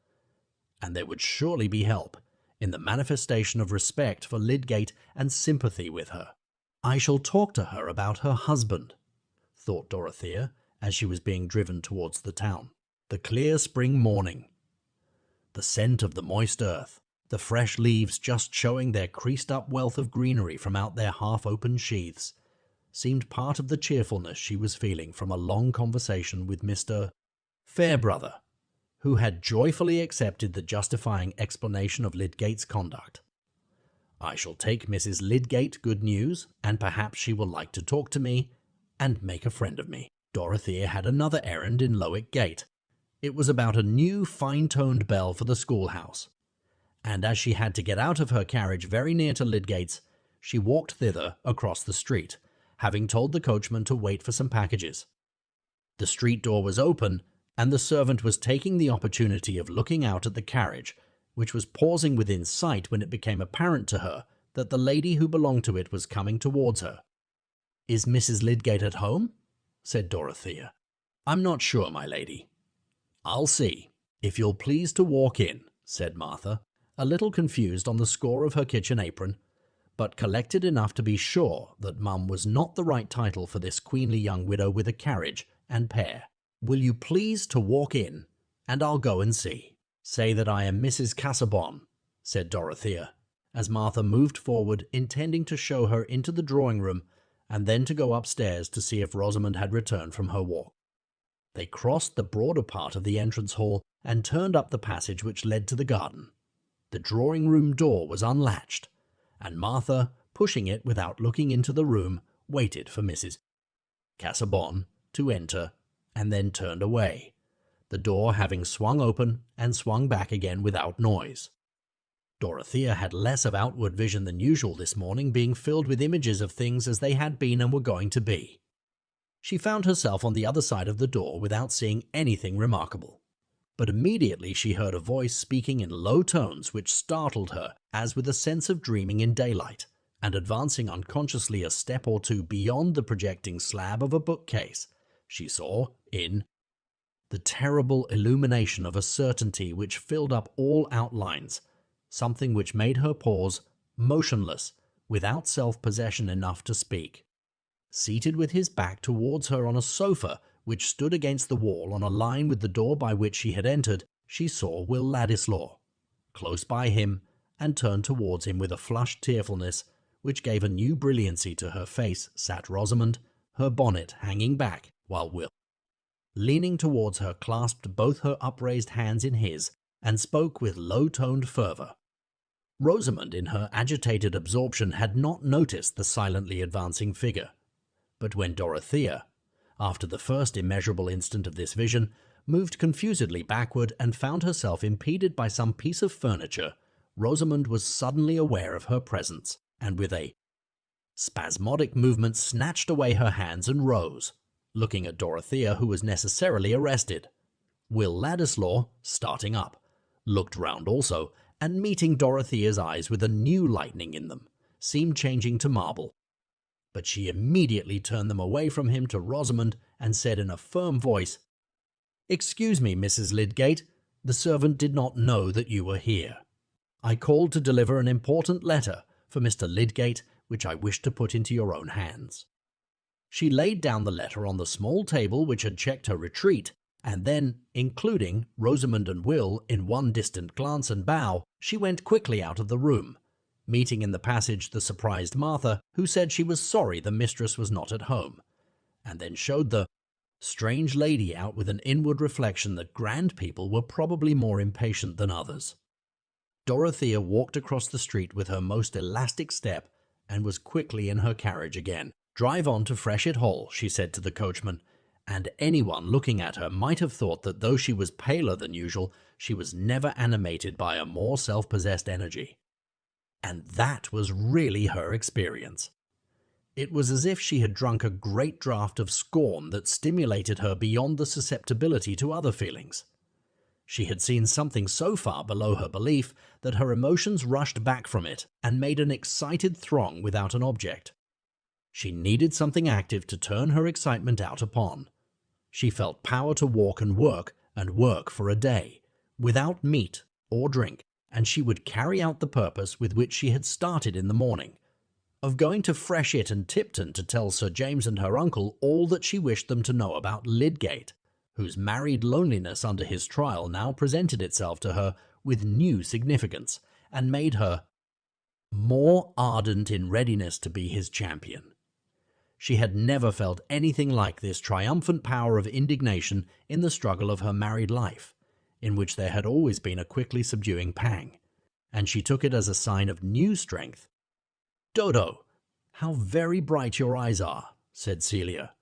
And there would surely be help in the manifestation of respect for Lydgate and sympathy with her. "I shall talk to her about her husband," thought Dorothea as she was being driven towards the town. The clear spring morning, the scent of the moist earth, the fresh leaves just showing their creased-up wealth of greenery from out their half-open sheaths, seemed part of the cheerfulness she was feeling from a long conversation with Mr. Fairbrother, who had joyfully accepted the justifying explanation of Lydgate's conduct. "I shall take Mrs. Lydgate good news, and perhaps she will like to talk to me and make a friend of me." Dorothea had another errand in Lowick Gate. It was about a new fine-toned bell for the schoolhouse, and as she had to get out of her carriage very near to Lydgate's, she walked thither across the street, having told the coachman to wait for some packages. The street door was open, and the servant was taking the opportunity of looking out at the carriage, which was pausing within sight when it became apparent to her that the lady who belonged to it was coming towards her. "Is Mrs. Lydgate at home?" said Dorothea. "I'm not sure, my lady." "I'll see, if you'll please to walk in," said Martha, a little confused on the score of her kitchen apron, but collected enough to be sure that Mum was not the right title for this queenly young widow with a carriage and pair. "Will you please to walk in, and I'll go and see." "Say that I am Mrs. Casaubon," said Dorothea, as Martha moved forward, intending to show her into the drawing-room and then to go upstairs to see if Rosamond had returned from her walk. They crossed the broader part of the entrance hall and turned up the passage which led to the garden. The drawing-room door was unlatched, and Martha, pushing it without looking into the room, waited for Mrs. Casaubon to enter and then turned away, the door having swung open and swung back again without noise. Dorothea had less of outward vision than usual this morning, being filled with images of things as they had been and were going to be. She found herself on the other side of the door without seeing anything remarkable. But immediately she heard a voice speaking in low tones which startled her as with a sense of dreaming in daylight, and advancing unconsciously a step or two beyond the projecting slab of a bookcase, she saw, in the terrible illumination of a certainty which filled up all outlines, something which made her pause, motionless, without self-possession enough to speak. Seated with his back towards her on a sofa which stood against the wall on a line with the door by which she had entered, she saw Will Ladislaw. Close by him, and turned towards him with a flushed tearfulness which gave a new brilliancy to her face, sat Rosamond, her bonnet hanging back, while Will, leaning towards her, clasped both her upraised hands in his and spoke with low-toned fervour. Rosamond, in her agitated absorption, had not noticed the silently advancing figure. But when Dorothea, after the first immeasurable instant of this vision, moved confusedly backward and found herself impeded by some piece of furniture, Rosamond was suddenly aware of her presence, and with a spasmodic movement snatched away her hands and rose, looking at Dorothea, who was necessarily arrested. Will Ladislaw, starting up, looked round also, and meeting Dorothea's eyes with a new lightning in them, seemed changing to marble. But she immediately turned them away from him to Rosamond, and said in a firm voice, "Excuse me, Mrs. Lydgate, the servant did not know that you were here. I called to deliver an important letter for Mr. Lydgate, which I wish to put into your own hands." She laid down the letter on the small table which had checked her retreat, and then, including Rosamond and Will in one distant glance and bow, she went quickly out of the room, meeting in the passage the surprised Martha, who said she was sorry the mistress was not at home, and then showed the strange lady out with an inward reflection that grand people were probably more impatient than others. Dorothea walked across the street with her most elastic step and was quickly in her carriage again. "Drive on to Freshitt Hall," she said to the coachman, and anyone looking at her might have thought that though she was paler than usual, she was never animated by a more self-possessed energy. And that was really her experience. It was as if she had drunk a great draught of scorn that stimulated her beyond the susceptibility to other feelings. She had seen something so far below her belief that her emotions rushed back from it and made an excited throng without an object. She needed something active to turn her excitement out upon. She felt power to walk and work for a day, without meat or drink, and she would carry out the purpose with which she had started in the morning, of going to Freshitt and Tipton to tell Sir James and her uncle all that she wished them to know about Lydgate, whose married loneliness under his trial now presented itself to her with new significance, and made her more ardent in readiness to be his champion. She had never felt anything like this triumphant power of indignation in the struggle of her married life, in which there had always been a quickly subduing pang, and she took it as a sign of new strength. "Dodo, how very bright your eyes are," said Celia,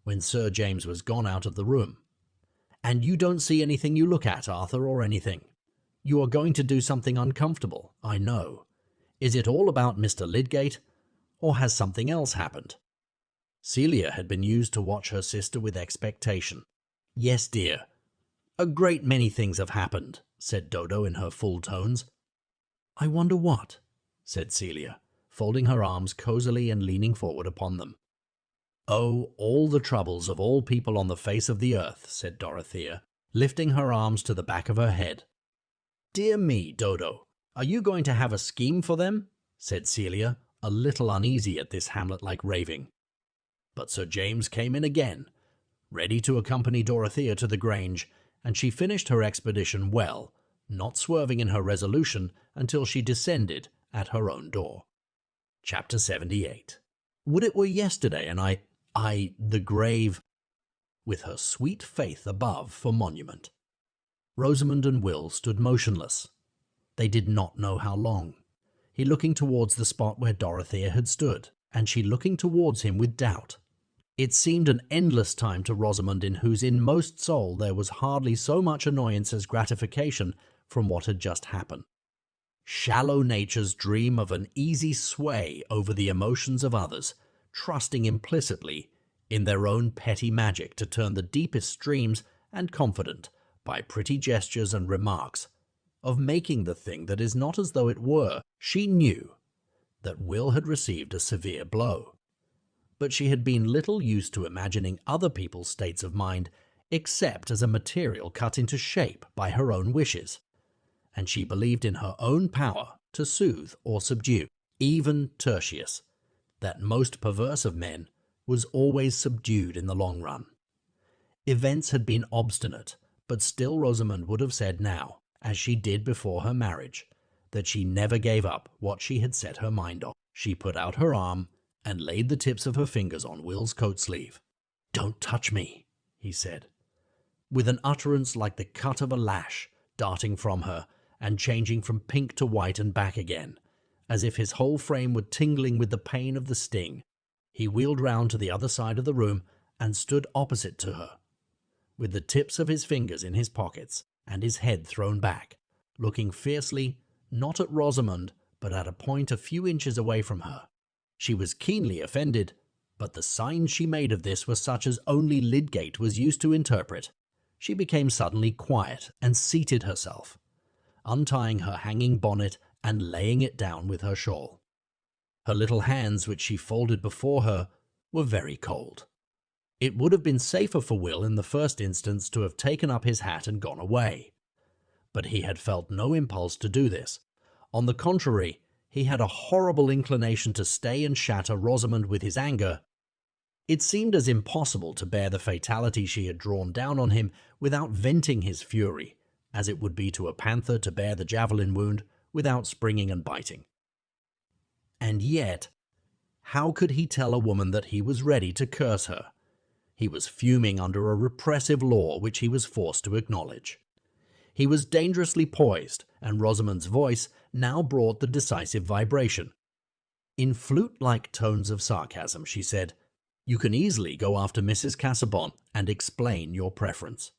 when Sir James was gone out of the room. "And you don't see anything you look at, Arthur, or anything. You are going to do something uncomfortable, I know. Is it all about Mr. Lydgate, or has something else happened?" Celia had been used to watch her sister with expectation. "Yes, dear. A great many things have happened," said Dodo in her full tones. "I wonder what," said Celia, folding her arms cosily and leaning forward upon them. "Oh, all the troubles of all people on the face of the earth," said Dorothea, lifting her arms to the back of her head. "Dear me, Dodo, are you going to have a scheme for them?" said Celia, a little uneasy at this Hamlet-like raving. But Sir James came in again, ready to accompany Dorothea to the Grange, and she finished her expedition well, not swerving in her resolution until she descended at her own door. Chapter 78. Would it were yesterday, and the grave, with her sweet faith above for monument. Rosamond and Will stood motionless. They did not know how long. He looking towards the spot where Dorothea had stood, and she looking towards him with doubt. It seemed an endless time to Rosamond, in whose inmost soul there was hardly so much annoyance as gratification from what had just happened. Shallow natures dream of an easy sway over the emotions of others, trusting implicitly in their own petty magic to turn the deepest streams, and confident, by pretty gestures and remarks, of making the thing that is not as though it were. She knew that Will had received a severe blow, but she had been little used to imagining other people's states of mind except as a material cut into shape by her own wishes, and she believed in her own power to soothe or subdue. Even Tertius, that most perverse of men, was always subdued in the long run. Events had been obstinate, but still Rosamond would have said now, as she did before her marriage, that she never gave up what she had set her mind on. She put out her arm and laid the tips of her fingers on Will's coat sleeve. "Don't touch me," he said, with an utterance like the cut of a lash darting from her and changing from pink to white and back again, as if his whole frame were tingling with the pain of the sting. He wheeled round to the other side of the room and stood opposite to her, with the tips of his fingers in his pockets and his head thrown back, looking fiercely, not at Rosamond, but at a point a few inches away from her. She was keenly offended, but the signs she made of this were such as only Lydgate was used to interpret. She became suddenly quiet and seated herself, untying her hanging bonnet and laying it down with her shawl. Her little hands, which she folded before her, were very cold. It would have been safer for Will in the first instance to have taken up his hat and gone away, but he had felt no impulse to do this. On the contrary, he had a horrible inclination to stay and shatter Rosamond with his anger, It seemed as impossible to bear the fatality she had drawn down on him without venting his fury, as it would be to a panther to bear the javelin wound without springing and biting. And yet, how could he tell a woman that he was ready to curse her? He was fuming under a repressive law which he was forced to acknowledge. He was dangerously poised, and Rosamond's voice now brought the decisive vibration. In flute-like tones of sarcasm, she said, "You can easily go after Mrs. Casaubon and explain your preference."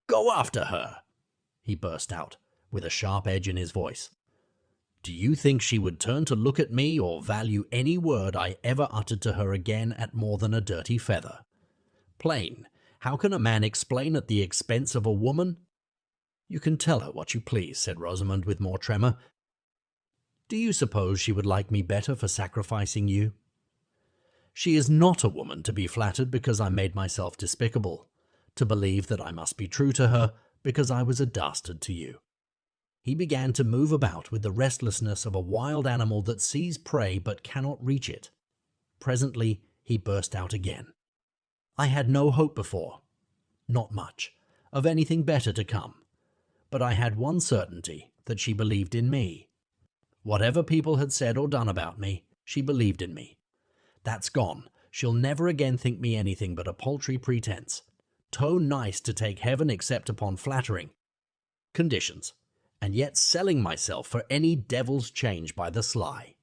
"Go after her!" he burst out, with a sharp edge in his voice. "Do you think she would turn to look at me or value any word I ever uttered to her again at more than a dirty feather? Plain, how can a man explain at the expense of a woman?" "You can tell her what you please," said Rosamond with more tremor. "Do you suppose she would like me better for sacrificing you? She is not a woman to be flattered because I made myself despicable, to believe that I must be true to her because I was a dastard to you." He began to move about with the restlessness of a wild animal that sees prey but cannot reach it. Presently he burst out again. "I had no hope before, not much, of anything better to come. But I had one certainty, that she believed in me. Whatever people had said or done about me, she believed in me. That's gone. She'll never again think me anything but a paltry pretense. Too nice to take heaven except upon flattering conditions, and yet selling myself for any devil's change by the sly.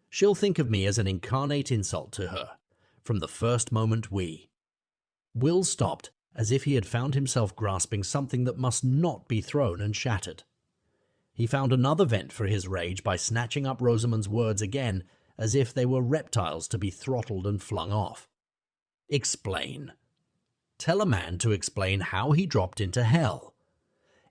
She'll think of me as an incarnate insult to her, from the first moment Will stopped, as if he had found himself grasping something that must not be thrown and shattered. He found another vent for his rage by snatching up Rosamond's words again, as if they were reptiles to be throttled and flung off. "Explain. Tell a man to explain how he dropped into hell.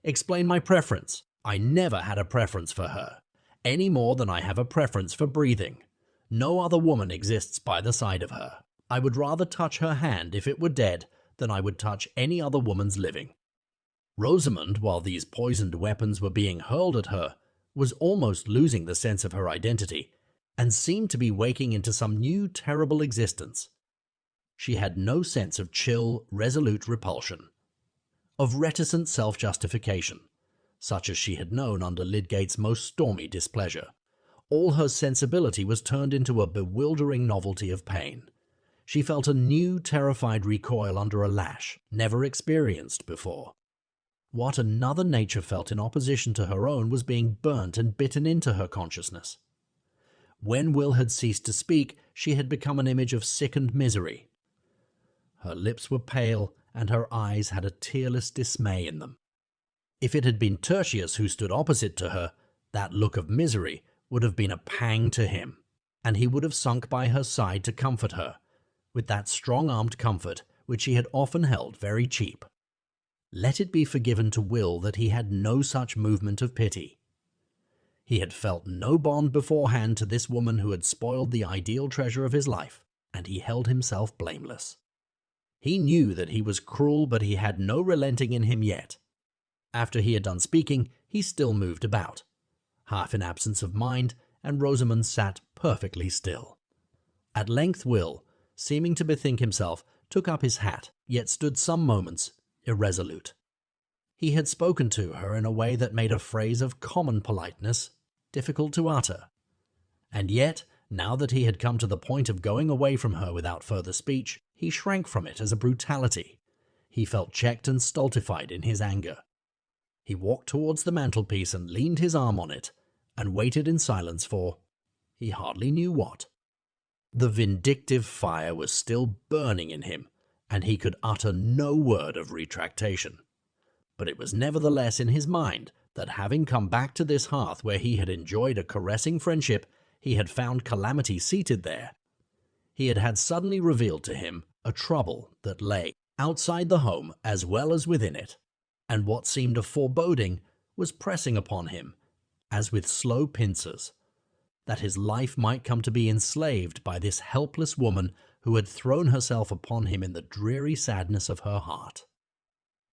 Explain my preference. I never had a preference for her, any more than I have a preference for breathing. No other woman exists by the side of her. I would rather touch her hand if it were dead than I would touch any other woman's living." Rosamond, while these poisoned weapons were being hurled at her, was almost losing the sense of her identity, and seemed to be waking into some new terrible existence. She had no sense of chill, resolute repulsion, of reticent self-justification, such as she had known under Lydgate's most stormy displeasure. All her sensibility was turned into a bewildering novelty of pain. She felt a new, terrified recoil under a lash, never experienced before. What another nature felt in opposition to her own was being burnt and bitten into her consciousness. When Will had ceased to speak, she had become an image of sickened misery. Her lips were pale, and her eyes had a tearless dismay in them. If it had been Tertius who stood opposite to her, that look of misery would have been a pang to him, and he would have sunk by her side to comfort her, with that strong-armed comfort which he had often held very cheap. Let it be forgiven to Will that he had no such movement of pity. He had felt no bond beforehand to this woman who had spoiled the ideal treasure of his life, and he held himself blameless. He knew that he was cruel, but he had no relenting in him yet. After he had done speaking, he still moved about, half in absence of mind, and Rosamond sat perfectly still. At length Will, seeming to bethink himself, took up his hat, yet stood some moments irresolute. He had spoken to her in a way that made a phrase of common politeness difficult to utter. And yet, now that he had come to the point of going away from her without further speech, he shrank from it as a brutality. He felt checked and stultified in his anger. He walked towards the mantelpiece and leaned his arm on it, and waited in silence for he hardly knew what. The vindictive fire was still burning in him, and he could utter no word of retractation. But it was nevertheless in his mind that, having come back to this hearth where he had enjoyed a caressing friendship, he had found calamity seated there. He had suddenly revealed to him a trouble that lay outside the home as well as within it, and what seemed a foreboding was pressing upon him, as with slow pincers, that his life might come to be enslaved by this helpless woman who had thrown herself upon him in the dreary sadness of her heart.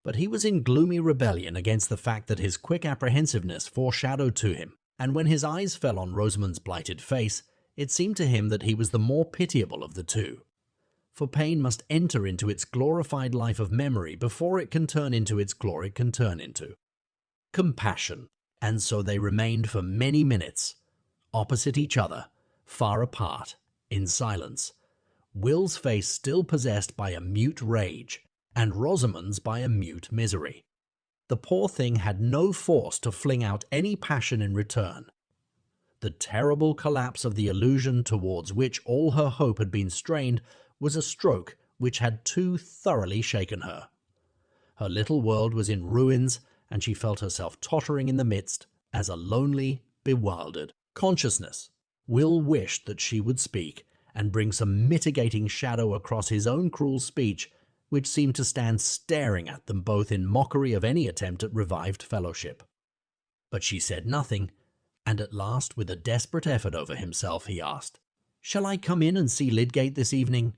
But he was in gloomy rebellion against the fact that his quick apprehensiveness foreshadowed to him, and when his eyes fell on Rosamond's blighted face, it seemed to him that he was the more pitiable of the two. for pain must enter into its glorified life of memory before it can turn into its glory can turn into compassion. And so they remained for many minutes, opposite each other, far apart, in silence, Will's face still possessed by a mute rage, and Rosamond's by a mute misery. The poor thing had no force to fling out any passion in return. The terrible collapse of the illusion towards which all her hope had been strained was a stroke which had too thoroughly shaken her. Her little world was in ruins, and she felt herself tottering in the midst as a lonely, bewildered consciousness. Will wished that she would speak and bring some mitigating shadow across his own cruel speech, which seemed to stand staring at them both in mockery of any attempt at revived fellowship. But she said nothing, and at last, with a desperate effort over himself, he asked, "Shall I come in and see Lydgate this evening?"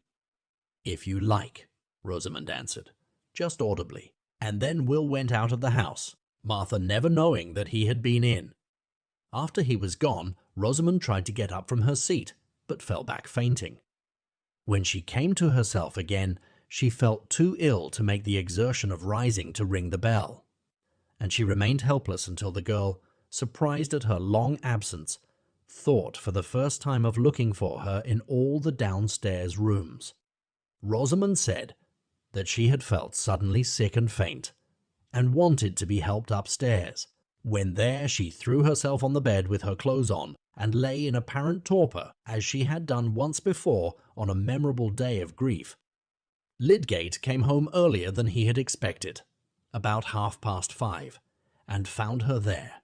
"If you like," Rosamond answered, just audibly, and then Will went out of the house, Martha never knowing that he had been in. After he was gone, Rosamond tried to get up from her seat, but fell back fainting. When she came to herself again, she felt too ill to make the exertion of rising to ring the bell, and she remained helpless until the girl, surprised at her long absence, thought for the first time of looking for her in all the downstairs rooms. Rosamond said that she had felt suddenly sick and faint, and wanted to be helped upstairs, when there she threw herself on the bed with her clothes on, and lay in apparent torpor, as she had done once before on a memorable day of grief. Lydgate came home earlier than he had expected, about 5:30, and found her there.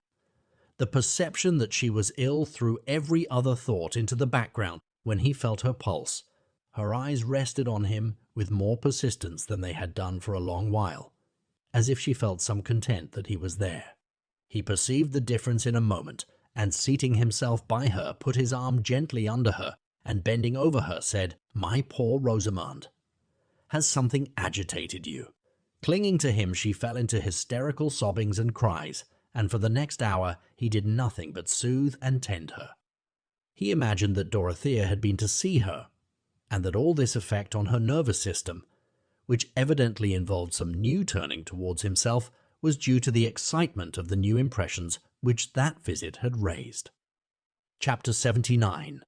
The perception that she was ill threw every other thought into the background when he felt her pulse. Her eyes rested on him with more persistence than they had done for a long while, as if she felt some content that he was there. He perceived the difference in a moment, and seating himself by her, put his arm gently under her, and bending over her, said, "My poor Rosamond, has something agitated you?" Clinging to him, she fell into hysterical sobbings and cries, and for the next hour he did nothing but soothe and tend her. He imagined that Dorothea had been to see her, and that all this effect on her nervous system, which evidently involved some new turning towards himself, was due to the excitement of the new impressions which that visit had raised. Chapter 79.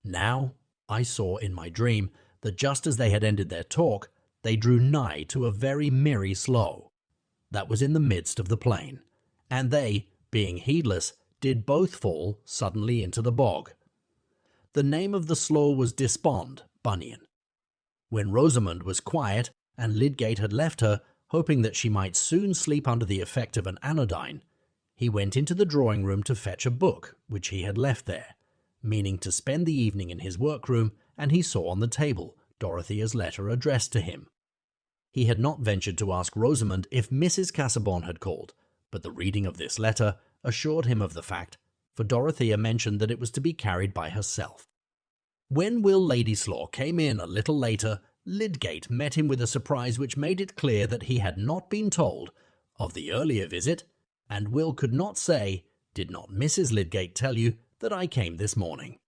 Now I saw in my dream that just as they had ended their talk, they drew nigh to a very merry slough that was in the midst of the plain, and they, being heedless, did both fall suddenly into the bog. The name of the slough was Despond, Bunyan. When Rosamond was quiet, and Lydgate had left her, hoping that she might soon sleep under the effect of an anodyne, he went into the drawing-room to fetch a book which he had left there, meaning to spend the evening in his workroom, and he saw on the table Dorothea's letter addressed to him. He had not ventured to ask Rosamond if Mrs. Casaubon had called, but the reading of this letter assured him of the fact, for Dorothea mentioned that it was to be carried by herself. When Will Ladyslaw came in a little later, Lydgate met him with a surprise which made it clear that he had not been told of the earlier visit, and Will could not say, "Did not Mrs. Lydgate tell you that I came this morning?"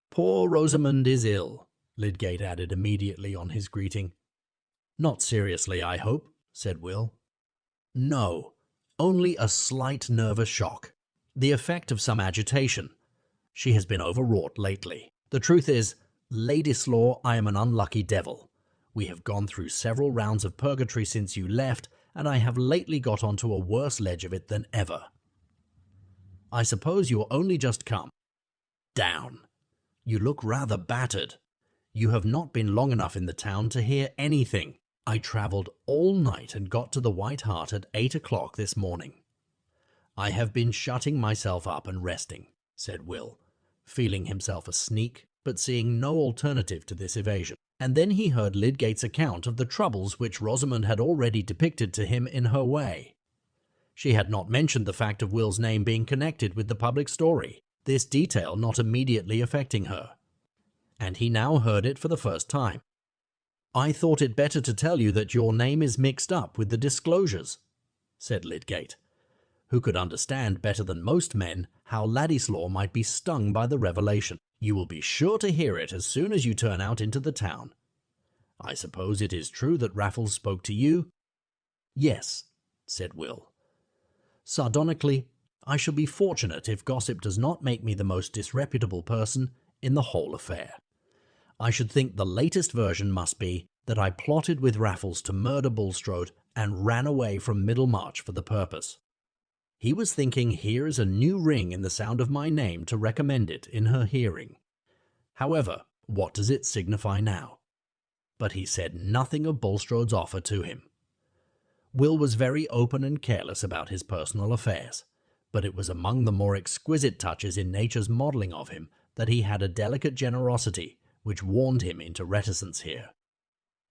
"Poor Rosamond is ill," Lydgate added immediately on his greeting. "Not seriously, I hope," said Will. "No, only a slight nervous shock, the effect of some agitation. She has been overwrought lately. The truth is, Ladyslaw, I am an unlucky devil. We have gone through several rounds of purgatory since you left, and I have lately got onto a worse ledge of it than ever. I suppose you're only just come. Down. You look rather battered. You have not been long enough in the town to hear anything. I travelled all night and got to the White Hart at 8 o'clock this morning. I have been shutting myself up and resting," said Will, feeling himself a sneak, but seeing no alternative to this evasion. And then he heard Lydgate's account of the troubles which Rosamond had already depicted to him in her way. She had not mentioned the fact of Will's name being connected with the public story, this detail not immediately affecting her, and he now heard it for the first time. "I thought it better to tell you that your name is mixed up with the disclosures," said Lydgate, who could understand better than most men how Ladislaw might be stung by the revelation. "You will be sure to hear it as soon as you turn out into the town. I suppose it is true that Raffles spoke to you?" "Yes," said Will. Sardonically, "I shall be fortunate if gossip does not make me the most disreputable person in the whole affair. I should think the latest version must be that I plotted with Raffles to murder Bulstrode and ran away from Middlemarch for the purpose. He was thinking, here is a new ring in the sound of my name to recommend it in her hearing. However, what does it signify now?" But he said nothing of Bulstrode's offer to him. Will was very open and careless about his personal affairs, but it was among the more exquisite touches in nature's modelling of him that he had a delicate generosity which warned him into reticence here.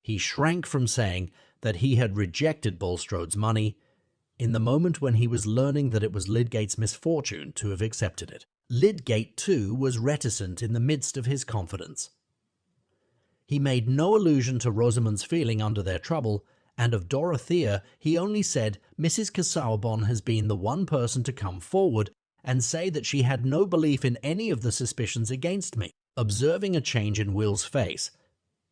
He shrank from saying that he had rejected Bulstrode's money in the moment when he was learning that it was Lydgate's misfortune to have accepted it. Lydgate, too, was reticent in the midst of his confidence. He made no allusion to Rosamond's feeling under their trouble, and of Dorothea he only said Mrs. Casaubon has been the one person to come forward and say that she had no belief in any of the suspicions against me. Observing a change in Will's face,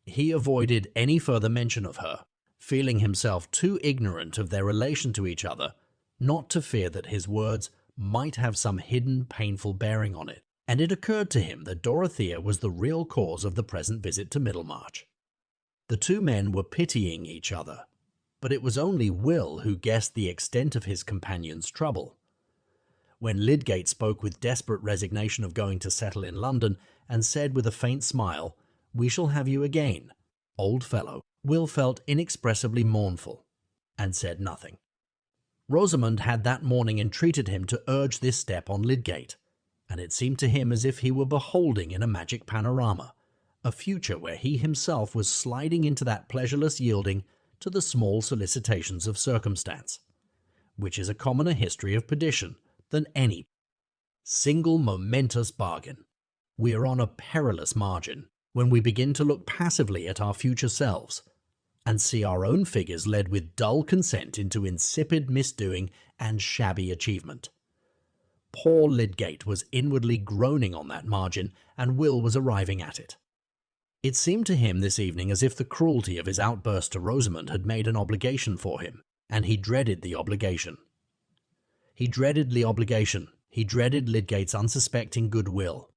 he avoided any further mention of her, feeling himself too ignorant of their relation to each other not to fear that his words might have some hidden, painful bearing on it, and it occurred to him that Dorothea was the real cause of the present visit to Middlemarch. The two men were pitying each other, but it was only Will who guessed the extent of his companion's trouble. When Lydgate spoke with desperate resignation of going to settle in London, and said with a faint smile, "We shall have you again, old fellow," Will felt inexpressibly mournful, and said nothing. Rosamond had that morning entreated him to urge this step on Lydgate, and it seemed to him as if he were beholding in a magic panorama a future where he himself was sliding into that pleasureless yielding to the small solicitations of circumstance, which is a commoner history of perdition than any single momentous bargain. We are on a perilous margin when we begin to look passively at our future selves, and see our own figures led with dull consent into insipid misdoing and shabby achievement. Poor Lydgate was inwardly groaning on that margin, and Will was arriving at it. It seemed to him this evening as if the cruelty of his outburst to Rosamond had made an obligation for him, and he dreaded the obligation. He dreaded Lydgate's unsuspecting goodwill.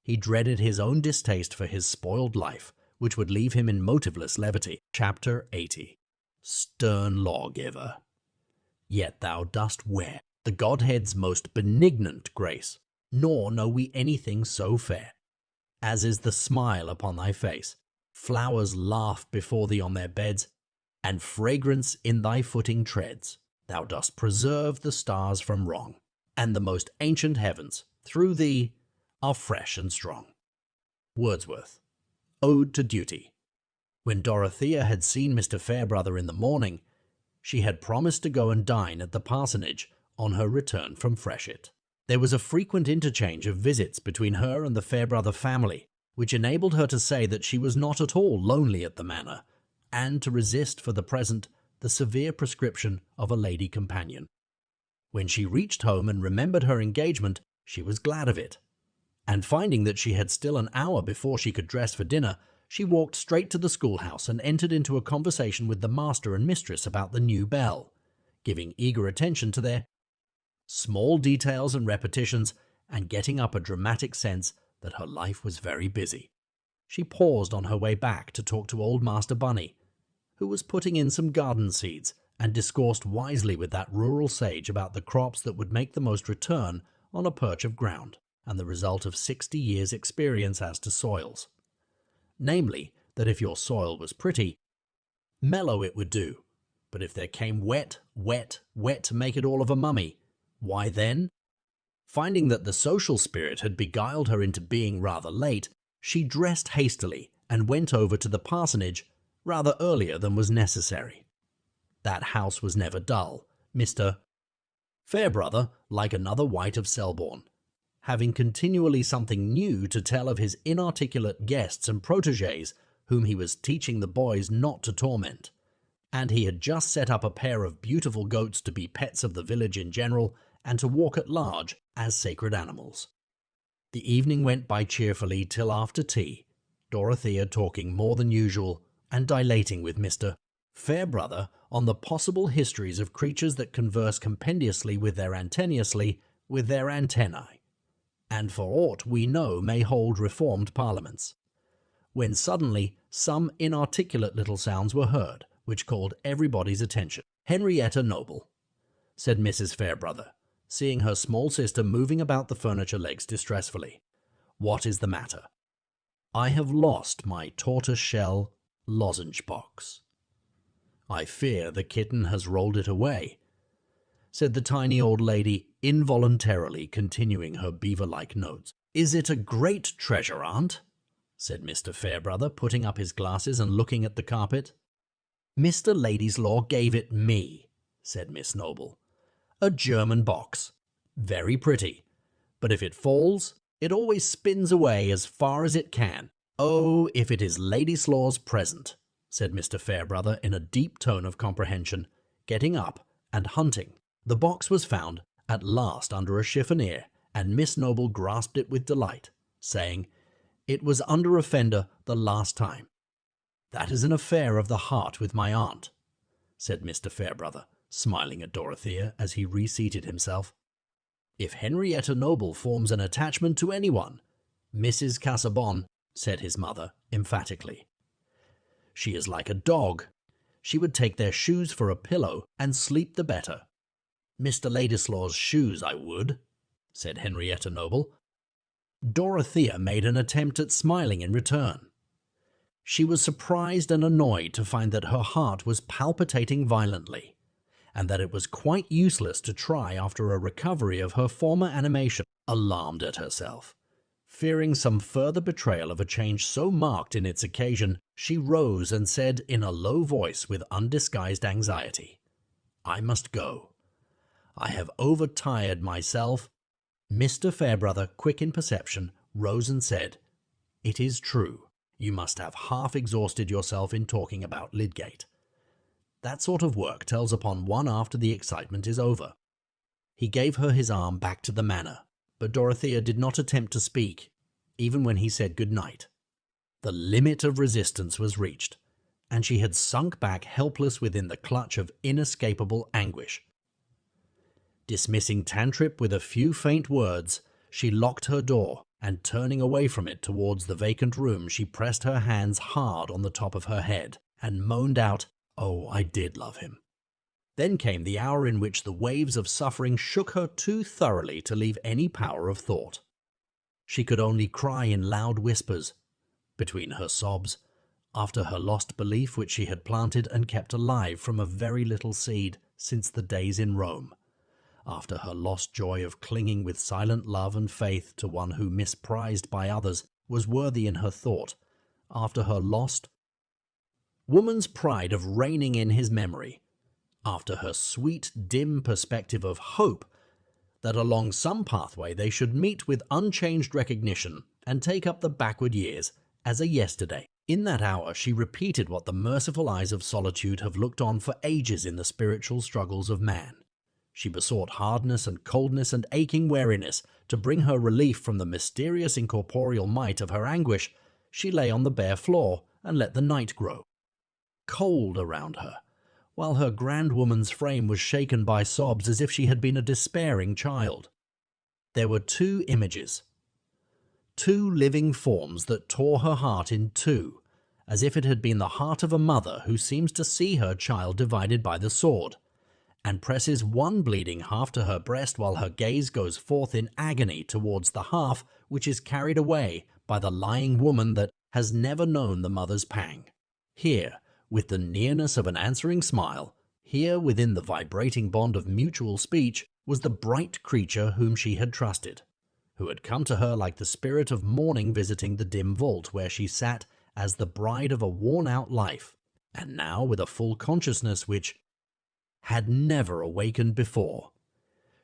He dreaded his own distaste for his spoiled life, which would leave him in motiveless levity. Chapter 80. Stern lawgiver. Yet thou dost wear the Godhead's most benignant grace, nor know we anything so fair, as is the smile upon thy face. Flowers laugh before thee on their beds, and fragrance in thy footing treads. Thou dost preserve the stars from wrong, and the most ancient heavens, through thee, are fresh and strong. Wordsworth. Ode to Duty. When Dorothea had seen Mr. Fairbrother in the morning, she had promised to go and dine at the parsonage on her return from Freshitt. There was a frequent interchange of visits between her and the Fairbrother family, which enabled her to say that she was not at all lonely at the manor, and to resist for the present the severe prescription of a lady companion. When she reached home and remembered her engagement, she was glad of it, and finding that she had still an hour before she could dress for dinner, she walked straight to the schoolhouse and entered into a conversation with the master and mistress about the new bell, giving eager attention to their small details and repetitions, and getting up a dramatic sense that her life was very busy. She paused on her way back to talk to old Master Bunny, who was putting in some garden seeds, and discoursed wisely with that rural sage about the crops that would make the most return on a perch of ground, and the result of 60 years' experience as to soils. Namely, that if your soil was pretty, mellow it would do, but if there came wet to make it all of a mummy, why then? Finding that the social spirit had beguiled her into being rather late, she dressed hastily and went over to the parsonage rather earlier than was necessary. That house was never dull. Mr. Fairbrother, like another wight of Selborne, having continually something new to tell of his inarticulate guests and protégés whom he was teaching the boys not to torment, and he had just set up a pair of beautiful goats to be pets of the village in general and to walk at large as sacred animals. The evening went by cheerfully till after tea, Dorothea talking more than usual, and dilating with Mr. Fairbrother on the possible histories of creatures that converse compendiously with their antennae, and for aught we know may hold reformed parliaments, when suddenly some inarticulate little sounds were heard, which called everybody's attention. "Henrietta Noble," said Mrs. Fairbrother, seeing her small sister moving about the furniture legs distressfully. "What is the matter?" "I have lost my tortoise-shell lozenge box." "I fear the kitten has rolled it away," said the tiny old lady, involuntarily continuing her beaver-like notes. "Is it a great treasure, aunt?" said Mr. Fairbrother, putting up his glasses and looking at the carpet. "Mr. Ladyslaw gave it me," said Miss Noble. "A German box. Very pretty. But if it falls, it always spins away as far as it can. Oh, if it is Ladyslaw's present," said Mr. Fairbrother in a deep tone of comprehension, getting up and hunting. The box was found at last under a chiffonier, and Miss Noble grasped it with delight, saying, "It was under a fender the last time." "That is an affair of the heart with my aunt," said Mr. Fairbrother, smiling at Dorothea as he reseated himself. "If Henrietta Noble forms an attachment to anyone, Mrs. Casaubon," said his mother emphatically. "She is like a dog. She would take their shoes for a pillow and sleep the better." "Mr. Ladyslaw's shoes, I would," said Henrietta Noble. Dorothea made an attempt at smiling in return. She was surprised and annoyed to find that her heart was palpitating violently, and that it was quite useless to try after a recovery of her former animation. Alarmed at herself, fearing some further betrayal of a change so marked in its occasion, she rose and said in a low voice with undisguised anxiety, "I must go. I have overtired myself." Mr. Fairbrother, quick in perception, rose and said, "It is true. You must have half exhausted yourself in talking about Lydgate. That sort of work tells upon one after the excitement is over." He gave her his arm back to the manor, but Dorothea did not attempt to speak, even when he said good night. The limit of resistance was reached, and she had sunk back helpless within the clutch of inescapable anguish. Dismissing Tantripp with a few faint words, she locked her door, and turning away from it towards the vacant room, she pressed her hands hard on the top of her head, and moaned out, "Oh, I did love him." Then came the hour in which the waves of suffering shook her too thoroughly to leave any power of thought. She could only cry in loud whispers, between her sobs, after her lost belief which she had planted and kept alive from a very little seed since the days in Rome, after her lost joy of clinging with silent love and faith to one who, misprized by others, was worthy in her thought, after her lost woman's pride of reigning in his memory, after her sweet, dim perspective of hope that along some pathway they should meet with unchanged recognition and take up the backward years as a yesterday. In that hour she repeated what the merciful eyes of solitude have looked on for ages in the spiritual struggles of man. She besought hardness and coldness and aching weariness to bring her relief from the mysterious incorporeal might of her anguish. She lay on the bare floor and let the night grow cold around her, while her grand woman's frame was shaken by sobs as if she had been a despairing child. There were two images, two living forms that tore her heart in two, as if it had been the heart of a mother who seems to see her child divided by the sword, and presses one bleeding half to her breast while her gaze goes forth in agony towards the half which is carried away by the lying woman that has never known the mother's pang. Here, with the nearness of an answering smile, here within the vibrating bond of mutual speech, was the bright creature whom she had trusted, who had come to her like the spirit of morning visiting the dim vault where she sat as the bride of a worn-out life, and now with a full consciousness which had never awakened before.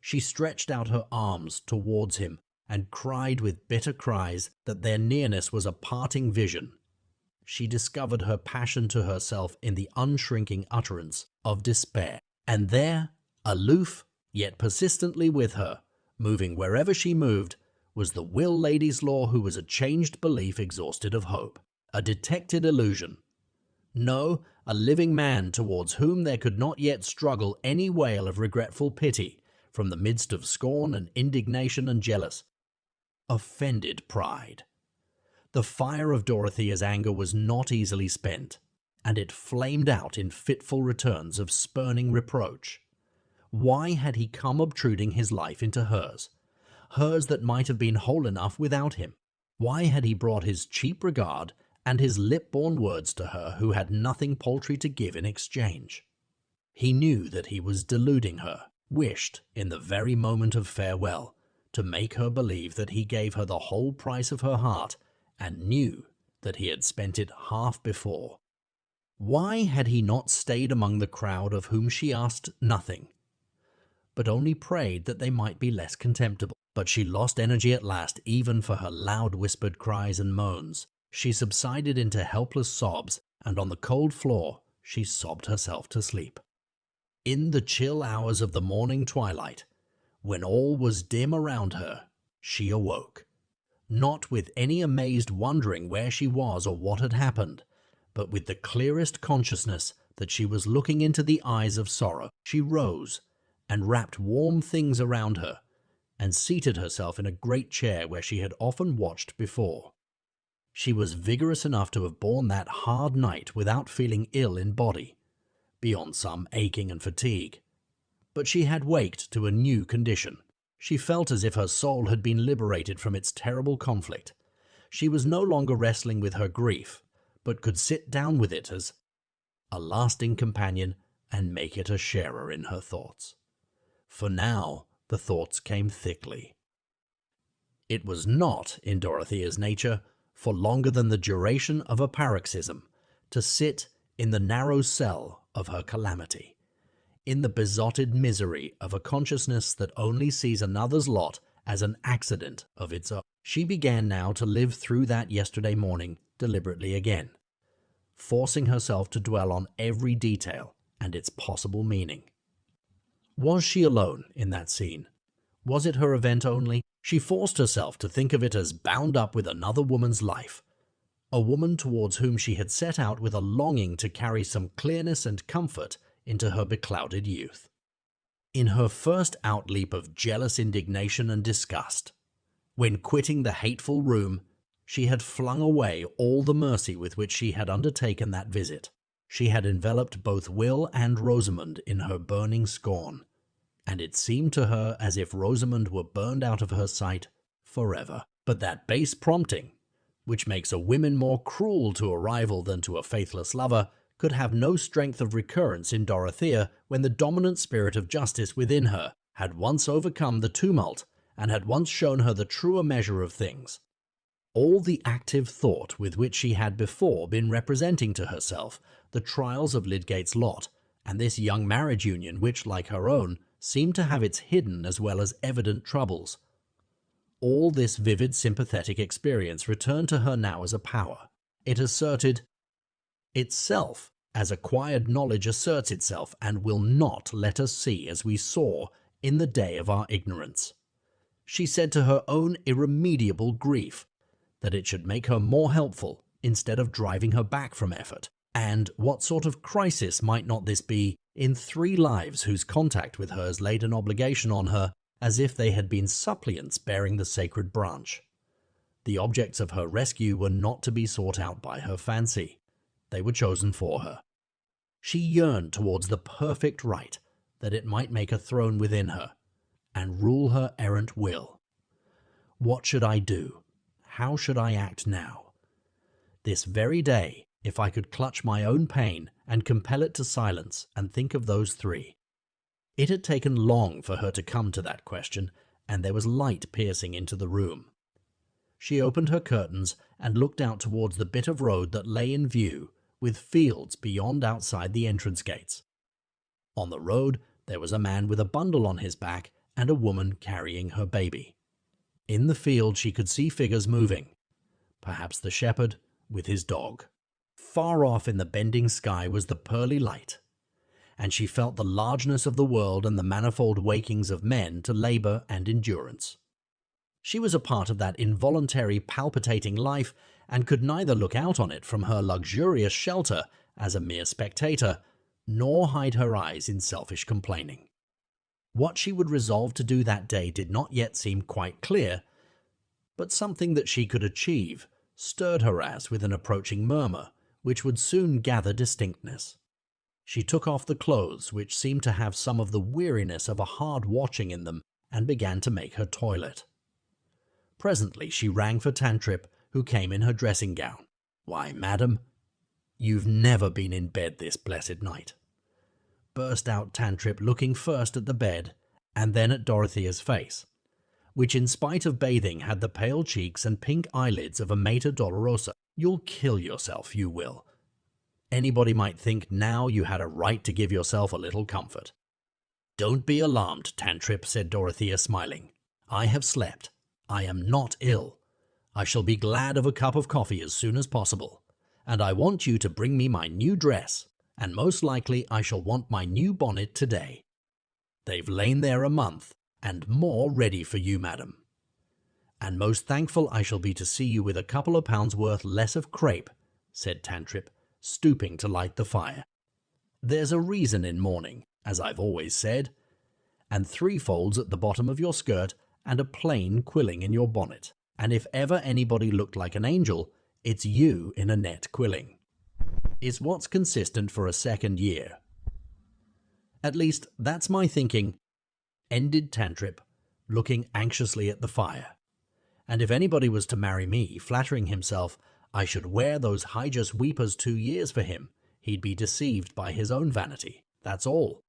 She stretched out her arms towards him and cried with bitter cries that their nearness was a parting vision. She discovered her passion to herself in the unshrinking utterance of despair. And there, aloof, yet persistently with her, moving wherever she moved, was the Will Ladyslaw who was a changed belief exhausted of hope, a detected illusion, No, a living man towards whom there could not yet struggle any wail of regretful pity from the midst of scorn and indignation and jealous, offended pride. The fire of Dorothea's anger was not easily spent, and it flamed out in fitful returns of spurning reproach. Why had he come obtruding his life into hers, hers that might have been whole enough without him? Why had he brought his cheap regard and his lip-born words to her who had nothing paltry to give in exchange? He knew that he was deluding her, wished, in the very moment of farewell, to make her believe that he gave her the whole price of her heart, and knew that he had spent it half before. Why had he not stayed among the crowd of whom she asked nothing, but only prayed that they might be less contemptible? But she lost energy at last even for her loud whispered cries and moans. She subsided into helpless sobs, and on the cold floor she sobbed herself to sleep. In the chill hours of the morning twilight, when all was dim around her, she awoke, not with any amazed wondering where she was or what had happened, but with the clearest consciousness that she was looking into the eyes of sorrow. She rose and wrapped warm things around her, and seated herself in a great chair where she had often watched before. She was vigorous enough to have borne that hard night without feeling ill in body, beyond some aching and fatigue. But she had waked to a new condition. She felt as if her soul had been liberated from its terrible conflict. She was no longer wrestling with her grief, but could sit down with it as a lasting companion and make it a sharer in her thoughts. For now the thoughts came thickly. It was not in Dorothea's nature, for longer than the duration of a paroxysm, to sit in the narrow cell of her calamity, in the besotted misery of a consciousness that only sees another's lot as an accident of its own. She began now to live through that yesterday morning deliberately again, forcing herself to dwell on every detail and its possible meaning. Was she alone in that scene? Was it her event only? She forced herself to think of it as bound up with another woman's life, a woman towards whom she had set out with a longing to carry some clearness and comfort into her beclouded youth. In her first outleap of jealous indignation and disgust, when quitting the hateful room, she had flung away all the mercy with which she had undertaken that visit. She had enveloped both Will and Rosamond in her burning scorn, and it seemed to her as if Rosamond were burned out of her sight forever. But that base prompting, which makes a woman more cruel to a rival than to a faithless lover, could have no strength of recurrence in Dorothea when the dominant spirit of justice within her had once overcome the tumult and had once shown her the truer measure of things. All the active thought with which she had before been representing to herself the trials of Lydgate's lot, and this young marriage union which, like her own, seemed to have its hidden as well as evident troubles. All this vivid sympathetic experience returned to her now as a power. It asserted itself as acquired knowledge asserts itself and will not let us see as we saw in the day of our ignorance. She said to her own irremediable grief that it should make her more helpful instead of driving her back from effort. And what sort of crisis might not this be in 3 lives whose contact with hers laid an obligation on her as if they had been suppliants bearing the sacred branch? The objects of her rescue were not to be sought out by her fancy. They were chosen for her. She yearned towards the perfect right, that it might make a throne within her, and rule her errant will. What should I do? How should I act now? This very day, if I could clutch my own pain and compel it to silence and think of those 3. It had taken long for her to come to that question, and there was light piercing into the room. She opened her curtains and looked out towards the bit of road that lay in view, with fields beyond outside the entrance gates. On the road there was a man with a bundle on his back and a woman carrying her baby. In the field she could see figures moving, perhaps the shepherd with his dog. Far off in the bending sky was the pearly light, and she felt the largeness of the world and the manifold wakings of men to labor and endurance. She was a part of that involuntary palpitating life, and could neither look out on it from her luxurious shelter as a mere spectator, nor hide her eyes in selfish complaining. What she would resolve to do that day did not yet seem quite clear, but something that she could achieve stirred her as with an approaching murmur, which would soon gather distinctness. She took off the clothes, which seemed to have some of the weariness of a hard washing in them, and began to make her toilet. Presently she rang for Tantripp, who came in her dressing gown. "Why, madam, you've never been in bed this blessed night," burst out Tantripp, looking first at the bed and then at Dorothea's face, which in spite of bathing had the pale cheeks and pink eyelids of a Mater Dolorosa. "You'll kill yourself, you will. Anybody might think now you had a right to give yourself a little comfort." "Don't be alarmed, Tantripp," said Dorothea, smiling. "I have slept. I am not ill. I shall be glad of a cup of coffee as soon as possible. And I want you to bring me my new dress, and most likely I shall want my new bonnet today. They've lain there a month, and more ready for you, madam. And most thankful I shall be to see you with a couple of pounds worth less of crepe," said Tantripp, stooping to light the fire. "There's a reason in mourning, as I've always said, and 3 folds at the bottom of your skirt and a plain quilling in your bonnet, and if ever anybody looked like an angel, it's you in a net quilling. It's what's consistent for a 2nd year. At least, that's my thinking," ended Tantripp, looking anxiously at the fire. "And if anybody was to marry me, flattering himself I should wear those highjust weepers 2 years for him, he'd be deceived by his own vanity, that's all."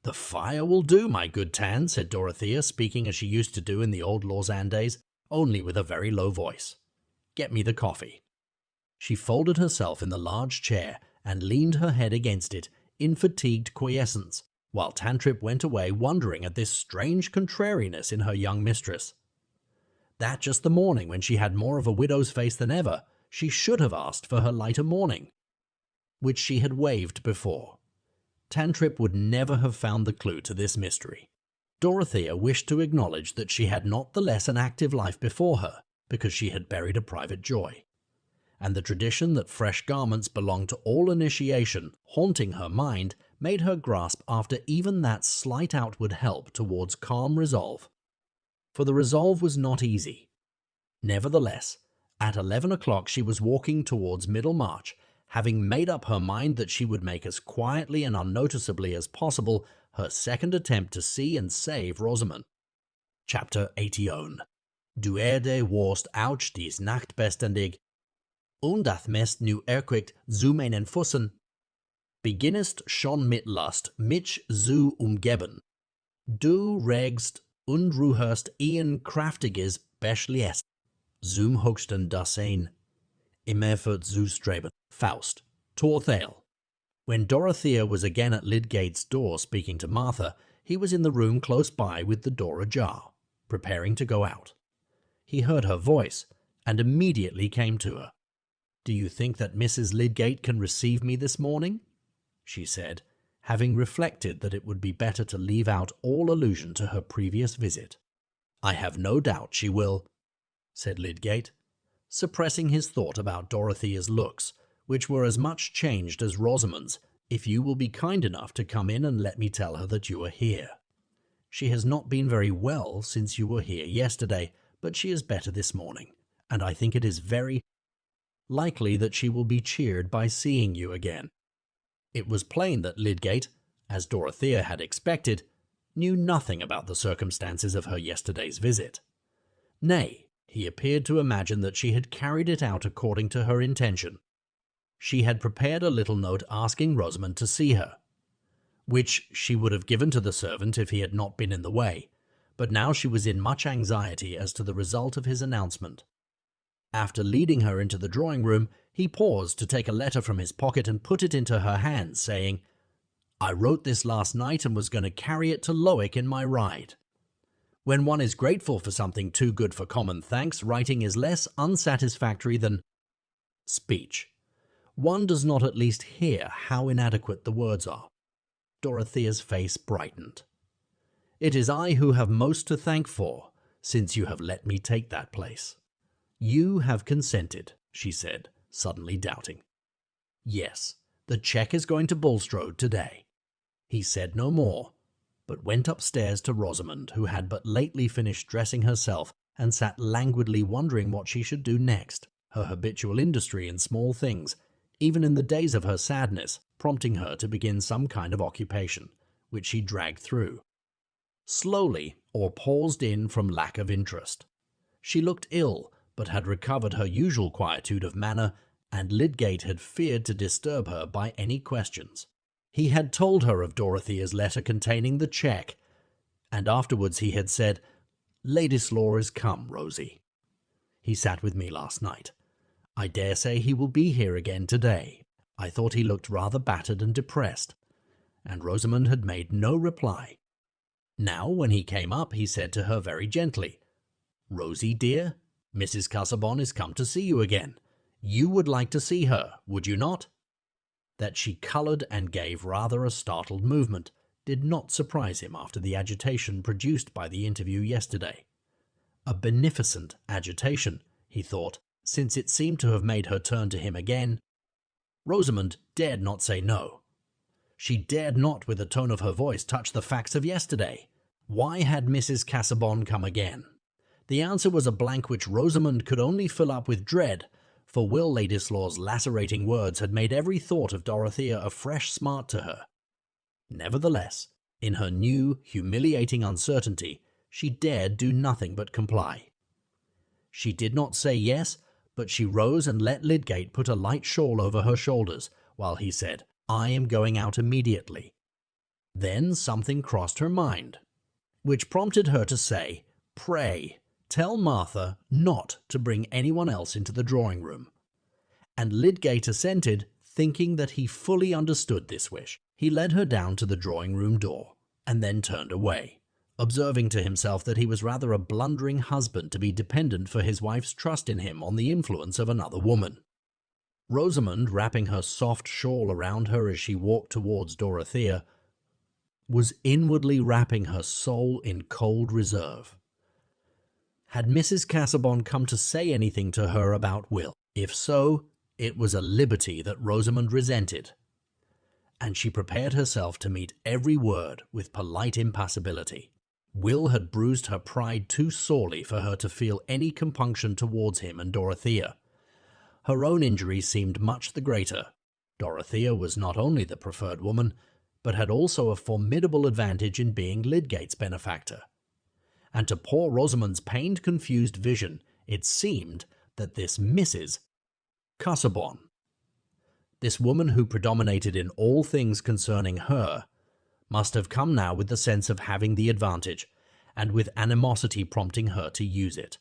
"The fire will do, my good Tan," said Dorothea, speaking as she used to do in the old Lausanne days, only with a very low voice. "Get me the coffee." She folded herself in the large chair and leaned her head against it in fatigued quiescence, while Tantripp went away wondering at this strange contrariness in her young mistress. That just the morning when she had more of a widow's face than ever, she should have asked for her lighter mourning, which she had waived before. Tantripp would never have found the clue to this mystery. Dorothea wished to acknowledge that she had not the less an active life before her, because she had buried a private joy. And the tradition that fresh garments belong to all initiation, haunting her mind, made her grasp after even that slight outward help towards calm resolve. For the resolve was not easy. Nevertheless, at 11 o'clock she was walking towards Middlemarch, having made up her mind that she would make as quietly and unnoticeably as possible her 2nd attempt to see and save Rosamond. Chapter 80. Du Erde worst ouch dies Nacht bestendig, und das mest nu erquikt zu meinen Fussen. Beginnest schon mit Lust, mich zu umgeben. Du regst und ruhest ein kraftiges Beschliess, zum höchsten Dasein. Immerfort zu streben. Faust. Torthale. When Dorothea was again at Lydgate's door speaking to Martha, he was in the room close by with the door ajar, preparing to go out. He heard her voice, and immediately came to her. "Do you think that Mrs. Lydgate can receive me this morning?" she said, having reflected that it would be better to leave out all allusion to her previous visit. "I have no doubt she will," said Lydgate, suppressing his thought about Dorothea's looks, which were as much changed as Rosamond's. "If you will be kind enough to come in and let me tell her that you are here. She has not been very well since you were here yesterday, but she is better this morning, and I think it is very likely that she will be cheered by seeing you again." It was plain that Lydgate, as Dorothea had expected, knew nothing about the circumstances of her yesterday's visit. Nay, he appeared to imagine that she had carried it out according to her intention. She had prepared a little note asking Rosamond to see her, which she would have given to the servant if he had not been in the way, but now she was in much anxiety as to the result of his announcement. After leading her into the drawing-room, he paused to take a letter from his pocket and put it into her hands, saying, "I wrote this last night and was going to carry it to Lowick in my ride." When one is grateful for something too good for common thanks, writing is less unsatisfactory than speech. One does not at least hear how inadequate the words are. Dorothea's face brightened. "It is I who have most to thank for, since you have let me take that place." "You have consented," she said, suddenly doubting. "Yes, The cheque is going to Bulstrode today." He said no more, but went upstairs to Rosamond, who had but lately finished dressing herself and sat languidly wondering what she should do next, her habitual industry in small things, even in the days of her sadness, prompting her to begin some kind of occupation, which she dragged through slowly or paused in from lack of interest. She looked ill, but had recovered her usual quietude of manner, and Lydgate had feared to disturb her by any questions. He had told her of Dorothea's letter containing the cheque, and afterwards he had said, "Ladislaw is come, Rosie. He sat with me last night. I dare say he will be here again today. I thought he looked rather battered and depressed." And Rosamond had made no reply. Now, when he came up, he said to her very gently, "Rosie, dear, Mrs. Casaubon is come to see you again. You would like to see her, would you not?" That she coloured and gave rather a startled movement did not surprise him after the agitation produced by the interview yesterday. A beneficent agitation, he thought, since it seemed to have made her turn to him again. Rosamond dared not say no. She dared not, with the tone of her voice, touch the facts of yesterday. Why had Mrs. Casaubon come again? The answer was a blank which Rosamond could only fill up with dread, for Will Ladislaw's lacerating words had made every thought of Dorothea a fresh smart to her. Nevertheless, in her new, humiliating uncertainty, she dared do nothing but comply. She did not say yes, but she rose and let Lydgate put a light shawl over her shoulders, while he said, "I am going out immediately." Then something crossed her mind, which prompted her to say, "Pray, tell Martha not to bring anyone else into the drawing-room." And Lydgate assented, thinking that he fully understood this wish. He led her down to the drawing-room door, and then turned away, observing to himself that he was rather a blundering husband to be dependent for his wife's trust in him on the influence of another woman. Rosamond, wrapping her soft shawl around her as she walked towards Dorothea, was inwardly wrapping her soul in cold reserve. Had Mrs. Casaubon come to say anything to her about Will? If so, it was a liberty that Rosamond resented, and she prepared herself to meet every word with polite impassibility. Will had bruised her pride too sorely for her to feel any compunction towards him and Dorothea. Her own injury seemed much the greater. Dorothea was not only the preferred woman, but had also a formidable advantage in being Lydgate's benefactor. And to poor Rosamond's pained, confused vision, it seemed that this Mrs. Casaubon, this woman who predominated in all things concerning her, must have come now with the sense of having the advantage, and with animosity prompting her to use it.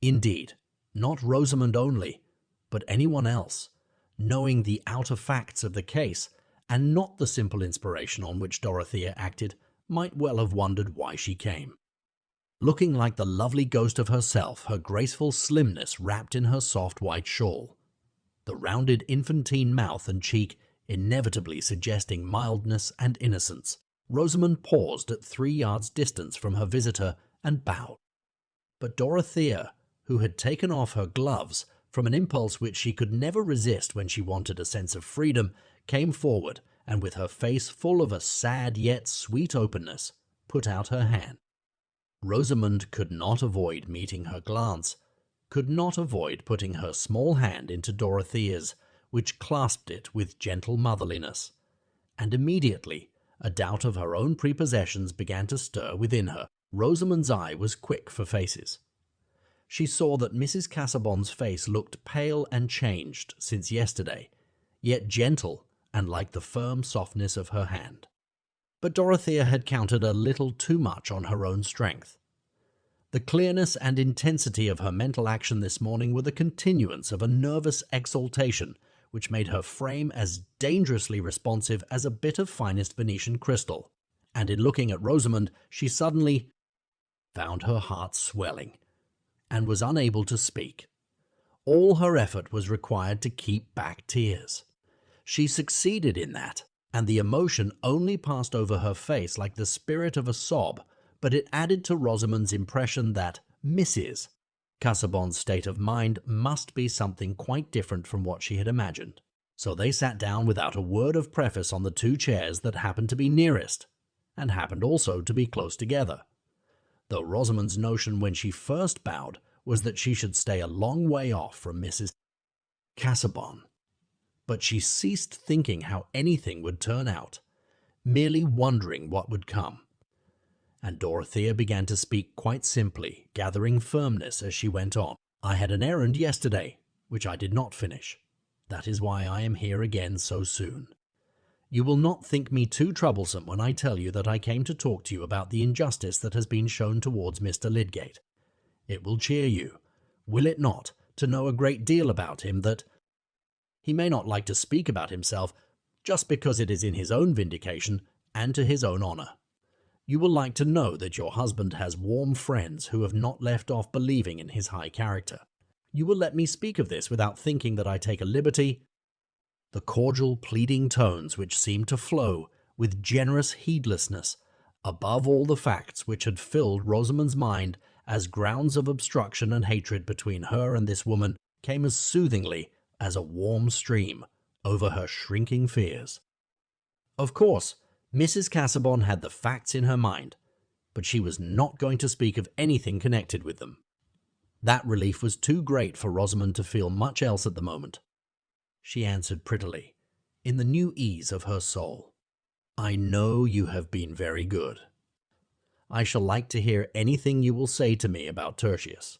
Indeed, not Rosamond only, but anyone else, knowing the outer facts of the case, and not the simple inspiration on which Dorothea acted, might well have wondered why she came. Looking like the lovely ghost of herself, her graceful slimness wrapped in her soft white shawl, the rounded infantine mouth and cheek inevitably suggesting mildness and innocence, Rosamond paused at 3 yards' distance from her visitor and bowed. But Dorothea, who had taken off her gloves, from an impulse which she could never resist when she wanted a sense of freedom, came forward, and with her face full of a sad yet sweet openness, put out her hand. Rosamond could not avoid meeting her glance, could not avoid putting her small hand into Dorothea's, which clasped it with gentle motherliness, and immediately a doubt of her own prepossessions began to stir within her. Rosamond's eye was quick for faces. She saw that Mrs. Casaubon's face looked pale and changed since yesterday, yet gentle and like the firm softness of her hand. But Dorothea had counted a little too much on her own strength. The clearness and intensity of her mental action this morning were the continuance of a nervous exaltation which made her frame as dangerously responsive as a bit of finest Venetian crystal, and in looking at Rosamond she suddenly found her heart swelling, and was unable to speak. All her effort was required to keep back tears. She succeeded in that, and the emotion only passed over her face like the spirit of a sob, but it added to Rosamond's impression that Mrs. Casaubon's state of mind must be something quite different from what she had imagined. So they sat down without a word of preface on the two chairs that happened to be nearest, and happened also to be close together, though Rosamond's notion when she first bowed was that she should stay a long way off from Mrs. Casaubon. But she ceased thinking how anything would turn out, merely wondering what would come. And Dorothea began to speak quite simply, gathering firmness as she went on. "I had an errand yesterday, which I did not finish. That is why I am here again so soon. You will not think me too troublesome when I tell you that I came to talk to you about the injustice that has been shown towards Mr. Lydgate. It will cheer you, will it not, to know a great deal about him that he may not like to speak about himself, just because it is in his own vindication and to his own honour. You will like to know that your husband has warm friends who have not left off believing in his high character. You will let me speak of this without thinking that I take a liberty." The cordial, pleading tones which seemed to flow, with generous heedlessness, above all the facts which had filled Rosamond's mind as grounds of obstruction and hatred between her and this woman, came as soothingly as a warm stream over her shrinking fears. Of course, Mrs. Casaubon had the facts in her mind, but she was not going to speak of anything connected with them. That relief was too great for Rosamond to feel much else at the moment. She answered prettily, in the new ease of her soul, "I know you have been very good. I shall like to hear anything you will say to me about Tertius."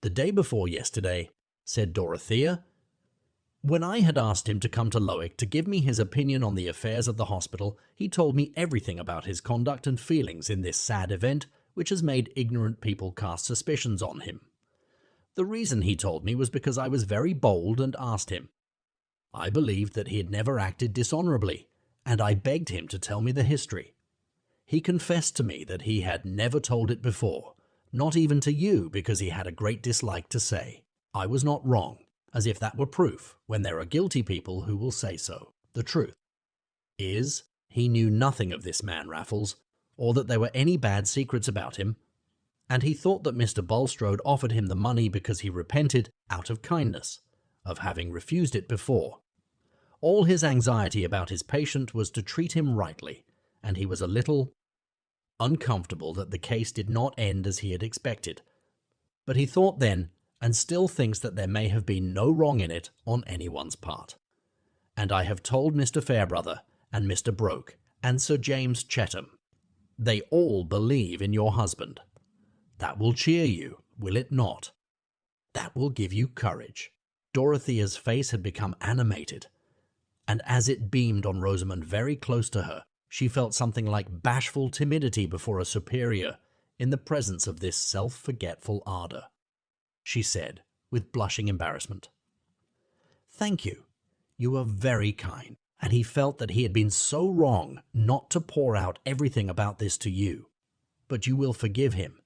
"The day before yesterday," said Dorothea, "when I had asked him to come to Lowick to give me his opinion on the affairs of the hospital, he told me everything about his conduct and feelings in this sad event which has made ignorant people cast suspicions on him. The reason he told me was because I was very bold and asked him. I believed that he had never acted dishonourably, and I begged him to tell me the history. He confessed to me that he had never told it before, not even to you, because he had a great dislike to say. I was not wrong, as if that were proof, when there are guilty people who will say so. The truth is, he knew nothing of this man Raffles, or that there were any bad secrets about him, and he thought that Mr. Bulstrode offered him the money because he repented, out of kindness, of having refused it before. All his anxiety about his patient was to treat him rightly, and he was a little uncomfortable that the case did not end as he had expected. But he thought then, and still thinks, that there may have been no wrong in it on anyone's part. And I have told Mr. Fairbrother, and Mr. Broke, and Sir James Chetham. They all believe in your husband. That will cheer you, will it not? That will give you courage." Dorothea's face had become animated, and as it beamed on Rosamond very close to her, she felt something like bashful timidity before a superior in the presence of this self-forgetful ardour. She said, with blushing embarrassment, "Thank you. You are very kind." And he felt that he had been so wrong not to pour out everything about this to you. But you will forgive him.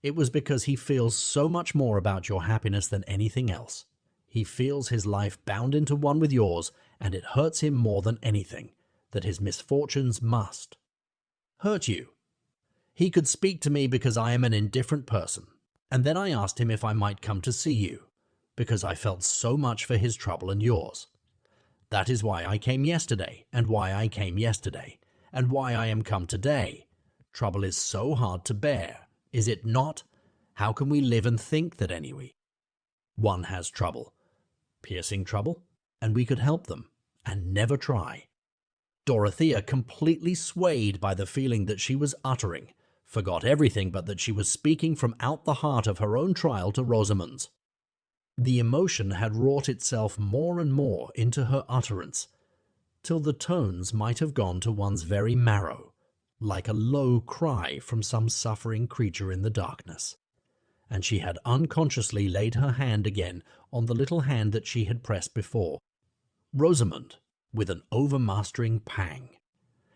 It was because he feels so much more about your happiness than anything else. He feels his life bound into one with yours, and it hurts him more than anything, that his misfortunes must hurt you. He could speak to me because I am an indifferent person, and then I asked him if I might come to see you, because I felt so much for his trouble and yours. That is why I came yesterday, and why I came yesterday, and why I am come today. Trouble is so hard to bear, is it not? How can we live and think that one has trouble, piercing trouble, and we could help them, and never try? Dorothea, completely swayed by the feeling that she was uttering, forgot everything but that she was speaking from out the heart of her own trial to Rosamond's. The emotion had wrought itself more and more into her utterance, till the tones might have gone to one's very marrow, like a low cry from some suffering creature in the darkness, and she had unconsciously laid her hand again on the little hand that she had pressed before. Rosamond, with an overmastering pang,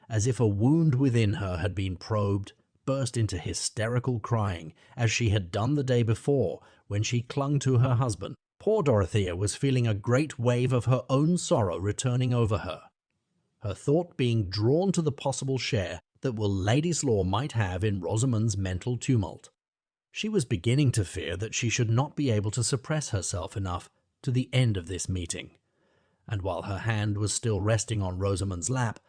as if a wound within her had been probed, burst into hysterical crying, as she had done the day before when she clung to her husband. Poor Dorothea was feeling a great wave of her own sorrow returning over her, her thought being drawn to the possible share that Will Ladislaw might have in Rosamond's mental tumult. She was beginning to fear that she should not be able to suppress herself enough to the end of this meeting, and while her hand was still resting on Rosamond's lap,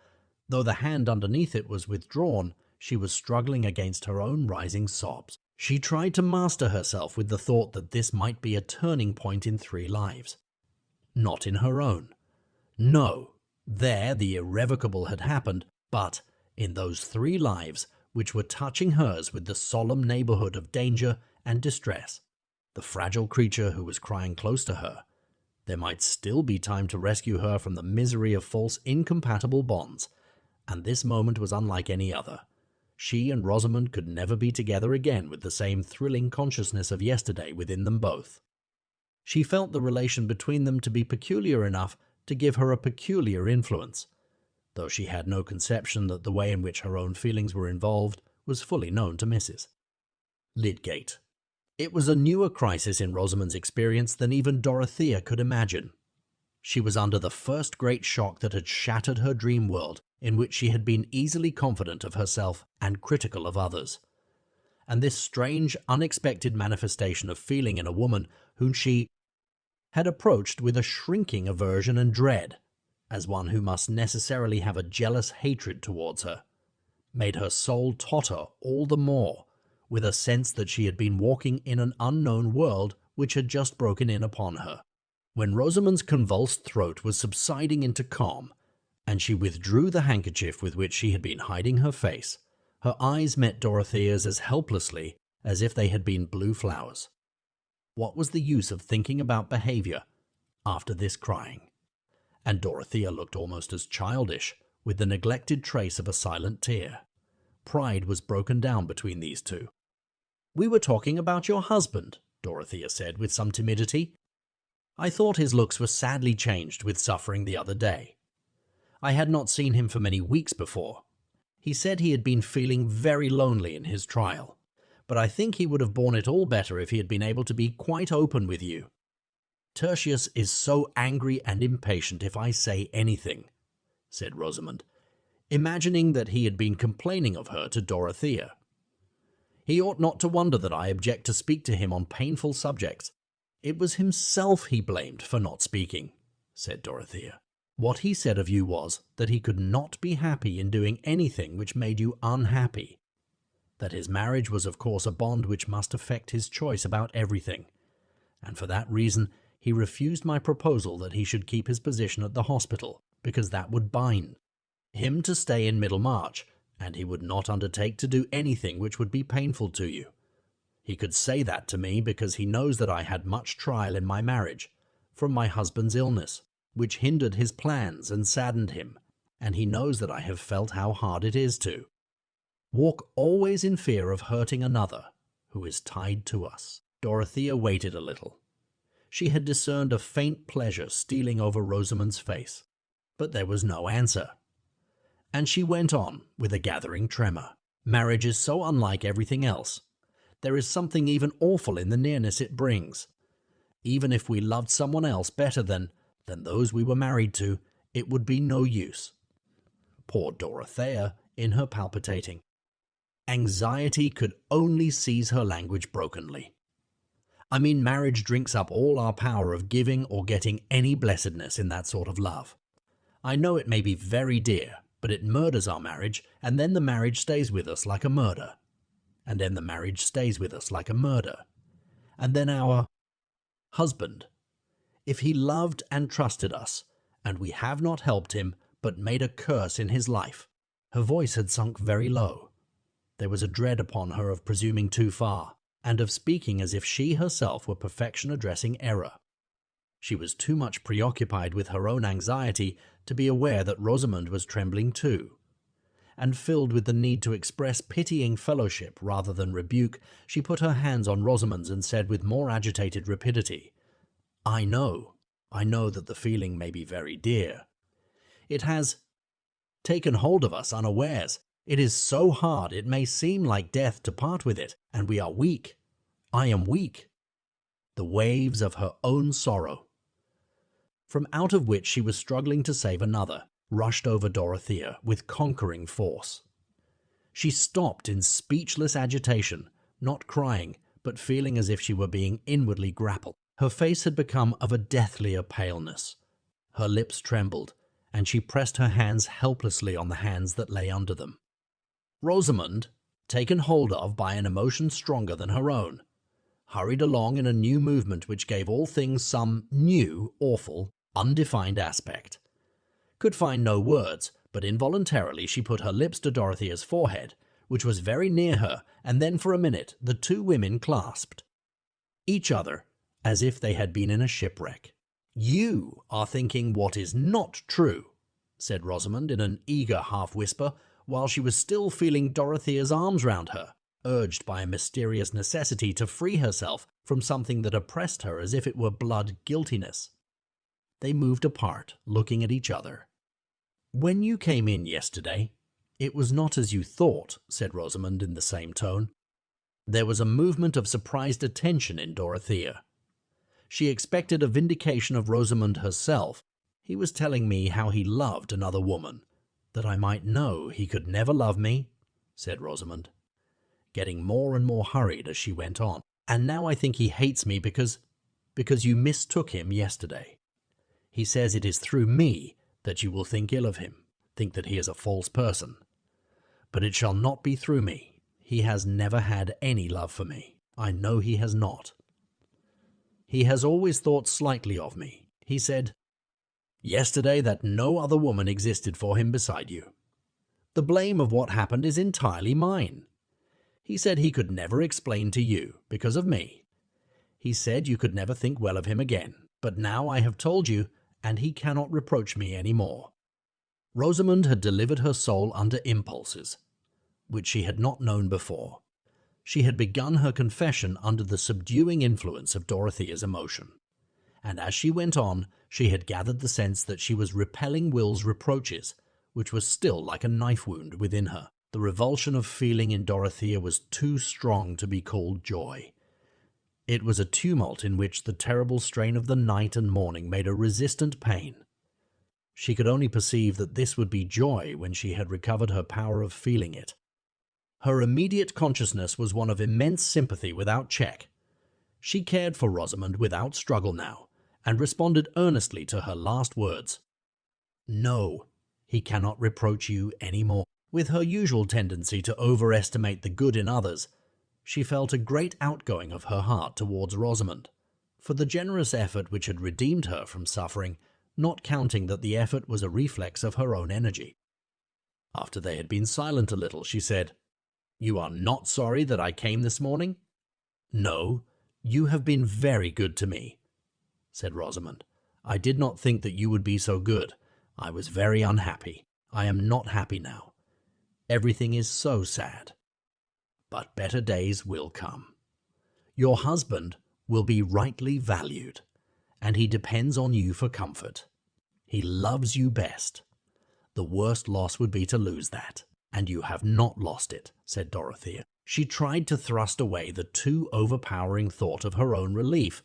though the hand underneath it was withdrawn, she was struggling against her own rising sobs. She tried to master herself with the thought that this might be a turning point in 3 lives. Not in her own. No, there the irrevocable had happened, but in those 3 lives which were touching hers with the solemn neighborhood of danger and distress, the fragile creature who was crying close to her, there might still be time to rescue her from the misery of false incompatible bonds, and this moment was unlike any other. She and Rosamond could never be together again with the same thrilling consciousness of yesterday within them both. She felt the relation between them to be peculiar enough to give her a peculiar influence, though she had no conception that the way in which her own feelings were involved was fully known to Mrs. Lydgate. It was a newer crisis in Rosamond's experience than even Dorothea could imagine. She was under the first great shock that had shattered her dream world, in which she had been easily confident of herself and critical of others. And this strange, unexpected manifestation of feeling in a woman whom she had approached with a shrinking aversion and dread, as one who must necessarily have a jealous hatred towards her, made her soul totter all the more, with a sense that she had been walking in an unknown world which had just broken in upon her. When Rosamond's convulsed throat was subsiding into calm, and she withdrew the handkerchief with which she had been hiding her face, her eyes met Dorothea's as helplessly as if they had been blue flowers. What was the use of thinking about behavior after this crying? And Dorothea looked almost as childish, with the neglected trace of a silent tear. Pride was broken down between these two. "We were talking about your husband," Dorothea said with some timidity. "I thought his looks were sadly changed with suffering the other day. I had not seen him for many weeks before. He said he had been feeling very lonely in his trial, but I think he would have borne it all better if he had been able to be quite open with you. Tertius is so angry and impatient if I say anything," said Rosamond, imagining that he had been complaining of her to Dorothea. "He ought not to wonder that I object to speak to him on painful subjects. It was himself he blamed for not speaking," said Dorothea. "What he said of you was that he could not be happy in doing anything which made you unhappy. That his marriage was of course a bond which must affect his choice about everything, and for that reason he refused my proposal that he should keep his position at the hospital, because that would bind him to stay in Middlemarch, and he would not undertake to do anything which would be painful to you. He could say that to me because he knows that I had much trial in my marriage, from my husband's illness, which hindered his plans and saddened him, and he knows that I have felt how hard it is to walk always in fear of hurting another who is tied to us." Dorothea waited a little. She had discerned a faint pleasure stealing over Rosamond's face, but there was no answer. And she went on with a gathering tremor. "Marriage is so unlike everything else. There is something even awful in the nearness it brings. Even if we loved someone else better than those we were married to, it would be no use." Poor Dorothea, in her palpitating anxiety, could only seize her language brokenly. "I mean, marriage drinks up all our power of giving or getting any blessedness in that sort of love. I know it may be very dear, but it murders our marriage, and then the marriage stays with us like a murder. And then the marriage stays with us like a murder. And then our husband, if he loved and trusted us, and we have not helped him, but made a curse in his life." Her voice had sunk very low. There was a dread upon her of presuming too far, and of speaking as if she herself were perfection addressing error. She was too much preoccupied with her own anxiety to be aware that Rosamond was trembling too, and filled with the need to express pitying fellowship rather than rebuke, she put her hands on Rosamond's and said with more agitated rapidity, I know that the feeling may be very dear. It has taken hold of us unawares. It is so hard it may seem like death to part with it, and we are weak. I am weak." The waves of her own sorrow, from out of which she was struggling to save another, rushed over Dorothea with conquering force. She stopped in speechless agitation, not crying, but feeling as if she were being inwardly grappled. Her face had become of a deathlier paleness. Her lips trembled, and she pressed her hands helplessly on the hands that lay under them. Rosamond, taken hold of by an emotion stronger than her own, hurried along in a new movement which gave all things some new, awful, undefined aspect. Could find no words, but involuntarily she put her lips to Dorothea's forehead, which was very near her, and then for a minute the two women clasped each other as if they had been in a shipwreck. "You are thinking what is not true," said Rosamond in an eager half-whisper, while she was still feeling Dorothea's arms round her, urged by a mysterious necessity to free herself from something that oppressed her as if it were blood guiltiness. They moved apart, looking at each other. "When you came in yesterday, it was not as you thought," said Rosamond in the same tone. There was a movement of surprised attention in Dorothea. She expected a vindication of Rosamond herself. "He was telling me how he loved another woman, that I might know he could never love me," said Rosamond, getting more and more hurried as she went on. "And now I think he hates me because you mistook him yesterday. He says it is through me that you will think ill of him, think that he is a false person. But it shall not be through me. He has never had any love for me. I know he has not. He has always thought slightly of me. He said yesterday that no other woman existed for him beside you. The blame of what happened is entirely mine. He said he could never explain to you, because of me. He said you could never think well of him again, but now I have told you, and he cannot reproach me any more." Rosamond had delivered her soul under impulses, which she had not known before. She had begun her confession under the subduing influence of Dorothea's emotion, and as she went on, she had gathered the sense that she was repelling Will's reproaches, which was still like a knife wound within her. The revulsion of feeling in Dorothea was too strong to be called joy. It was a tumult in which the terrible strain of the night and morning made a resistant pain. She could only perceive that this would be joy when she had recovered her power of feeling it. Her immediate consciousness was one of immense sympathy without check. She cared for Rosamond without struggle now, and responded earnestly to her last words. "No, he cannot reproach you any more." With her usual tendency to overestimate the good in others, she felt a great outgoing of her heart towards Rosamond, for the generous effort which had redeemed her from suffering, not counting that the effort was a reflex of her own energy. After they had been silent a little, she said, "You are not sorry that I came this morning?" "No, you have been very good to me," said Rosamond. "I did not think that you would be so good. I was very unhappy. I am not happy now. Everything is so sad. But better days will come. Your husband will be rightly valued, and he depends on you for comfort. He loves you best. The worst loss would be to lose that, and you have not lost it," said Dorothea. She tried to thrust away the too overpowering thought of her own relief,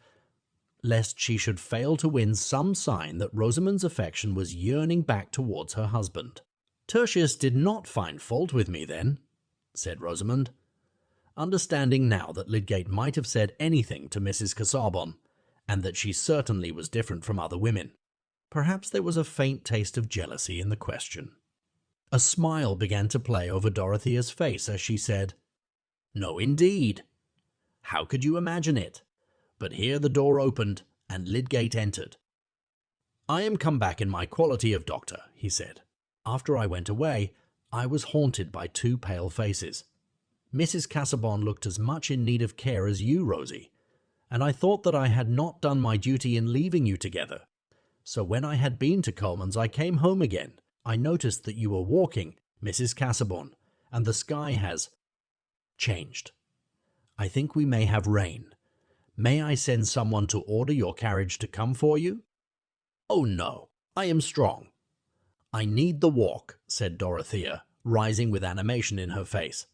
lest she should fail to win some sign that Rosamond's affection was yearning back towards her husband. "Tertius did not find fault with me then," said Rosamond, understanding now that Lydgate might have said anything to Mrs. Casaubon, and that she certainly was different from other women. Perhaps there was a faint taste of jealousy in the question. A smile began to play over Dorothea's face as she said, "No, indeed. How could you imagine it?" But here the door opened, and Lydgate entered. "I am come back in my quality of doctor," he said. "After I went away, I was haunted by two pale faces. Mrs. Casaubon looked as much in need of care as you, Rosie, and I thought that I had not done my duty in leaving you together. So when I had been to Coleman's, I came home again. I noticed that you were walking, Mrs. Casaubon, and the sky has changed. I think we may have rain. May I send someone to order your carriage to come for you?" "Oh, no, I am strong." "I need the walk," said Dorothea, rising with animation in her face.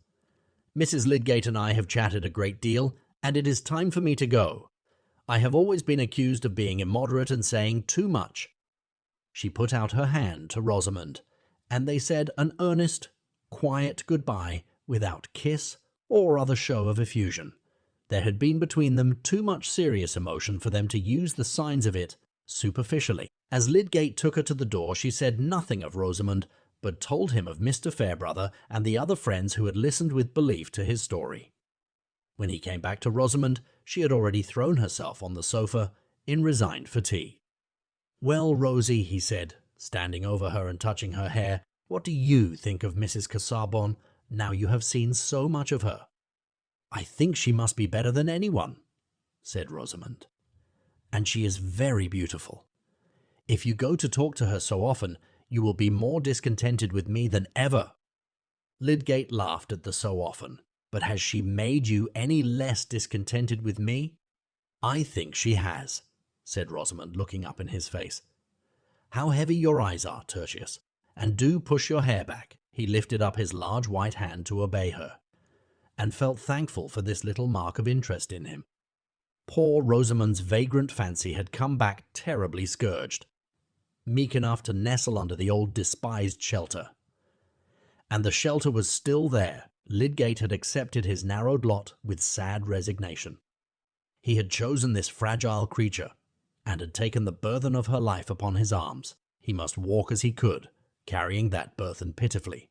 "Mrs. Lydgate and I have chatted a great deal, and it is time for me to go. I have always been accused of being immoderate and saying too much." She put out her hand to Rosamond, and they said an earnest, quiet goodbye without kiss or other show of effusion. There had been between them too much serious emotion for them to use the signs of it superficially. As Lydgate took her to the door, she said nothing of Rosamond, but told him of Mr. Fairbrother and the other friends who had listened with belief to his story. When he came back to Rosamond, she had already thrown herself on the sofa in resigned fatigue. "Well, Rosie," he said, standing over her and touching her hair, "what do you think of Mrs. Casaubon, now you have seen so much of her?" "I think she must be better than anyone," said Rosamond. "And she is very beautiful. If you go to talk to her so often, you will be more discontented with me than ever." Lydgate laughed at the "so often," but has she made you any less discontented with me? "I think she has," said Rosamond, looking up in his face. "How heavy your eyes are, Tertius, and do push your hair back." He lifted up his large white hand to obey her, and felt thankful for this little mark of interest in him. Poor Rosamond's vagrant fancy had come back terribly scourged, meek enough to nestle under the old despised shelter. And the shelter was still there. Lydgate had accepted his narrowed lot with sad resignation. He had chosen this fragile creature, and had taken the burthen of her life upon his arms. He must walk as he could, carrying that burthen pitifully.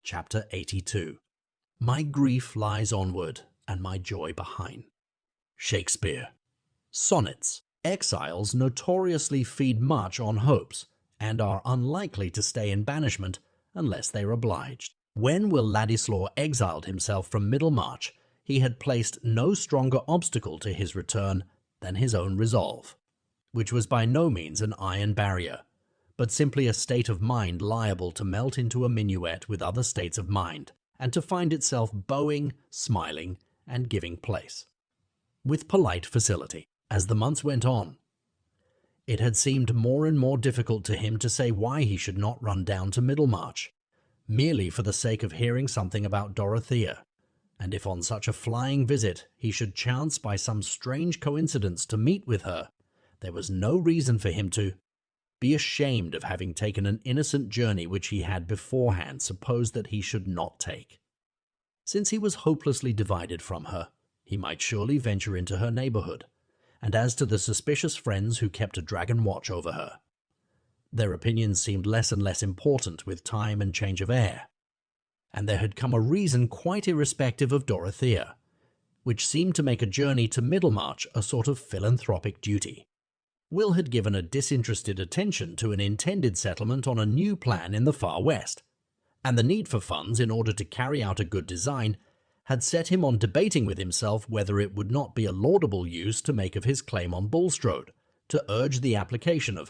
Chapter 82. My grief lies onward, and my joy behind. Shakespeare. Sonnets. Exiles notoriously feed much on hopes, and are unlikely to stay in banishment unless they are obliged. When Will Ladislaw exiled himself from Middlemarch, he had placed no stronger obstacle to his return than his own resolve, which was by no means an iron barrier, but simply a state of mind liable to melt into a minuet with other states of mind, and to find itself bowing, smiling, and giving place, with polite facility. As the months went on, it had seemed more and more difficult to him to say why he should not run down to Middlemarch, merely for the sake of hearing something about Dorothea, and if on such a flying visit he should chance by some strange coincidence to meet with her, there was no reason for him to be ashamed of having taken an innocent journey which he had beforehand supposed that he should not take. Since he was hopelessly divided from her, he might surely venture into her neighbourhood, and as to the suspicious friends who kept a dragon watch over her, their opinions seemed less and less important with time and change of air, and there had come a reason quite irrespective of Dorothea, which seemed to make a journey to Middlemarch a sort of philanthropic duty. Will had given a disinterested attention to an intended settlement on a new plan in the far west, and the need for funds in order to carry out a good design had set him on debating with himself whether it would not be a laudable use to make of his claim on Bulstrode, to urge the application of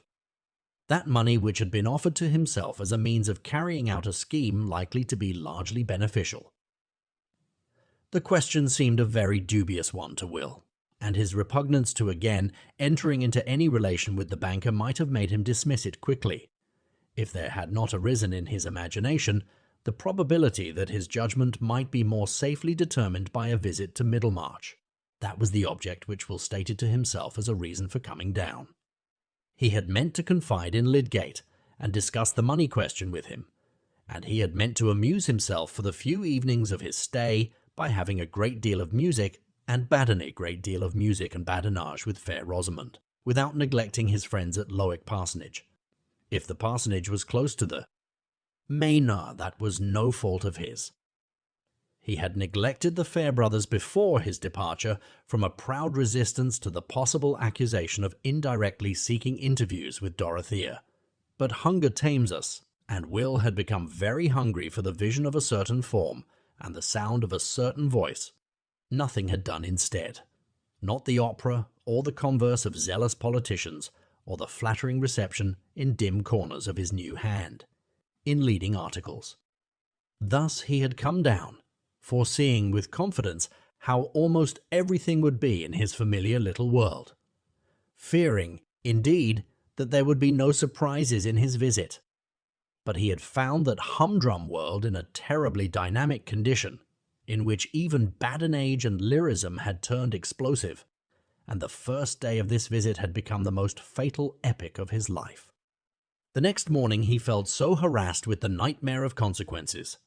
that money which had been offered to himself as a means of carrying out a scheme likely to be largely beneficial. The question seemed a very dubious one to Will, and his repugnance to again entering into any relation with the banker might have made him dismiss it quickly, if there had not arisen in his imagination the probability that his judgment might be more safely determined by a visit to Middlemarch. That was the object which Will stated to himself as a reason for coming down. He had meant to confide in Lydgate and discuss the money question with him, and he had meant to amuse himself for the few evenings of his stay by having a great deal of music and badinage and badinage with fair Rosamond, without neglecting his friends at Lowick Parsonage. If the parsonage was close to the Maynard, that was no fault of his. He had neglected the Fairbrothers before his departure from a proud resistance to the possible accusation of indirectly seeking interviews with Dorothea. But hunger tames us, and Will had become very hungry for the vision of a certain form and the sound of a certain voice. Nothing had done instead. Not the opera, or the converse of zealous politicians, or the flattering reception in dim corners of his new hand, in leading articles. Thus he had come down, foreseeing with confidence how almost everything would be in his familiar little world, fearing, indeed, that there would be no surprises in his visit. But he had found that humdrum world in a terribly dynamic condition, in which even badinage and lyrism had turned explosive, and the first day of this visit had become the most fatal epic of his life. The next morning he felt so harassed with the nightmare of consequences,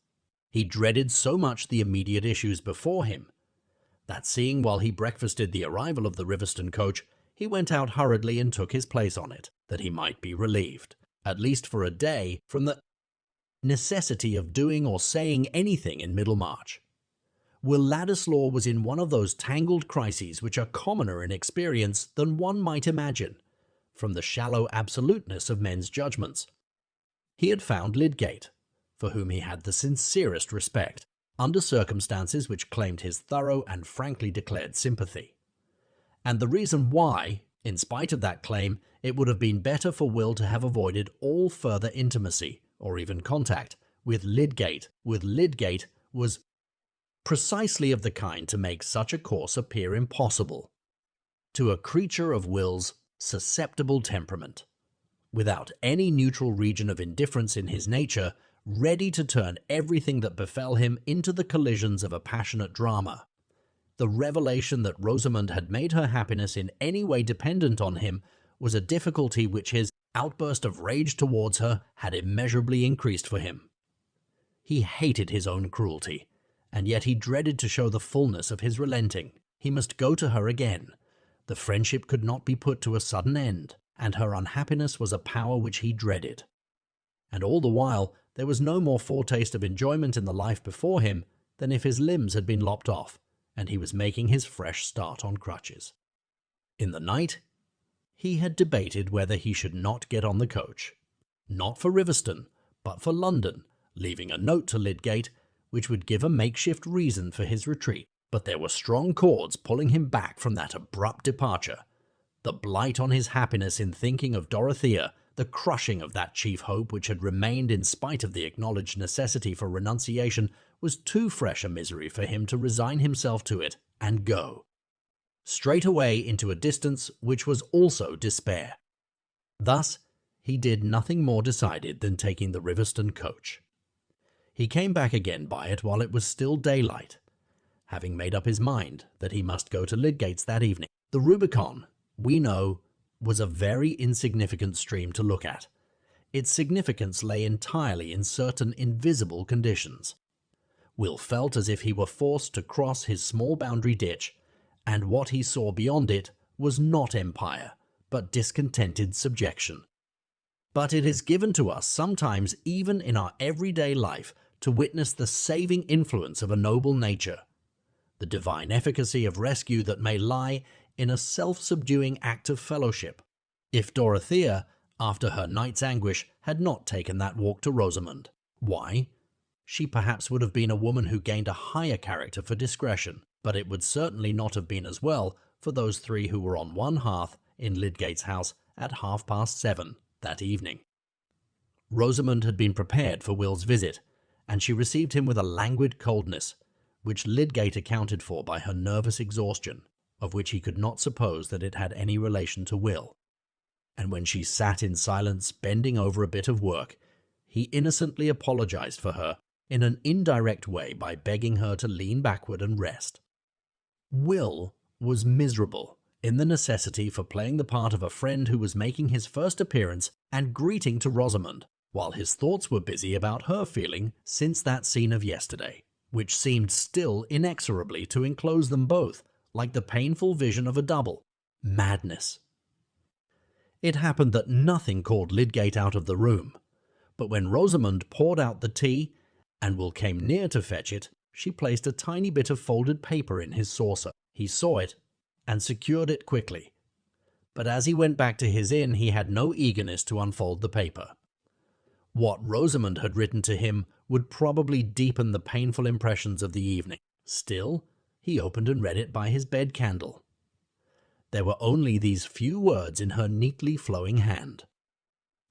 he dreaded so much the immediate issues before him, that seeing while he breakfasted the arrival of the Riverston coach, he went out hurriedly and took his place on it, that he might be relieved, at least for a day, from the necessity of doing or saying anything in Middlemarch. Will Ladislaw was in one of those tangled crises which are commoner in experience than one might imagine, from the shallow absoluteness of men's judgments. He had found Lydgate, for whom he had the sincerest respect, under circumstances which claimed his thorough and frankly declared sympathy. And the reason why, in spite of that claim, it would have been better for Will to have avoided all further intimacy, or even contact, with Lydgate was precisely of the kind to make such a course appear impossible to a creature of Will's susceptible temperament, without any neutral region of indifference in his nature, ready to turn everything that befell him into the collisions of a passionate drama. The revelation that Rosamond had made her happiness in any way dependent on him was a difficulty which his outburst of rage towards her had immeasurably increased for him. He hated his own cruelty, and yet he dreaded to show the fullness of his relenting. He must go to her again. The friendship could not be put to a sudden end, and her unhappiness was a power which he dreaded. And all the while there was no more foretaste of enjoyment in the life before him than if his limbs had been lopped off, and he was making his fresh start on crutches. In the night, he had debated whether he should not get on the coach, not for Riverston, but for London, leaving a note to Lydgate which would give a makeshift reason for his retreat. But there were strong cords pulling him back from that abrupt departure. The blight on his happiness in thinking of Dorothea, the crushing of that chief hope which had remained in spite of the acknowledged necessity for renunciation, was too fresh a misery for him to resign himself to it and go straight away into a distance which was also despair. Thus he did nothing more decided than taking the Riverston coach. He came back again by it while it was still daylight, having made up his mind that he must go to Lydgate's that evening. The Rubicon, we know, was a very insignificant stream to look at. Its significance lay entirely in certain invisible conditions. Will felt as if he were forced to cross his small boundary ditch, and what he saw beyond it was not empire, but discontented subjection. But it is given to us sometimes even in our everyday life to witness the saving influence of a noble nature, the divine efficacy of rescue that may lie in a self-subduing act of fellowship. If Dorothea, after her night's anguish, had not taken that walk to Rosamond, why? She perhaps would have been a woman who gained a higher character for discretion, but it would certainly not have been as well for those three who were on one hearth in Lydgate's house at 7:30 that evening. Rosamond had been prepared for Will's visit, and she received him with a languid coldness, which Lydgate accounted for by her nervous exhaustion, of which he could not suppose that it had any relation to Will. And when she sat in silence bending over a bit of work, he innocently apologized for her in an indirect way by begging her to lean backward and rest. Will was miserable in the necessity for playing the part of a friend who was making his first appearance and greeting to Rosamond, while his thoughts were busy about her feeling since that scene of yesterday, which seemed still inexorably to enclose them both, like the painful vision of a double. Madness. It happened that nothing called Lydgate out of the room, but when Rosamond poured out the tea, and Will came near to fetch it, she placed a tiny bit of folded paper in his saucer. He saw it, and secured it quickly. But as he went back to his inn, he had no eagerness to unfold the paper. What Rosamond had written to him would probably deepen the painful impressions of the evening. Still, he opened and read it by his bed candle. There were only these few words in her neatly flowing hand.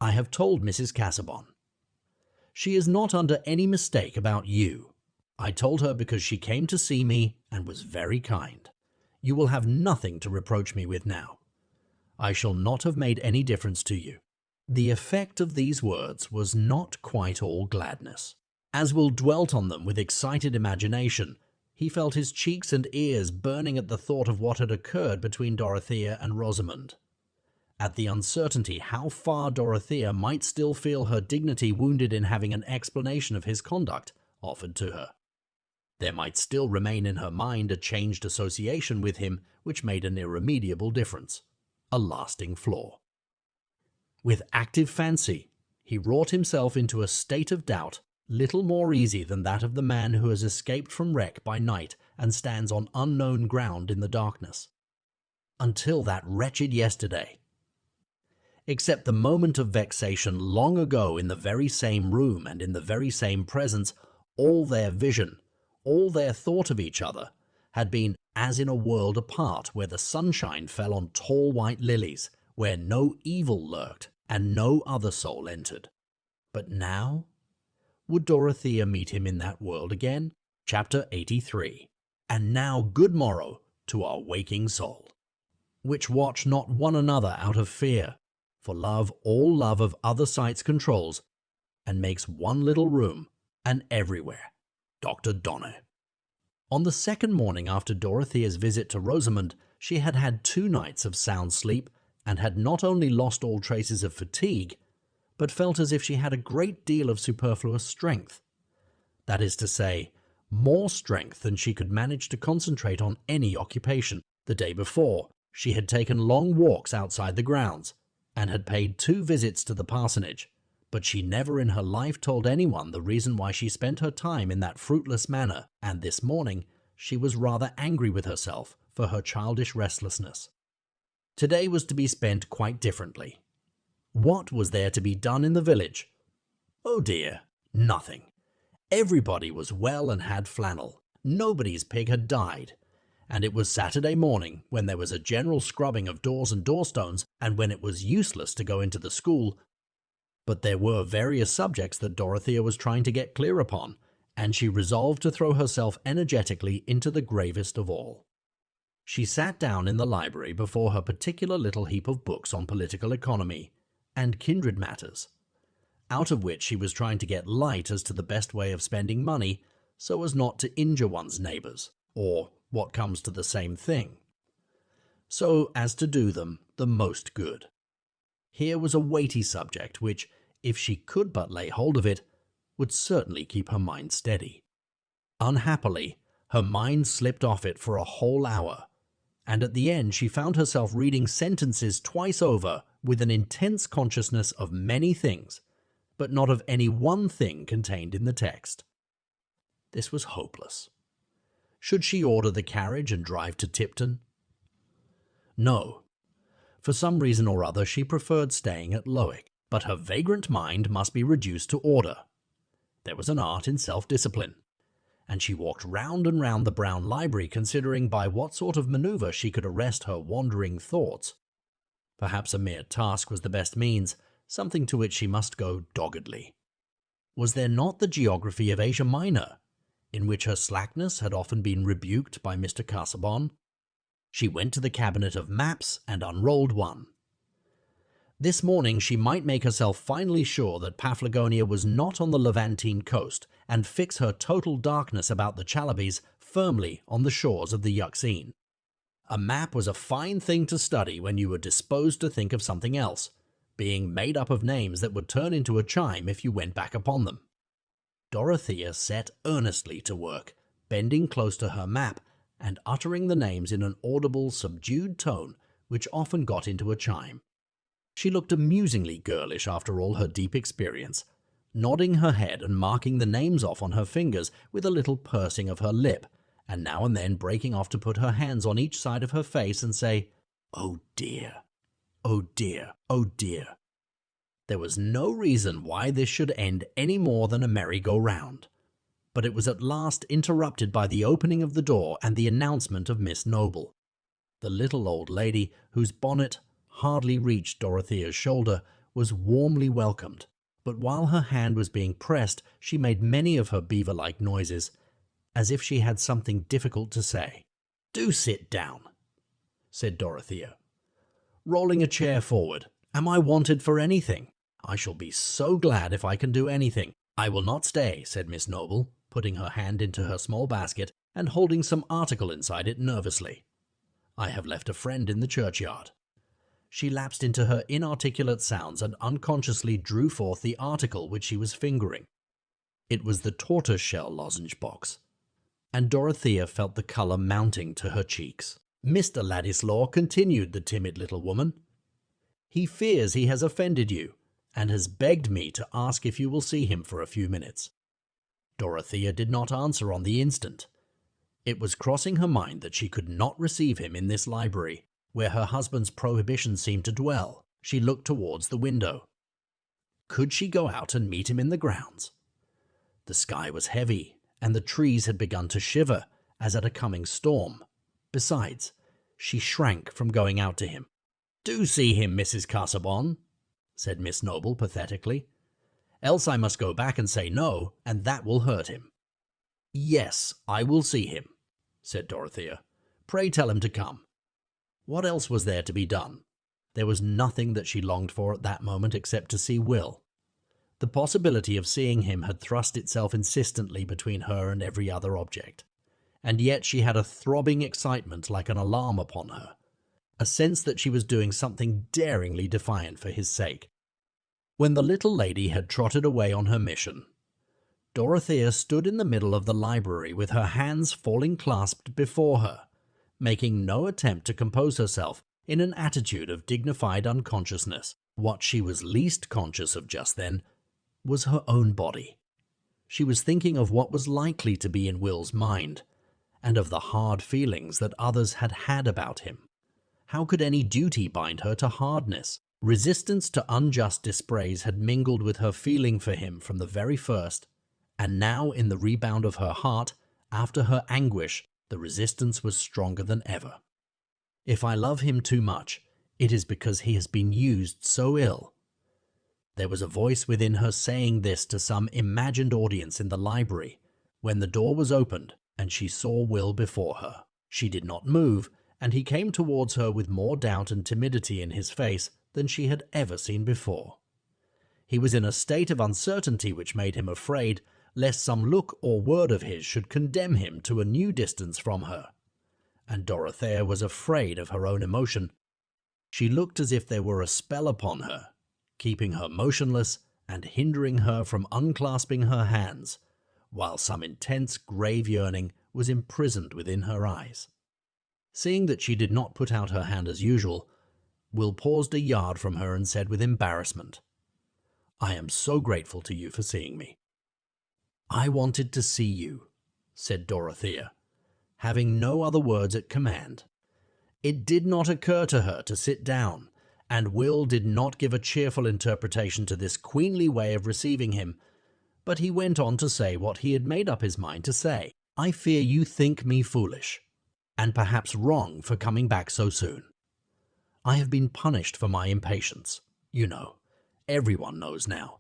I have told Mrs. Casaubon. She is not under any mistake about you. I told her because she came to see me and was very kind. You will have nothing to reproach me with now. I shall not have made any difference to you. The effect of these words was not quite all gladness. As Will dwelt on them with excited imagination, he felt his cheeks and ears burning at the thought of what had occurred between Dorothea and Rosamond, at the uncertainty how far Dorothea might still feel her dignity wounded in having an explanation of his conduct offered to her. There might still remain in her mind a changed association with him which made an irremediable difference. a lasting flaw. With active fancy, he wrought himself into a state of doubt little more easy than that of the man who has escaped from wreck by night and stands on unknown ground in the darkness. Until that wretched yesterday. Except the moment of vexation long ago in the very same room and in the very same presence, all their vision, all their thought of each other, had been as in a world apart where the sunshine fell on tall white lilies, where no evil lurked and no other soul entered. But now? Would Dorothea meet him in that world again? Chapter 83. And now good morrow to our waking soul, which watch not one another out of fear, for love all love of other sights controls, and makes one little room, and everywhere. Dr. Donner. On the second morning after Dorothea's visit to Rosamond, she had had 2 nights of sound sleep, and had not only lost all traces of fatigue, but felt as if she had a great deal of superfluous strength. That is to say, more strength than she could manage to concentrate on any occupation. The day before, she had taken long walks outside the grounds, and had paid 2 visits to the parsonage, but she never in her life told anyone the reason why she spent her time in that fruitless manner, and this morning she was rather angry with herself for her childish restlessness. Today was to be spent quite differently. What was there to be done in the village? Oh dear, nothing. Everybody was well and had flannel. Nobody's pig had died. And it was Saturday morning, when there was a general scrubbing of doors and doorstones, and when it was useless to go into the school. But there were various subjects that Dorothea was trying to get clear upon, and she resolved to throw herself energetically into the gravest of all. She sat down in the library before her particular little heap of books on political economy and kindred matters, out of which she was trying to get light as to the best way of spending money so as not to injure one's neighbours, or, what comes to the same thing, so as to do them the most good. Here was a weighty subject which, if she could but lay hold of it, would certainly keep her mind steady. Unhappily, her mind slipped off it for a whole hour, and at the end she found herself reading sentences twice over with an intense consciousness of many things, but not of any one thing contained in the text. This was hopeless. Should she order the carriage and drive to Tipton? No. For some reason or other she preferred staying at Lowick, but her vagrant mind must be reduced to order. There was an art in self-discipline, and she walked round and round the brown library considering by what sort of manoeuvre she could arrest her wandering thoughts. Perhaps a mere task was the best means, something to which she must go doggedly. Was there not the geography of Asia Minor, in which her slackness had often been rebuked by Mr. Casaubon? She went to the cabinet of maps and unrolled one. This morning she might make herself finally sure that Paphlagonia was not on the Levantine coast, and fix her total darkness about the Chalybes firmly on the shores of the Euxine. A map was a fine thing to study when you were disposed to think of something else, being made up of names that would turn into a chime if you went back upon them. Dorothea set earnestly to work, bending close to her map, and uttering the names in an audible, subdued tone which often got into a chime. She looked amusingly girlish after all her deep experience, nodding her head and marking the names off on her fingers with a little pursing of her lip, and now and then breaking off to put her hands on each side of her face and say, "Oh dear, oh dear, oh dear." There was no reason why this should end any more than a merry-go-round, but it was at last interrupted by the opening of the door and the announcement of Miss Noble. The little old lady, whose bonnet hardly reached Dorothea's shoulder, was warmly welcomed, but while her hand was being pressed, she made many of her beaver-like noises, as if she had something difficult to say. "Do sit down," said Dorothea, rolling a chair forward. "Am I wanted for anything? I shall be so glad if I can do anything." "I will not stay," said Miss Noble, putting her hand into her small basket and holding some article inside it nervously. "I have left a friend in the churchyard." She lapsed into her inarticulate sounds and unconsciously drew forth the article which she was fingering. It was the tortoise-shell lozenge box, and Dorothea felt the colour mounting to her cheeks. Mr. Ladislaw, continued the timid little woman, he fears he has offended you, and has begged me to ask if you will see him for a few minutes. Dorothea did not answer on the instant. It was crossing her mind that she could not receive him in this library, where her husband's prohibition seemed to dwell. She looked towards the window. Could she go out and meet him in the grounds? The sky was heavy, and the trees had begun to shiver, as at a coming storm. Besides, she shrank from going out to him. "Do see him, Mrs. Casaubon," said Miss Noble pathetically. "Else I must go back and say no, and that will hurt him." "Yes, I will see him," said Dorothea. "Pray tell him to come." What else was there to be done? There was nothing that she longed for at that moment except to see Will. The possibility of seeing him had thrust itself insistently between her and every other object, and yet she had a throbbing excitement like an alarm upon her, a sense that she was doing something daringly defiant for his sake. When the little lady had trotted away on her mission, Dorothea stood in the middle of the library with her hands falling clasped before her, making no attempt to compose herself in an attitude of dignified unconsciousness. What she was least conscious of just then was her own body. She was thinking of what was likely to be in Will's mind, and of the hard feelings that others had had about him. How could any duty bind her to hardness? Resistance to unjust dispraise had mingled with her feeling for him from the very first, and now in the rebound of her heart, after her anguish, the resistance was stronger than ever. If I love him too much, it is because he has been used so ill. There was a voice within her saying this to some imagined audience in the library, when the door was opened and she saw Will before her. She did not move, and he came towards her with more doubt and timidity in his face than she had ever seen before. He was in a state of uncertainty which made him afraid lest some look or word of his should condemn him to a new distance from her. And Dorothea was afraid of her own emotion. She looked as if there were a spell upon her, keeping her motionless and hindering her from unclasping her hands, while some intense grave yearning was imprisoned within her eyes. Seeing that she did not put out her hand as usual, Will paused a yard from her and said with embarrassment, "I am so grateful to you for seeing me." "I wanted to see you," said Dorothea, having no other words at command. It did not occur to her to sit down, and Will did not give a cheerful interpretation to this queenly way of receiving him, but he went on to say what he had made up his mind to say. "I fear you think me foolish, and perhaps wrong for coming back so soon. I have been punished for my impatience. You know, everyone knows now.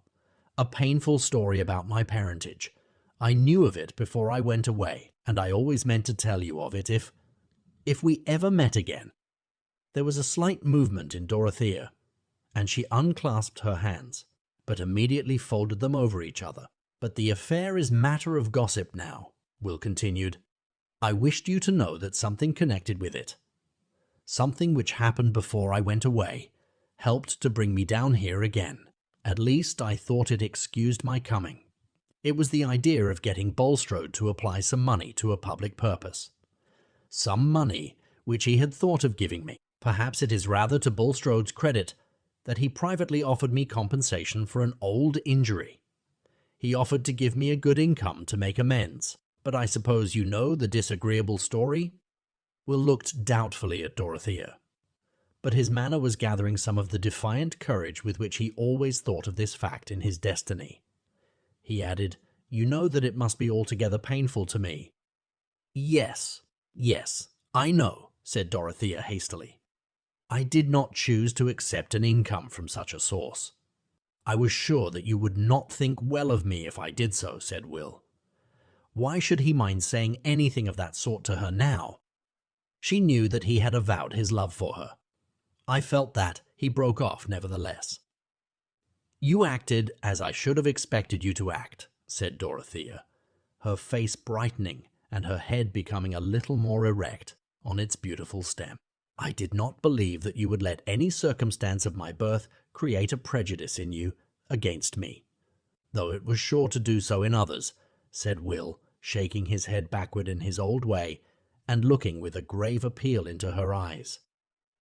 A painful story about my parentage. I knew of it before I went away, and I always meant to tell you of it if we ever met again." There was a slight movement in Dorothea, and she unclasped her hands, but immediately folded them over each other. "But the affair is matter of gossip now," Will continued. "I wished you to know that something connected with it, something which happened before I went away, helped to bring me down here again. At least I thought it excused my coming. It was the idea of getting Bulstrode to apply some money to a public purpose. Some money which he had thought of giving me. Perhaps it is rather to Bulstrode's credit that he privately offered me compensation for an old injury. He offered to give me a good income to make amends. But I suppose you know the disagreeable story?" Will looked doubtfully at Dorothea, but his manner was gathering some of the defiant courage with which he always thought of this fact in his destiny. He added, "You know that it must be altogether painful to me." Yes, I know," said Dorothea hastily. "I did not choose to accept an income from such a source. I was sure that you would not think well of me if I did so," said Will. Why should he mind saying anything of that sort to her now? She knew that he had avowed his love for her. I felt that. He broke off nevertheless. "You acted as I should have expected you to act," said Dorothea, her face brightening and her head becoming a little more erect on its beautiful stem. "I did not believe that you would let any circumstance of my birth create a prejudice in you against me, though it was sure to do so in others," said Will, shaking his head backward in his old way, and looking with a grave appeal into her eyes.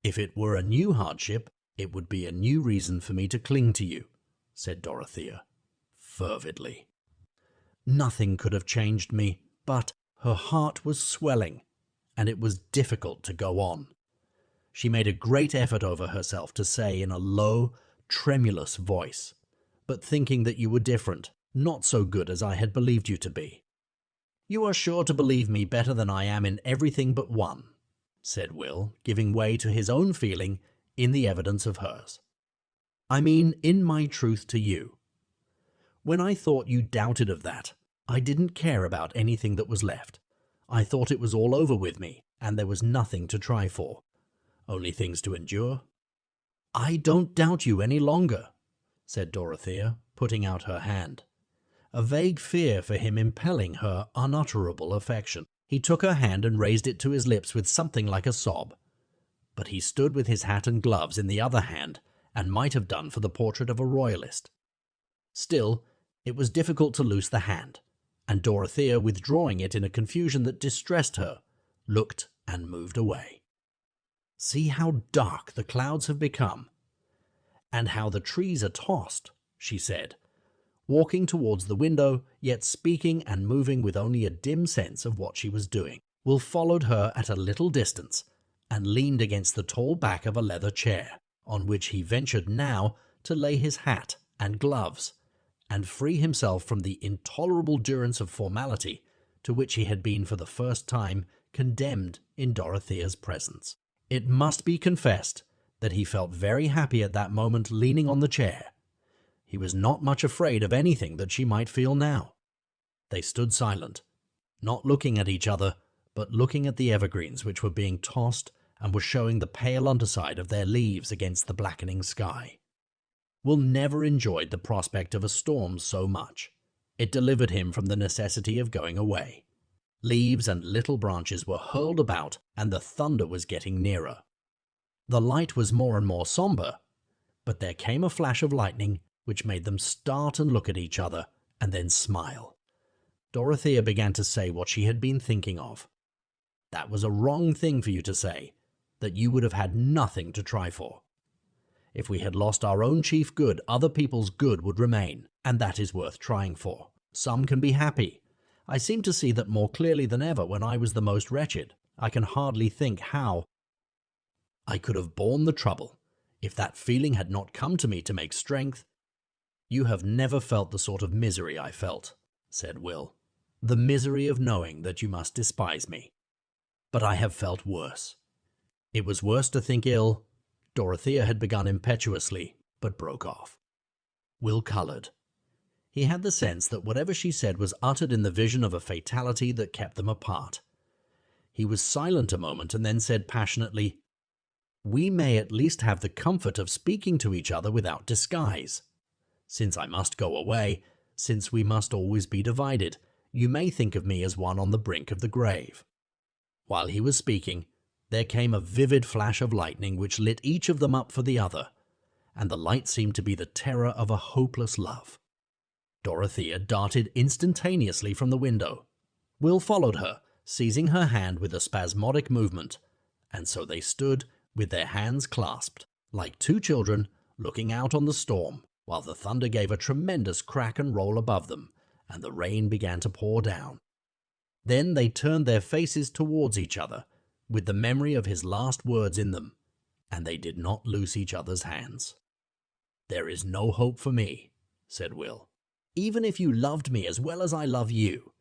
"If it were a new hardship, it would be a new reason for me to cling to you," said Dorothea, fervidly. Nothing could have changed me, but her heart was swelling, and it was difficult to go on. She made a great effort over herself to say in a low, tremulous voice, "But thinking that you were different, not so good as I had believed you to be." "You are sure to believe me better than I am in everything but one," said Will, giving way to his own feeling in the evidence of hers. "I mean in my truth to you. When I thought you doubted of that, I didn't care about anything that was left. I thought it was all over with me, and there was nothing to try for. Only things to endure." "I don't doubt you any longer," said Dorothea, putting out her hand, a vague fear for him impelling her unutterable affection. He took her hand and raised it to his lips with something like a sob. But he stood with his hat and gloves in the other hand, and might have done for the portrait of a royalist. Still, it was difficult to loose the hand, and Dorothea, withdrawing it in a confusion that distressed her, looked and moved away. "See how dark the clouds have become, and how the trees are tossed," she said, walking towards the window, yet speaking and moving with only a dim sense of what she was doing. Will followed her at a little distance, and leaned against the tall back of a leather chair, on which he ventured now to lay his hat and gloves, and free himself from the intolerable durance of formality to which he had been for the first time condemned in Dorothea's presence. It must be confessed that he felt very happy at that moment leaning on the chair. He was not much afraid of anything that she might feel now. They stood silent, not looking at each other, but looking at the evergreens which were being tossed and were showing the pale underside of their leaves against the blackening sky. Will never enjoyed the prospect of a storm so much. It delivered him from the necessity of going away. Leaves and little branches were hurled about, and the thunder was getting nearer. The light was more and more somber, but there came a flash of lightning which made them start and look at each other, and then smile. Dorothea began to say what she had been thinking of. "That was a wrong thing for you to say, that you would have had nothing to try for. If we had lost our own chief good, other people's good would remain, and that is worth trying for. Some can be happy. I seem to see that more clearly than ever when I was the most wretched. I can hardly think how I could have borne the trouble, if that feeling had not come to me to make strength." "You have never felt the sort of misery I felt," said Will. "The misery of knowing that you must despise me. But I have felt worse. It was worse to think ill—" Dorothea had begun impetuously, but broke off. Will coloured. He had the sense that whatever she said was uttered in the vision of a fatality that kept them apart. He was silent a moment and then said passionately, "We may at least have the comfort of speaking to each other without disguise. Since I must go away, since we must always be divided, you may think of me as one on the brink of the grave." While he was speaking, there came a vivid flash of lightning which lit each of them up for the other, and the light seemed to be the terror of a hopeless love. Dorothea darted instantaneously from the window. Will followed her, seizing her hand with a spasmodic movement, and so they stood with their hands clasped, like two children looking out on the storm, while the thunder gave a tremendous crack and roll above them, and the rain began to pour down. Then they turned their faces towards each other, with the memory of his last words in them, and they did not loose each other's hands. "There is no hope for me," said Will. "Even if you loved me as well as I love you,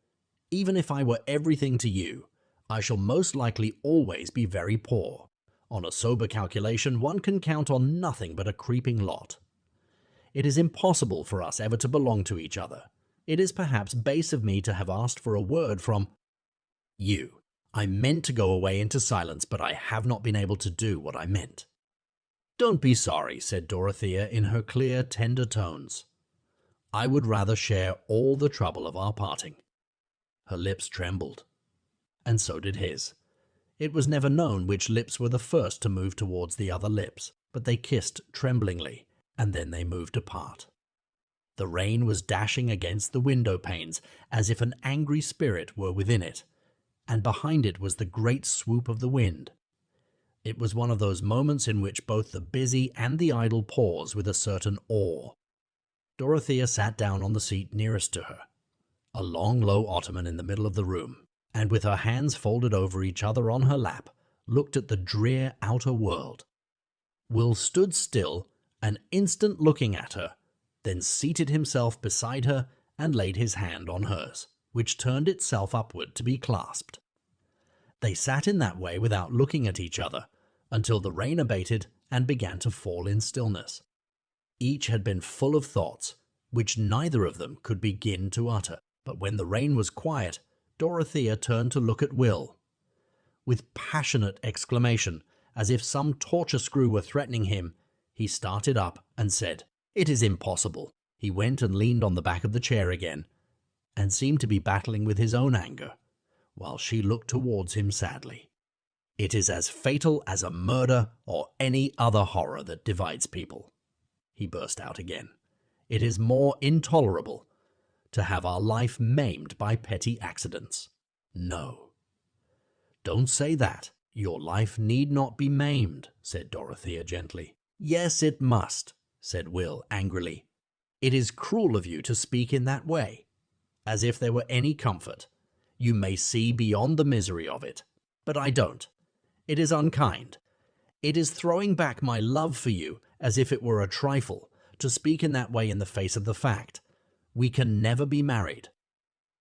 even if I were everything to you, I shall most likely always be very poor. On a sober calculation, one can count on nothing but a creeping lot. It is impossible for us ever to belong to each other. It is perhaps base of me to have asked for a word from you. I meant to go away into silence, but I have not been able to do what I meant." "Don't be sorry," said Dorothea in her clear, tender tones. "I would rather share all the trouble of our parting." Her lips trembled, and so did his. It was never known which lips were the first to move towards the other lips, but they kissed tremblingly, and then they moved apart. The rain was dashing against the window panes as if an angry spirit were within it, and behind it was the great swoop of the wind. It was one of those moments in which both the busy and the idle pause with a certain awe. Dorothea sat down on the seat nearest to her, a long low ottoman in the middle of the room, and with her hands folded over each other on her lap, looked at the drear outer world. Will stood still, an instant looking at her, then seated himself beside her and laid his hand on hers, which turned itself upward to be clasped. They sat in that way without looking at each other until the rain abated and began to fall in stillness. Each had been full of thoughts which neither of them could begin to utter, but when the rain was quiet, Dorothea turned to look at Will. With passionate exclamation, as if some torture screw were threatening him, he started up and said, "It is impossible." He went and leaned on the back of the chair again, and seemed to be battling with his own anger, while she looked towards him sadly. "It is as fatal as a murder or any other horror that divides people," he burst out again. "It is more intolerable to have our life maimed by petty accidents. No." "Don't say that. Your life need not be maimed," said Dorothea gently. "Yes, it must," said Will angrily. "It is cruel of you to speak in that way, as if there were any comfort. You may see beyond the misery of it, but I don't. It is unkind. It is throwing back my love for you as if it were a trifle, to speak in that way in the face of the fact. We can never be married."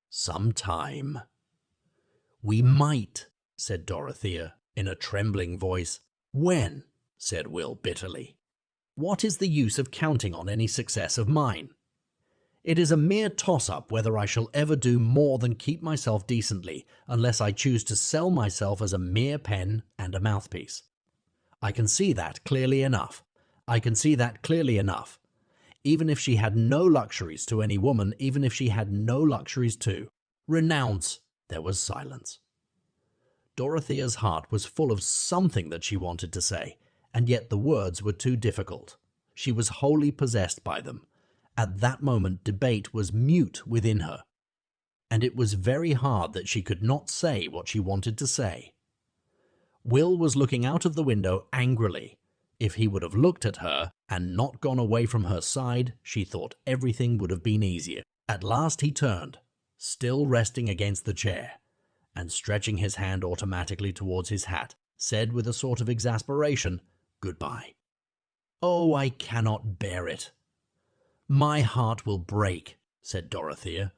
"Some time." "We might," said Dorothea in a trembling voice. "When?" said Will bitterly. "What is the use of counting on any success of mine? It is a mere toss-up whether I shall ever do more than keep myself decently, unless I choose to sell myself as a mere pen and a mouthpiece. I can see that clearly enough. Even if she had no luxuries to any woman, even if she had no luxuries to renounce." There was silence. Dorothea's heart was full of something that she wanted to say, and yet the words were too difficult. She was wholly possessed by them. At that moment debate was mute within her, and it was very hard that she could not say what she wanted to say. Will was looking out of the window angrily. If he would have looked at her and not gone away from her side, she thought everything would have been easier. At last he turned, still resting against the chair, and stretching his hand automatically towards his hat, said with a sort of exasperation, "Goodbye." "Oh, I cannot bear it." "My heart will break," said Dorothea,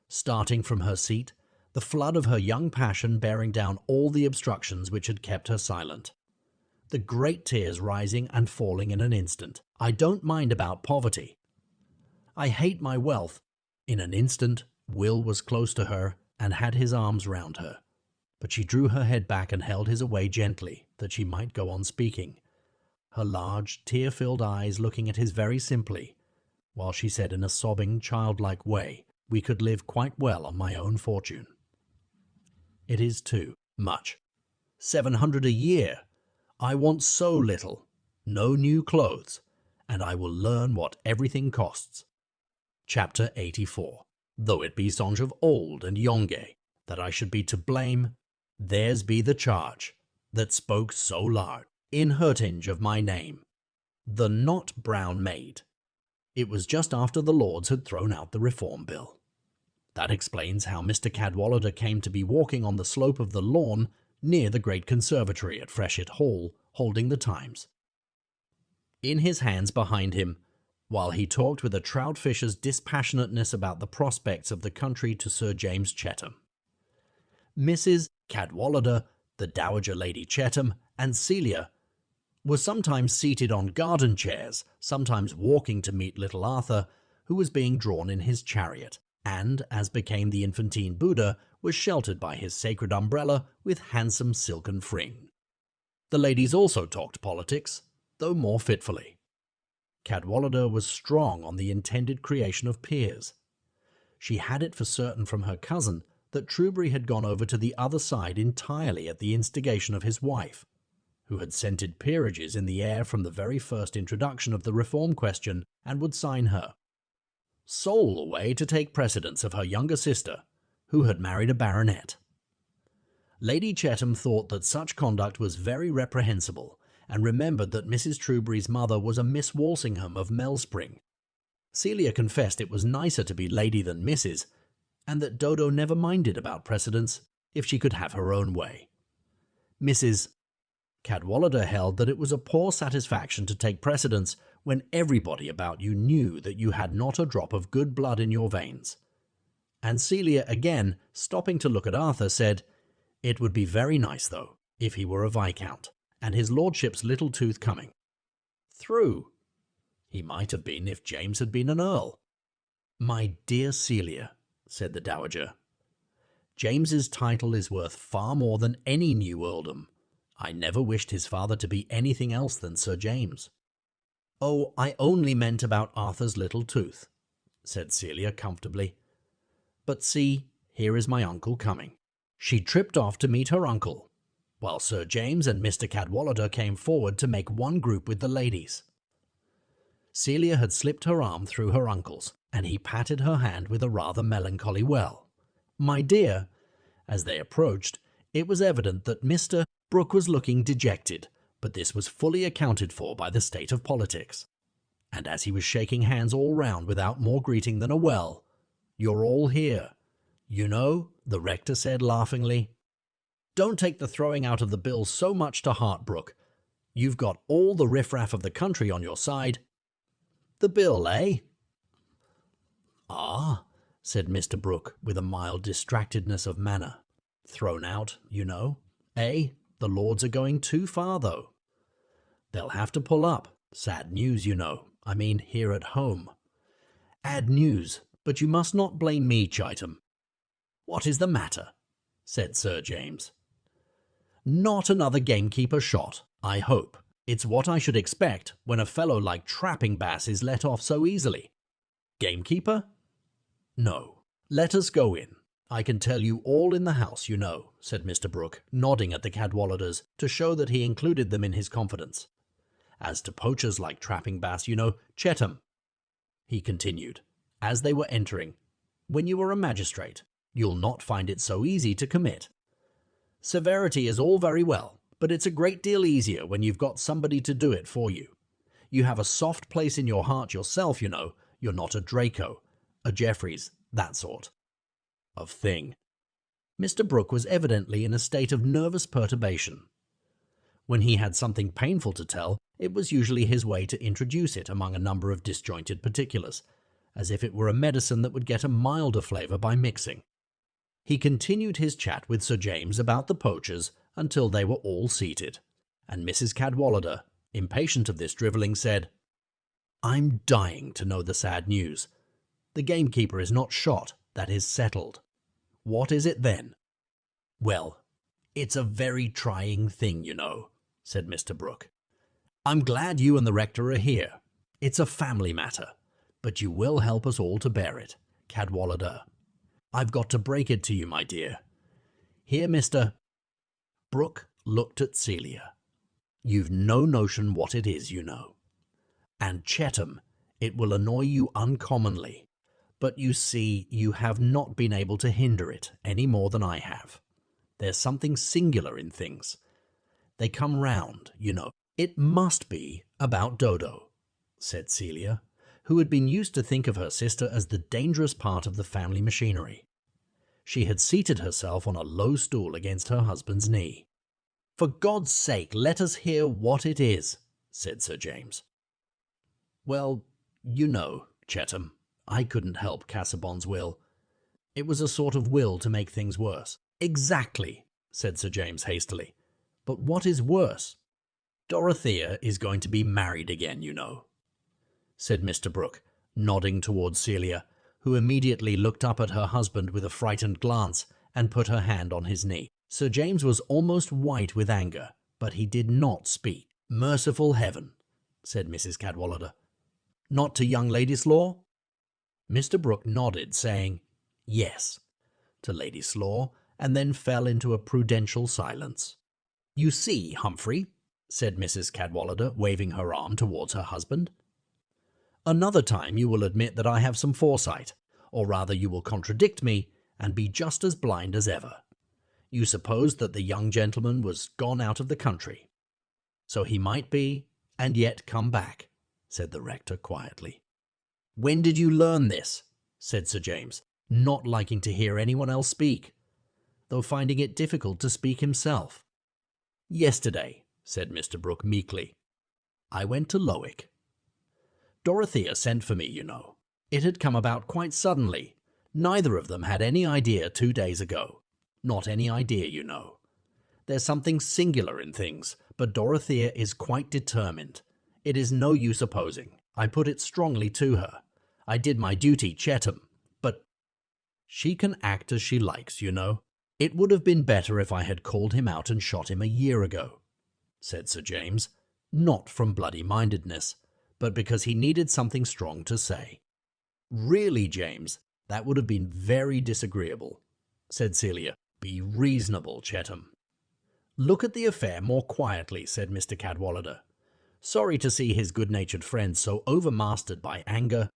starting from her seat, the flood of her young passion bearing down all the obstructions which had kept her silent, the great tears rising and falling in an instant. "I don't mind about poverty. I hate my wealth." In an instant, Will was close to her and had his arms round her, but she drew her head back and held his away gently, that she might go on speaking, her large, tear-filled eyes looking at his very simply, while she said in a sobbing, childlike way, "We could live quite well on my own fortune." "It is too much. 700 a year. I want so little. No new clothes, and I will learn what everything costs." Chapter 84. "Though it be songs of old and yonge, that I should be to blame, theirs be the charge, that spoke so large, in hurtinge of my name, the not brown maid." It was just after the Lords had thrown out the Reform Bill. That explains how Mr. Cadwallader came to be walking on the slope of the lawn near the great conservatory at Freshitt Hall, holding the Times in his hands behind him, while he talked with a trout fisher's dispassionateness about the prospects of the country to Sir James Chetham. Mrs. Cadwallader, the Dowager Lady Chetham, and Celia were sometimes seated on garden chairs, sometimes walking to meet little Arthur, who was being drawn in his chariot, and, as became the infantine Buddha, was sheltered by his sacred umbrella with handsome silken fringe. The ladies also talked politics, though more fitfully. Cadwallader was strong on the intended creation of peers. She had it for certain from her cousin that Trueberry had gone over to the other side entirely at the instigation of his wife, who had scented peerages in the air from the very first introduction of the reform question, and would sign her sole away to take precedence of her younger sister, who had married a baronet. Lady Chetham thought that such conduct was very reprehensible, and remembered that Mrs. Trueberry's mother was a Miss Walsingham of Mellspring. Celia confessed it was nicer to be lady than Mrs., and that Dodo never minded about precedence if she could have her own way. Mrs. Cadwallader held that it was a poor satisfaction to take precedence when everybody about you knew that you had not a drop of good blood in your veins. And Celia, again, stopping to look at Arthur, said, "It would be very nice, though, if he were a viscount, and his lordship's little tooth coming through. He might have been if James had been an earl." "My dear Celia," said the dowager, "James's title is worth far more than any new earldom. I never wished his father to be anything else than Sir James." "Oh, I only meant about Arthur's little tooth," said Celia comfortably. "But see, here is my uncle coming." She tripped off to meet her uncle, while Sir James and Mr. Cadwallader came forward to make one group with the ladies. Celia had slipped her arm through her uncle's, and he patted her hand with a rather melancholy "Well, my dear." As they approached, it was evident that Mr. Brooke was looking dejected, but this was fully accounted for by the state of politics. And as he was shaking hands all round without more greeting than a "Well, you're all here, you know," the rector said laughingly. "Don't take the throwing out of the bill so much to heart, Brooke. You've got all the riffraff of the country on your side. The bill, eh?" "Ah," said Mr. Brooke, with a mild distractedness of manner. "Thrown out, you know. Eh? The Lords are going too far, though. They'll have to pull up. Sad news, you know. I mean, here at home." "Ad news, but you must not blame me, Chigham." "What is the matter?" said Sir James. "Not another gamekeeper shot, I hope. It's what I should expect when a fellow like Trapping Bass is let off so easily. Gamekeeper? No. Let us go in. I can tell you all in the house, you know," said Mr. Brooke, nodding at the Cadwalladers to show that he included them in his confidence. "As to poachers like Trapping Bass, you know, Chetham," he continued, as they were entering, "when you are a magistrate, you'll not find it so easy to commit. Severity is all very well, but it's a great deal easier when you've got somebody to do it for you. You have a soft place in your heart yourself, you know. You're not a Draco, a Jeffreys, that sort of thing." Mr. Brooke was evidently in a state of nervous perturbation. When he had something painful to tell, it was usually his way to introduce it among a number of disjointed particulars, as if it were a medicine that would get a milder flavour by mixing. He continued his chat with Sir James about the poachers until they were all seated, and Mrs. Cadwallader, impatient of this drivelling, said, "I'm dying to know the sad news. The gamekeeper is not shot, that is settled. What is it then?" "Well, it's a very trying thing, you know," said Mr. Brooke. "I'm glad you and the rector are here. It's a family matter, but you will help us all to bear it, Cadwallader. I've got to break it to you, my dear. Here, Mr. Brooke looked at Celia. "You've no notion what it is, you know. And Chetham, it will annoy you uncommonly, but you see, you have not been able to hinder it any more than I have. There's something singular in things. They come round, you know. It must be about Dodo," said Celia, who had been used to think of her sister as the dangerous part of the family machinery. She had seated herself on a low stool against her husband's knee. "For God's sake, let us hear what it is," said Sir James. "Well, you know, Chetham, I couldn't help Casaubon's will. It was a sort of will to make things worse." "Exactly," said Sir James hastily. "But what is worse?" "Dorothea is going to be married again, you know," said Mr. Brooke, nodding towards Celia, who immediately looked up at her husband with a frightened glance and put her hand on his knee. Sir James was almost white with anger, but he did not speak. "Merciful heaven," said Mrs. Cadwallader. "Not to young Lady Slaw?" Mr. Brooke nodded, saying, "Yes," to Lady Slaw, and then fell into a prudential silence. "You see, Humphrey," said Mrs. Cadwallader, waving her arm towards her husband, "another time you will admit that I have some foresight, or rather you will contradict me and be just as blind as ever. You supposed that the young gentleman was gone out of the country. So he might be, and yet come back, said the rector quietly. When did you learn this? Said Sir James, not liking to hear anyone else speak, though finding it difficult to speak himself. Yesterday, said Mr. Brooke meekly. I went to Lowick. Dorothea sent for me, you know. It had come about quite suddenly. Neither of them had any idea 2 days ago. Not any idea, you know. There's something singular in things, but Dorothea is quite determined. It is no use opposing. I put it strongly to her. I did my duty, Chetham, but she can act as she likes, you know. It would have been better if I had called him out and shot him a year ago, said Sir James, not from bloody-mindedness, but because he needed something strong to say. Really, James, that would have been very disagreeable, said Celia. Be reasonable, Chetham. Look at the affair more quietly, said Mr. Cadwallader. Sorry to see his good-natured friend so overmastered by anger.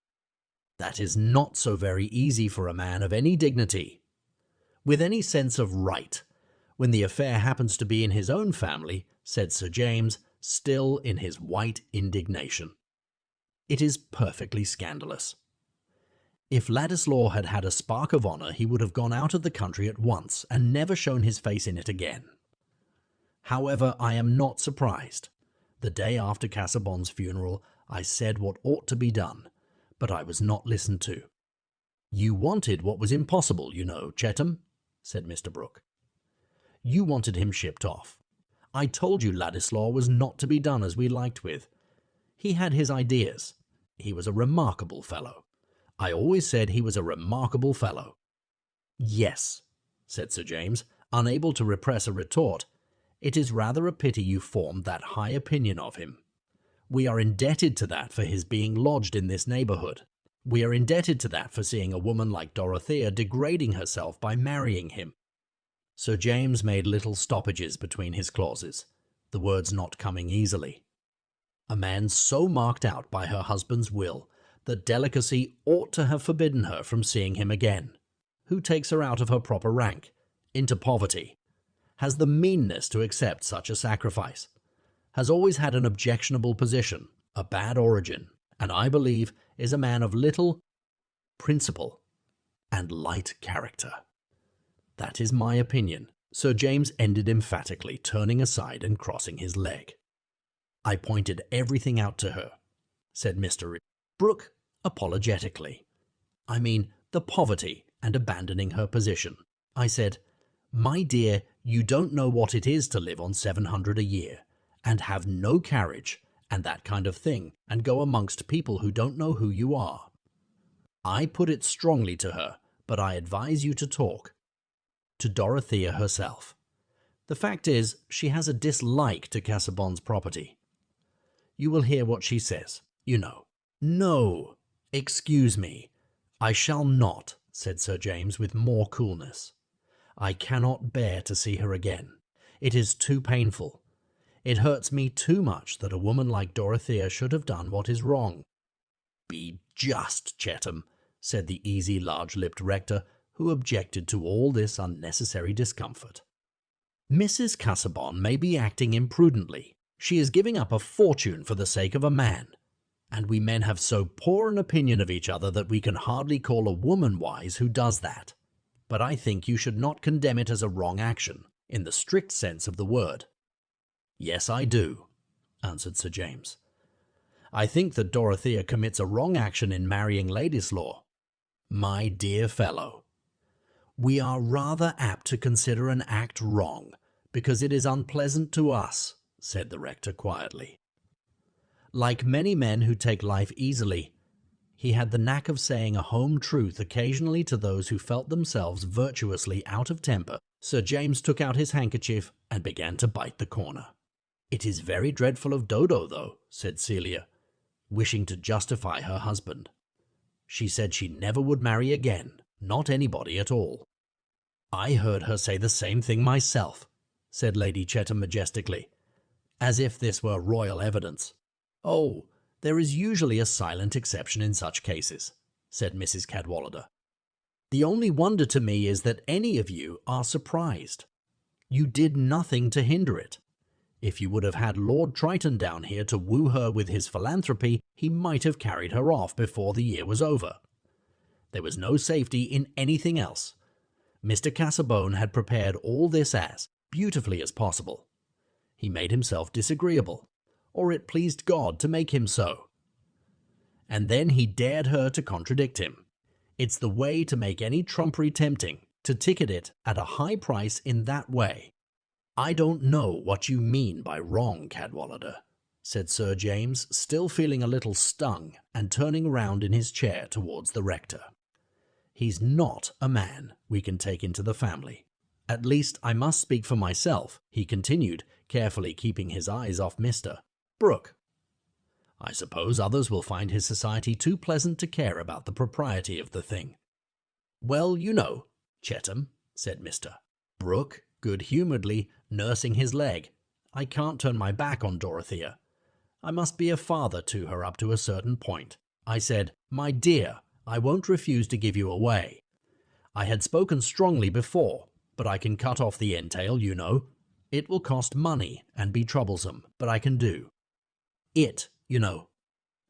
That is not so very easy for a man of any dignity, with any sense of right, when the affair happens to be in his own family, said Sir James, still in his white indignation. It is perfectly scandalous. If Ladislaw had had a spark of honour, he would have gone out of the country at once and never shown his face in it again. However, I am not surprised. The day after Casaubon's funeral, I said what ought to be done, but I was not listened to. You wanted what was impossible, you know, Chetham, said Mr. Brooke. You wanted him shipped off. I told you Ladislaw was not to be done as we liked with. He had his ideas. He was a remarkable fellow. I always said he was a remarkable fellow. Yes, said Sir James, unable to repress a retort. It is rather a pity you formed that high opinion of him. We are indebted to that for his being lodged in this neighbourhood. We are indebted to that for seeing a woman like Dorothea degrading herself by marrying him. Sir James made little stoppages between his clauses, the words not coming easily. A man so marked out by her husband's will that delicacy ought to have forbidden her from seeing him again, who takes her out of her proper rank, into poverty, has the meanness to accept such a sacrifice, has always had an objectionable position, a bad origin, and I believe is a man of little principle and light character. That is my opinion. Sir James ended emphatically, turning aside and crossing his leg. I pointed everything out to her, said Mr. Brooke apologetically. I mean the poverty and abandoning her position. I said, my dear, you don't know what it is to live on 700 a year, and have no carriage, and that kind of thing, and go amongst people who don't know who you are. I put it strongly to her, but I advise you to talk to Dorothea herself. The fact is, she has a dislike to Casaubon's property. You will hear what she says, you know. No, excuse me. I shall not, said Sir James with more coolness. I cannot bear to see her again. It is too painful. It hurts me too much that a woman like Dorothea should have done what is wrong. Be just, Chetham, said the easy, large-lipped rector, who objected to all this unnecessary discomfort. Mrs. Casaubon may be acting imprudently. She is giving up a fortune for the sake of a man, and we men have so poor an opinion of each other that we can hardly call a woman wise who does that. But I think you should not condemn it as a wrong action, in the strict sense of the word. Yes, I do, answered Sir James. I think that Dorothea commits a wrong action in marrying Ladislaw. My dear fellow, we are rather apt to consider an act wrong, because it is unpleasant to us, said the rector quietly. Like many men who take life easily, he had the knack of saying a home truth occasionally to those who felt themselves virtuously out of temper. Sir James took out his handkerchief and began to bite the corner. It is very dreadful of Dodo, though, said Celia, wishing to justify her husband. She said she never would marry again, not anybody at all. I heard her say the same thing myself, said Lady Chetham majestically, as if this were royal evidence. Oh, there is usually a silent exception in such cases, said Mrs. Cadwallader. The only wonder to me is that any of you are surprised. You did nothing to hinder it. If you would have had Lord Triton down here to woo her with his philanthropy, he might have carried her off before the year was over. There was no safety in anything else. Mr. Casaubon had prepared all this as beautifully as possible. He made himself disagreeable, or it pleased God to make him so. And then he dared her to contradict him. It's the way to make any trumpery tempting, to ticket it at a high price in that way. I don't know what you mean by wrong, Cadwallader, said Sir James, still feeling a little stung and turning round in his chair towards the rector. He's not a man we can take into the family. At least I must speak for myself, he continued, carefully keeping his eyes off Mr. Brooke. I suppose others will find his society too pleasant to care about the propriety of the thing. Well, you know, Chetham, said Mr. Brooke, good-humouredly nursing his leg, I can't turn my back on Dorothea. I must be a father to her up to a certain point. I said, my dear, I won't refuse to give you away. I had spoken strongly before, but I can cut off the entail, you know. It will cost money and be troublesome, but I can do. It, you know.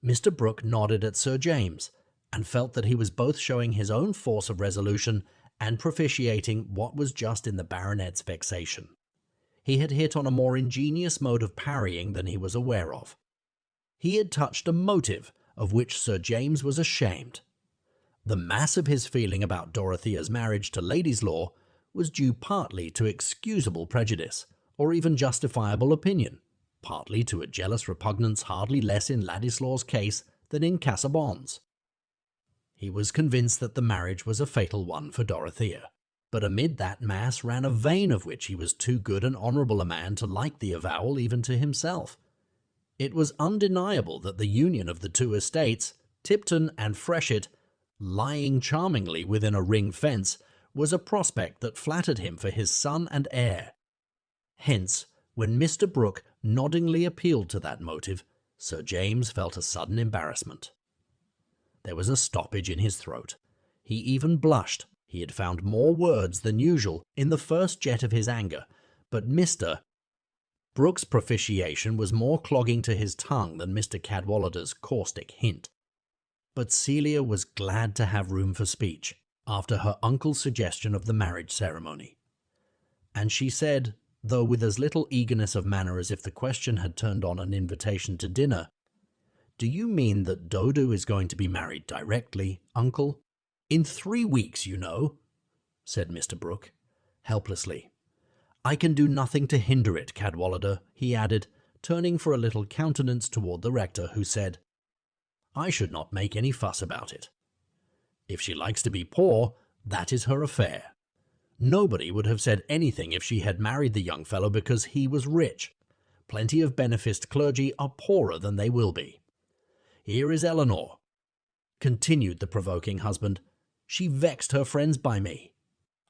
Mr. Brooke nodded at Sir James, and felt that he was both showing his own force of resolution and propitiating what was just in the baronet's vexation. He had hit on a more ingenious mode of parrying than he was aware of. He had touched a motive of which Sir James was ashamed. The mass of his feeling about Dorothea's marriage to Lady's-Law was due partly to excusable prejudice, or even justifiable opinion, partly to a jealous repugnance hardly less in Ladislaw's case than in Casaubon's. He was convinced that the marriage was a fatal one for Dorothea, but amid that mass ran a vein of which he was too good and honourable a man to like the avowal even to himself. It was undeniable that the union of the two estates, Tipton and Freshitt, lying charmingly within a ring fence, was a prospect that flattered him for his son and heir. Hence, when Mr. Brooke noddingly appealed to that motive, Sir James felt a sudden embarrassment. There was a stoppage in his throat. He even blushed. He had found more words than usual in the first jet of his anger, but Mr. Brooke's propitiation was more clogging to his tongue than Mr. Cadwallader's caustic hint. But Celia was glad to have room for speech, after her uncle's suggestion of the marriage ceremony. And she said, though with as little eagerness of manner as if the question had turned on an invitation to dinner, "Do you mean that Dodo is going to be married directly, uncle? In 3 weeks, you know," said Mr. Brooke, helplessly. "I can do nothing to hinder it, Cadwallader," he added, turning for a little countenance toward the rector, who said, "I should not make any fuss about it. If she likes to be poor, that is her affair. Nobody would have said anything if she had married the young fellow because he was rich. Plenty of beneficed clergy are poorer than they will be. Here is Eleanor," continued the provoking husband. "She vexed her friends by me.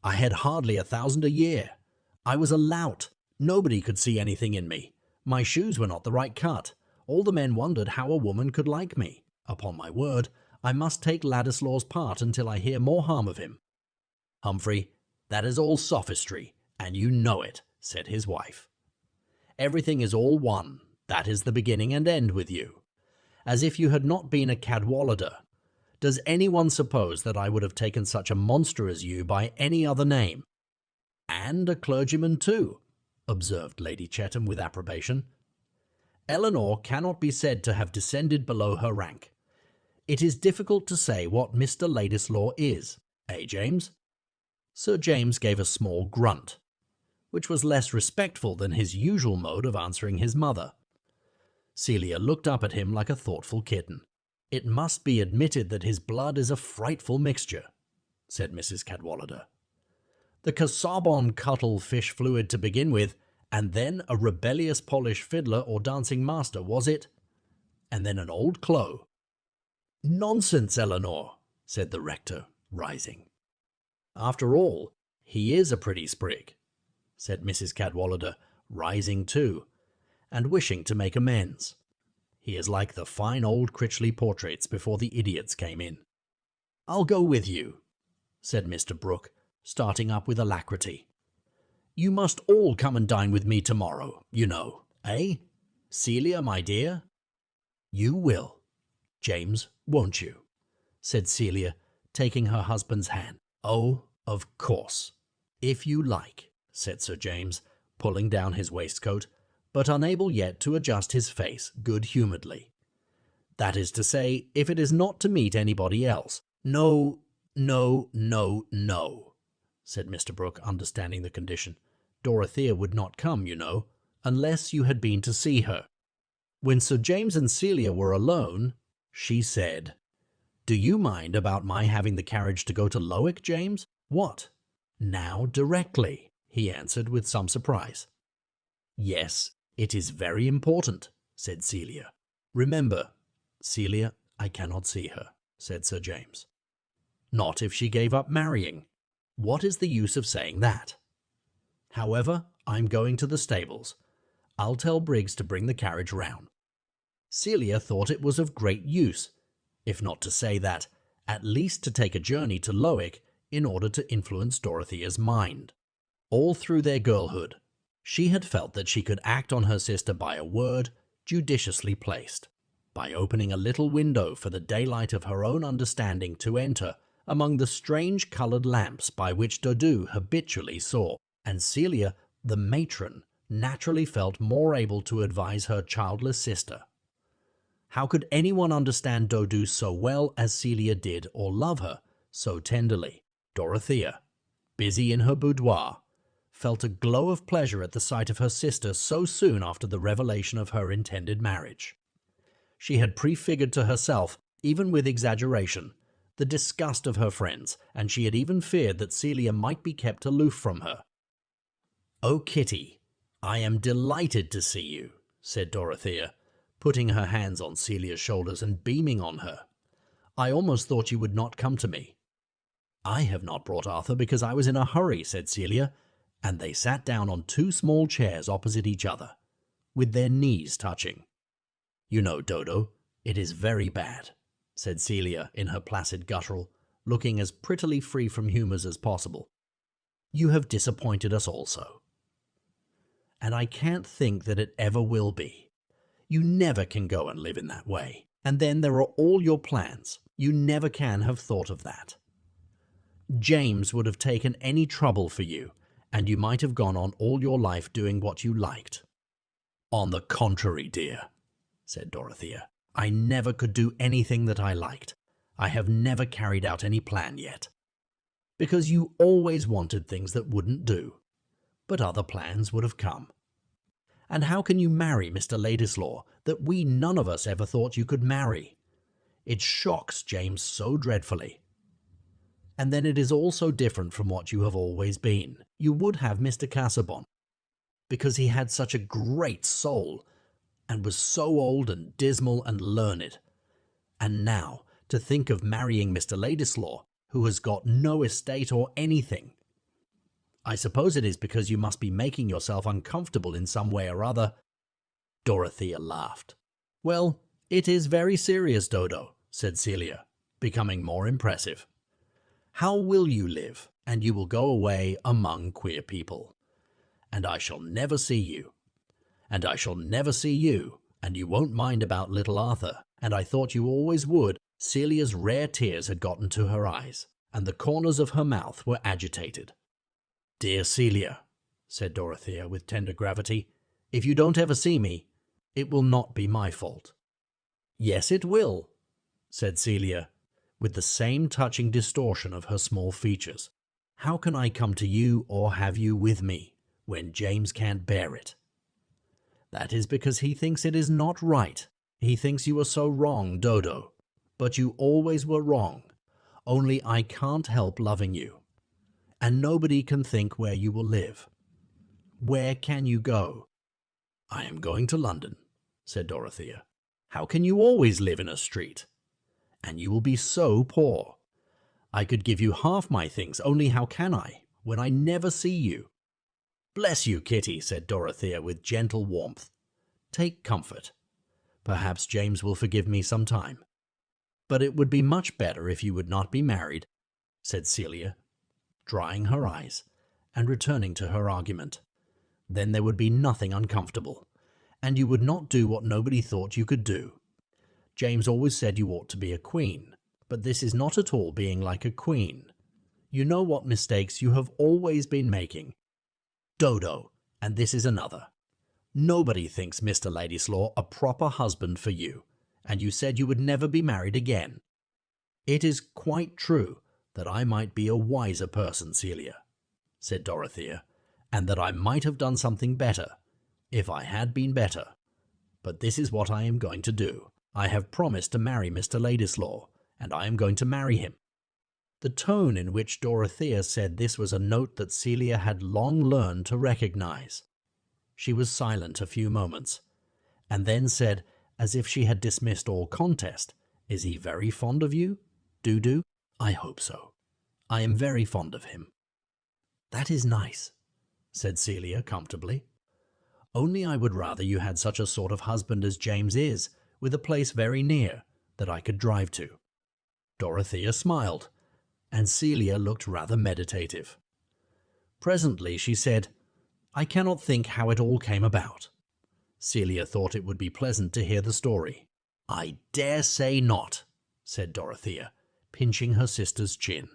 I had hardly 1,000 a year. I was a lout. Nobody could see anything in me. My shoes were not the right cut. All the men wondered how a woman could like me. Upon my word, I must take Ladislaw's part until I hear more harm of him." "Humphrey, that is all sophistry, and you know it," said his wife. "Everything is all one. That is the beginning and end with you. As if you had not been a Cadwallader. Does anyone suppose that I would have taken such a monster as you by any other name?" "And a clergyman too," observed Lady Chetham with approbation. "Eleanor cannot be said to have descended below her rank. It is difficult to say what Mr. Ladislaw is, James?" Sir James gave a small grunt, which was less respectful than his usual mode of answering his mother. Celia looked up at him like a thoughtful kitten. "It must be admitted that his blood is a frightful mixture," said Mrs. Cadwallader. "The Casaubon cuttle fish fluid to begin with, and then a rebellious Polish fiddler or dancing master, was it? And then an old clo." "Nonsense, Eleanor," said the rector, rising. "After all, he is a pretty sprig," said Mrs. Cadwallader, rising too, and wishing to make amends. "He is like the fine old Critchley portraits before the idiots came in." "I'll go with you," said Mr. Brooke, starting up with alacrity. You must all come and dine with me tomorrow, you know, eh? Celia, my dear? You will, James, won't you? Said Celia, taking her husband's hand. Oh, of course. If you like, said Sir James, pulling down his waistcoat, but unable yet to adjust his face good-humouredly. That is to say, if it is not to meet anybody else. No, no, no, no, said Mr. Brooke, understanding the condition. Dorothea would not come, you know, unless you had been to see her. When Sir James and Celia were alone, she said, Do you mind about my having the carriage to go to Lowick, James? What? Now directly, he answered with some surprise. Yes, it is very important, said Celia. Remember, Celia, I cannot see her, said Sir James. Not if she gave up marrying. What is the use of saying that? However, I'm going to the stables. I'll tell Briggs to bring the carriage round. Celia thought it was of great use, if not to say that, at least to take a journey to Lowick in order to influence Dorothea's mind. All through their girlhood, she had felt that she could act on her sister by a word judiciously placed, by opening a little window for the daylight of her own understanding to enter among the strange coloured lamps by which Dodo habitually saw, and Celia, the matron, naturally felt more able to advise her childless sister. How could anyone understand Dodo so well as Celia did, or love her so tenderly? Dorothea, busy in her boudoir, felt a glow of pleasure at the sight of her sister so soon after the revelation of her intended marriage. She had prefigured to herself, even with exaggeration, the disgust of her friends, and she had even feared that Celia might be kept aloof from her. "Oh, Kitty, I am delighted to see you," said Dorothea, putting her hands on Celia's shoulders and beaming on her. "I almost thought you would not come to me." "I have not brought Arthur because I was in a hurry," said Celia, and they sat down on two small chairs opposite each other, with their knees touching. "You know, Dodo, it is very bad," said Celia in her placid guttural, looking as prettily free from humours as possible. "You have disappointed us also. And I can't think that it ever will be. You never can go and live in that way. And then there are all your plans. You never can have thought of that. James would have taken any trouble for you, and you might have gone on all your life doing what you liked." "On the contrary, dear," said Dorothea, "I never could do anything that I liked. I have never carried out any plan yet. Because you always wanted things that wouldn't do. But other plans would have come. And how can you marry Mr. Ladislaw that we none of us ever thought you could marry? It shocks James so dreadfully. And then it is all so different from what you have always been. You would have Mr. Casaubon, because he had such a great soul, and was so old and dismal and learned. And now, to think of marrying Mr. Ladislaw, who has got no estate or anything. I suppose it is because you must be making yourself uncomfortable in some way or other." Dorothea laughed. "Well, it is very serious, Dodo," said Celia, becoming more impressive. "How will you live? And you will go away among queer people. And I shall never see you. And I shall never see you, and you won't mind about little Arthur, and I thought you always would." Celia's rare tears had gotten to her eyes, and the corners of her mouth were agitated. "Dear Celia," said Dorothea with tender gravity, "if you don't ever see me, it will not be my fault." "Yes, it will," said Celia, with the same touching distortion of her small features. "How can I come to you or have you with me, when James can't bear it?" "That is because he thinks it is not right. He thinks you are so wrong, Dodo. But you always were wrong, only I can't help loving you. And nobody can think where you will live. Where can you go?" "I am going to London," said Dorothea. "How can you always live in a street? And you will be so poor. I could give you half my things, only how can I, when I never see you?" "Bless you, Kitty," said Dorothea with gentle warmth. "Take comfort. Perhaps James will forgive me some time. But it would be much better if you would not be married," said Celia, drying her eyes, and returning to her argument. Then there would be nothing uncomfortable, and you would not do what nobody thought you could do. James always said you ought to be a queen, but this is not at all being like a queen. You know what mistakes you have always been making. Dodo, and this is another. Nobody thinks Mr. Ladislaw a proper husband for you, and you said you would never be married again. It is quite true that I might be a wiser person, Celia, said Dorothea, and that I might have done something better, if I had been better. But this is what I am going to do. I have promised to marry Mr. Ladislaw, and I am going to marry him. The tone in which Dorothea said this was a note that Celia had long learned to recognize. She was silent a few moments, and then said, as if she had dismissed all contest, "Is he very fond of you, Dudu?" "I hope so. I am very fond of him." "That is nice," said Celia comfortably. "Only I would rather you had such a sort of husband as James is, with a place very near, that I could drive to." Dorothea smiled, and Celia looked rather meditative. Presently she said, "I cannot think how it all came about." Celia thought it would be pleasant to hear the story. "I dare say not," said Dorothea, pinching her sister's chin.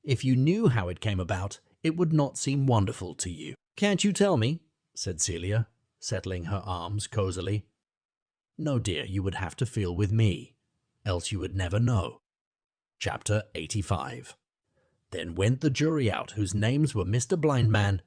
"If you knew how it came about, it would not seem wonderful to you." "Can't you tell me?" said Celia, settling her arms cosily. "No, dear, you would have to feel with me, else you would never know." Chapter 85. Then went the jury out, whose names were Mr. Blindman,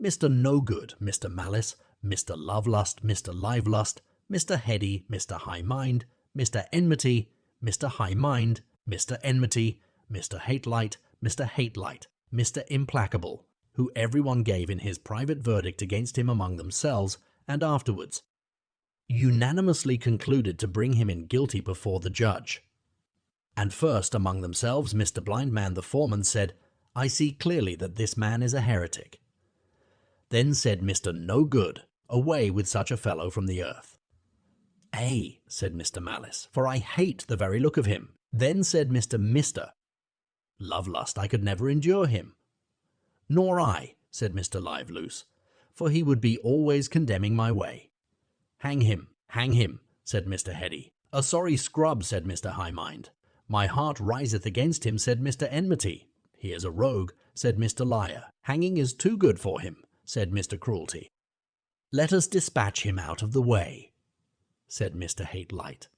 Mr. No-Good, Mr. Malice, Mr. Love-Lust, Mr. Live-Lust, Mr. Heady, Mr. High-Mind, Mr. Enmity, Mr. High-Mind, Mr. Enmity, Mr. Hate-Light, Mr. Hate-Light, Mr. Implacable, who everyone gave in his private verdict against him among themselves, and afterwards unanimously concluded to bring him in guilty before the judge. And first among themselves Mr. Blindman the foreman said, "I see clearly that this man is a heretic." Then said Mr. No-Good, "Away with such a fellow from the earth." "Ay," said Mr. Malice, "for I hate the very look of him." Then said Mr. Love-Lust, "I could never endure him." "Nor I," said Mr. Live-Loose, "for he would be always condemning my way." Hang him, said Mr. Heady. "A sorry scrub," said Mr. High-Mind. "My heart riseth against him," said Mr. Enmity. "He is a rogue," said Mr. Liar. "Hanging is too good for him," said Mr. Cruelty. "Let us dispatch him out of the way," said Mr. Hate-Light.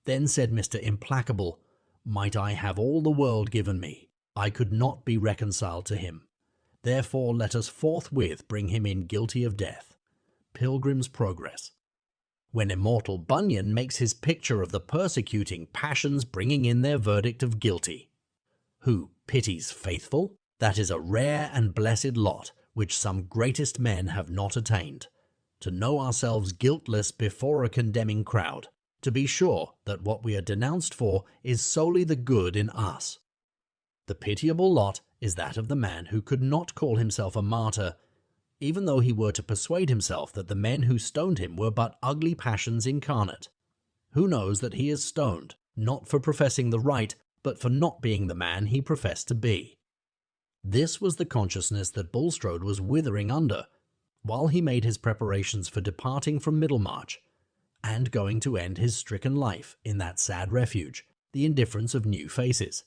Then said Mr. Implacable, "Might I have all the world given me, I could not be reconciled to him. Therefore let us forthwith bring him in guilty of death." Pilgrim's Progress. When immortal Bunyan makes his picture of the persecuting passions bringing in their verdict of guilty. Who pities faithful? That is a rare and blessed lot which some greatest men have not attained. To know ourselves guiltless before a condemning crowd, to be sure that what we are denounced for is solely the good in us. The pitiable lot is that of the man who could not call himself a martyr, even though he were to persuade himself that the men who stoned him were but ugly passions incarnate. Who knows that he is stoned, not for professing the right, but for not being the man he professed to be? This was the consciousness that Bulstrode was withering under, while he made his preparations for departing from Middlemarch, and going to end his stricken life in that sad refuge, the indifference of new faces.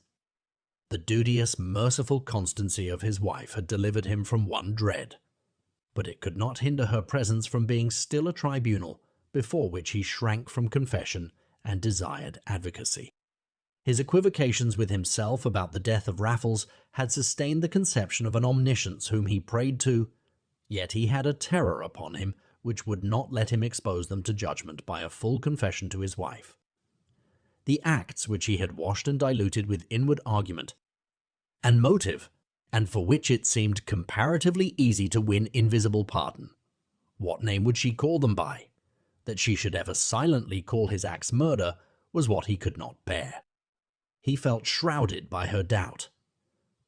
The duteous, merciful constancy of his wife had delivered him from one dread, but it could not hinder her presence from being still a tribunal before which he shrank from confession and desired advocacy. His equivocations with himself about the death of Raffles had sustained the conception of an omniscience whom he prayed to, yet he had a terror upon him which would not let him expose them to judgment by a full confession to his wife. The acts which he had washed and diluted with inward argument and motive, and for which it seemed comparatively easy to win invisible pardon. What name would she call them by? That she should ever silently call his acts murder was what he could not bear. He felt shrouded by her doubt.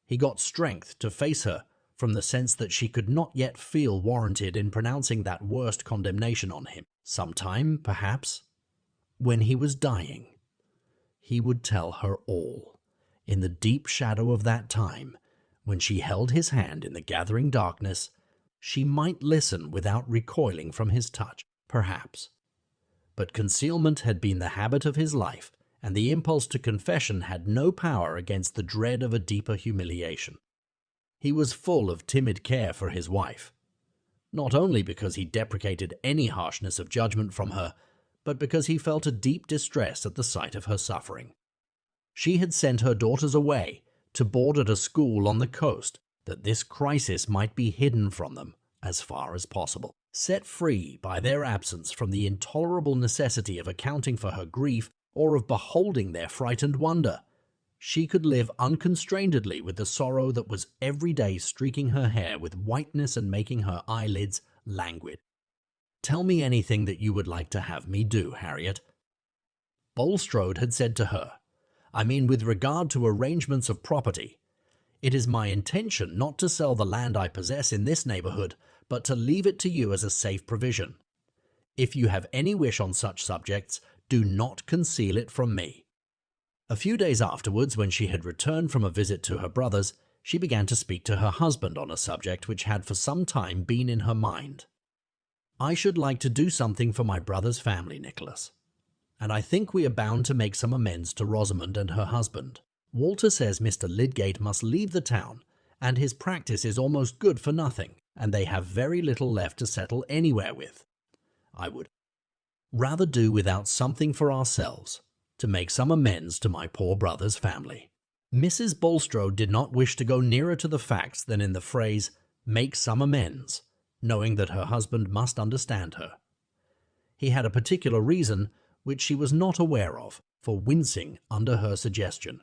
He got strength to face her from the sense that she could not yet feel warranted in pronouncing that worst condemnation on him. Sometime, perhaps, when he was dying, he would tell her all. In the deep shadow of that time, When she held his hand in the gathering darkness, she might listen without recoiling from his touch, perhaps. But concealment had been the habit of his life, and the impulse to confession had no power against the dread of a deeper humiliation. He was full of timid care for his wife, not only because he deprecated any harshness of judgment from her, but because he felt a deep distress at the sight of her suffering. She had sent her daughters away to board at a school on the coast, that this crisis might be hidden from them as far as possible. Set free by their absence from the intolerable necessity of accounting for her grief or of beholding their frightened wonder, she could live unconstrainedly with the sorrow that was every day streaking her hair with whiteness and making her eyelids languid. "Tell me anything that you would like to have me do, Harriet." Bulstrode had said to her, "I mean with regard to arrangements of property. It is my intention not to sell the land I possess in this neighborhood, but to leave it to you as a safe provision. If you have any wish on such subjects, do not conceal it from me." A few days afterwards, when she had returned from a visit to her brothers, she began to speak to her husband on a subject which had for some time been in her mind. "I should like to do something for my brother's family, Nicholas, and I think we are bound to make some amends to Rosamond and her husband. Walter says Mr. Lydgate must leave the town, and his practice is almost good for nothing, and they have very little left to settle anywhere with. I would rather do without something for ourselves, to make some amends to my poor brother's family." Mrs. Bulstrode did not wish to go nearer to the facts than in the phrase, "make some amends," knowing that her husband must understand her. He had a particular reason, which she was not aware of, for wincing under her suggestion.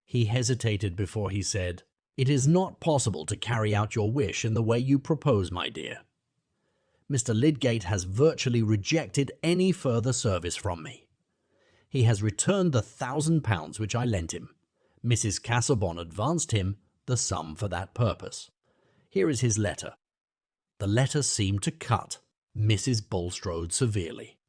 He hesitated before he said, "It is not possible to carry out your wish in the way you propose, my dear. Mr. Lydgate has virtually rejected any further service from me. He has returned the £1,000 which I lent him. Mrs. Casaubon advanced him the sum for that purpose. Here is his letter." The letter seemed to cut Mrs. Bulstrode severely.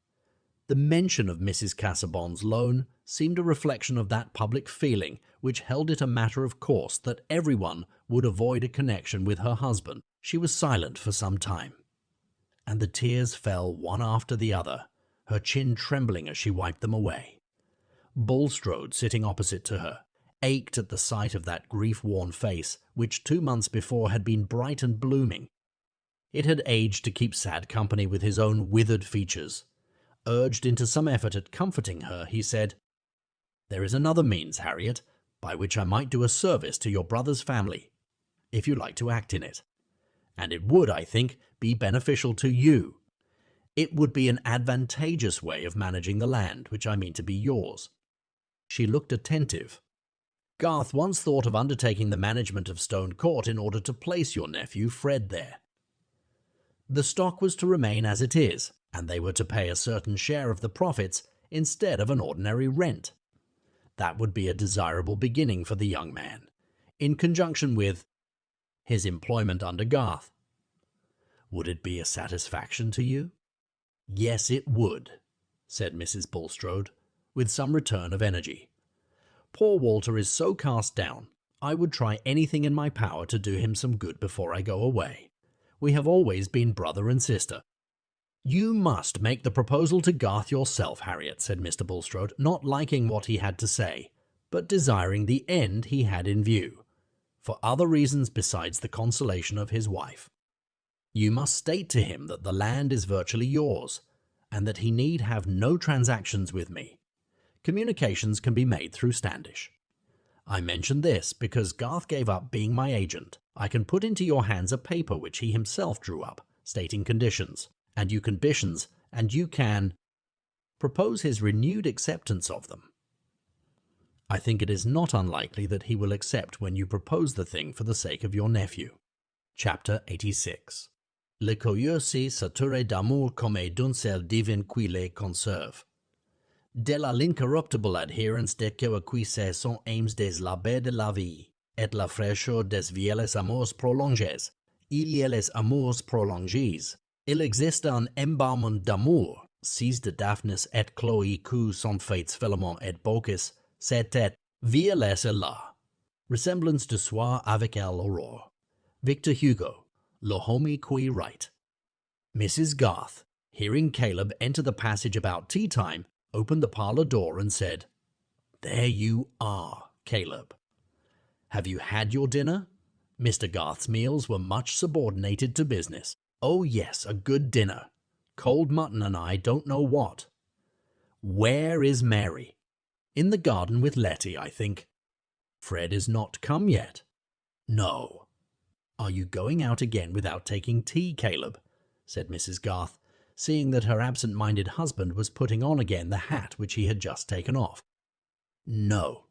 The mention of Mrs. Casaubon's loan seemed a reflection of that public feeling which held it a matter of course that everyone would avoid a connection with her husband. She was silent for some time, and the tears fell one after the other, her chin trembling as she wiped them away. Bulstrode, sitting opposite to her, ached at the sight of that grief-worn face, which 2 months before had been bright and blooming. It had aged to keep sad company with his own withered features. Urged into some effort at comforting her, he said, "There is another means, Harriet, by which I might do a service to your brother's family, if you like to act in it. And it would, I think, be beneficial to you. It would be an advantageous way of managing the land, which I mean to be yours." She looked attentive. "Garth once thought of undertaking the management of Stone Court in order to place your nephew Fred there. The stock was to remain as it is, and they were to pay a certain share of the profits instead of an ordinary rent. That would be a desirable beginning for the young man, in conjunction with his employment under Garth. Would it be a satisfaction to you?" "Yes, it would," said Mrs. Bulstrode, with some return of energy. "Poor Walter is so cast down, I would try anything in my power to do him some good before I go away. We have always been brother and sister." "You must make the proposal to Garth yourself, Harriet," said Mr. Bulstrode, not liking what he had to say, but desiring the end he had in view, for other reasons besides the consolation of his wife. "You must state to him that the land is virtually yours, and that he need have no transactions with me. Communications can be made through Standish. I mention this because Garth gave up being my agent. I can put into your hands a paper which he himself drew up, stating conditions, and you can propose his renewed acceptance of them. I think it is not unlikely that he will accept when you propose the thing for the sake of your nephew." Chapter 86. Le coeur si saturé d'amour comme d'un sel divin qui les conserve. De l'incorruptible adherence de cœur qui se sont aimes des labeurs de la vie, et la fraîcheur des vieilles amours prolongées. Il y a les amours prolongées. Il existe un embalmement d'amour, sis de Daphnis et Chloé qui sont faites Philemon et Baucis, c'était vieillesse là. Resemblance de soi avec l'aurore. Victor Hugo, L'homme qui write. Mrs. Garth, hearing Caleb enter the passage about tea time, opened the parlour door and said, "There you are, Caleb. Have you had your dinner?" Mr. Garth's meals were much subordinated to business. "Oh yes, a good dinner. Cold mutton and I don't know what." "Where is Mary?" "In the garden with Letty, I think." "Fred is not come yet?" "No." "Are you going out again without taking tea, Caleb?" said Mrs. Garth, seeing that her absent-minded husband was putting on again the hat which he had just taken off. "No,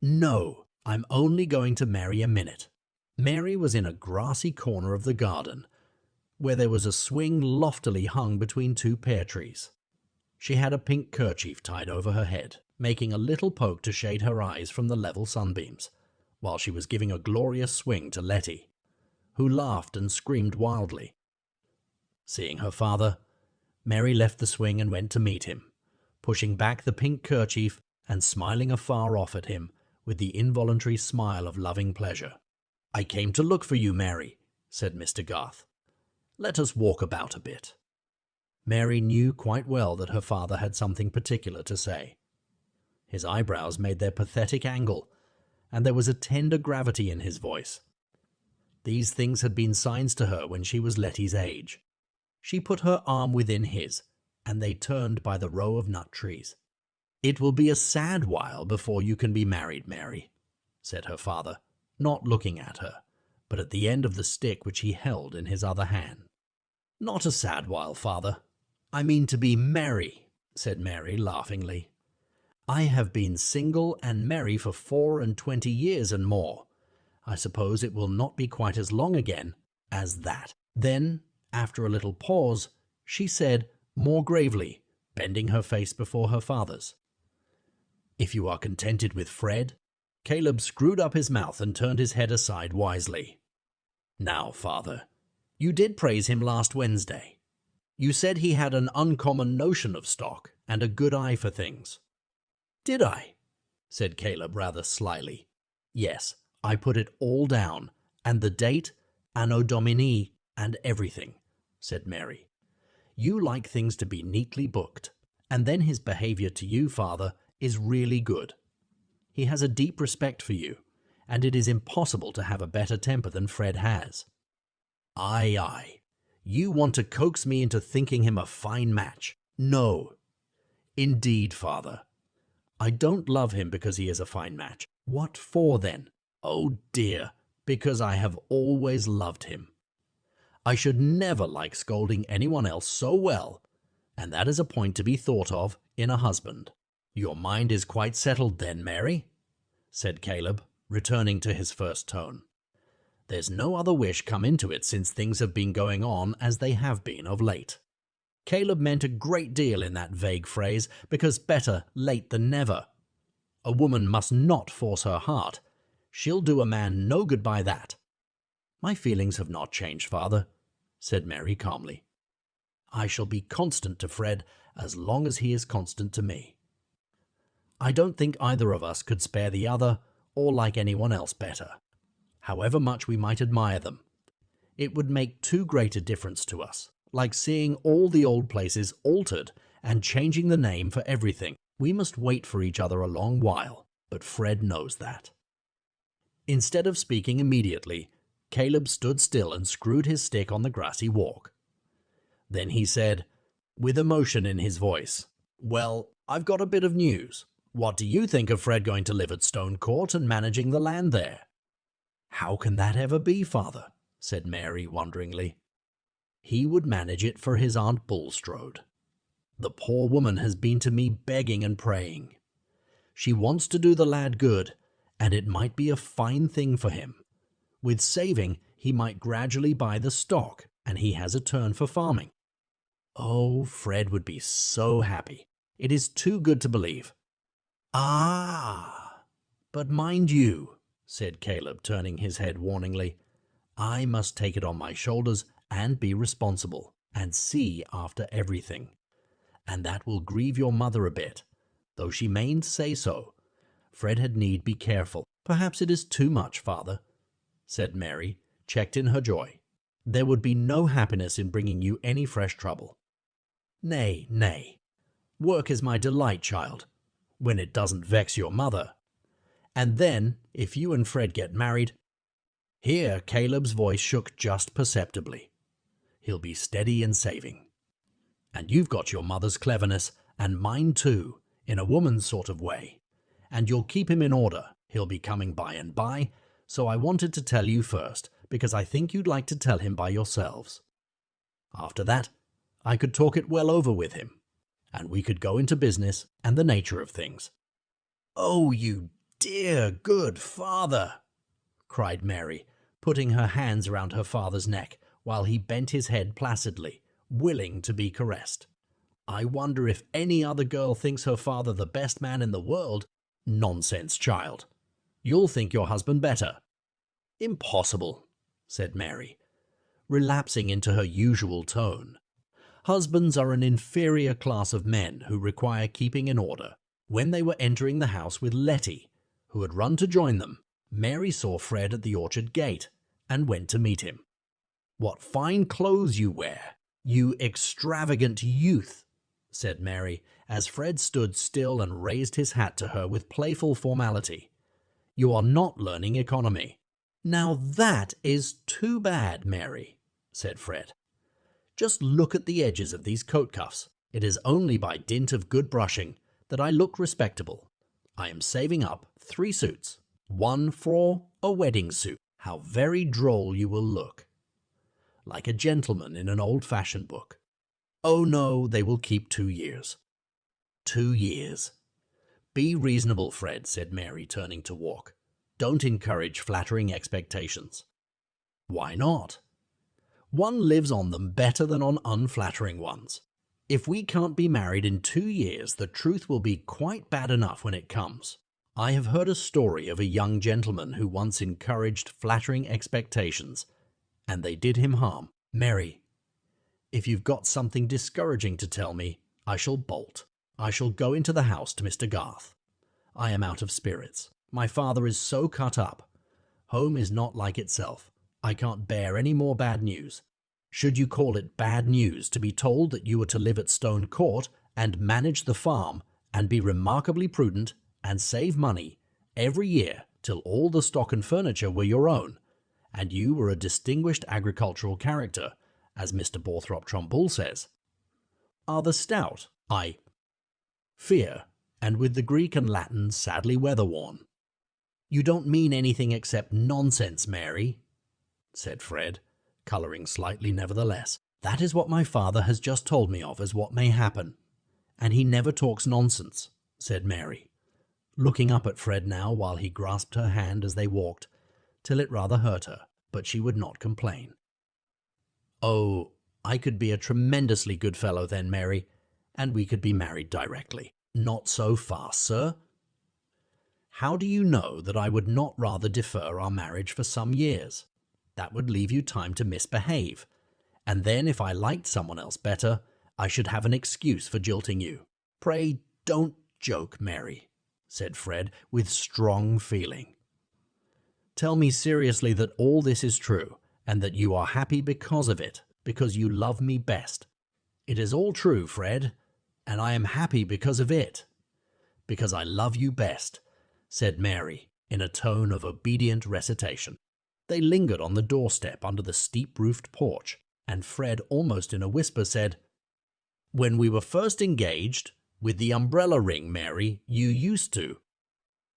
no, I'm only going to Mary a minute." Mary was in a grassy corner of the garden, where there was a swing loftily hung between two pear trees. She had a pink kerchief tied over her head, making a little poke to shade her eyes from the level sunbeams, while she was giving a glorious swing to Letty, who laughed and screamed wildly. Seeing her father, Mary left the swing and went to meet him, pushing back the pink kerchief and smiling afar off at him with the involuntary smile of loving pleasure. "I came to look for you, Mary," said Mr. Garth. "Let us walk about a bit." Mary knew quite well that her father had something particular to say. His eyebrows made their pathetic angle, and there was a tender gravity in his voice. These things had been signs to her when she was Letty's age. She put her arm within his, and they turned by the row of nut trees. "It will be a sad while before you can be married, Mary," said her father, not looking at her, but at the end of the stick which he held in his other hand. "Not a sad while, father. I mean to be merry," said Mary laughingly. "I have been single and merry for 24 years and more. I suppose it will not be quite as long again as that." Then, after a little pause, she said, more gravely, bending her face before her father's, "If you are contented with Fred." Caleb screwed up his mouth and turned his head aside wisely. "Now, father, you did praise him last Wednesday. You said he had an uncommon notion of stock and a good eye for things." "Did I?" said Caleb rather slyly. "Yes, I put it all down, and the date, Anno Domini, and everything," said Mary. "You like things to be neatly booked, and then his behavior to you, father, is really good. He has a deep respect for you, and it is impossible to have a better temper than Fred has." "Aye, aye. You want to coax me into thinking him a fine match." "No." "Indeed, father. I don't love him because he is a fine match." "What for, then?" "Oh, dear, because I have always loved him. I should never like scolding anyone else so well, and that is a point to be thought of in a husband." "Your mind is quite settled then, Mary?" said Caleb, returning to his first tone. "There's no other wish come into it since things have been going on as they have been of late." Caleb meant a great deal in that vague phrase, because better late than never. A woman must not force her heart. She'll do a man no good by that. "My feelings have not changed, father," said Mary calmly. "I shall be constant to Fred as long as he is constant to me. I don't think either of us could spare the other or like anyone else better, however much we might admire them. It would make too great a difference to us, like seeing all the old places altered and changing the name for everything. We must wait for each other a long while, but Fred knows that." Instead of speaking immediately, Caleb stood still and screwed his stick on the grassy walk. Then he said, with emotion in his voice, "Well, I've got a bit of news. What do you think of Fred going to live at Stone Court and managing the land there?" "How can that ever be, father?" said Mary wonderingly. "He would manage it for his Aunt Bulstrode. The poor woman has been to me begging and praying. She wants to do the lad good, and it might be a fine thing for him. With saving, he might gradually buy the stock, and he has a turn for farming. Oh, Fred would be so happy. It is too good to believe." "Ah, but mind you," said Caleb, turning his head warningly, "I must take it on my shoulders and be responsible, and see after everything. And that will grieve your mother a bit, though she mayn't say so. Fred had need be careful. Perhaps it is too much, father, said Mary, checked in her joy. There would be no happiness in bringing you any fresh trouble. Nay, nay. Work is my delight, child, when it doesn't vex your mother. And then, if you and Fred get married— Here Caleb's voice shook just perceptibly. He'll be steady and saving. And you've got your mother's cleverness, and mine too, in a woman's sort of way. And you'll keep him in order. He'll be coming by and by, so I wanted to tell you first, because I think you'd like to tell him by yourselves. After that, I could talk it well over with him, and we could go into business and the nature of things. Oh, you dear, good father, cried Mary, putting her hands around her father's neck while he bent his head placidly, willing to be caressed. I wonder if any other girl thinks her father the best man in the world? Nonsense, child. You'll think your husband better. Impossible, said Mary, relapsing into her usual tone. Husbands are an inferior class of men who require keeping in order. When they were entering the house with Letty, who had run to join them, Mary saw Fred at the orchard gate and went to meet him. What fine clothes you wear, you extravagant youth, said Mary, as Fred stood still and raised his hat to her with playful formality. You are not learning economy. Now that is too bad, Mary, said Fred. Just look at the edges of these coat cuffs. It is only by dint of good brushing that I look respectable. I am saving up 3 suits, one for a wedding suit. How very droll you will look. Like a gentleman in an old-fashioned book. Oh no, they will keep 2 years. 2 years. Be reasonable, Fred, said Mary, turning to walk. Don't encourage flattering expectations. Why not? One lives on them better than on unflattering ones. If we can't be married in 2 years, the truth will be quite bad enough when it comes. I have heard a story of a young gentleman who once encouraged flattering expectations, and they did him harm. Mary, if you've got something discouraging to tell me, I shall bolt. I shall go into the house to Mr. Garth. I am out of spirits. My father is so cut up. Home is not like itself. I can't bear any more bad news. Should you call it bad news to be told that you were to live at Stone Court and manage the farm and be remarkably prudent and save money every year till all the stock and furniture were your own, and you were a distinguished agricultural character, as Mr. Borthrop Trumbull says? Are the stout, I fear, and with the Greek and Latin sadly weather-worn. You don't mean anything except nonsense, Mary, said Fred, colouring slightly nevertheless. That is what my father has just told me of as what may happen, and he never talks nonsense, said Mary, looking up at Fred now while he grasped her hand as they walked, till it rather hurt her, but she would not complain. Oh, I could be a tremendously good fellow then, Mary, and we could be married directly. Not so fast, sir. How do you know that I would not rather defer our marriage for some years? That would leave you time to misbehave, and then if I liked someone else better, I should have an excuse for jilting you. Pray don't joke, Mary, said Fred with strong feeling. Tell me seriously that all this is true, and that you are happy because of it, because you love me best. It is all true, Fred, and I am happy because of it, because I love you best, said Mary in a tone of obedient recitation. They lingered on the doorstep under the steep-roofed porch, and Fred almost in a whisper said, When we were first engaged, with the umbrella ring, Mary, you used to.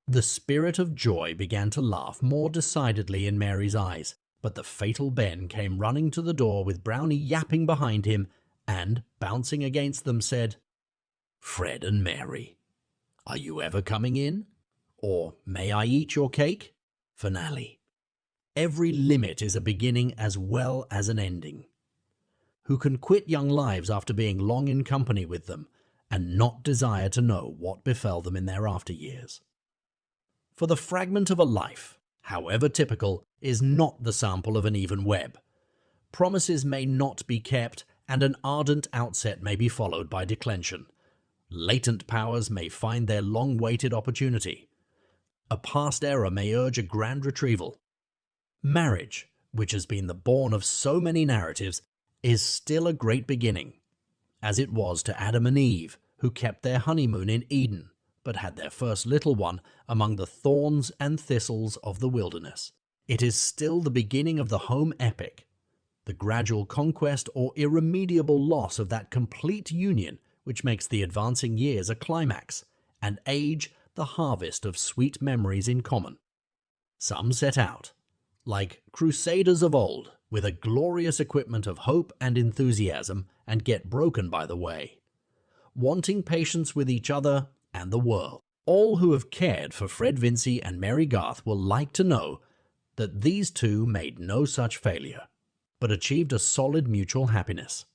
The spirit of joy began to laugh more decidedly in Mary's eyes, but the fatal Ben came running to the door with Brownie yapping behind him, and, bouncing against them, said, Fred and Mary, are you ever coming in? Or may I eat your cake? Finale. Every limit is a beginning as well as an ending. Who can quit young lives after being long in company with them, and not desire to know what befell them in their after years? For the fragment of a life, however typical, is not the sample of an even web. Promises may not be kept, and an ardent outset may be followed by declension. Latent powers may find their long-waited opportunity. a past era may urge a grand retrieval. Marriage, which has been the bourne of so many narratives, is still a great beginning, as it was to Adam and Eve, who kept their honeymoon in Eden, but had their first little one among the thorns and thistles of the wilderness. It is still the beginning of the home epic, the gradual conquest or irremediable loss of that complete union which makes the advancing years a climax, and age the harvest of sweet memories in common. Some set out, like crusaders of old, with a glorious equipment of hope and enthusiasm, and get broken by the way, wanting patience with each other and the world. All who have cared for Fred Vincy and Mary Garth will like to know that these two made no such failure, but achieved a solid mutual happiness.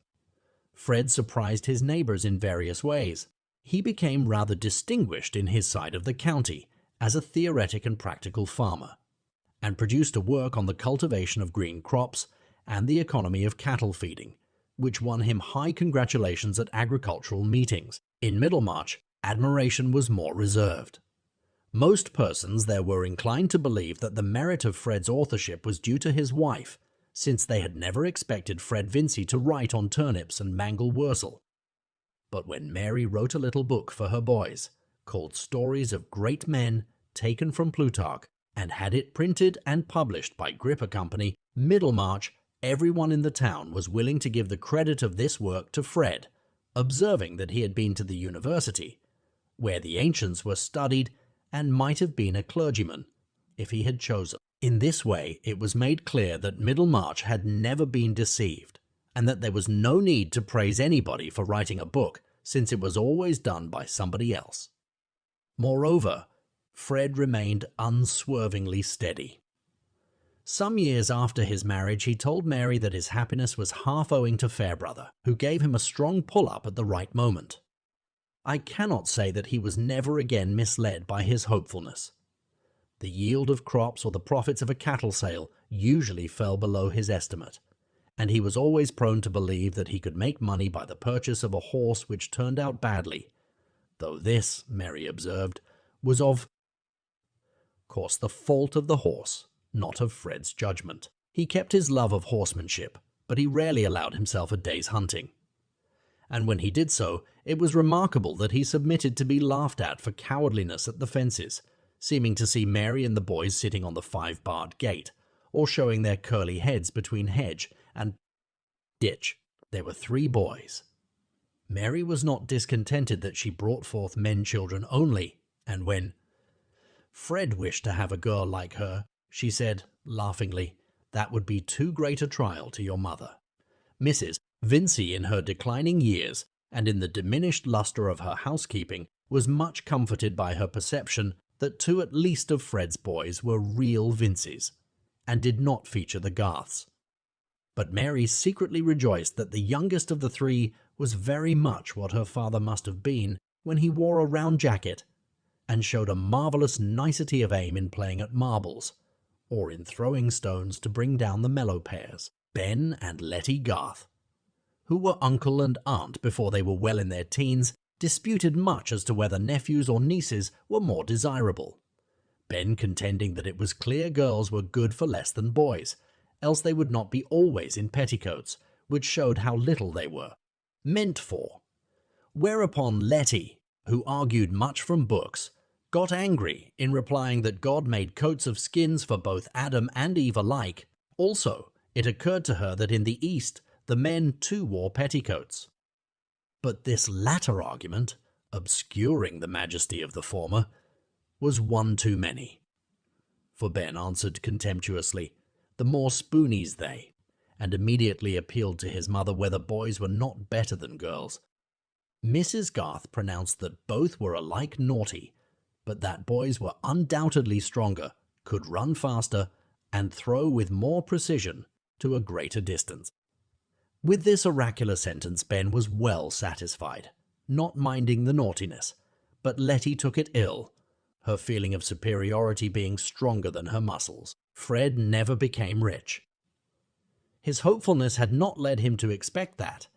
Fred surprised his neighbors in various ways. He became rather distinguished in his side of the county as a theoretic and practical farmer, and produced a work on the cultivation of green crops and the economy of cattle feeding, which won him high congratulations at agricultural meetings. In Middlemarch, admiration was more reserved. Most persons there were inclined to believe that the merit of Fred's authorship was due to his wife, since they had never expected Fred Vincy to write on turnips and mangle wurzel. But when Mary wrote a little book for her boys, called Stories of Great Men taken from Plutarch, and had it printed and published by Gripper Company, Middlemarch, everyone in the town was willing to give the credit of this work to Fred, observing that he had been to the university, where the ancients were studied, and might have been a clergyman, if he had chosen. In this way it was made clear that Middlemarch had never been deceived, and that there was no need to praise anybody for writing a book, since it was always done by somebody else. Moreover, Fred remained unswervingly steady. Some years after his marriage, he told Mary that his happiness was half owing to Fairbrother, who gave him a strong pull-up at the right moment. I cannot say that he was never again misled by his hopefulness. The yield of crops or the profits of a cattle sale usually fell below his estimate, and he was always prone to believe that he could make money by the purchase of a horse which turned out badly, though this, Mary observed, was of course the fault of the horse, not of Fred's judgment. He kept his love of horsemanship, but he rarely allowed himself a day's hunting. And when he did so, it was remarkable that he submitted to be laughed at for cowardliness at the fences, seeming to see Mary and the boys sitting on the 5-barred gate, or showing their curly heads between hedge and ditch. There were 3 boys. Mary was not discontented that she brought forth men-children only, and when Fred wished to have a girl like her, she said, laughingly, that would be too great a trial to your mother. Mrs. Vincy, in her declining years, and in the diminished lustre of her housekeeping, was much comforted by her perception that 2 at least of Fred's boys were real Vincys, and did not feature the Garths. But Mary secretly rejoiced that the youngest of the 3 was very much what her father must have been when he wore a round jacket, and showed a marvellous nicety of aim in playing at marbles, or in throwing stones to bring down the mellow pears. Ben and Letty Garth, who were uncle and aunt before they were well in their teens, disputed much as to whether nephews or nieces were more desirable, Ben contending that it was clear girls were good for less than boys, else they would not be always in petticoats, which showed how little they were meant for. Whereupon Letty, who argued much from books, got angry in replying that God made coats of skins for both Adam and Eve alike. Also, it occurred to her that in the East the men too wore petticoats. But this latter argument, obscuring the majesty of the former, was one too many. For Ben answered contemptuously, the more spoonies they, and immediately appealed to his mother whether boys were not better than girls. Mrs. Garth pronounced that both were alike naughty, but that boys were undoubtedly stronger, could run faster, and throw with more precision to a greater distance. With this oracular sentence Ben was well satisfied, not minding the naughtiness, but Letty took it ill, her feeling of superiority being stronger than her muscles. Fred never became rich. His hopefulness had not led him to expect that,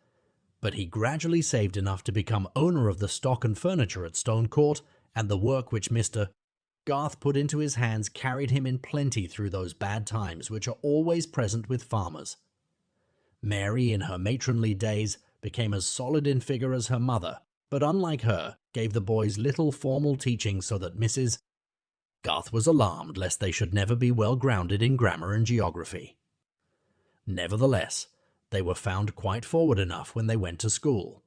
but he gradually saved enough to become owner of the stock and furniture at Stone Court and the work which Mr. Garth put into his hands carried him in plenty through those bad times which are always present with farmers. Mary, in her matronly days, became as solid in figure as her mother, but unlike her, gave the boys little formal teaching so that Mrs. Garth was alarmed lest they should never be well grounded in grammar and geography. Nevertheless, they were found quite forward enough when they went to school.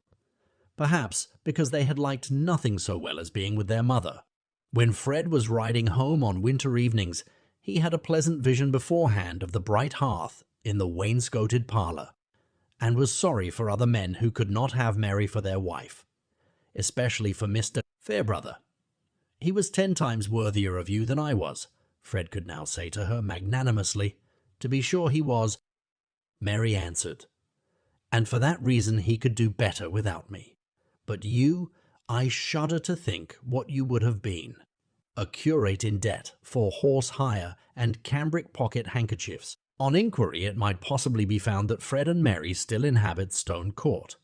Perhaps because they had liked nothing so well as being with their mother. When Fred was riding home on winter evenings, he had a pleasant vision beforehand of the bright hearth in the wainscoted parlour, and was sorry for other men who could not have Mary for their wife, especially for Mr. Fairbrother. "He was 10 times worthier of you than I was," Fred could now say to her magnanimously. "To be sure he was," Mary answered, "and for that reason he could do better without me. But you, I shudder to think what you would have been. A curate in debt for horse hire and cambric pocket handkerchiefs." On inquiry, it might possibly be found that Fred and Mary still inhabit Stone Court,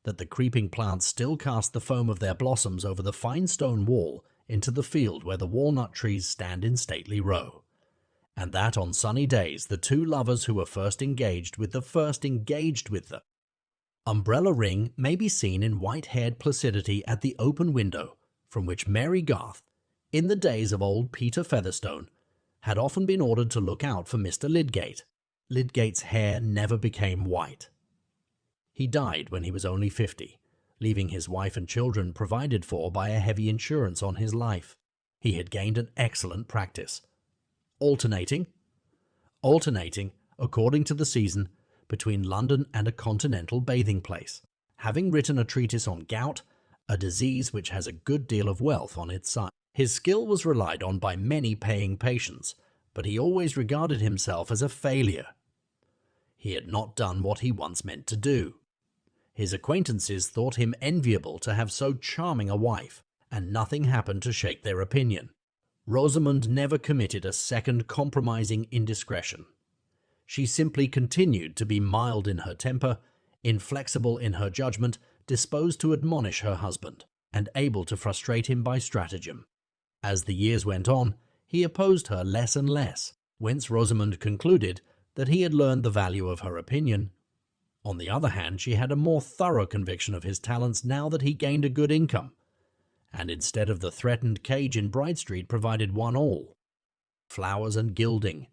that the creeping plants still cast the foam of their blossoms over the fine stone wall into the field where the walnut trees stand in stately row, and that on sunny days the two lovers who were first engaged with the umbrella ring may be seen in white-haired placidity at the open window from which Mary Garth, in the days of old Peter Featherstone, had often been ordered to look out for Mr. Lydgate. Lydgate's hair never became white. He died when he was only 50, leaving his wife and children provided for by a heavy insurance on his life. He had gained an excellent practice, alternating, according to the season, between London and a continental bathing place, having written a treatise on gout, a disease which has a good deal of wealth on its side. His skill was relied on by many paying patients, but he always regarded himself as a failure. He had not done what he once meant to do. His acquaintances thought him enviable to have so charming a wife, and nothing happened to shake their opinion. Rosamond never committed a second compromising indiscretion. She simply continued to be mild in her temper, inflexible in her judgment, disposed to admonish her husband, and able to frustrate him by stratagem. As the years went on, he opposed her less and less, whence Rosamond concluded that he had learned the value of her opinion. On the other hand, she had a more thorough conviction of his talents now that he gained a good income, and instead of the threatened cage in Bride Street provided one all, flowers and gilding,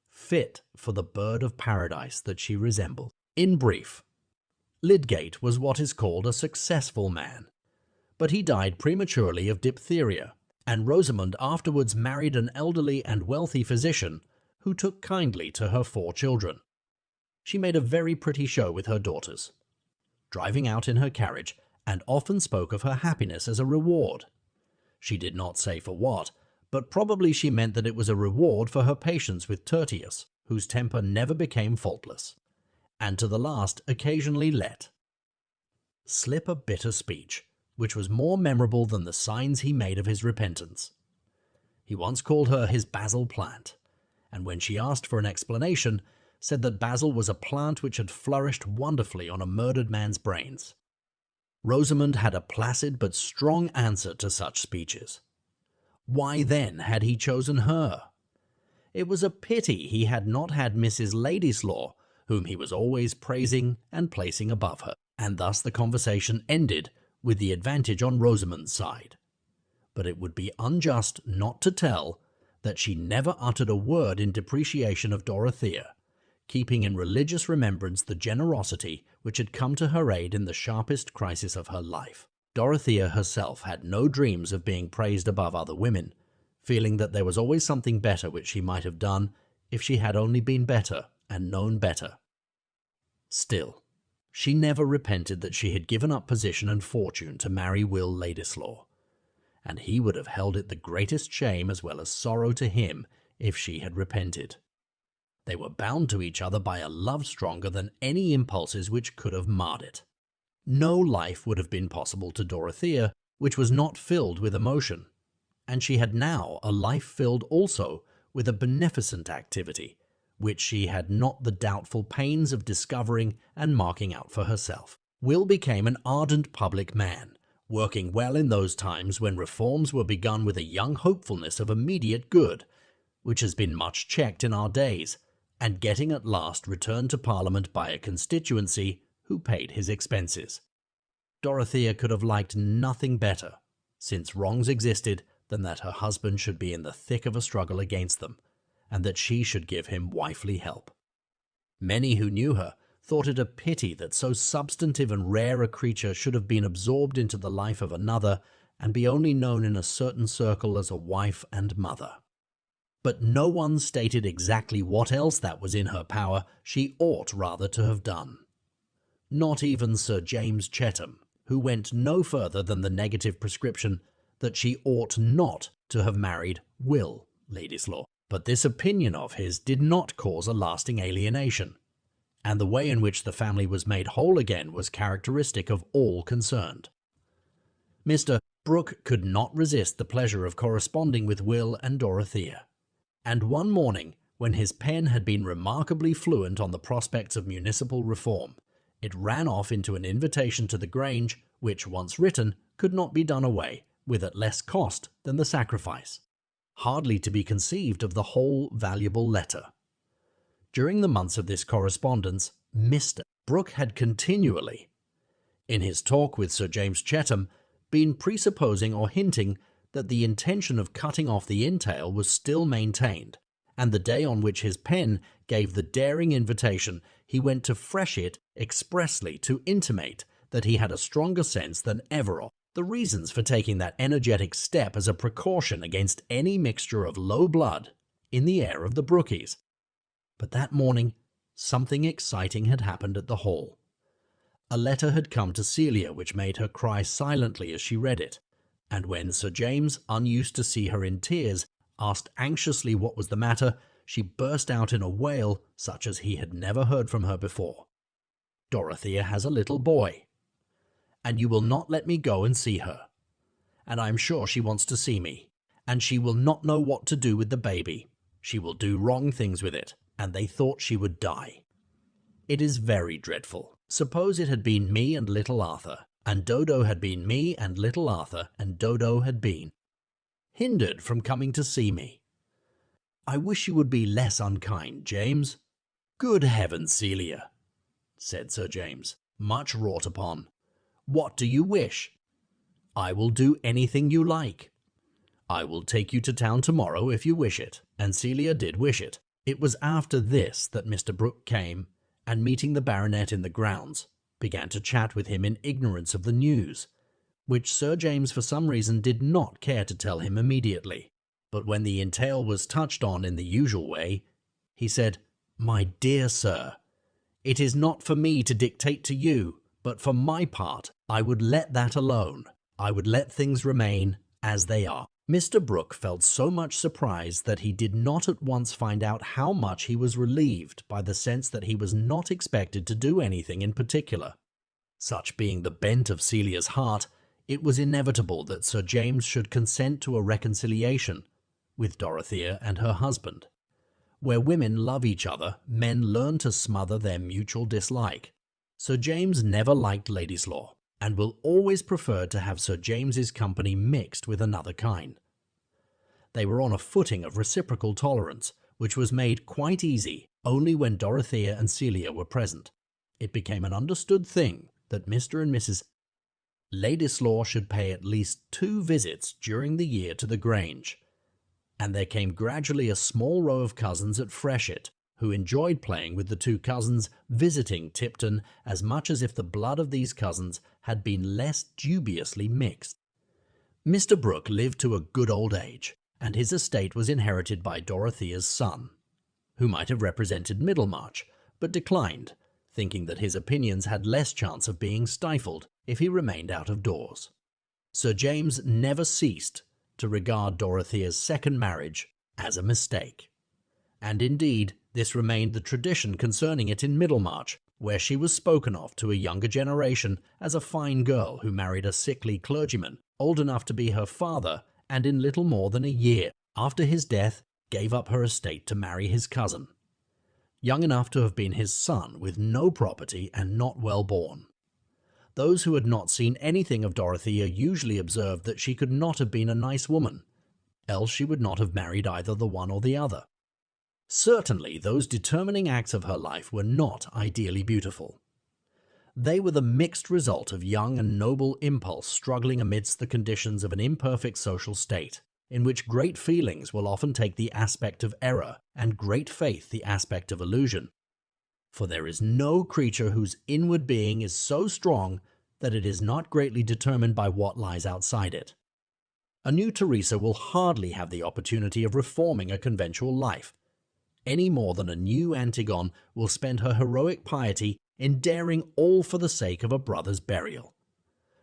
fit for the bird of paradise that she resembled. In brief, Lydgate was what is called a successful man, but he died prematurely of diphtheria, and Rosamond afterwards married an elderly and wealthy physician who took kindly to her 4 children. She made a very pretty show with her daughters, driving out in her carriage, and often spoke of her happiness as a reward. She did not say for what, but probably she meant that it was a reward for her patience with Tertius, whose temper never became faultless, and to the last occasionally let slip a bitter speech, which was more memorable than the signs he made of his repentance. He once called her his basil plant, and when she asked for an explanation, said that basil was a plant which had flourished wonderfully on a murdered man's brains. Rosamond had a placid but strong answer to such speeches. Why then had he chosen her? It was a pity he had not had Mrs. Ladislaw, whom he was always praising and placing above her, and thus the conversation ended with the advantage on Rosamond's side. But it would be unjust not to tell that she never uttered a word in depreciation of Dorothea, keeping in religious remembrance the generosity which had come to her aid in the sharpest crisis of her life. Dorothea herself had no dreams of being praised above other women, feeling that there was always something better which she might have done if she had only been better and known better. Still, she never repented that she had given up position and fortune to marry Will Ladislaw, and he would have held it the greatest shame as well as sorrow to him if she had repented. They were bound to each other by a love stronger than any impulses which could have marred it. No life would have been possible to Dorothea which was not filled with emotion, and she had now a life filled also with a beneficent activity, which she had not the doubtful pains of discovering and marking out for herself. Will became an ardent public man, working well in those times when reforms were begun with a young hopefulness of immediate good, which has been much checked in our days, and getting at last returned to Parliament by a constituency who paid his expenses. Dorothea could have liked nothing better, since wrongs existed, than that her husband should be in the thick of a struggle against them, and that she should give him wifely help. Many who knew her thought it a pity that so substantive and rare a creature should have been absorbed into the life of another and be only known in a certain circle as a wife and mother. But no one stated exactly what else that was in her power she ought rather to have done. Not even Sir James Chetham, who went no further than the negative prescription that she ought not to have married Will Ladislaw. But this opinion of his did not cause a lasting alienation, and the way in which the family was made whole again was characteristic of all concerned. Mr. Brooke could not resist the pleasure of corresponding with Will and Dorothea, and one morning, when his pen had been remarkably fluent on the prospects of municipal reform, it ran off into an invitation to the Grange, which, once written, could not be done away with at less cost than the sacrifice, hardly to be conceived of the whole valuable letter. During the months of this correspondence, Mr. Brooke had continually, in his talk with Sir James Chetham, been presupposing or hinting that the intention of cutting off the entail was still maintained, and the day on which his pen gave the daring invitation, he went to fresh it expressly to intimate that he had a stronger sense than ever of the reasons for taking that energetic step as a precaution against any mixture of low blood in the air of the Brookies. But that morning, something exciting had happened at the Hall. A letter had come to Celia which made her cry silently as she read it, and when Sir James, unused to see her in tears, asked anxiously what was the matter, she burst out in a wail such as he had never heard from her before. "Dorothea has a little boy, and you will not let me go and see her. And I am sure she wants to see me, and she will not know what to do with the baby. She will do wrong things with it, and they thought she would die. It is very dreadful. Suppose it had been me and little Arthur, and Dodo had been me and little Arthur, and Dodo had been hindered from coming to see me. I wish you would be less unkind, James." "Good heavens, Celia," said Sir James, much wrought upon. "What do you wish?" "I will do anything you like. I will take you to town tomorrow if you wish it," and Celia did wish it. It was after this that Mr. Brooke came, and meeting the baronet in the grounds, began to chat with him in ignorance of the news, which Sir James for some reason did not care to tell him immediately. But when the entail was touched on in the usual way, he said, "My dear sir, it is not for me to dictate to you, but for my part, I would let that alone. I would let things remain as they are." Mr. Brooke felt so much surprise that he did not at once find out how much he was relieved by the sense that he was not expected to do anything in particular. Such being the bent of Celia's heart, it was inevitable that Sir James should consent to a reconciliation with Dorothea and her husband. Where women love each other, men learn to smother their mutual dislike. Sir James never liked Ladislaw, and will always prefer to have Sir James's company mixed with another kind. They were on a footing of reciprocal tolerance, which was made quite easy only when Dorothea and Celia were present. It became an understood thing that Mr. and Mrs. Ladislaw should pay at least 2 visits during the year to the Grange, and there came gradually a small row of cousins at Freshitt, who enjoyed playing with the 2 cousins, visiting Tipton as much as if the blood of these cousins had been less dubiously mixed. Mr. Brooke lived to a good old age, and his estate was inherited by Dorothea's son, who might have represented Middlemarch, but declined, thinking that his opinions had less chance of being stifled if he remained out of doors. Sir James never ceased to regard Dorothea's second marriage as a mistake, and indeed this remained the tradition concerning it in Middlemarch, where she was spoken of to a younger generation as a fine girl who married a sickly clergyman, old enough to be her father, and in little more than a year after his death gave up her estate to marry his cousin, young enough to have been his son with no property and not well born. those who had not seen anything of Dorothea usually observed that she could not have been a nice woman, else she would not have married either the one or the other. Certainly, those determining acts of her life were not ideally beautiful. They were the mixed result of young and noble impulse struggling amidst the conditions of an imperfect social state, in which great feelings will often take the aspect of error and great faith the aspect of illusion. For there is no creature whose inward being is so strong that it is not greatly determined by what lies outside it. A new Teresa will hardly have the opportunity of reforming a conventual life, any more than a new Antigone will spend her heroic piety in daring all for the sake of a brother's burial.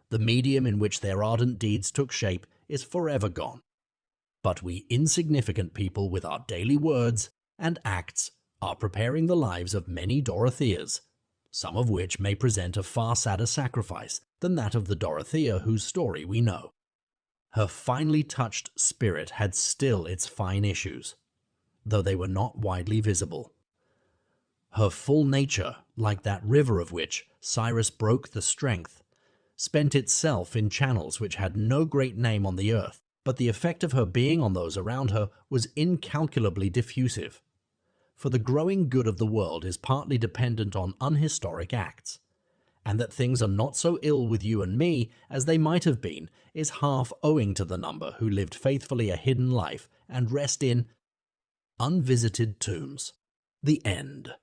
The medium in which their ardent deeds took shape is forever gone. But we insignificant people with our daily words and acts are preparing the lives of many Dorotheas, some of which may present a far sadder sacrifice than that of the Dorothea whose story we know. Her finely touched spirit had still its fine issues, though they were not widely visible. Her full nature, like that river of which Cyrus broke the strength, spent itself in channels which had no great name on the earth, but the effect of her being on those around her was incalculably diffusive. For the growing good of the world is partly dependent on unhistoric acts, and that things are not so ill with you and me as they might have been is half owing to the number who lived faithfully a hidden life and rest in unvisited tombs. The end.